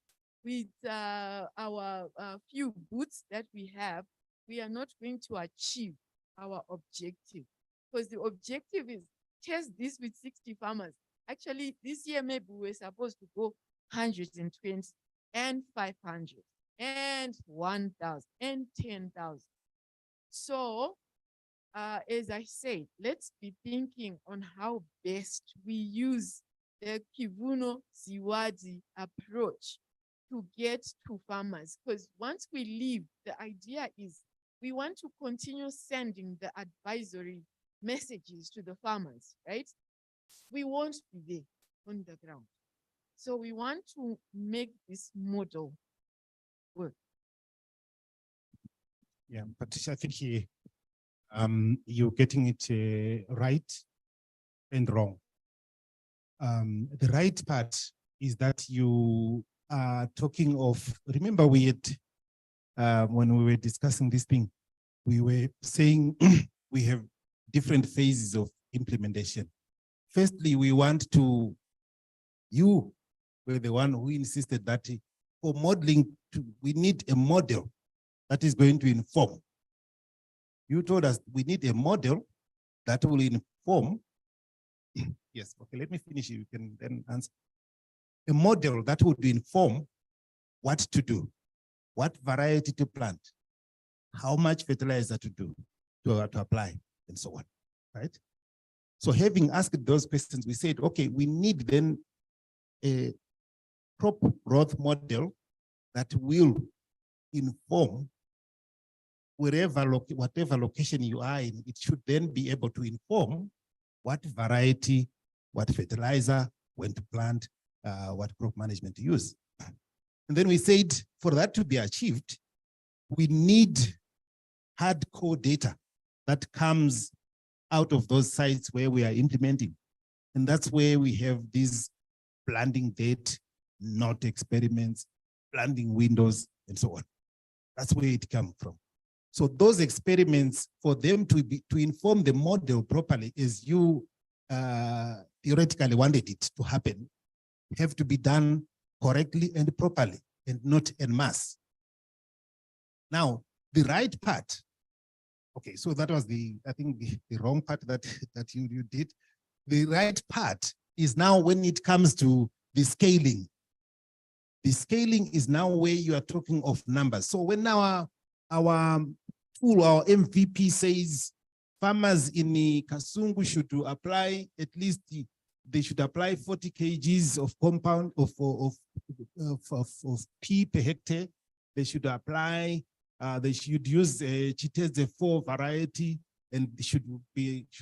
B: with our few booths that we have, we are not going to achieve our objective, because the objective is test this with 60 farmers. Actually, this year maybe we're supposed to go 120 and 500 and 1,000 and 10,000. So as I said, let's be thinking on how best we use the Kivuno Ziwadi approach to get to farmers. Because once we leave, the idea is we want to continue sending the advisory messages to the farmers, right? We won't be there on the ground. So we want to make this model work.
G: Yeah, Patricia, I think you're getting it right and wrong. The right part is that you are talking of, remember we had, when we were discussing this thing, we were saying we have different phases of implementation. Firstly, we want to, you were the one who insisted that for modeling, we need a model that is going to inform. You told us we need a model that will inform. Yes, okay, let me finish. You can then answer. A model that would inform what to do, what variety to plant, how much fertilizer to do, to apply, and so on, right? So having asked those questions, we said, okay, we need then a crop growth model that will inform whatever location you are in. It should then be able to inform what variety, what fertilizer, when to plant, what crop management to use. And then we said for that to be achieved, we need hardcore data that comes out of those sites where we are implementing. And that's where we have these planting date, not experiments, planting windows, and so on. That's where it comes from. So those experiments, for them to inform the model properly, as you theoretically wanted it to happen, have to be done correctly and properly, and not en masse. Now, the right part. Okay, so that was I think the wrong part that you did. The right part is now when it comes to the scaling. The scaling is now where you are talking of numbers. So when our tool, our MVP says farmers in the Kasungu should apply at least they should apply 40 kgs of compound of P per hectare. They should apply. They should use Chiteze 4 variety, and should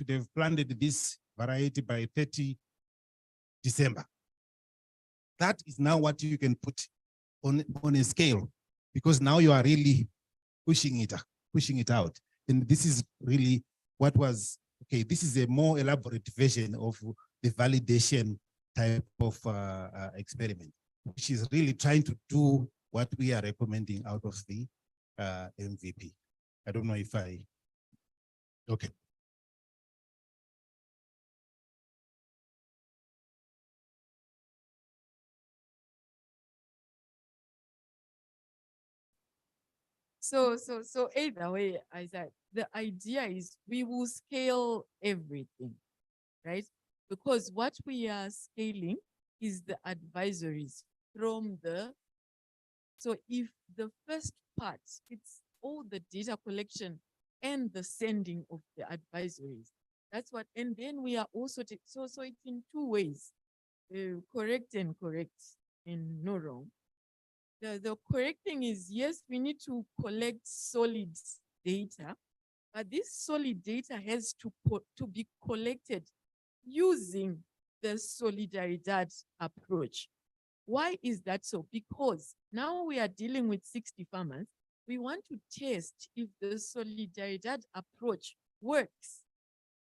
G: have planted this variety by 30 December. That is now what you can put on a scale, because now you are really pushing it out. And this is really what was, okay, this is a more elaborate version of the validation type of experiment, which is really trying to do what we are recommending out of the MVP. I don't know if okay.
B: So either way, Isaac, the idea is we will scale everything, right? Because what we are scaling is the advisories from so if the first part, it's all the data collection and the sending of the advisories. That's what, and then we are also, so it's in two ways, correct and no wrong. The correct thing is, yes, we need to collect solid data, but this solid data has to be collected using the Solidaridad approach. Why is that so? Because now we are dealing with 60 farmers. We want to test if the Solidaridad approach works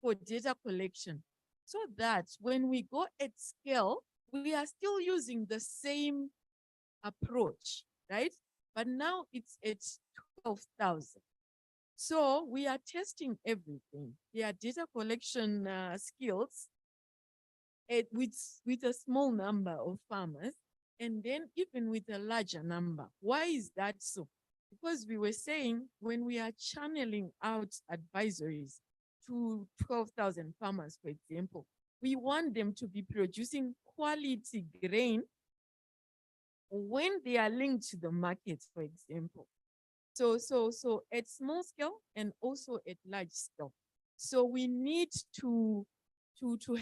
B: for data collection, so that when we go at scale, we are still using the same approach, right? But now it's at 12,000. So we are testing everything. Their data collection skills with a small number of farmers, and then even with a larger number. Why is that so? Because we were saying when we are channeling out advisories to 12,000 farmers, for example, we want them to be producing quality grain when they are linked to the market, for example. So at small scale and also at large scale. So we need to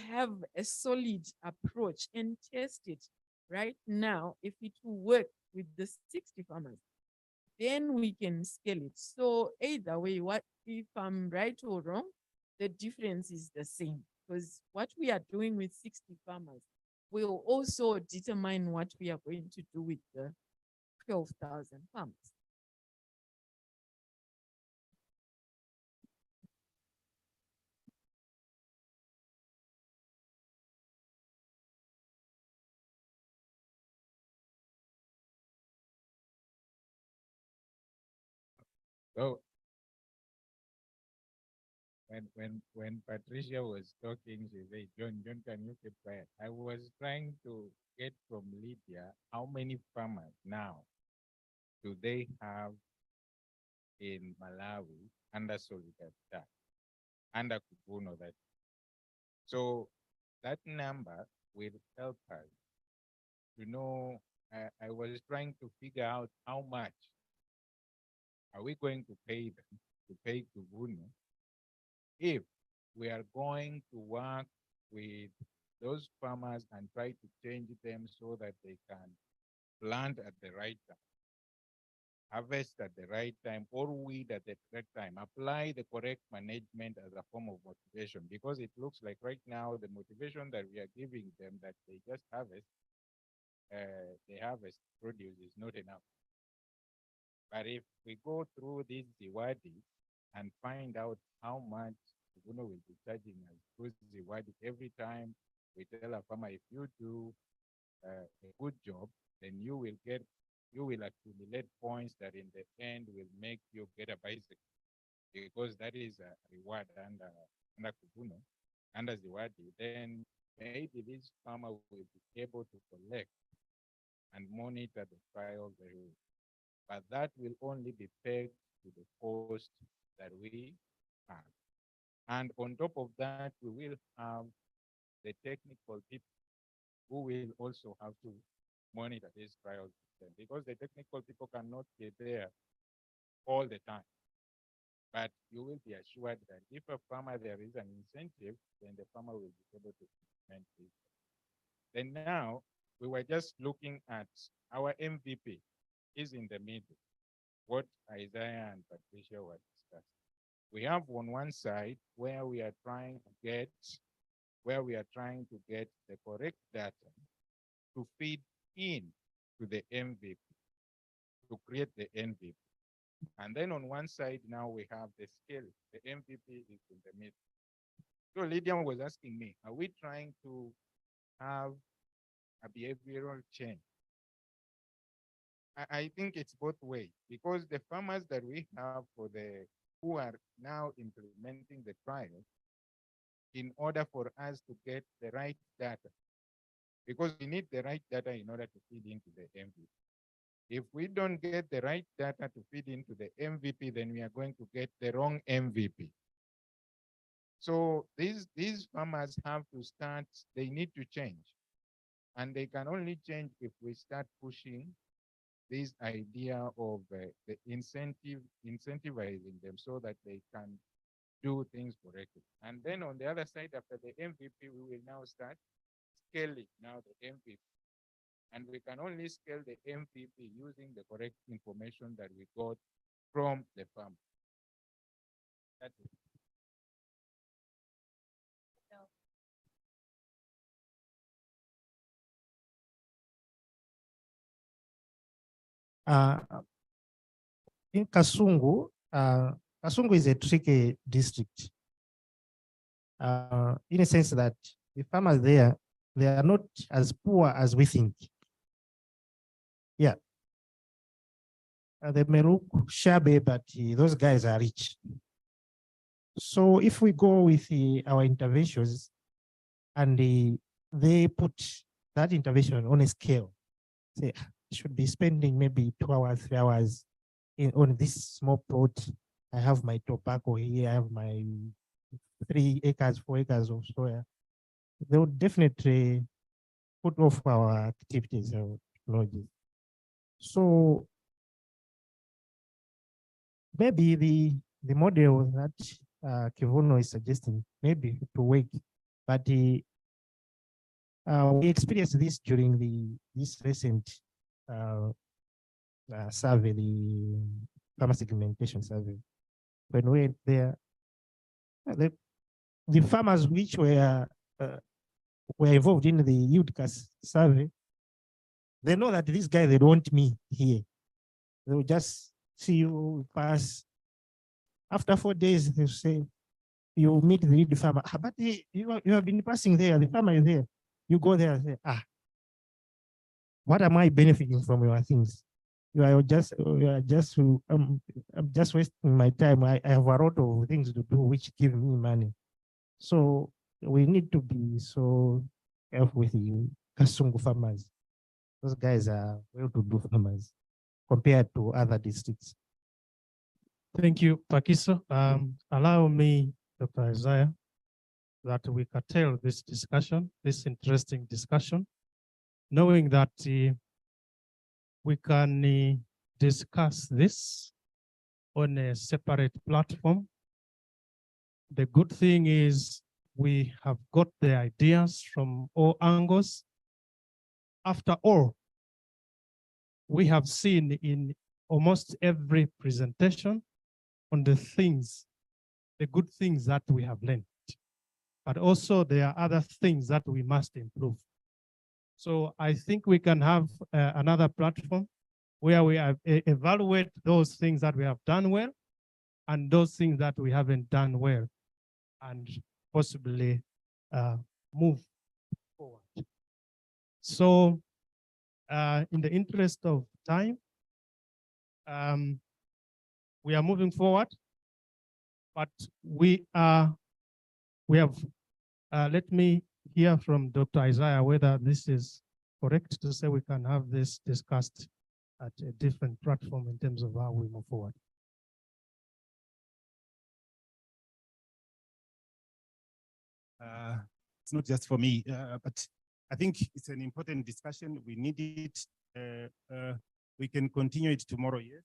B: have a solid approach and test it right now. If it will work with the 60 farmers, then we can scale it. So either way, what if I'm right or wrong, the difference is the same, because what we are doing with 60 farmers will also determine what we are going to do with the 12,000 farmers.
J: So when Patricia was talking, she said, John, can you keep quiet? I was trying to get from Lydia how many farmers now do they have in Malawi under Solidaridad, under Kuvuno that. So that number will help us to know. I was trying to figure out how much are we going to pay them to pay Kuvuno if we are going to work with those farmers and try to change them so that they can plant at the right time, harvest at the right time, or weed at the correct time. Apply the correct management as a form of motivation, because it looks like right now the motivation that we are giving them that they just harvest, the harvest produce is not enough. But if we go through this Ziwadi and find out how much Kuvuno will be charging us through Ziwadi every time we tell a farmer, if you do a good job, then you will accumulate points that in the end will make you get a bicycle, because that is a reward under Kuvuno, under Ziwadi. Then maybe this farmer will be able to collect and monitor the trial very well. But that will only be pegged to the cost that we have. And on top of that, we will have the technical people who will also have to monitor these trials, because the technical people cannot be there all the time. But you will be assured that if a farmer there is an incentive, then the farmer will be able to implement this. Then now, we were just looking at our MVP is in the middle, what Isaiah and Patricia were discussing. We have on one side where we are trying to get the correct data to feed in to the MVP, to create the MVP. And then on one side now we have the scale. The MVP is in the middle. So Lydia was asking me, are we trying to have a behavioral change? I think it's both ways, because the farmers that we have who are now implementing the trial, in order for us to get the right data, because we need the right data in order to feed into the MVP. If we don't get the right data to feed into the MVP, then we are going to get the wrong MVP. So these farmers have to start, they need to change. And they can only change if we start pushing this idea of the incentivizing them so that they can do things correctly. And then on the other side, after the MVP, we will now start scaling now the MVP. And we can only scale the MVP using the correct information that we got from the farm. That's it.
O: In Kasungu, Kasungu is a tricky district. In a sense that the farmers there, they are not as poor as we think. Yeah. They may look shabby, but those guys are rich. So if we go with our interventions and they put that intervention on a scale, say, should be spending maybe 2 hours, 3 hours on this small plot. I have my tobacco here, I have my 3 acres, 4 acres of soya. They would definitely put off our activities or technology. So maybe the model that Kivuno is suggesting, maybe to work, but we experienced this during this recent survey, the farmer segmentation survey. When we were there, the farmers which were involved in the UDCAS survey, they know that these guys, they don't want me here. They will just see you pass. After 4 days, they say, you meet the farmer. But you have been passing there, the farmer is there. You go there and say, what am I benefiting from your things? I'm just wasting my time. I have a lot of things to do which give me money. So we need to be so careful with you, Kasungu farmers. Those guys are well-to-do farmers compared to other districts.
E: Thank you, Pakiso. Allow me, Dr. Isaiah, that we curtail this discussion, this interesting discussion, knowing that we can discuss this on a separate platform. The good thing is we have got the ideas from all angles. After all, we have seen in almost every presentation on the things, the good things that we have learned. But also there are other things that we must improve. So I think we can have another platform where we evaluate those things that we have done well and those things that we haven't done well, and possibly move forward. So in the interest of time, we are moving forward, but we have, let me hear from Dr. Isaiah whether this is correct to say we can have this discussed at a different platform in terms of how we move forward.
G: It's not just for me, but I think it's an important discussion. We need it. We can continue it tomorrow, yes?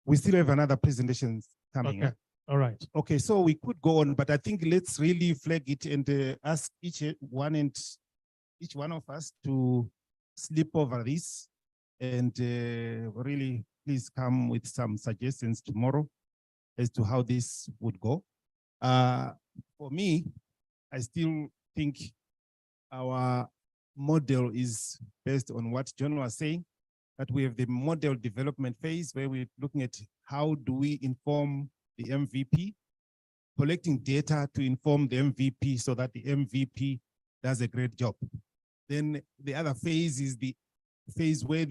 G: We still have another presentation coming.
E: Okay. All right.
G: Okay, so we could go on, but I think let's really flag it and ask each one of us to sleep over this and really please come with some suggestions tomorrow as to how this would go. For me, I still think our model is based on what John was saying, that we have the model development phase where we're looking at how do we inform the MVP, collecting data to inform the MVP so that the MVP does a great job. Then the other phase is the phase where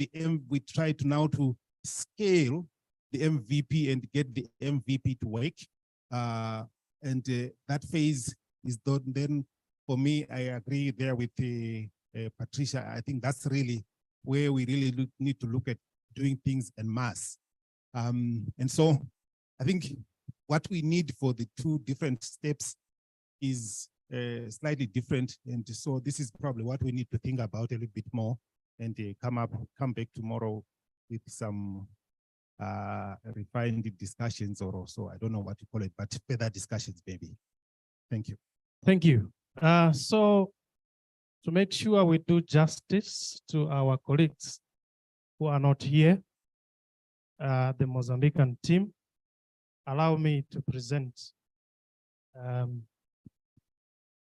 G: we try to now to scale the MVP and get the MVP to work. That phase is done. Then for me, I agree there with Patricia. I think that's really where we really need to look at doing things en masse. And so I think what we need for the two different steps is slightly different. And so this is probably what we need to think about a little bit more and come back tomorrow with some refined discussions or so. I don't know what you call it, but further discussions maybe. Thank you.
E: Thank you. So to make sure we do justice to our colleagues who are not here, the Mozambican team, allow me to present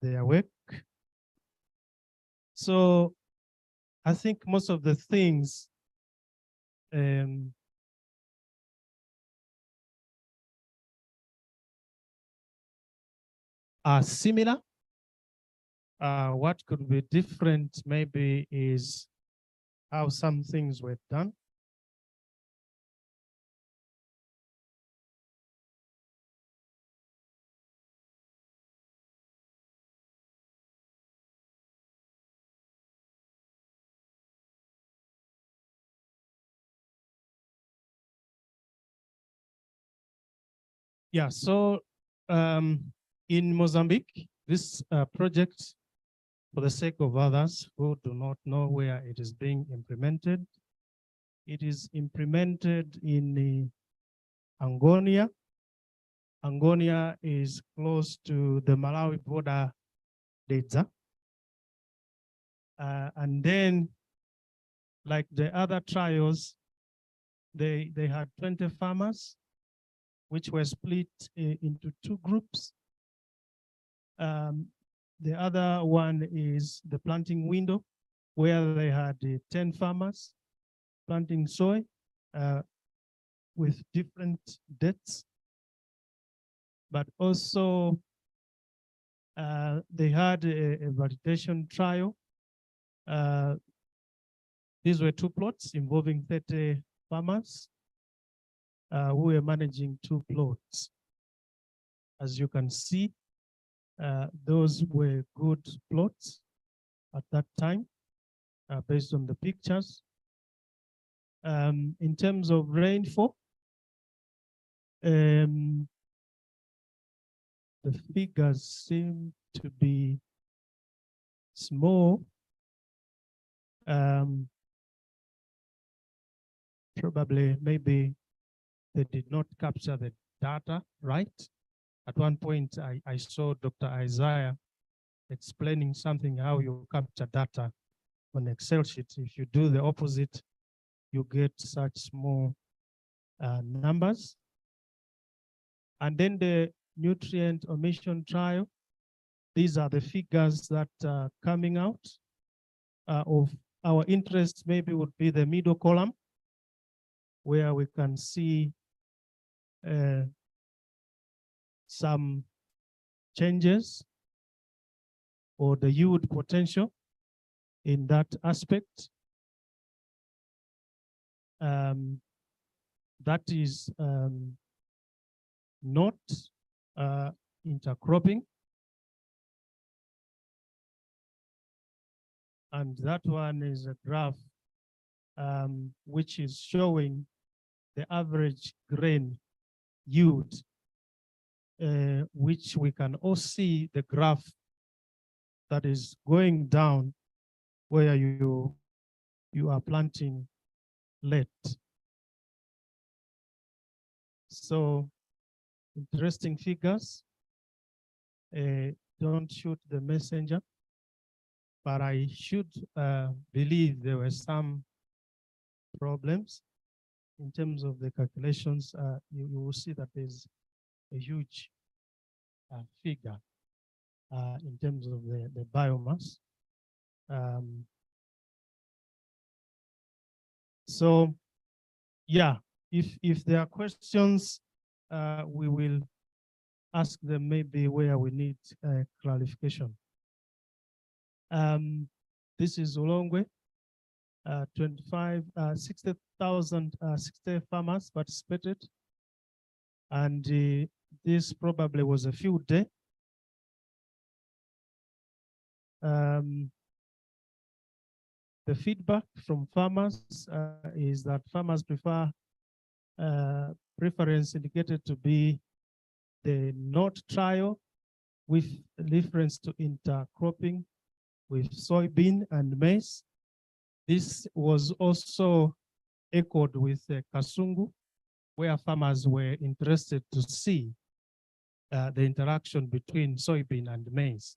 E: their work. So I think most of the things are similar. What could be different maybe is how some things were done. Yeah, so in Mozambique, this project, for the sake of others who do not know where it is being implemented, it is implemented in Angonia. Angonia is close to the Malawi border, Dedza. And then, like the other trials, they had 20 farmers, which were split into two groups. The other one is the planting window, where they had 10 farmers planting soy with different dates. But also they had a validation trial. These were two plots involving 30 farmers who were managing two plots. As you can see, those were good plots at that time, based on the pictures. In terms of rainfall, the figures seem to be small. Probably, maybe they did not capture the data right. At one point, I saw Dr. Isaiah explaining something how you capture data on Excel sheet. If you do the opposite, you get such small numbers. And then the nutrient omission trial, these are the figures that are coming out of our interest. Maybe would be the middle column, where we can see some changes or the yield potential in that aspect. That is not intercropping. And that one is a graph which is showing the average grain yield, which we can all see the graph that is going down where you are planting late. So interesting figures. Don't shoot the messenger, but I should believe there were some problems in terms of the calculations. You will see that there's a huge figure in terms of the biomass. So yeah, if there are questions, we will ask them maybe where we need clarification. This is Ulongwe, 60,000 60 farmers participated. And this probably was a field day. The feedback from farmers is that farmers prefer preference indicated to be the NOT trial with reference to intercropping with soybean and maize. This was also echoed with Kasungu, where farmers were interested to see the interaction between soybean and maize.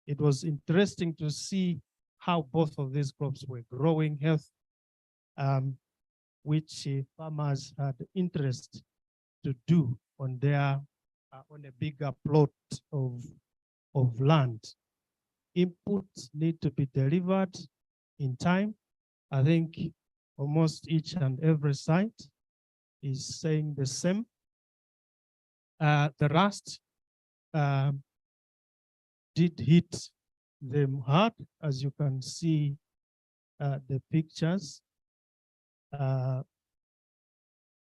E: It was interesting to see how both of these crops were growing health, which farmers had interest to do on their on a bigger plot of land. Inputs need to be delivered in time. I think almost each and every site is saying the same. The rust did hit them hard, as you can see the pictures,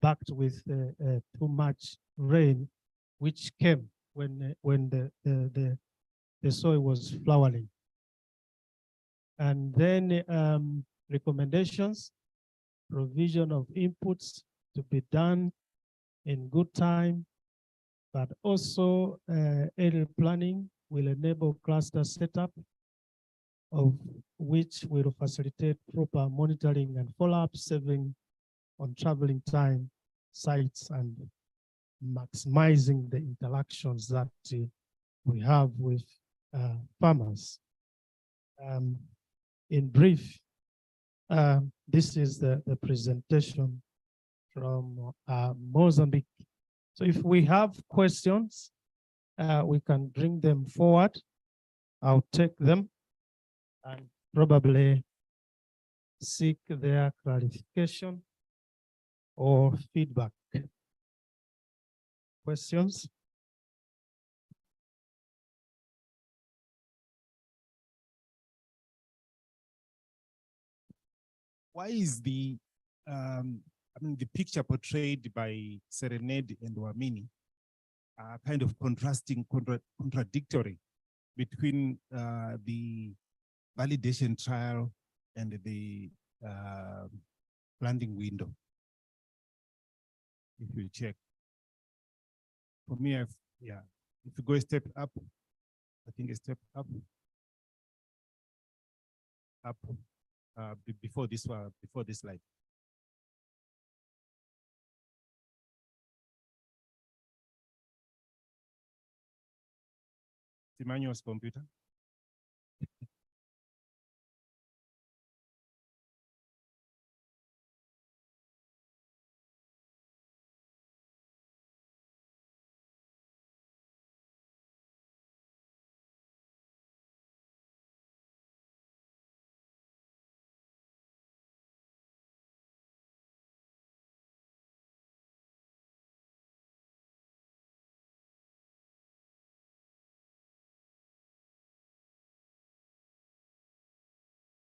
E: backed with too much rain, which came when the soil was flowering. And then recommendations, provision of inputs to be done in good time, but also area planning will enable cluster setup, of which will facilitate proper monitoring and follow-up, saving on traveling time, sites, and maximizing the interactions that we have with farmers. In brief, this is the presentation from Mozambique. So if we have questions, we can bring them forward. I'll take them and probably seek their clarification or feedback. Questions?
G: Why is the the picture portrayed by Serenade and Wamini kind of contradictory between the validation trial and the planting window? If you check, for me, if you go a step up, I think a step up, before this one, before this slide. Emmanuel's computer.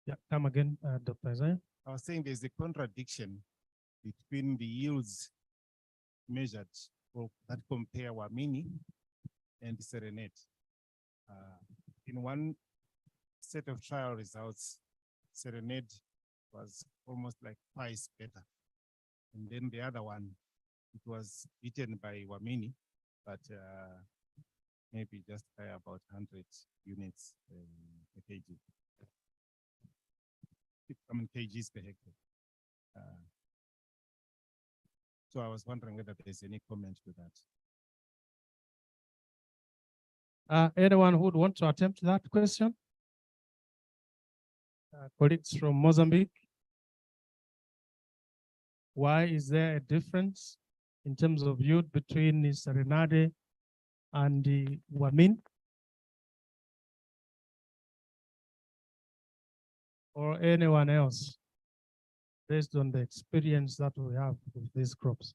E: Yeah, come again, Dr. Isaiah.
G: I was saying there's a contradiction between the yields measured or that compare Wamini and Serenade. In one set of trial results, Serenade was almost like twice better. And then the other one, it was beaten by Wamini, but maybe just by about 100 units per kg. I mean, kgs per hectare. So I was wondering whether there's any comment to that.
E: Anyone who would want to attempt that question? Colleagues from Mozambique. Why is there a difference in terms of yield between the Serenade and the Wamin? Or anyone else, based on the experience that we have with these crops?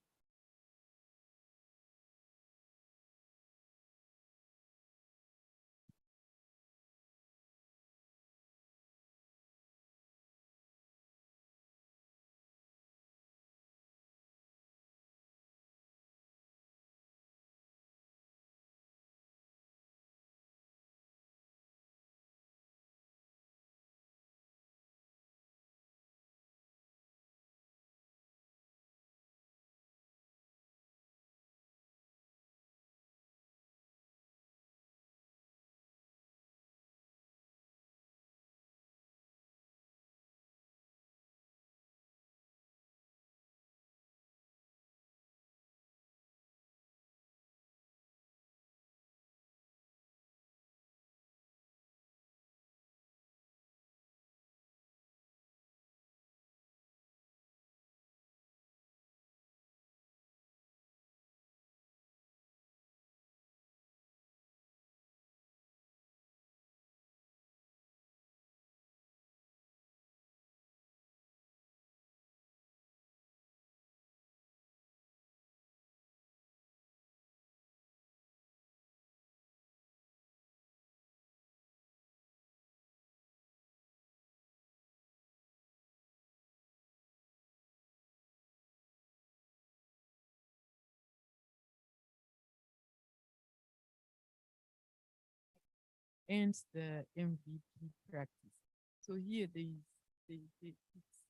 B: And the MVP practice. So here it's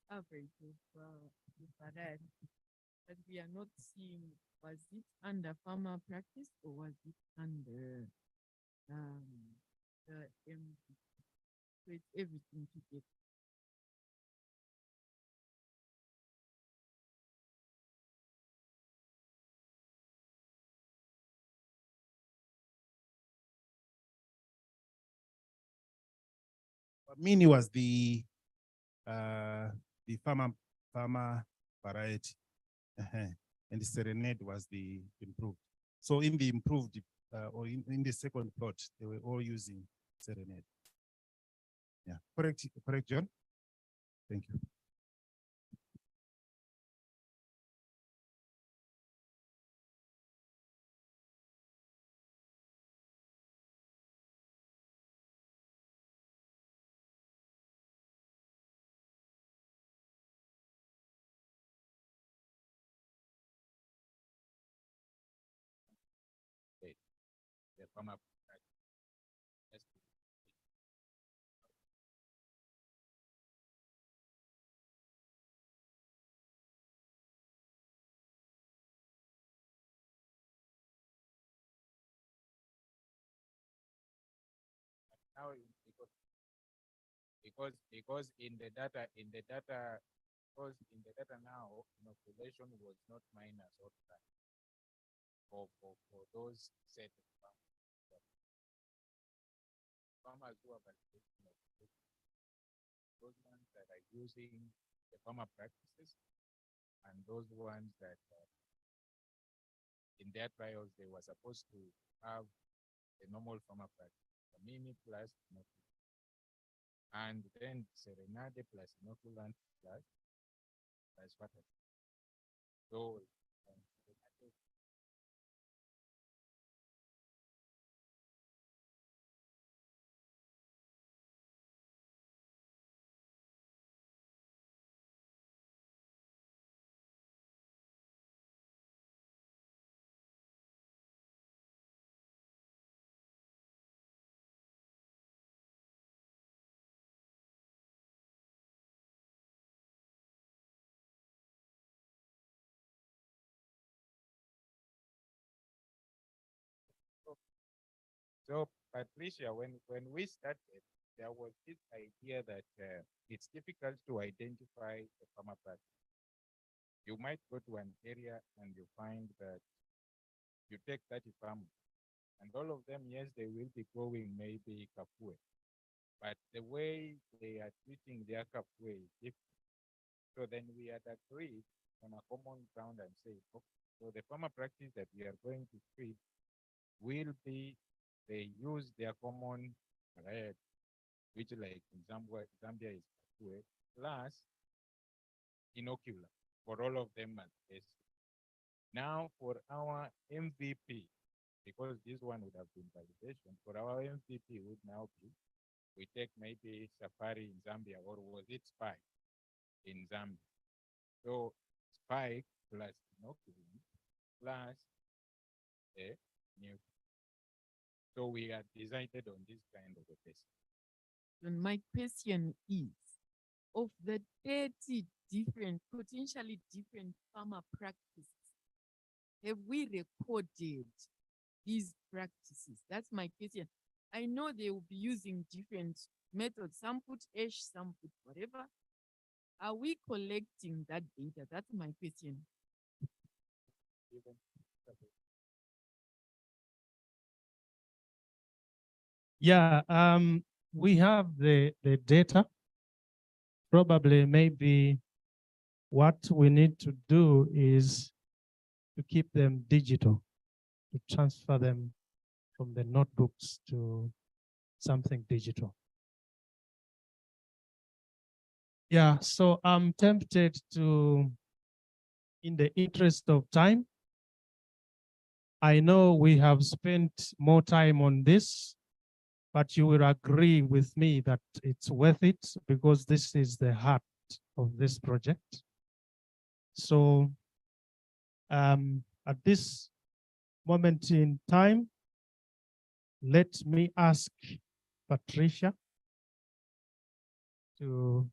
B: average of the variety, but we are not seeing was it under farmer practice or was it under the MVP. So it's everything together.
G: Mini was the farmer variety, and the Serenade was the improved. So in the improved or in the second plot, they were all using Serenade. Yeah, correct, John. Thank you.
J: The farmer now because in the data now inoculation was not minus all the time for those set of farmers. farmers who are participating, those ones that are using the farmer practices, and those ones that in their trials they were supposed to have a normal farmer practice, a mini plus inoculant, and then Serenade plus inoculant plus fertilizer. So So, Patricia, when we started, there was this idea that it's difficult to identify a farmer practice. You might go to an area and you find that you take 30 farmers, and all of them, yes, they will be growing maybe kafue, but the way they are treating their kafue is different. So then we had agreed on a common ground and say, okay, so the farmer practice that we are going to treat will be they use their common red, which like in Zambia is kafue, plus inoculant for all of them at best. Now for our MVP, because this one would have been validation, for our MVP would now be, we take maybe Safari in Zambia, or was it Spike in Zambia? So Spike plus inoculant plus a new. So we have decided on this kind of a test.
B: And my question is, of the 30 different, potentially different farmer practices, have we recorded these practices? That's my question. I know they will be using different methods. Some put ash, some put whatever. Are we collecting that data? That's my question.
E: Yeah, we have the data. Probably maybe what we need to do is to keep them digital, to transfer them from the notebooks to something digital. Yeah, so I'm tempted to, in the interest of time, I know we have spent more time on this, but you will agree with me that it's worth it because this is the heart of this project. So at this moment in time, let me ask Patricia to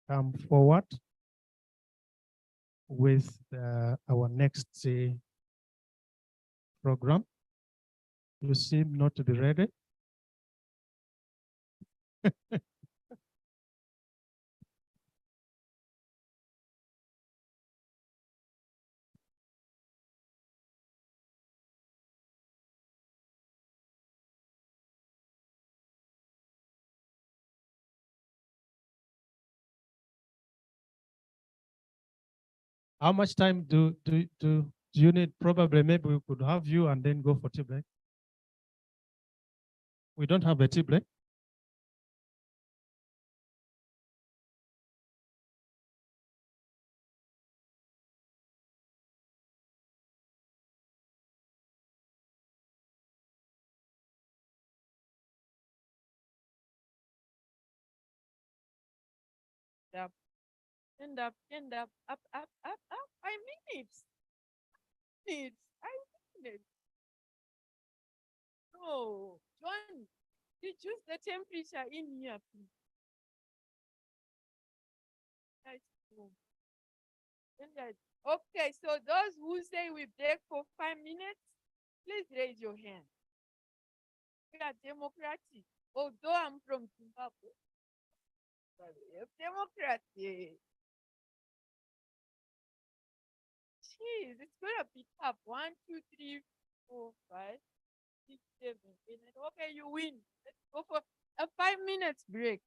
E: come forward with our next program. You seem not to be ready. How much time do you need? Probably maybe we could have you and then go for tea break. We don't have a tea break.
B: Up, stand up, up, up. I mean it. I mean it. No, John, reduce the temperature in here, please. Okay, so those who say we break for 5 minutes, please raise your hand. We are democratic. Although I'm from Zimbabwe, democracy. Jeez, it's gonna be tough. 1, 2, 3, 4, 5. Okay, you win. Let's go for a 5 minutes break.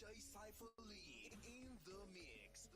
N: DJ Cypher Lee in the mix.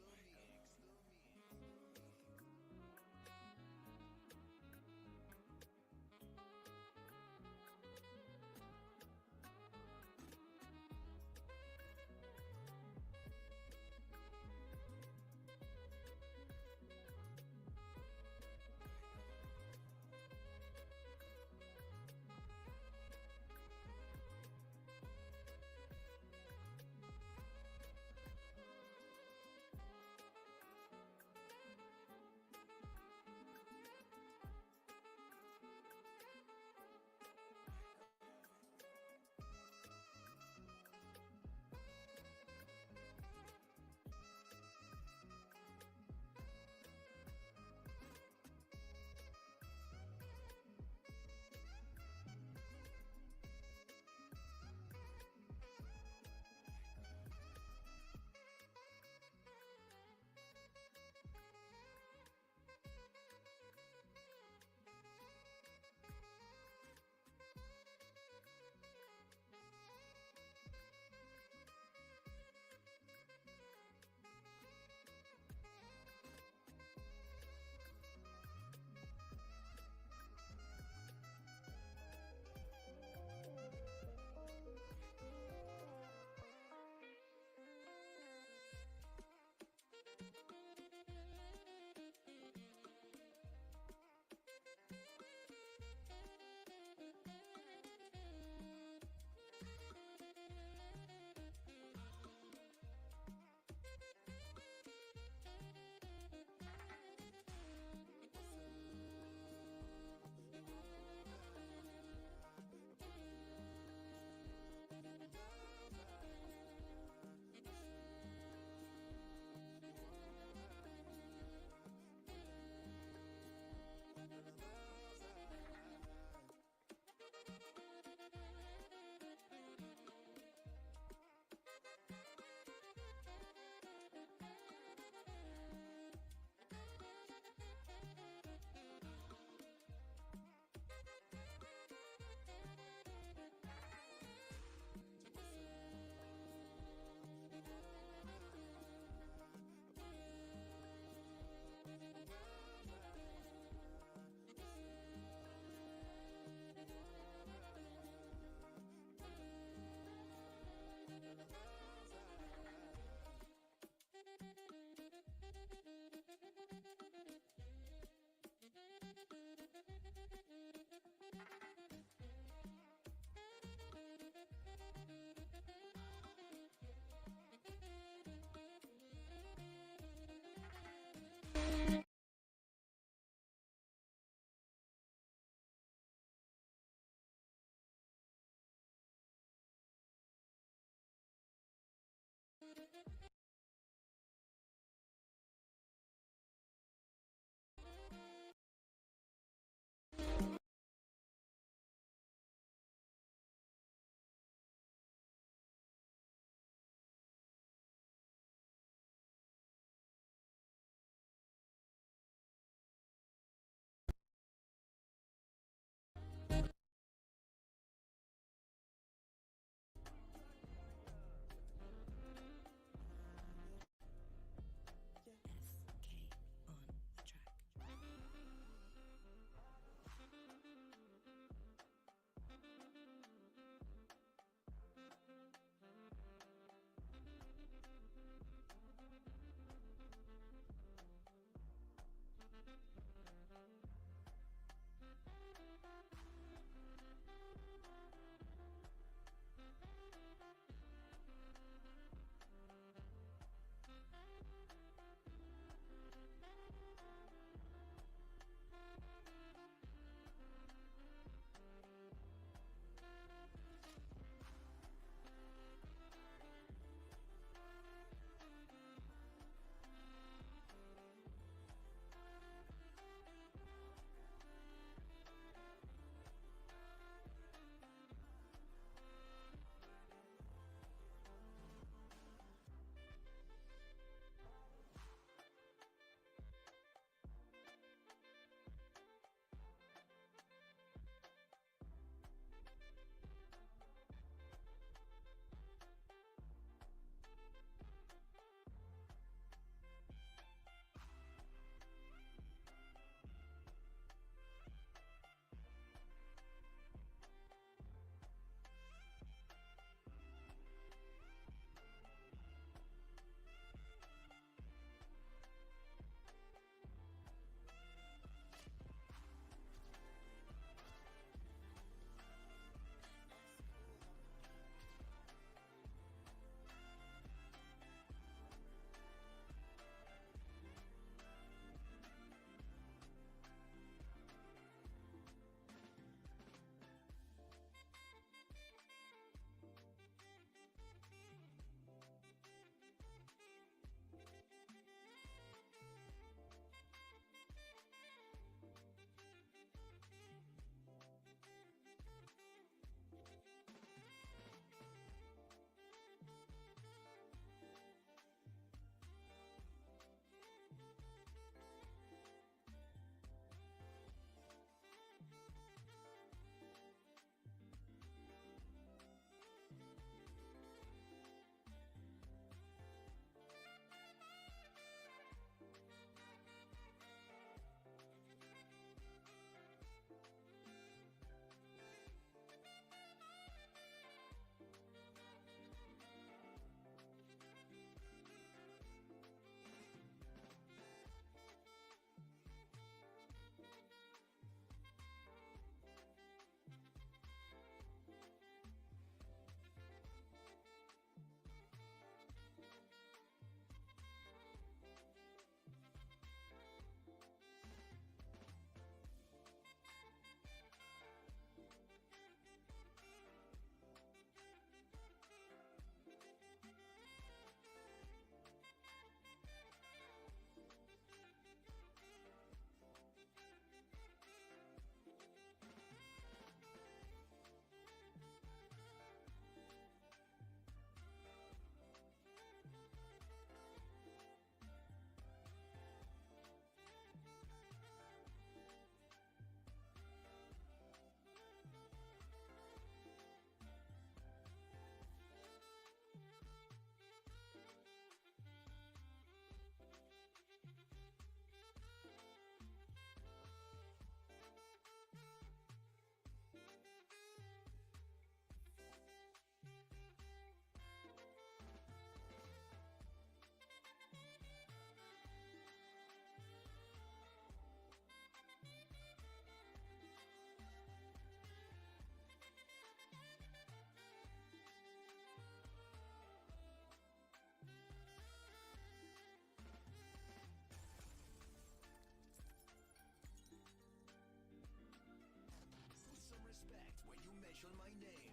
N: mention my name.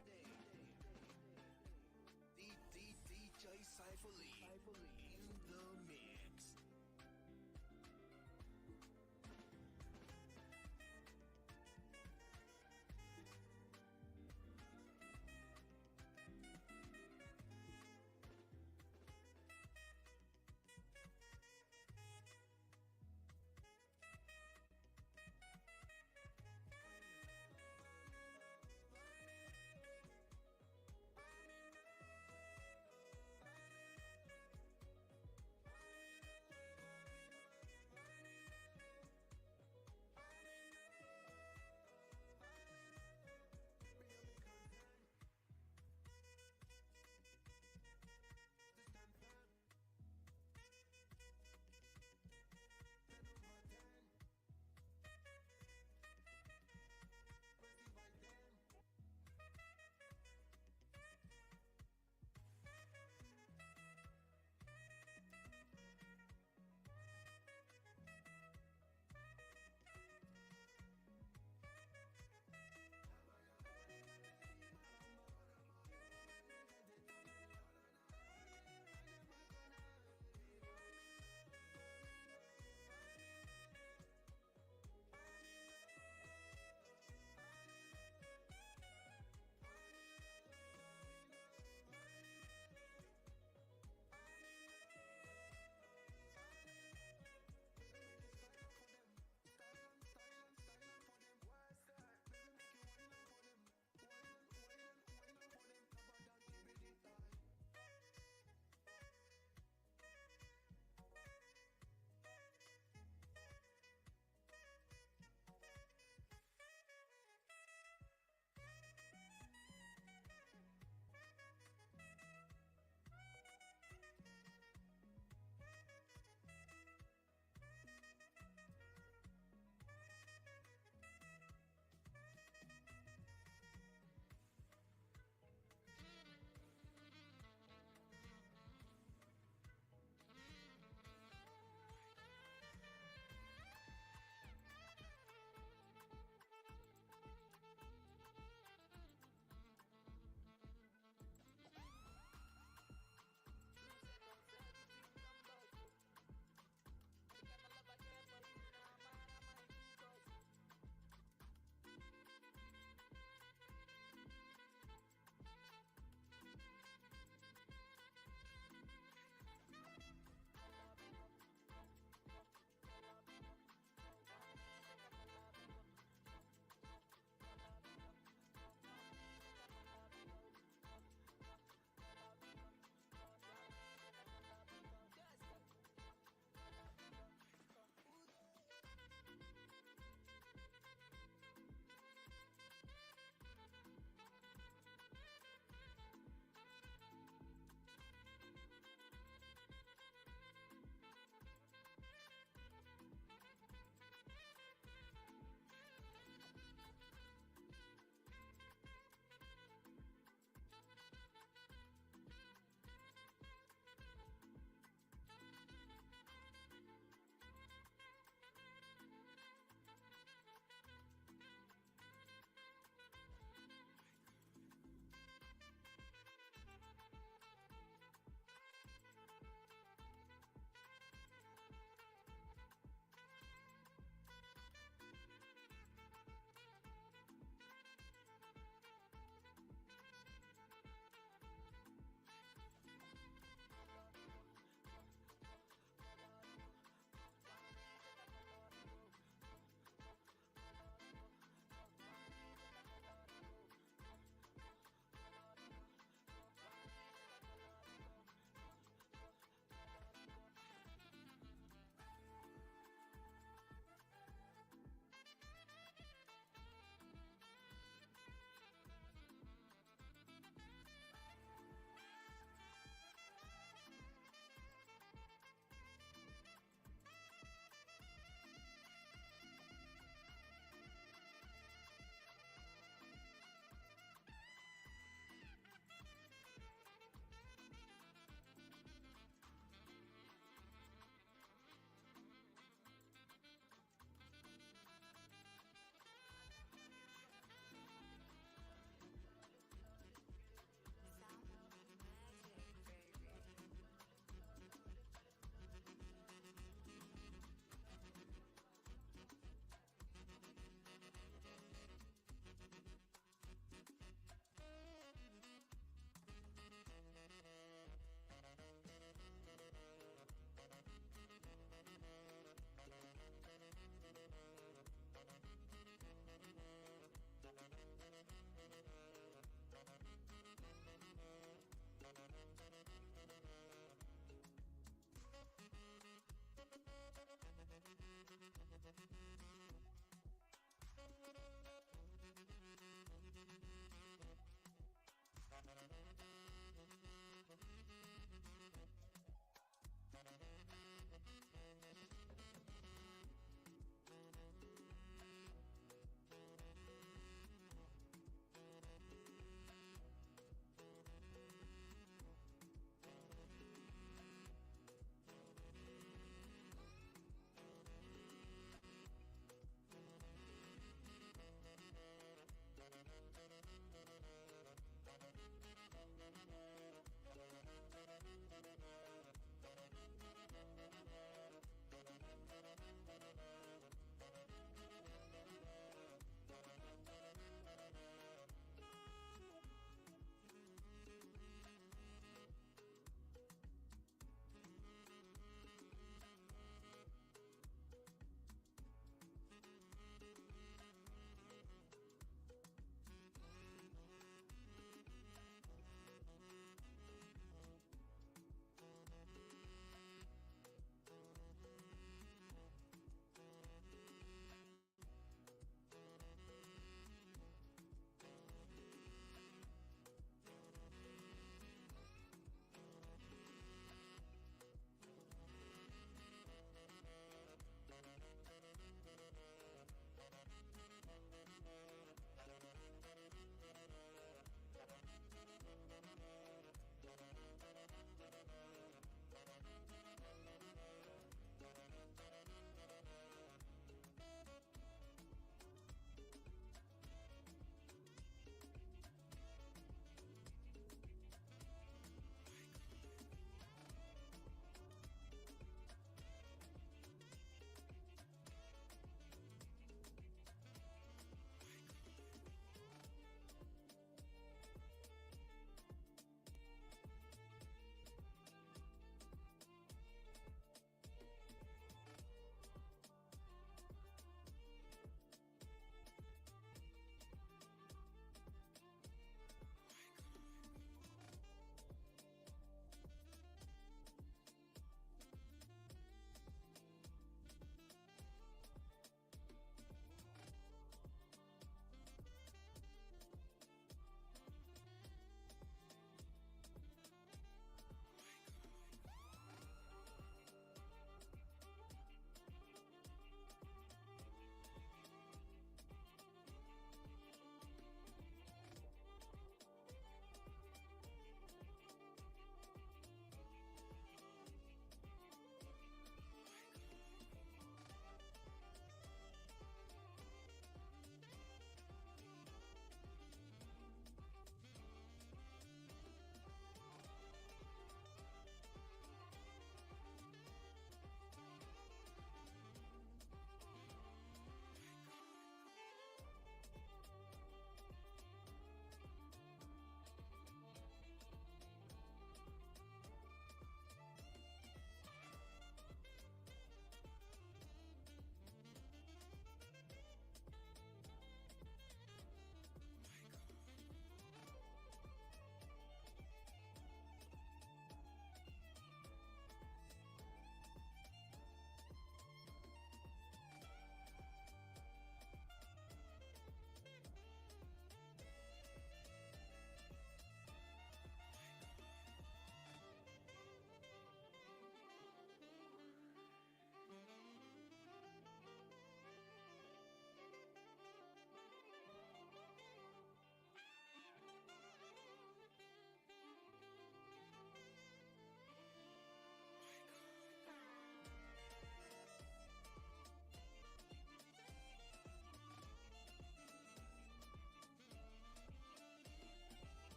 N: DJ Cypherly in the mix.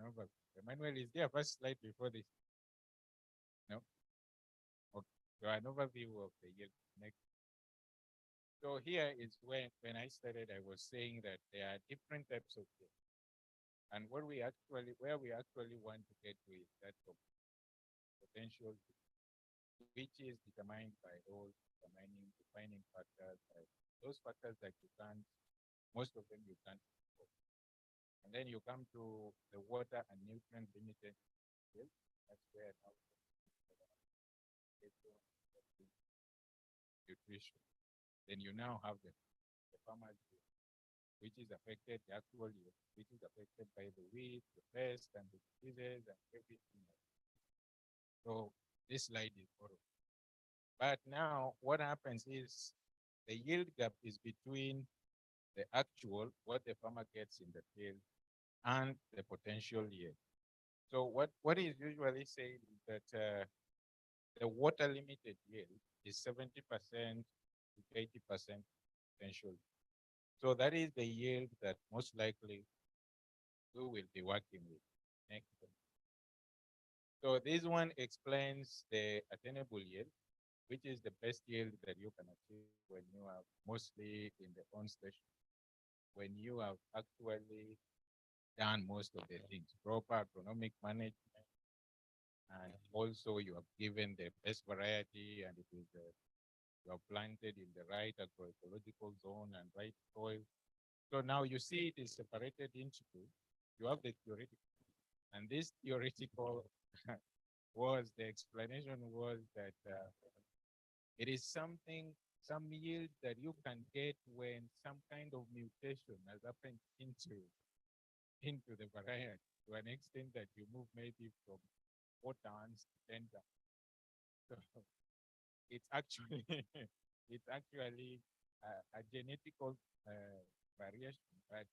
J: overview. Emmanuel, is there a first slide before this? No? Okay. So an overview of the yield. Next. So here is when I started, I was saying that there are different types of yield. And where we actually want to get to is that of potential, which is determined by all defining factors, like those factors that you can't, most of them you can't control. And then you come to the water and nutrient limited yield. That's where now nutrition. Then you now have the farmer's yield, which is affected, the actual yield, which is affected by the weed, the pest, and the diseases, and everything else. So this slide is borrowed. But now what happens is the yield gap is between the actual, what the farmer gets in the field, and the potential yield. So what is usually said is that the water limited yield is 70% to 80% potential. So that is the yield that most likely we will be working with. Next. So this one explains the attainable yield, which is the best yield that you can achieve when you are mostly in the on station, when you have actually done most of the things, proper agronomic management, and also you have given the best variety, and it is you have planted in the right agroecological zone and right soil. So now you see it is separated into two. You have the theoretical, and this theoretical was, the explanation was that it is something, some yield that you can get when some kind of mutation has happened into the variety, to an extent that you move maybe from 4 tons to 10 tons. So it's actually a genetical variation, but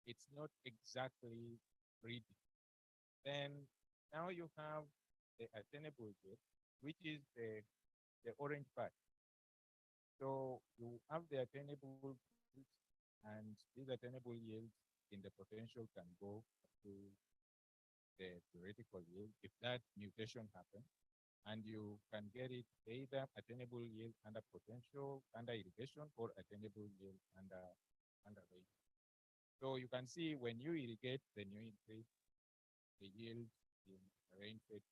J: it's not exactly breeding. Then now you have the attainable yield, which is the orange part. So you have the attainable yields, and these attainable yields in the potential can go to the theoretical yield if that mutation happens, and you can get it either attainable yield under potential, under irrigation, or attainable yield under rain. So you can see when you irrigate, then you increase the yield in rain-fed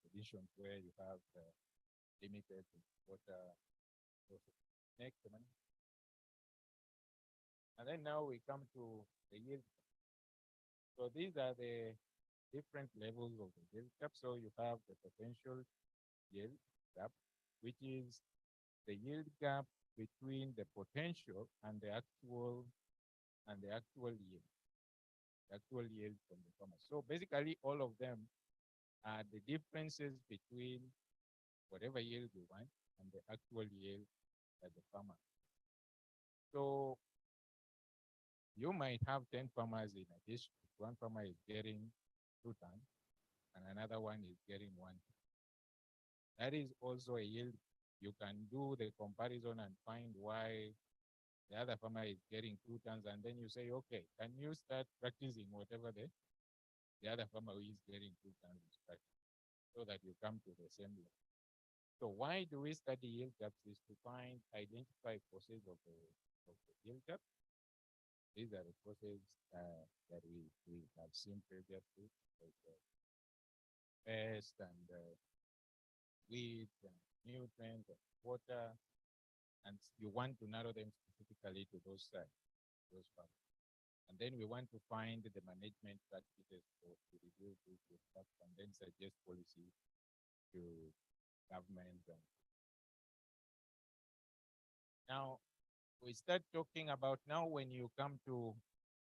J: conditions where you have limited water sources. Next, man. And then now we come to the yield. So these are the different levels of the yield gap. So you have the potential yield gap, which is the yield gap between the potential and the actual yield. The actual yield from the farmer. So basically all of them are the differences between whatever yield you want and the actual yield at the farmer. So you might have 10 farmers in a district. One farmer is getting 2 tons and another one is getting 1 ton. That is also a yield. You can do the comparison and find why the other farmer is getting 2 tons, and then you say, okay, can you start practicing whatever the other farmer who is getting 2 tons is practicing, so that you come to the same level. So why do we study yield gaps? Is to identify causes of the yield gap. These are the causes that we have seen previously, like pest and weeds and nutrients and water, and you want to narrow them specifically to those factors. And then we want to find the management practices to reduce these gaps, and then suggest policy to government. Now we start talking about, now when you come to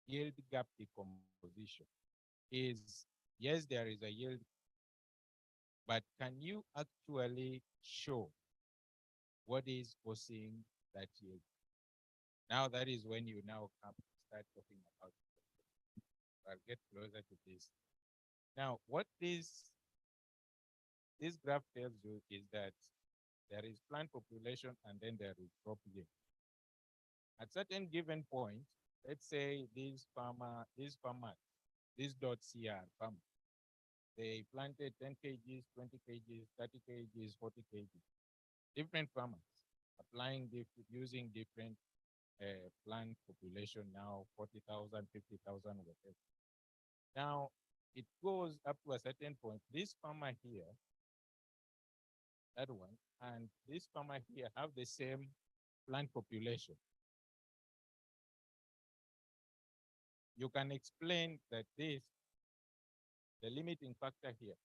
J: yield gap decomposition, is yes, there is a yield, but can you actually show what is causing that yield? Now that is when you now start talking about it. I'll get closer to this. Now, what this graph tells you is that there is plant population and then there is crop yield. At certain given point, let's say these farmers, these dots here are farmers. They planted 10 kgs, 20 kgs, 30 kgs, 40 kgs. Different farmers applying using different plant population now, 40,000, 50,000, whatever. Now, it goes up to a certain point. This farmer here, that one, and this farmer here have the same plant population. You can explain that this, the limiting factor here.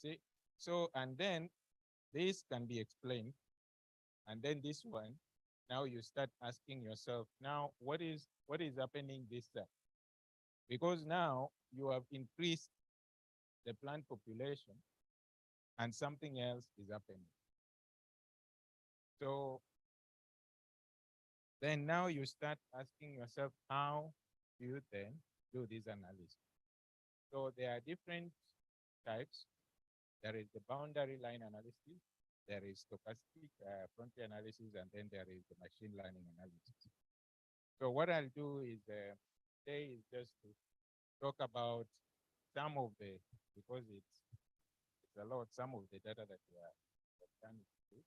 J: See, so, and then this can be explained. And then this one, now you start asking yourself, now what is happening this side? Because now you have increased the plant population and something else is happening. So then now you start asking yourself, how do you then do this analysis? So there are different types. There is the boundary line analysis, there is stochastic frontier analysis, and then there is the machine learning analysis. So what I'll do is today is just to talk about some of the, because it's a lot, some of the data that we are done with,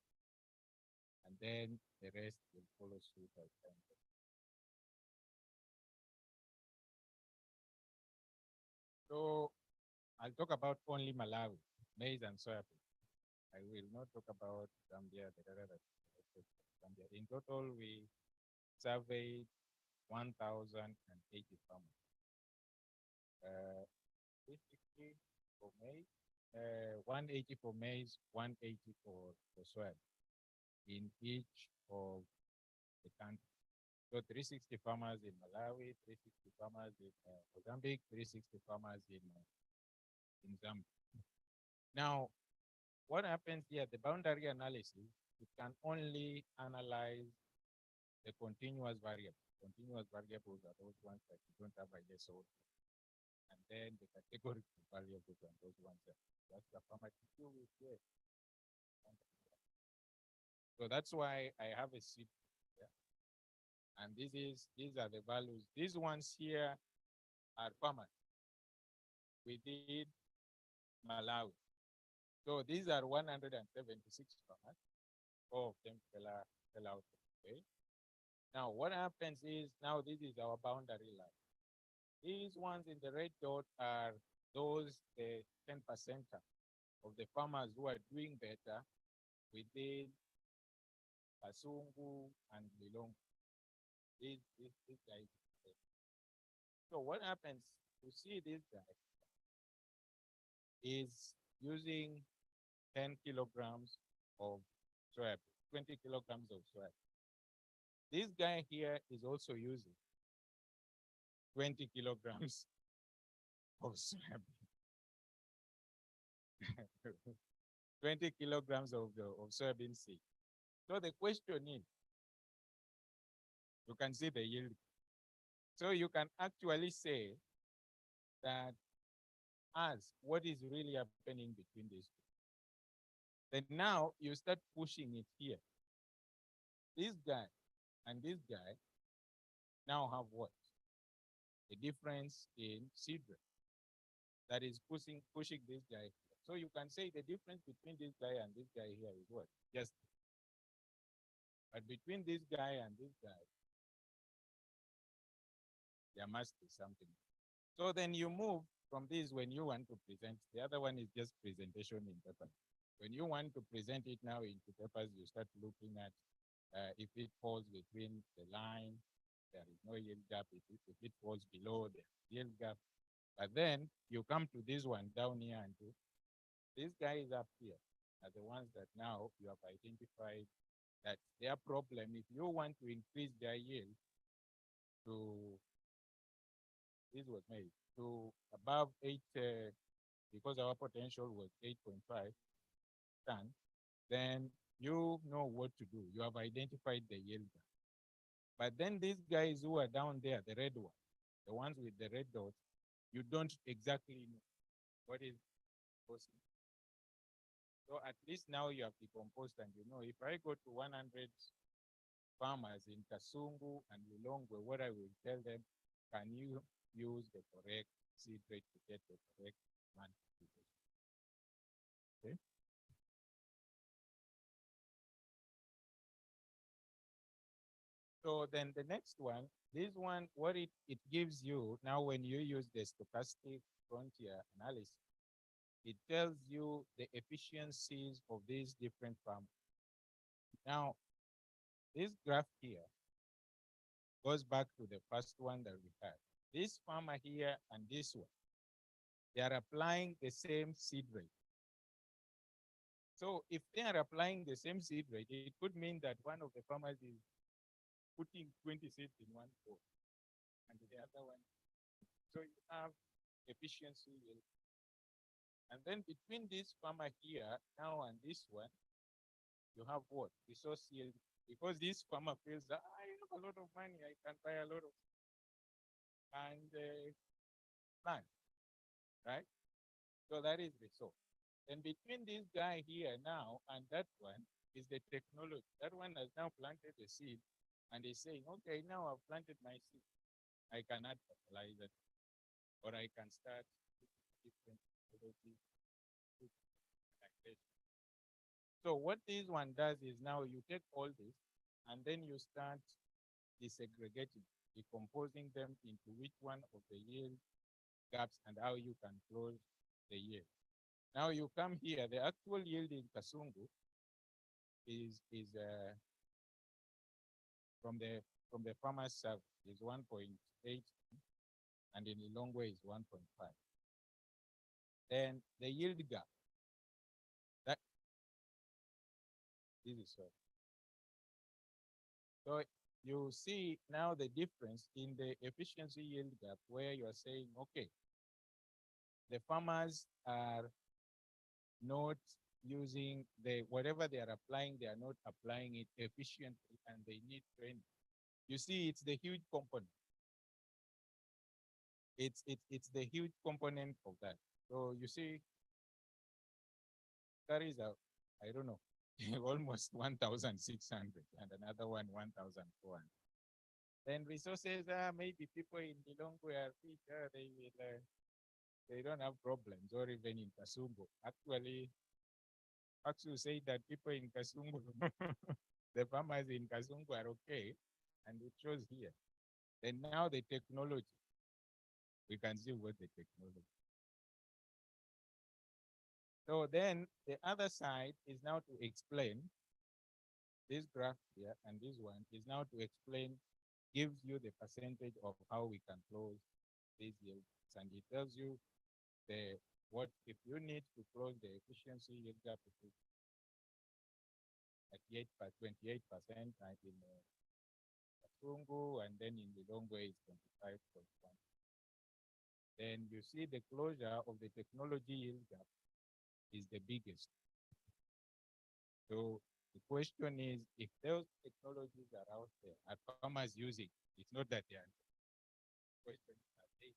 J: and then the rest will follow suit as time. So I'll talk about only Malawi, maize and soybean. I will not talk about Zambia, the data that Zambia. In total, we surveyed 1,080 farmers. 360 for maize, 180 for maize, 180 for soybean in each of the countries. So 360 farmers in Malawi, 360 farmers in Mozambique, 360 farmers in Zambia. Now, what happens here, the boundary analysis, it can only analyze the continuous variables. Continuous variables are those ones that you don't have a yes or no. And then the categorical variables are those ones that that's the farmer to deal with here. So that's why I have a sheet here. And these are the values. These ones here are farmers within Malawi. So these are 176 farmers. All of them fell out. Okay. Now what happens is, now this is our boundary line. These ones in the red dot are those the 10% of the farmers who are doing better within Kasungu and Lilongwe. These guys. So what happens to see this guy is using 10 kilograms of soybean, 20 kilograms of soybean. This guy here is also using 20 kilograms of soybean. 20 kilograms of soybean seed. So the question is, you can see the yield. So you can actually say that ask what is really happening between these two. Then now you start pushing it here. This guy and this guy now have what? The difference in seed rate that is pushing this guy here. So you can say the difference between this guy and this guy here is what? Just. But between this guy and this guy, there must be something. So then you move from this when you want to present. The other one is just presentation in paper. When you want to present it now into papers, you start looking at if it falls between the line, there is no yield gap. If it falls below the yield gap. But then you come to this one down here and do. These guys up here are the ones that now you have identified that their problem, if you want to increase their yield to, this was made, to above 8, because our potential was 8.5 ton, then you know what to do. You have identified the yield. But then these guys who are down there, the red one, the ones with the red dots, you don't exactly know what is possible. So at least now you have decomposed and you know, if I go to 100 farmers in Kasungu and Lilongwe, what I will tell them, can you use the correct seed rate to get the correct plant cultivation? Okay. So then the next one, this one, what it gives you now when you use the stochastic frontier analysis, it tells you the efficiencies of these different farms. Now, this graph here goes back to the first one that we had. This farmer here and this one, they are applying the same seed rate. So if they are applying the same seed rate, it could mean that one of the farmers is putting 20 seeds in one pot, and the other one. So you have efficiency yield. And then between this farmer here now and this one, you have what? Resource yield. Because this farmer feels that I have a lot of money, I can buy a lot of and plant, right? So that is resource. And between this guy here now and that one is the technology. That one has now planted the seed and is saying, okay, now I've planted my seed. I can add fertilizer or I can start different technologies. So what this one does is now you take all this and then you start desegregating, decomposing them into which one of the yield gaps and how you can close the yield. Now you come here, the actual yield in Kasungu is from the farmer's service is 1.8 and in Lilongwe is 1.5. Then the yield gap, that this is so you see now the difference in the efficiency yield gap where you are saying, okay, the farmers are not using whatever they are applying, they are not applying it efficiently and they need training. You see, it's the huge component. It's the huge component of that. So you see, that is I don't know, almost 1,600 and another one 1,400. Then resources maybe people in Lilongwe are fit, they don't have problems, or even in Kasungu. Actually, Aksu say that people in Kasungu, the farmers in Kasungu are okay, and it shows here. Then now the technology, we can see what the technology. So then the other side is now to explain this graph here and this one is now to explain, gives you the percentage of how we can close these yields, and it tells you what if you need to close the efficiency yield gap at 28%, and in Kasungu, and then in Lilongwe is 25.1. Then you see the closure of the technology yield gap is the biggest. So the question is, if those technologies are out there, are farmers using? It's not that they are. The question is, are they?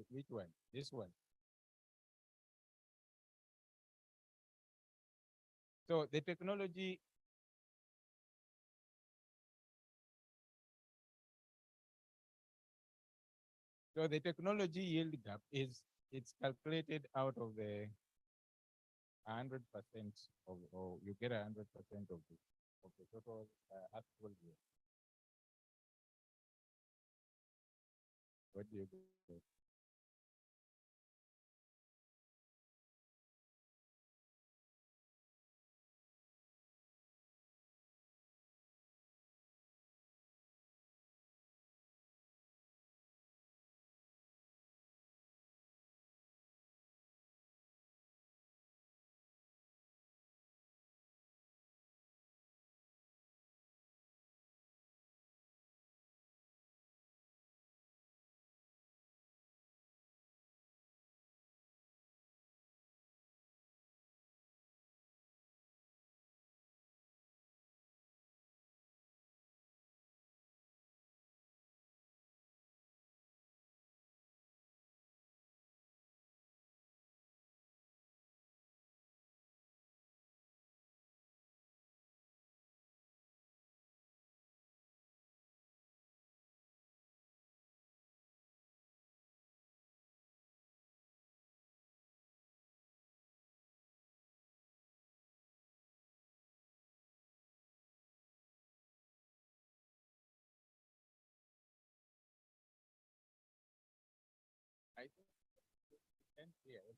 J: Which one? This one. So the technology yield gap it's calculated out of the 100% of, or you get 100% of the total actual yield. What do you get?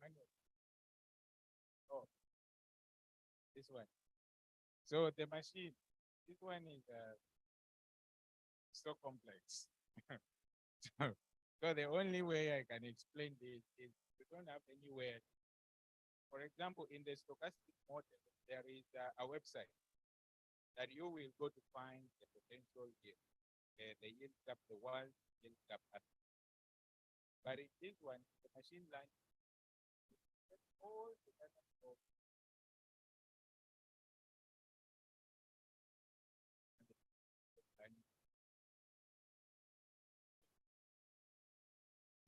J: manual. Oh, this one. So the machine, this one is so complex. So the only way I can explain this is we don't have anywhere. For example, in the stochastic model, there is a website that you will go to find the potential yield, the yield gap, the world yield gap. But in this one, the machine learning, all the data of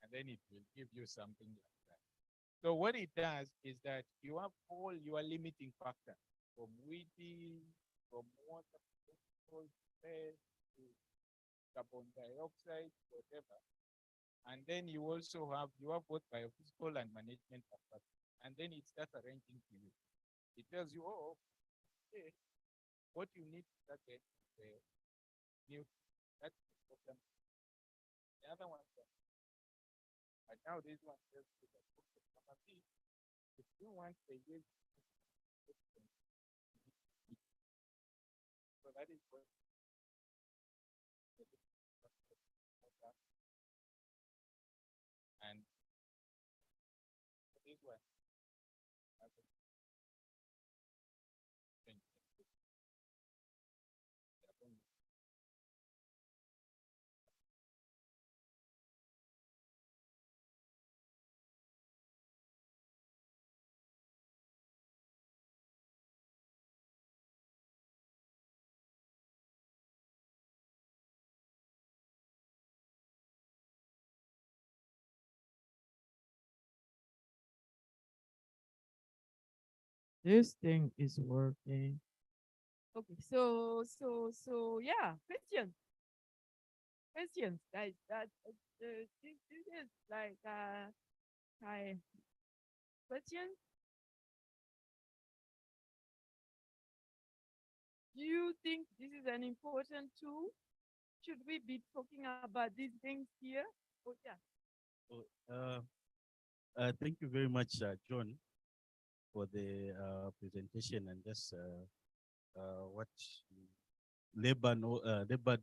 J: and then it will give you something like that. So what it does is that you have all your limiting factor from weeding, from water, stress, to carbon dioxide, whatever. And then you also have both biophysical and management factors. And then it starts arranging to you. It tells you, oh, okay, what you need to target the new. That's the problem. The other one, but now this one tells you that if you want the yield, so that is what and this one.
B: This thing is working. Okay, so yeah, questions. Questions, guys. This is like hi. Questions? Do you think this is an important tool? Should we be talking about these things here? Oh yeah.
M: Thank you very much, John, for the presentation and just what labored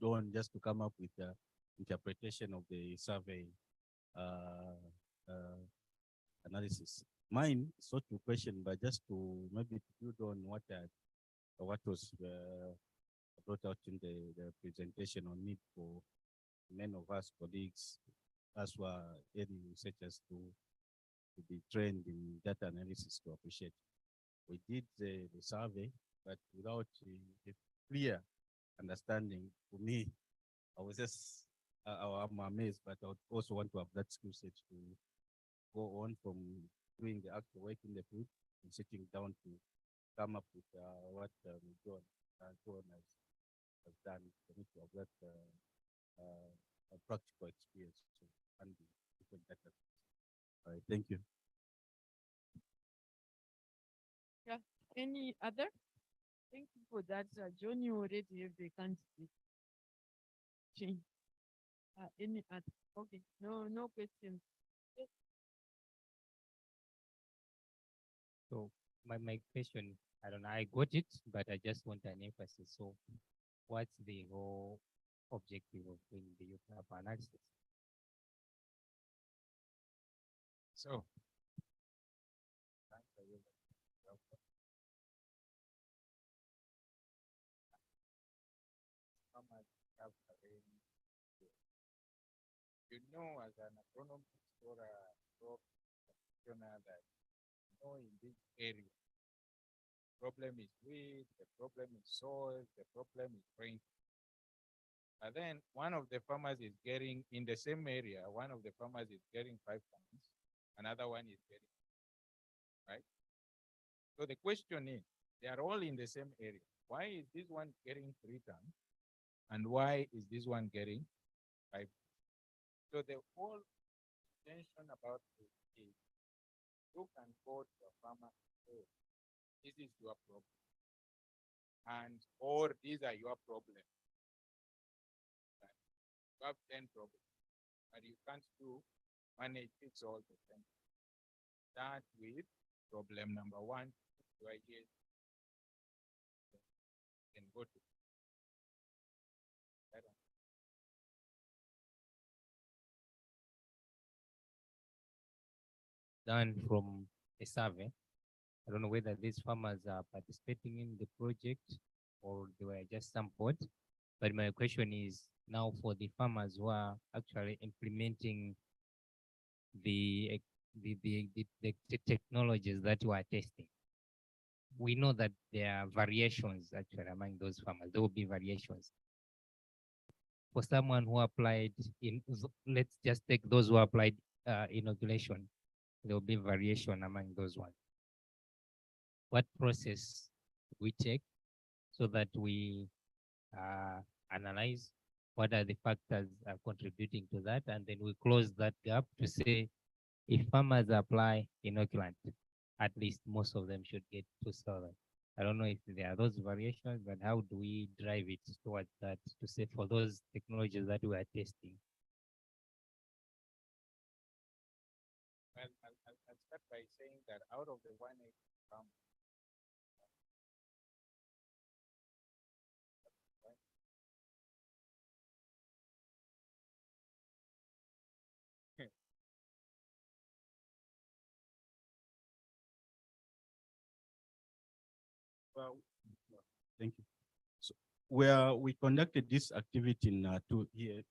M: on just to come up with the interpretation of the survey analysis. Mine is not to question, but just to maybe to build on what was brought out in the presentation on need for many of us colleagues, as well early researchers to be trained in data analysis to appreciate. We did the survey, but without a clear understanding, for me, I was just, I'm amazed, but I would also want to have that skill set to go on from doing the actual work in the field and sitting down to come up with what John has done for me to have that a practical experience to handle different data. All right, thank you.
B: Yeah. Any other? Thank you for that, John. You already have the candidate. Change. Any other? Okay. No questions. Yes.
R: So my question, I don't know, I got it, but I just want an emphasis. So what's the whole objective of doing the youth gap analysis?
J: So you know, as an agronomist or a crop practitioner, that you know in this area, problem is weed, the problem is soil, the problem is rain. And then one of the farmers is getting in the same area, one of the farmers is getting 5 tons, another one is getting, right? So the question is, they are all in the same area. Why is this one getting 3 tons? And why is this one getting 5? So the whole intention about this is you can go to a farmer and say, this is your problem. And or these are your problems. Right? You have 10 problems, but you can't do manage fix all the 10. start with problem number one, right here. And go to that one.
R: Done from a survey. I don't know whether these farmers are participating in the project or they were just sampled. But my question is now for the farmers who are actually implementing the technologies that you are testing. We know that there are variations actually among those farmers. There will be variations. For someone who applied in, let's just take those who applied inoculation, there will be variation among those ones. What process we take so that we analyze what are the factors contributing to that, and then we close that gap to say if farmers apply inoculant, at least most of them should get to sell it. I don't know if there are those variations, but how do we drive it towards that to say for those technologies that we are testing?
J: Well, I'll start by saying that out of the 180 farmers,
M: Well, thank you. So where we conducted this activity in here,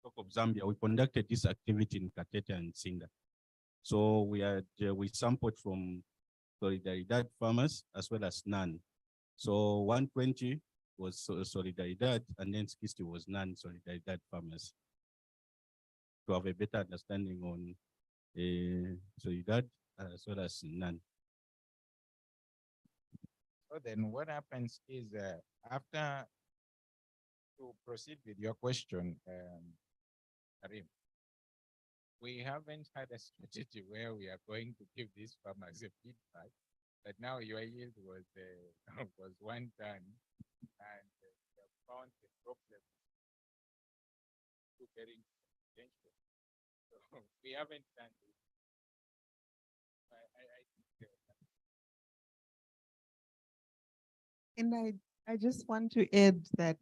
M: talk of Zambia, we conducted this activity in Katete and Singa. So we sampled from Solidaridad farmers as well as NAN. So 120 was Solidaridad and then 60 was non-Solidaridad farmers. To have a better understanding on Solidaridad as well as NAN.
J: so then what happens is after, to proceed with your question, Karim, we haven't had a strategy where we are going to give these farmers a feedback, but now your yield was was 1 ton, and we have found the problem to getting attention. So we haven't done this. I think
A: And I just want to add that,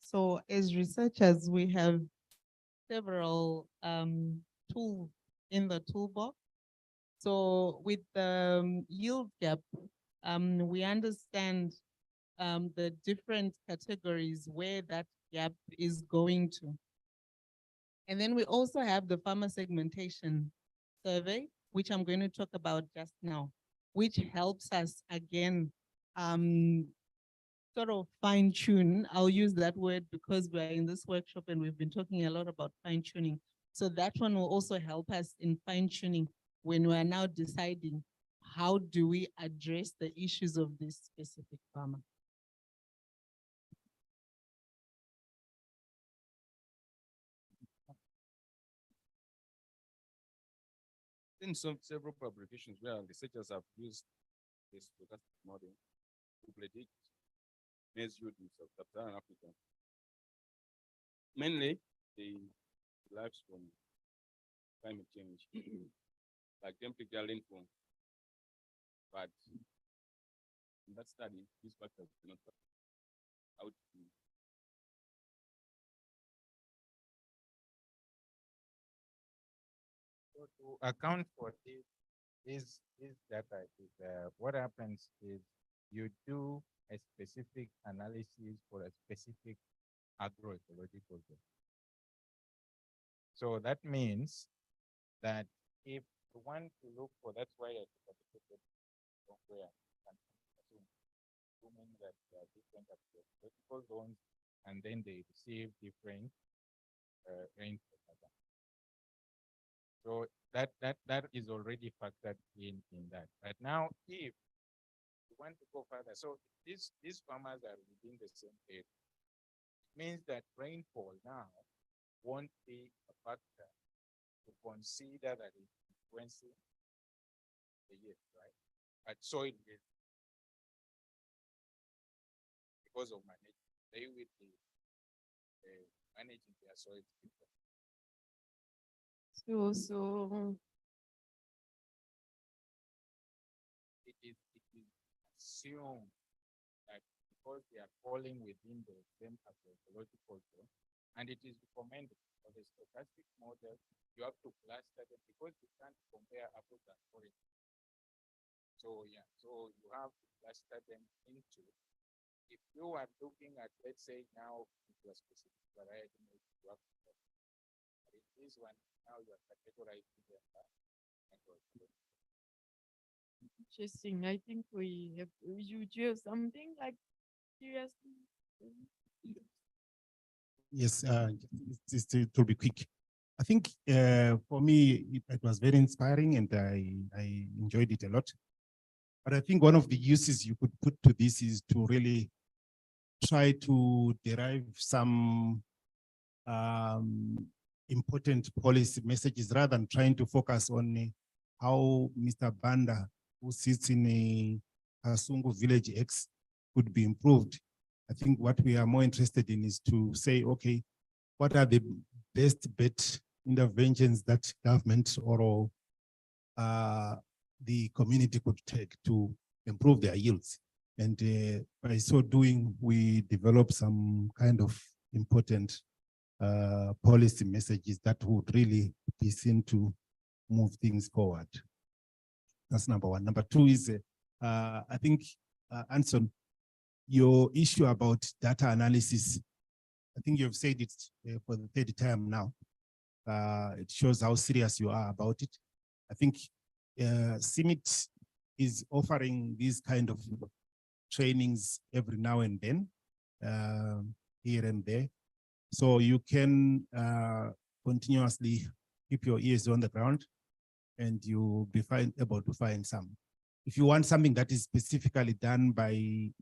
A: so as researchers, we have several tools in the toolbox. So with the yield gap, we understand the different categories where that gap is going to. And then we also have the farmer segmentation survey, which I'm going to talk about just now, which helps us again sort of fine tune. I'll use that word because we're in this workshop and we've been talking a lot about fine tuning. So that one will also help us in fine tuning when we're now deciding how do we address the issues of this specific farmer.
C: In several publications where researchers have used this stochastic model to predict maize yield in sub-Saharan Africa. Mainly, they derives from climate change, like temperature rainfall. But in that study, these factors do not out to
J: so to account for this data is what happens is you do a specific analysis for a specific agroecological zone. So that means that if you want to look for, that's why I participated somewhere, assuming that there are different agroecological zones and then they receive different rainfall patterns. So that is already factored in that. But now if you want to go further, so these farmers are within the same area. It means that rainfall now won't be a factor to consider that it's influencing the yield, right? But soil yield, because of management, they will be managing their soil.
B: So
J: assume that because they are falling within the same agroecological zone, and it is recommended for the stochastic model, you have to cluster them because you can't compare apples and oranges. So yeah, so you have to cluster them into. If you are looking at, let's say now, into a specific variety, maybe you have to, but in this one, now you are categorizing them by agroecological.
B: Interesting. I think we have, you do you have something like seriously?
G: Yes, it will be quick. I think for me, it was very inspiring and I enjoyed it a lot. But I think one of the uses you could put to this is to really try to derive some important policy messages rather than trying to focus on how Mr. Banda, who sits in a Kasungu Village X, could be improved. I think what we are more interested in is to say, okay, what are the best bet interventions that government or the community could take to improve their yields? And by so doing, we develop some kind of important policy messages that would really be seen to move things forward. That's number one. Number two is, I think, Anson, your issue about data analysis, I think you've said it for the third time now. It shows how serious you are about it. I think CIMIT is offering these kind of trainings every now and then, here and there. So you can continuously keep your ears on the ground and you'll be able to find some. If you want something that is specifically done by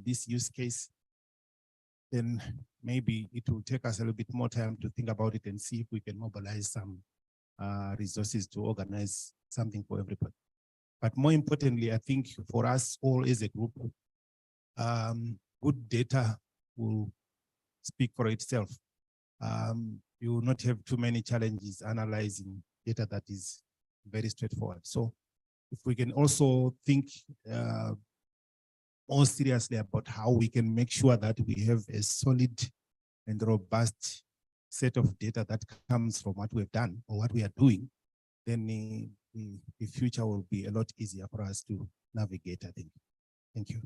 G: this use case, then maybe it will take us a little bit more time to think about it and see if we can mobilize some resources to organize something for everybody. But more importantly, I think for us all as a group, good data will speak for itself. You will not have too many challenges analyzing data that is very straightforward. So if we can also think more seriously about how we can make sure that we have a solid and robust set of data that comes from what we've done or what we are doing, then the future will be a lot easier for us to navigate, I think. Thank you.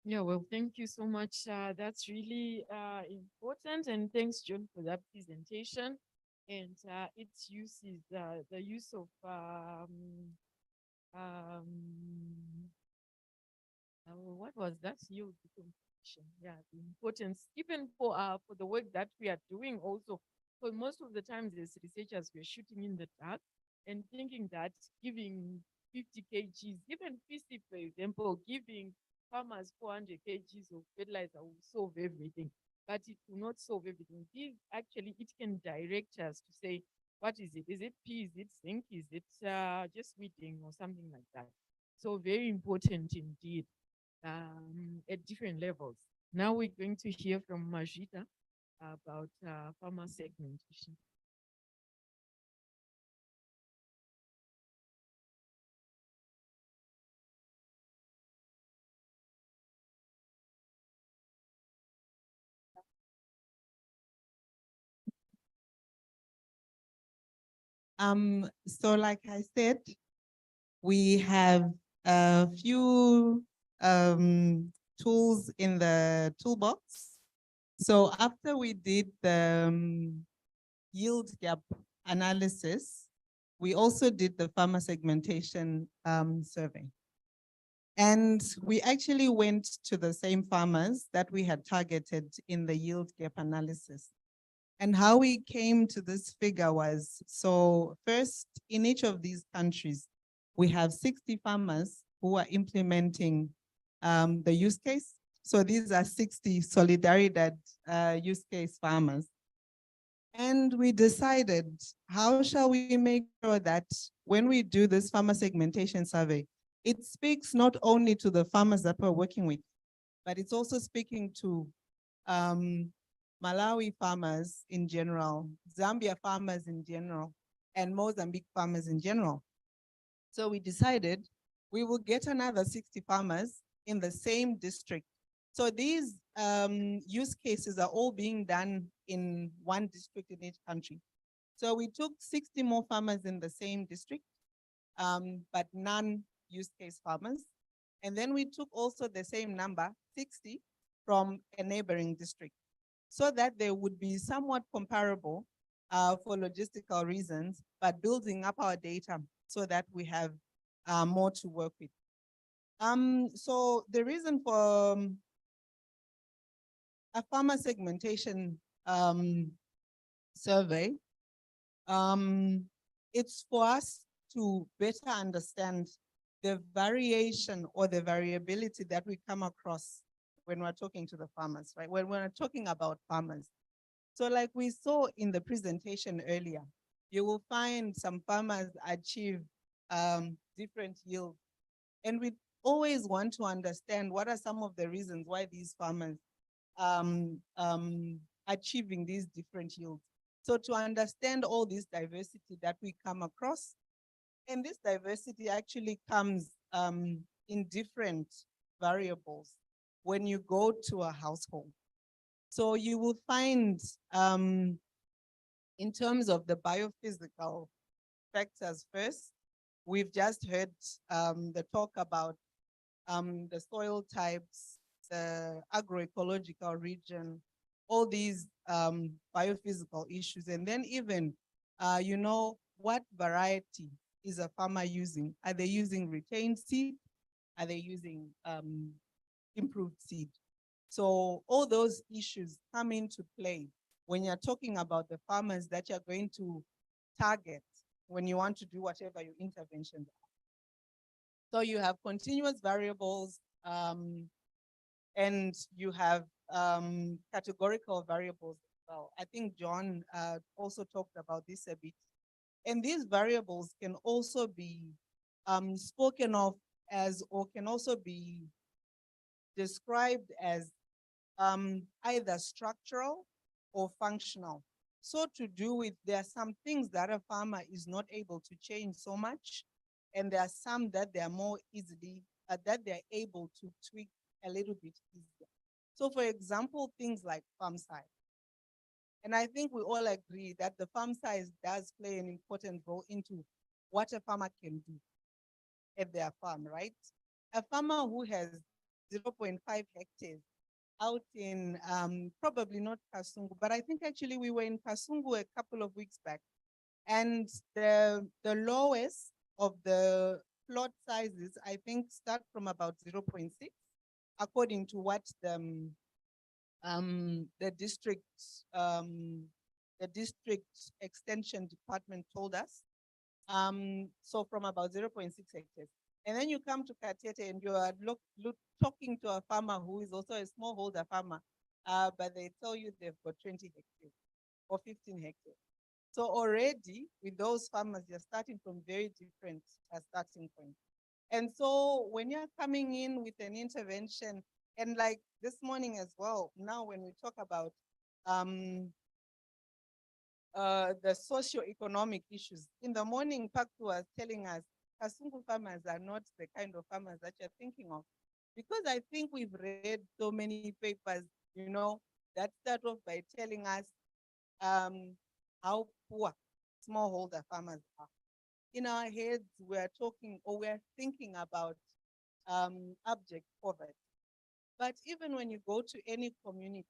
B: Yeah, well, thank you so much. That's really important. And thanks, John, for that presentation. And its use is the use of what was that? Yield competition. Yeah, the importance even for the work that we are doing also. For most of the times, as researchers, we're shooting in the dark and thinking that giving 50 kgs, even PC, for example, giving farmers 400 kgs of fertilizer will solve everything, but it will not solve everything. This actually, it can direct us to say, what is it? Is it P? Is it zinc? Is it just weeding or something like that? So very important indeed at different levels. Now we're going to hear from Majida about farmer segmentation.
A: So like I said, we have a few tools in the toolbox. So after we did the yield gap analysis, we also did the farmer segmentation survey. And we actually went to the same farmers that we had targeted in the yield gap analysis. And how we came to this figure was, so first, in each of these countries, we have 60 farmers who are implementing the use case. So these are 60 Solidaridad use case farmers. And we decided, how shall we make sure that when we do this farmer segmentation survey, it speaks not only to the farmers that we're working with, but it's also speaking to Malawi farmers in general, Zambia farmers in general, and Mozambique farmers in general. So we decided we will get another 60 farmers in the same district. So these use cases are all being done in one district in each country. So we took 60 more farmers in the same district, but non-use case farmers. And then we took also the same number, 60, from a neighboring district, so that they would be somewhat comparable for logistical reasons, but building up our data so that we have more to work with. So the reason for a farmer segmentation survey, it's for us to better understand the variation or the variability that we come across when we're talking to the farmers, right? When we're talking about farmers. So like we saw in the presentation earlier, you will find some farmers achieve different yields. And we always want to understand what are some of the reasons why these farmers achieving these different yields. So to understand all this diversity that we come across, and this diversity actually comes in different variables when you go to a household. So you will find in terms of the biophysical factors first, we've just heard the talk about the soil types, the agroecological region, all these biophysical issues. And then even, you know, what variety is a farmer using? Are they using retained seed? Are they using improved seed? So all those issues come into play when you're talking about the farmers that you're going to target when you want to do whatever your interventions are. So you have continuous variables and you have categorical variables as well. I think John also talked about this a bit. And these variables can also be spoken of as, or can also be described as either structural or functional. So to do with, there are some things that a farmer is not able to change so much, and there are some that they are more easily, that they're able to tweak a little bit easier. So for example, things like farm size. And I think we all agree that the farm size does play an important role into what a farmer can do at their farm, right? A farmer who has 0.5 hectares out in probably not Kasungu, but I think actually we were in Kasungu a couple of weeks back, and the lowest of the plot sizes, I think, start from about 0.6, according to what the district extension department told us. So from about 0.6 hectares. And then you come to Katete and you are talking to a farmer who is also a smallholder farmer, but they tell you they've got 20 hectares or 15 hectares. So already with those farmers, you're starting from very different starting points. And so when you're coming in with an intervention, and like this morning as well, now when we talk about the socio-economic issues, in the morning, Paktu was telling us Kasungu farmers are not the kind of farmers that you're thinking of. Because I think we've read so many papers, you know, that start off by telling us how poor smallholder farmers are. In our heads, we're talking or we're thinking about abject poverty. But even when you go to any community,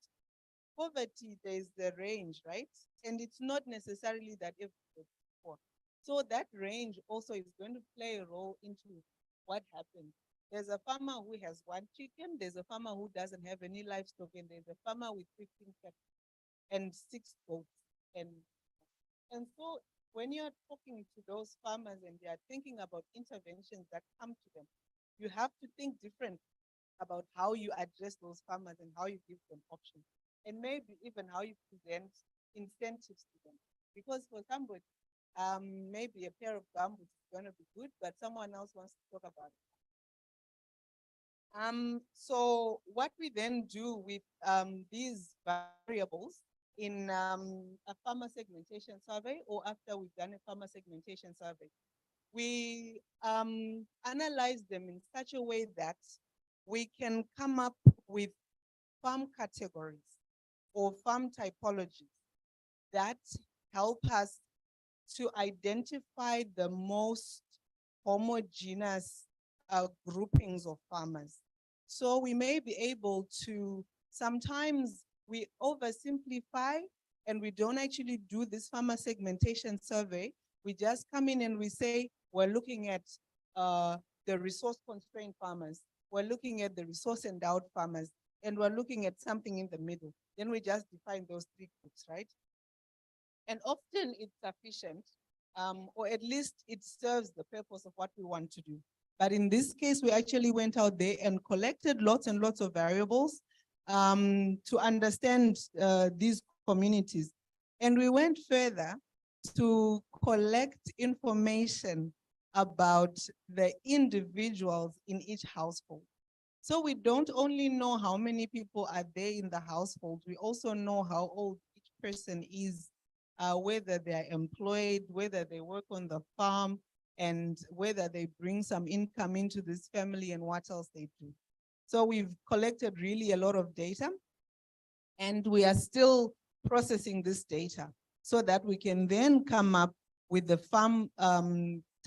A: poverty, there's the range, right? And it's not necessarily that everybody's poor. So that range also is going to play a role into what happens. There's a farmer who has 1 chicken, there's a farmer who doesn't have any livestock, and there's a farmer with 15 cattle and 6 goats. And so when you're talking to those farmers and they are thinking about interventions that come to them, you have to think different about how you address those farmers and how you give them options, and maybe even how you present incentives to them. Because for somebody, maybe a pair of gumboots is going to be good, but someone else wants to talk about it. So what we then do with these variables in a farmer segmentation survey, or after we've done a farmer segmentation survey, we analyze them in such a way that we can come up with farm categories or farm typologies that help us to identify the most homogeneous groupings of farmers. So we may be able to, sometimes we oversimplify and we don't actually do this farmer segmentation survey. We just come in and we say, we're looking at the resource constrained farmers. We're looking at the resource endowed farmers, and we're looking at something in the middle. Then we just define those three groups, right? And often it's sufficient, or at least it serves the purpose of what we want to do. But in this case, we actually went out there and collected lots and lots of variables to understand these communities. And we went further to collect information about the individuals in each household. So we don't only know how many people are there in the household, we also know how old each person is, whether they are employed, whether they work on the farm, and whether they bring some income into this family and what else they do. So we've collected really a lot of data, and we are still processing this data so that we can then come up with the farm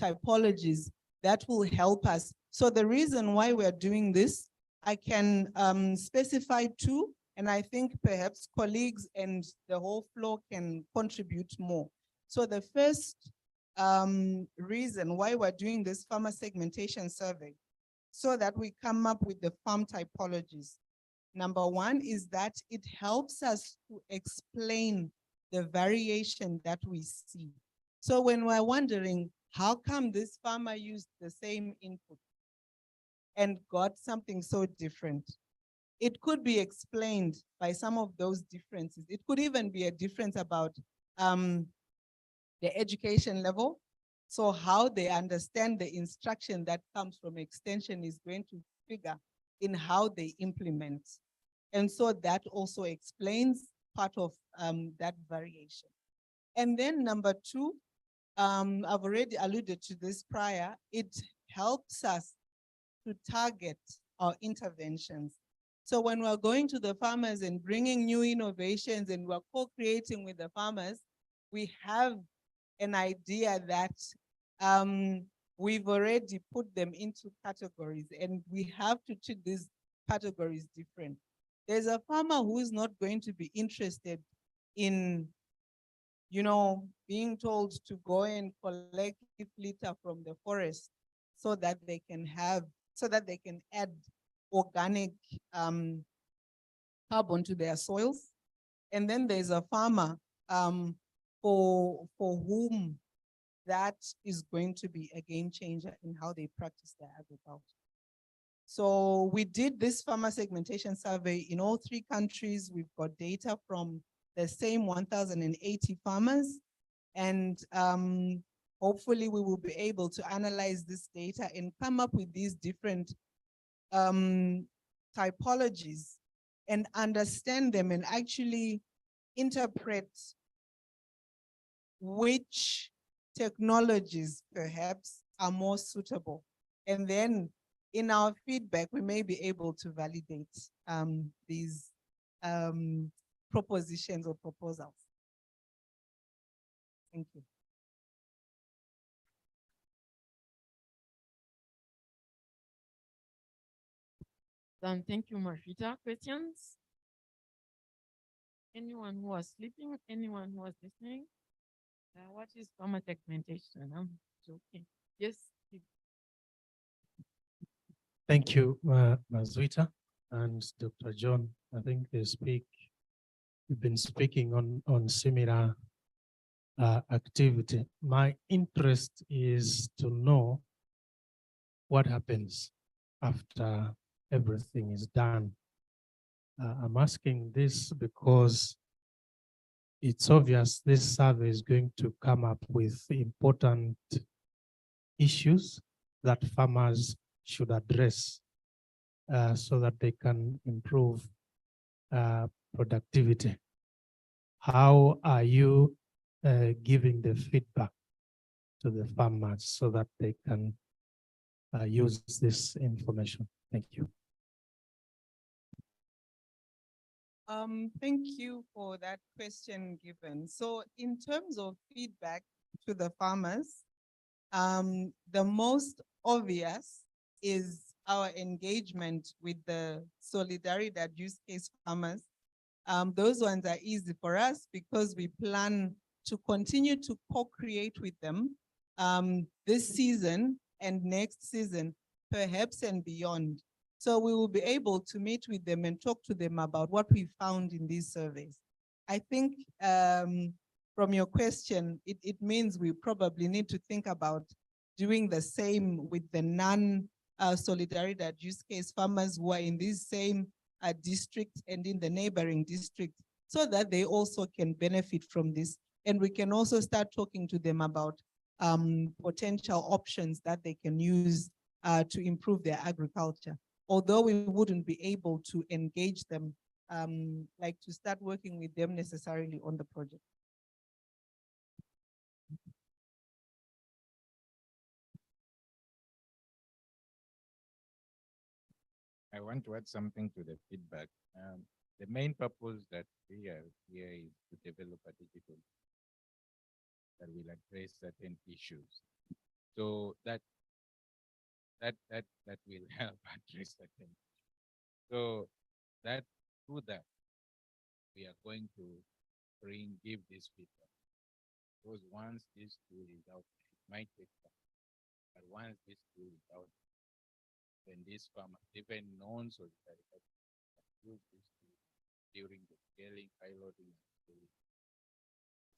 A: typologies that will help us. So the reason why we're doing this, I can specify two, and I think perhaps colleagues and the whole floor can contribute more. So the first reason why we're doing this farmer segmentation survey, so that we come up with the farm typologies. Number one is that it helps us to explain the variation that we see. So when we're wondering, how come this farmer used the same input and got something so different? It could be explained by some of those differences. It could even be a difference about the education level. So how they understand the instruction that comes from extension is going to figure in how they implement. And so that also explains part of that variation. And then number two, I've already alluded to this prior, it helps us to target our interventions. So when we're going to the farmers and bringing new innovations and we're co-creating with the farmers, we have an idea that we've already put them into categories, and we have to treat these categories different. There's a farmer who is not going to be interested in, you know, being told to go and collect litter from the forest so that they can add organic carbon to their soils. And then there's a farmer for whom that is going to be a game changer in how they practice their agriculture. So we did this farmer segmentation survey in all 3 countries. We've got data from the same 1,080 farmers, and hopefully we will be able to analyze this data and come up with these different typologies and understand them and actually interpret which technologies perhaps are more suitable. And then in our feedback, we may be able to validate these propositions or proposals. Thank you.
B: Thank you, Marfita. Questions? Anyone who was sleeping? Anyone who was listening? What is farmer segmentation? I'm joking. Yes.
E: Thank you, Mazwita and Dr. John. I think you've been speaking on similar activity. My interest is to know what happens after everything is done. I'm asking this because it's obvious this survey is going to come up with important issues that farmers should address so that they can improve productivity. How are you giving the feedback to the farmers so that they can use this information? Thank you.
A: Thank you for that question given. So in terms of feedback to the farmers, the most obvious is our engagement with the Solidaridad use case farmers. Those ones are easy for us because we plan to continue to co-create with them this season and next season, perhaps and beyond. So we will be able to meet with them and talk to them about what we found in these surveys. I think from your question, it means we probably need to think about doing the same with the non-Solidaridad use case farmers who are in these same districts and in the neighboring districts so that they also can benefit from this. And we can also start talking to them about potential options that they can use to improve their agriculture. Although we wouldn't be able to engage them, like to start working with them necessarily on the project.
J: I want to add something to the feedback. The main purpose that we are here is to develop a digital that will address certain issues. So that will help address certain. So that through that we are going to give this feedback. Because once this tool is out, it might take time. But once this tool is out, then this farmer, even non-solidaridad, use this tool during the scaling, piloting.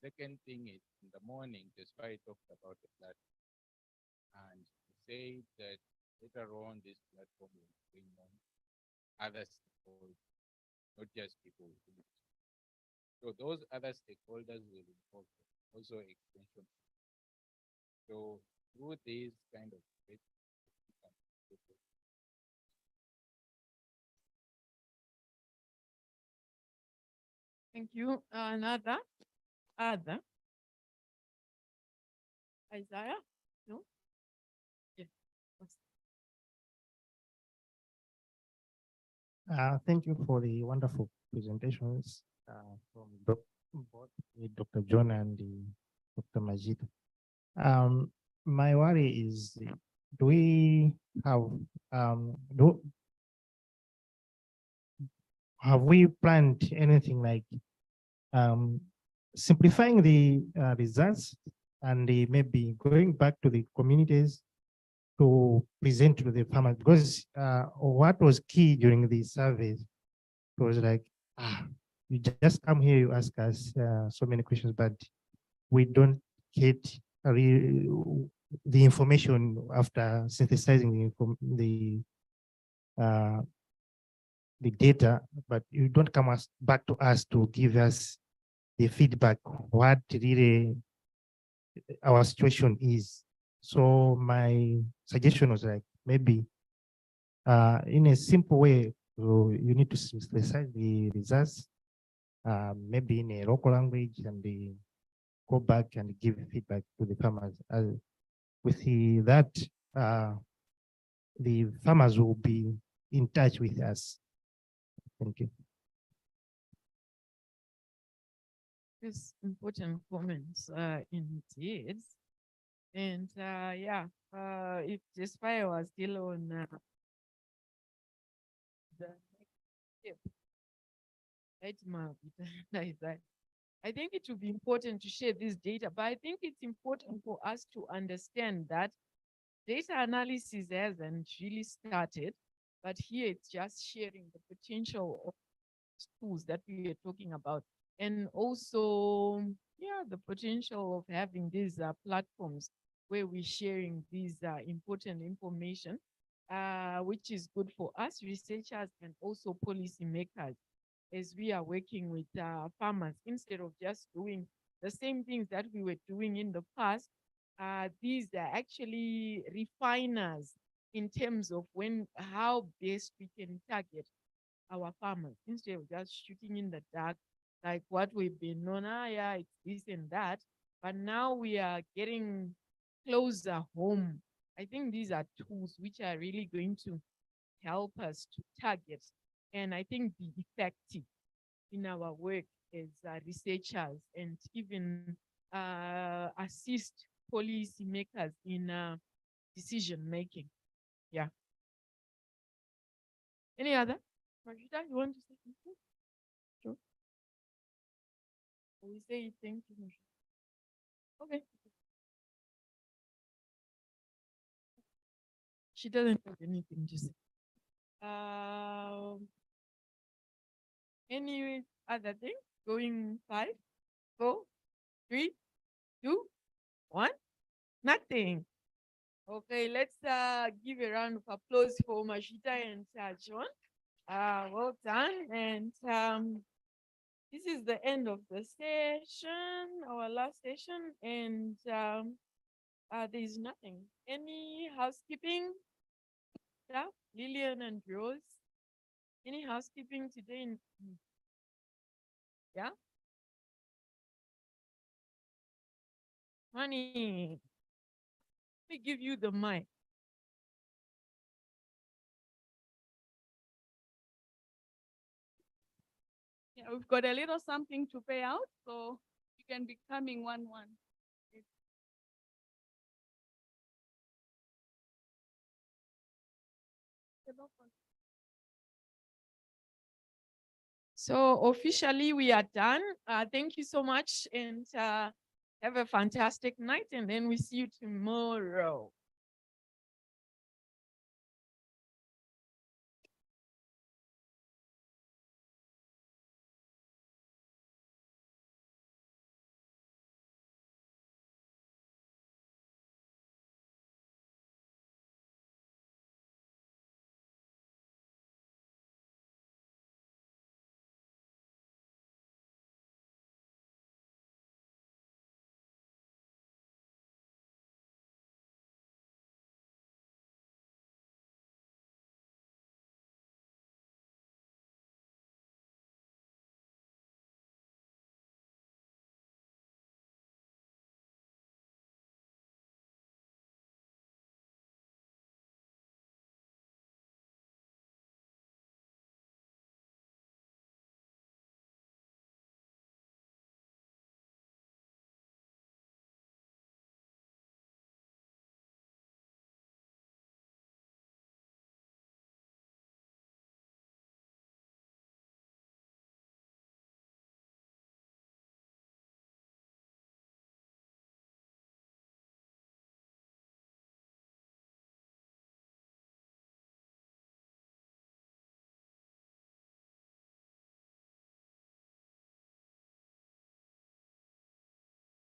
J: Second thing is in the morning, despite talked about the platform, and say that later on this platform will bring on other stakeholders, not just people. So those other stakeholders will involve also extension. So through these kind of
B: Thank you. Another? Other? Isaiah? No? Yes.
O: Thank you for the wonderful presentations from both Dr. John and Dr. Majid. My worry is, do we have have we planned anything like simplifying the results and maybe going back to the communities to present to the farmers? Because what was key during the surveys was like, you just come here, you ask us so many questions, but we don't get the information after synthesizing the data, but you don't come back to us to give us the feedback, what really our situation is. So my suggestion was like, maybe in a simple way, you need to synthesize the results, maybe in a local language, and go back and give feedback to the farmers. With that, the farmers will be in touch with us. Thank you.
B: Yes, important comments indeed. And yeah, if Jespire was still on the next step, I think it would be important to share this data, but I think it's important for us to understand that data analysis hasn't really started, but here it's just sharing the potential of tools that we are talking about. And also, yeah, the potential of having these platforms where we're sharing these important information, which is good for us researchers and also policymakers as we are working with farmers. Instead of just doing the same things that we were doing in the past, these are actually refiners in terms of how best we can target our farmers instead of just shooting in the dark, like what we've been known, yeah, it's this and that. But now we are getting closer home. I think these are tools which are really going to help us to target and I think be effective in our work as researchers and even assist policy makers in decision making. Yeah. Any other? Marjita, you want to say something? Sure. We say thank you, Marjita. Okay. She doesn't have anything to say. Any other thing? Going 5, 4, 3, 2, 1. Nothing. Okay, let's give a round of applause for Mashita and John. Well done. And this is the end of the session, our last session, and there is nothing. Any housekeeping stuff? Lillian and Rose? Any housekeeping today? Yeah? Honey, let me give you the mic.
S: Yeah, we've got a little something to pay out, so you can be coming 1-1.
B: So officially we are done. Thank you so much and have a fantastic night and then we see you tomorrow.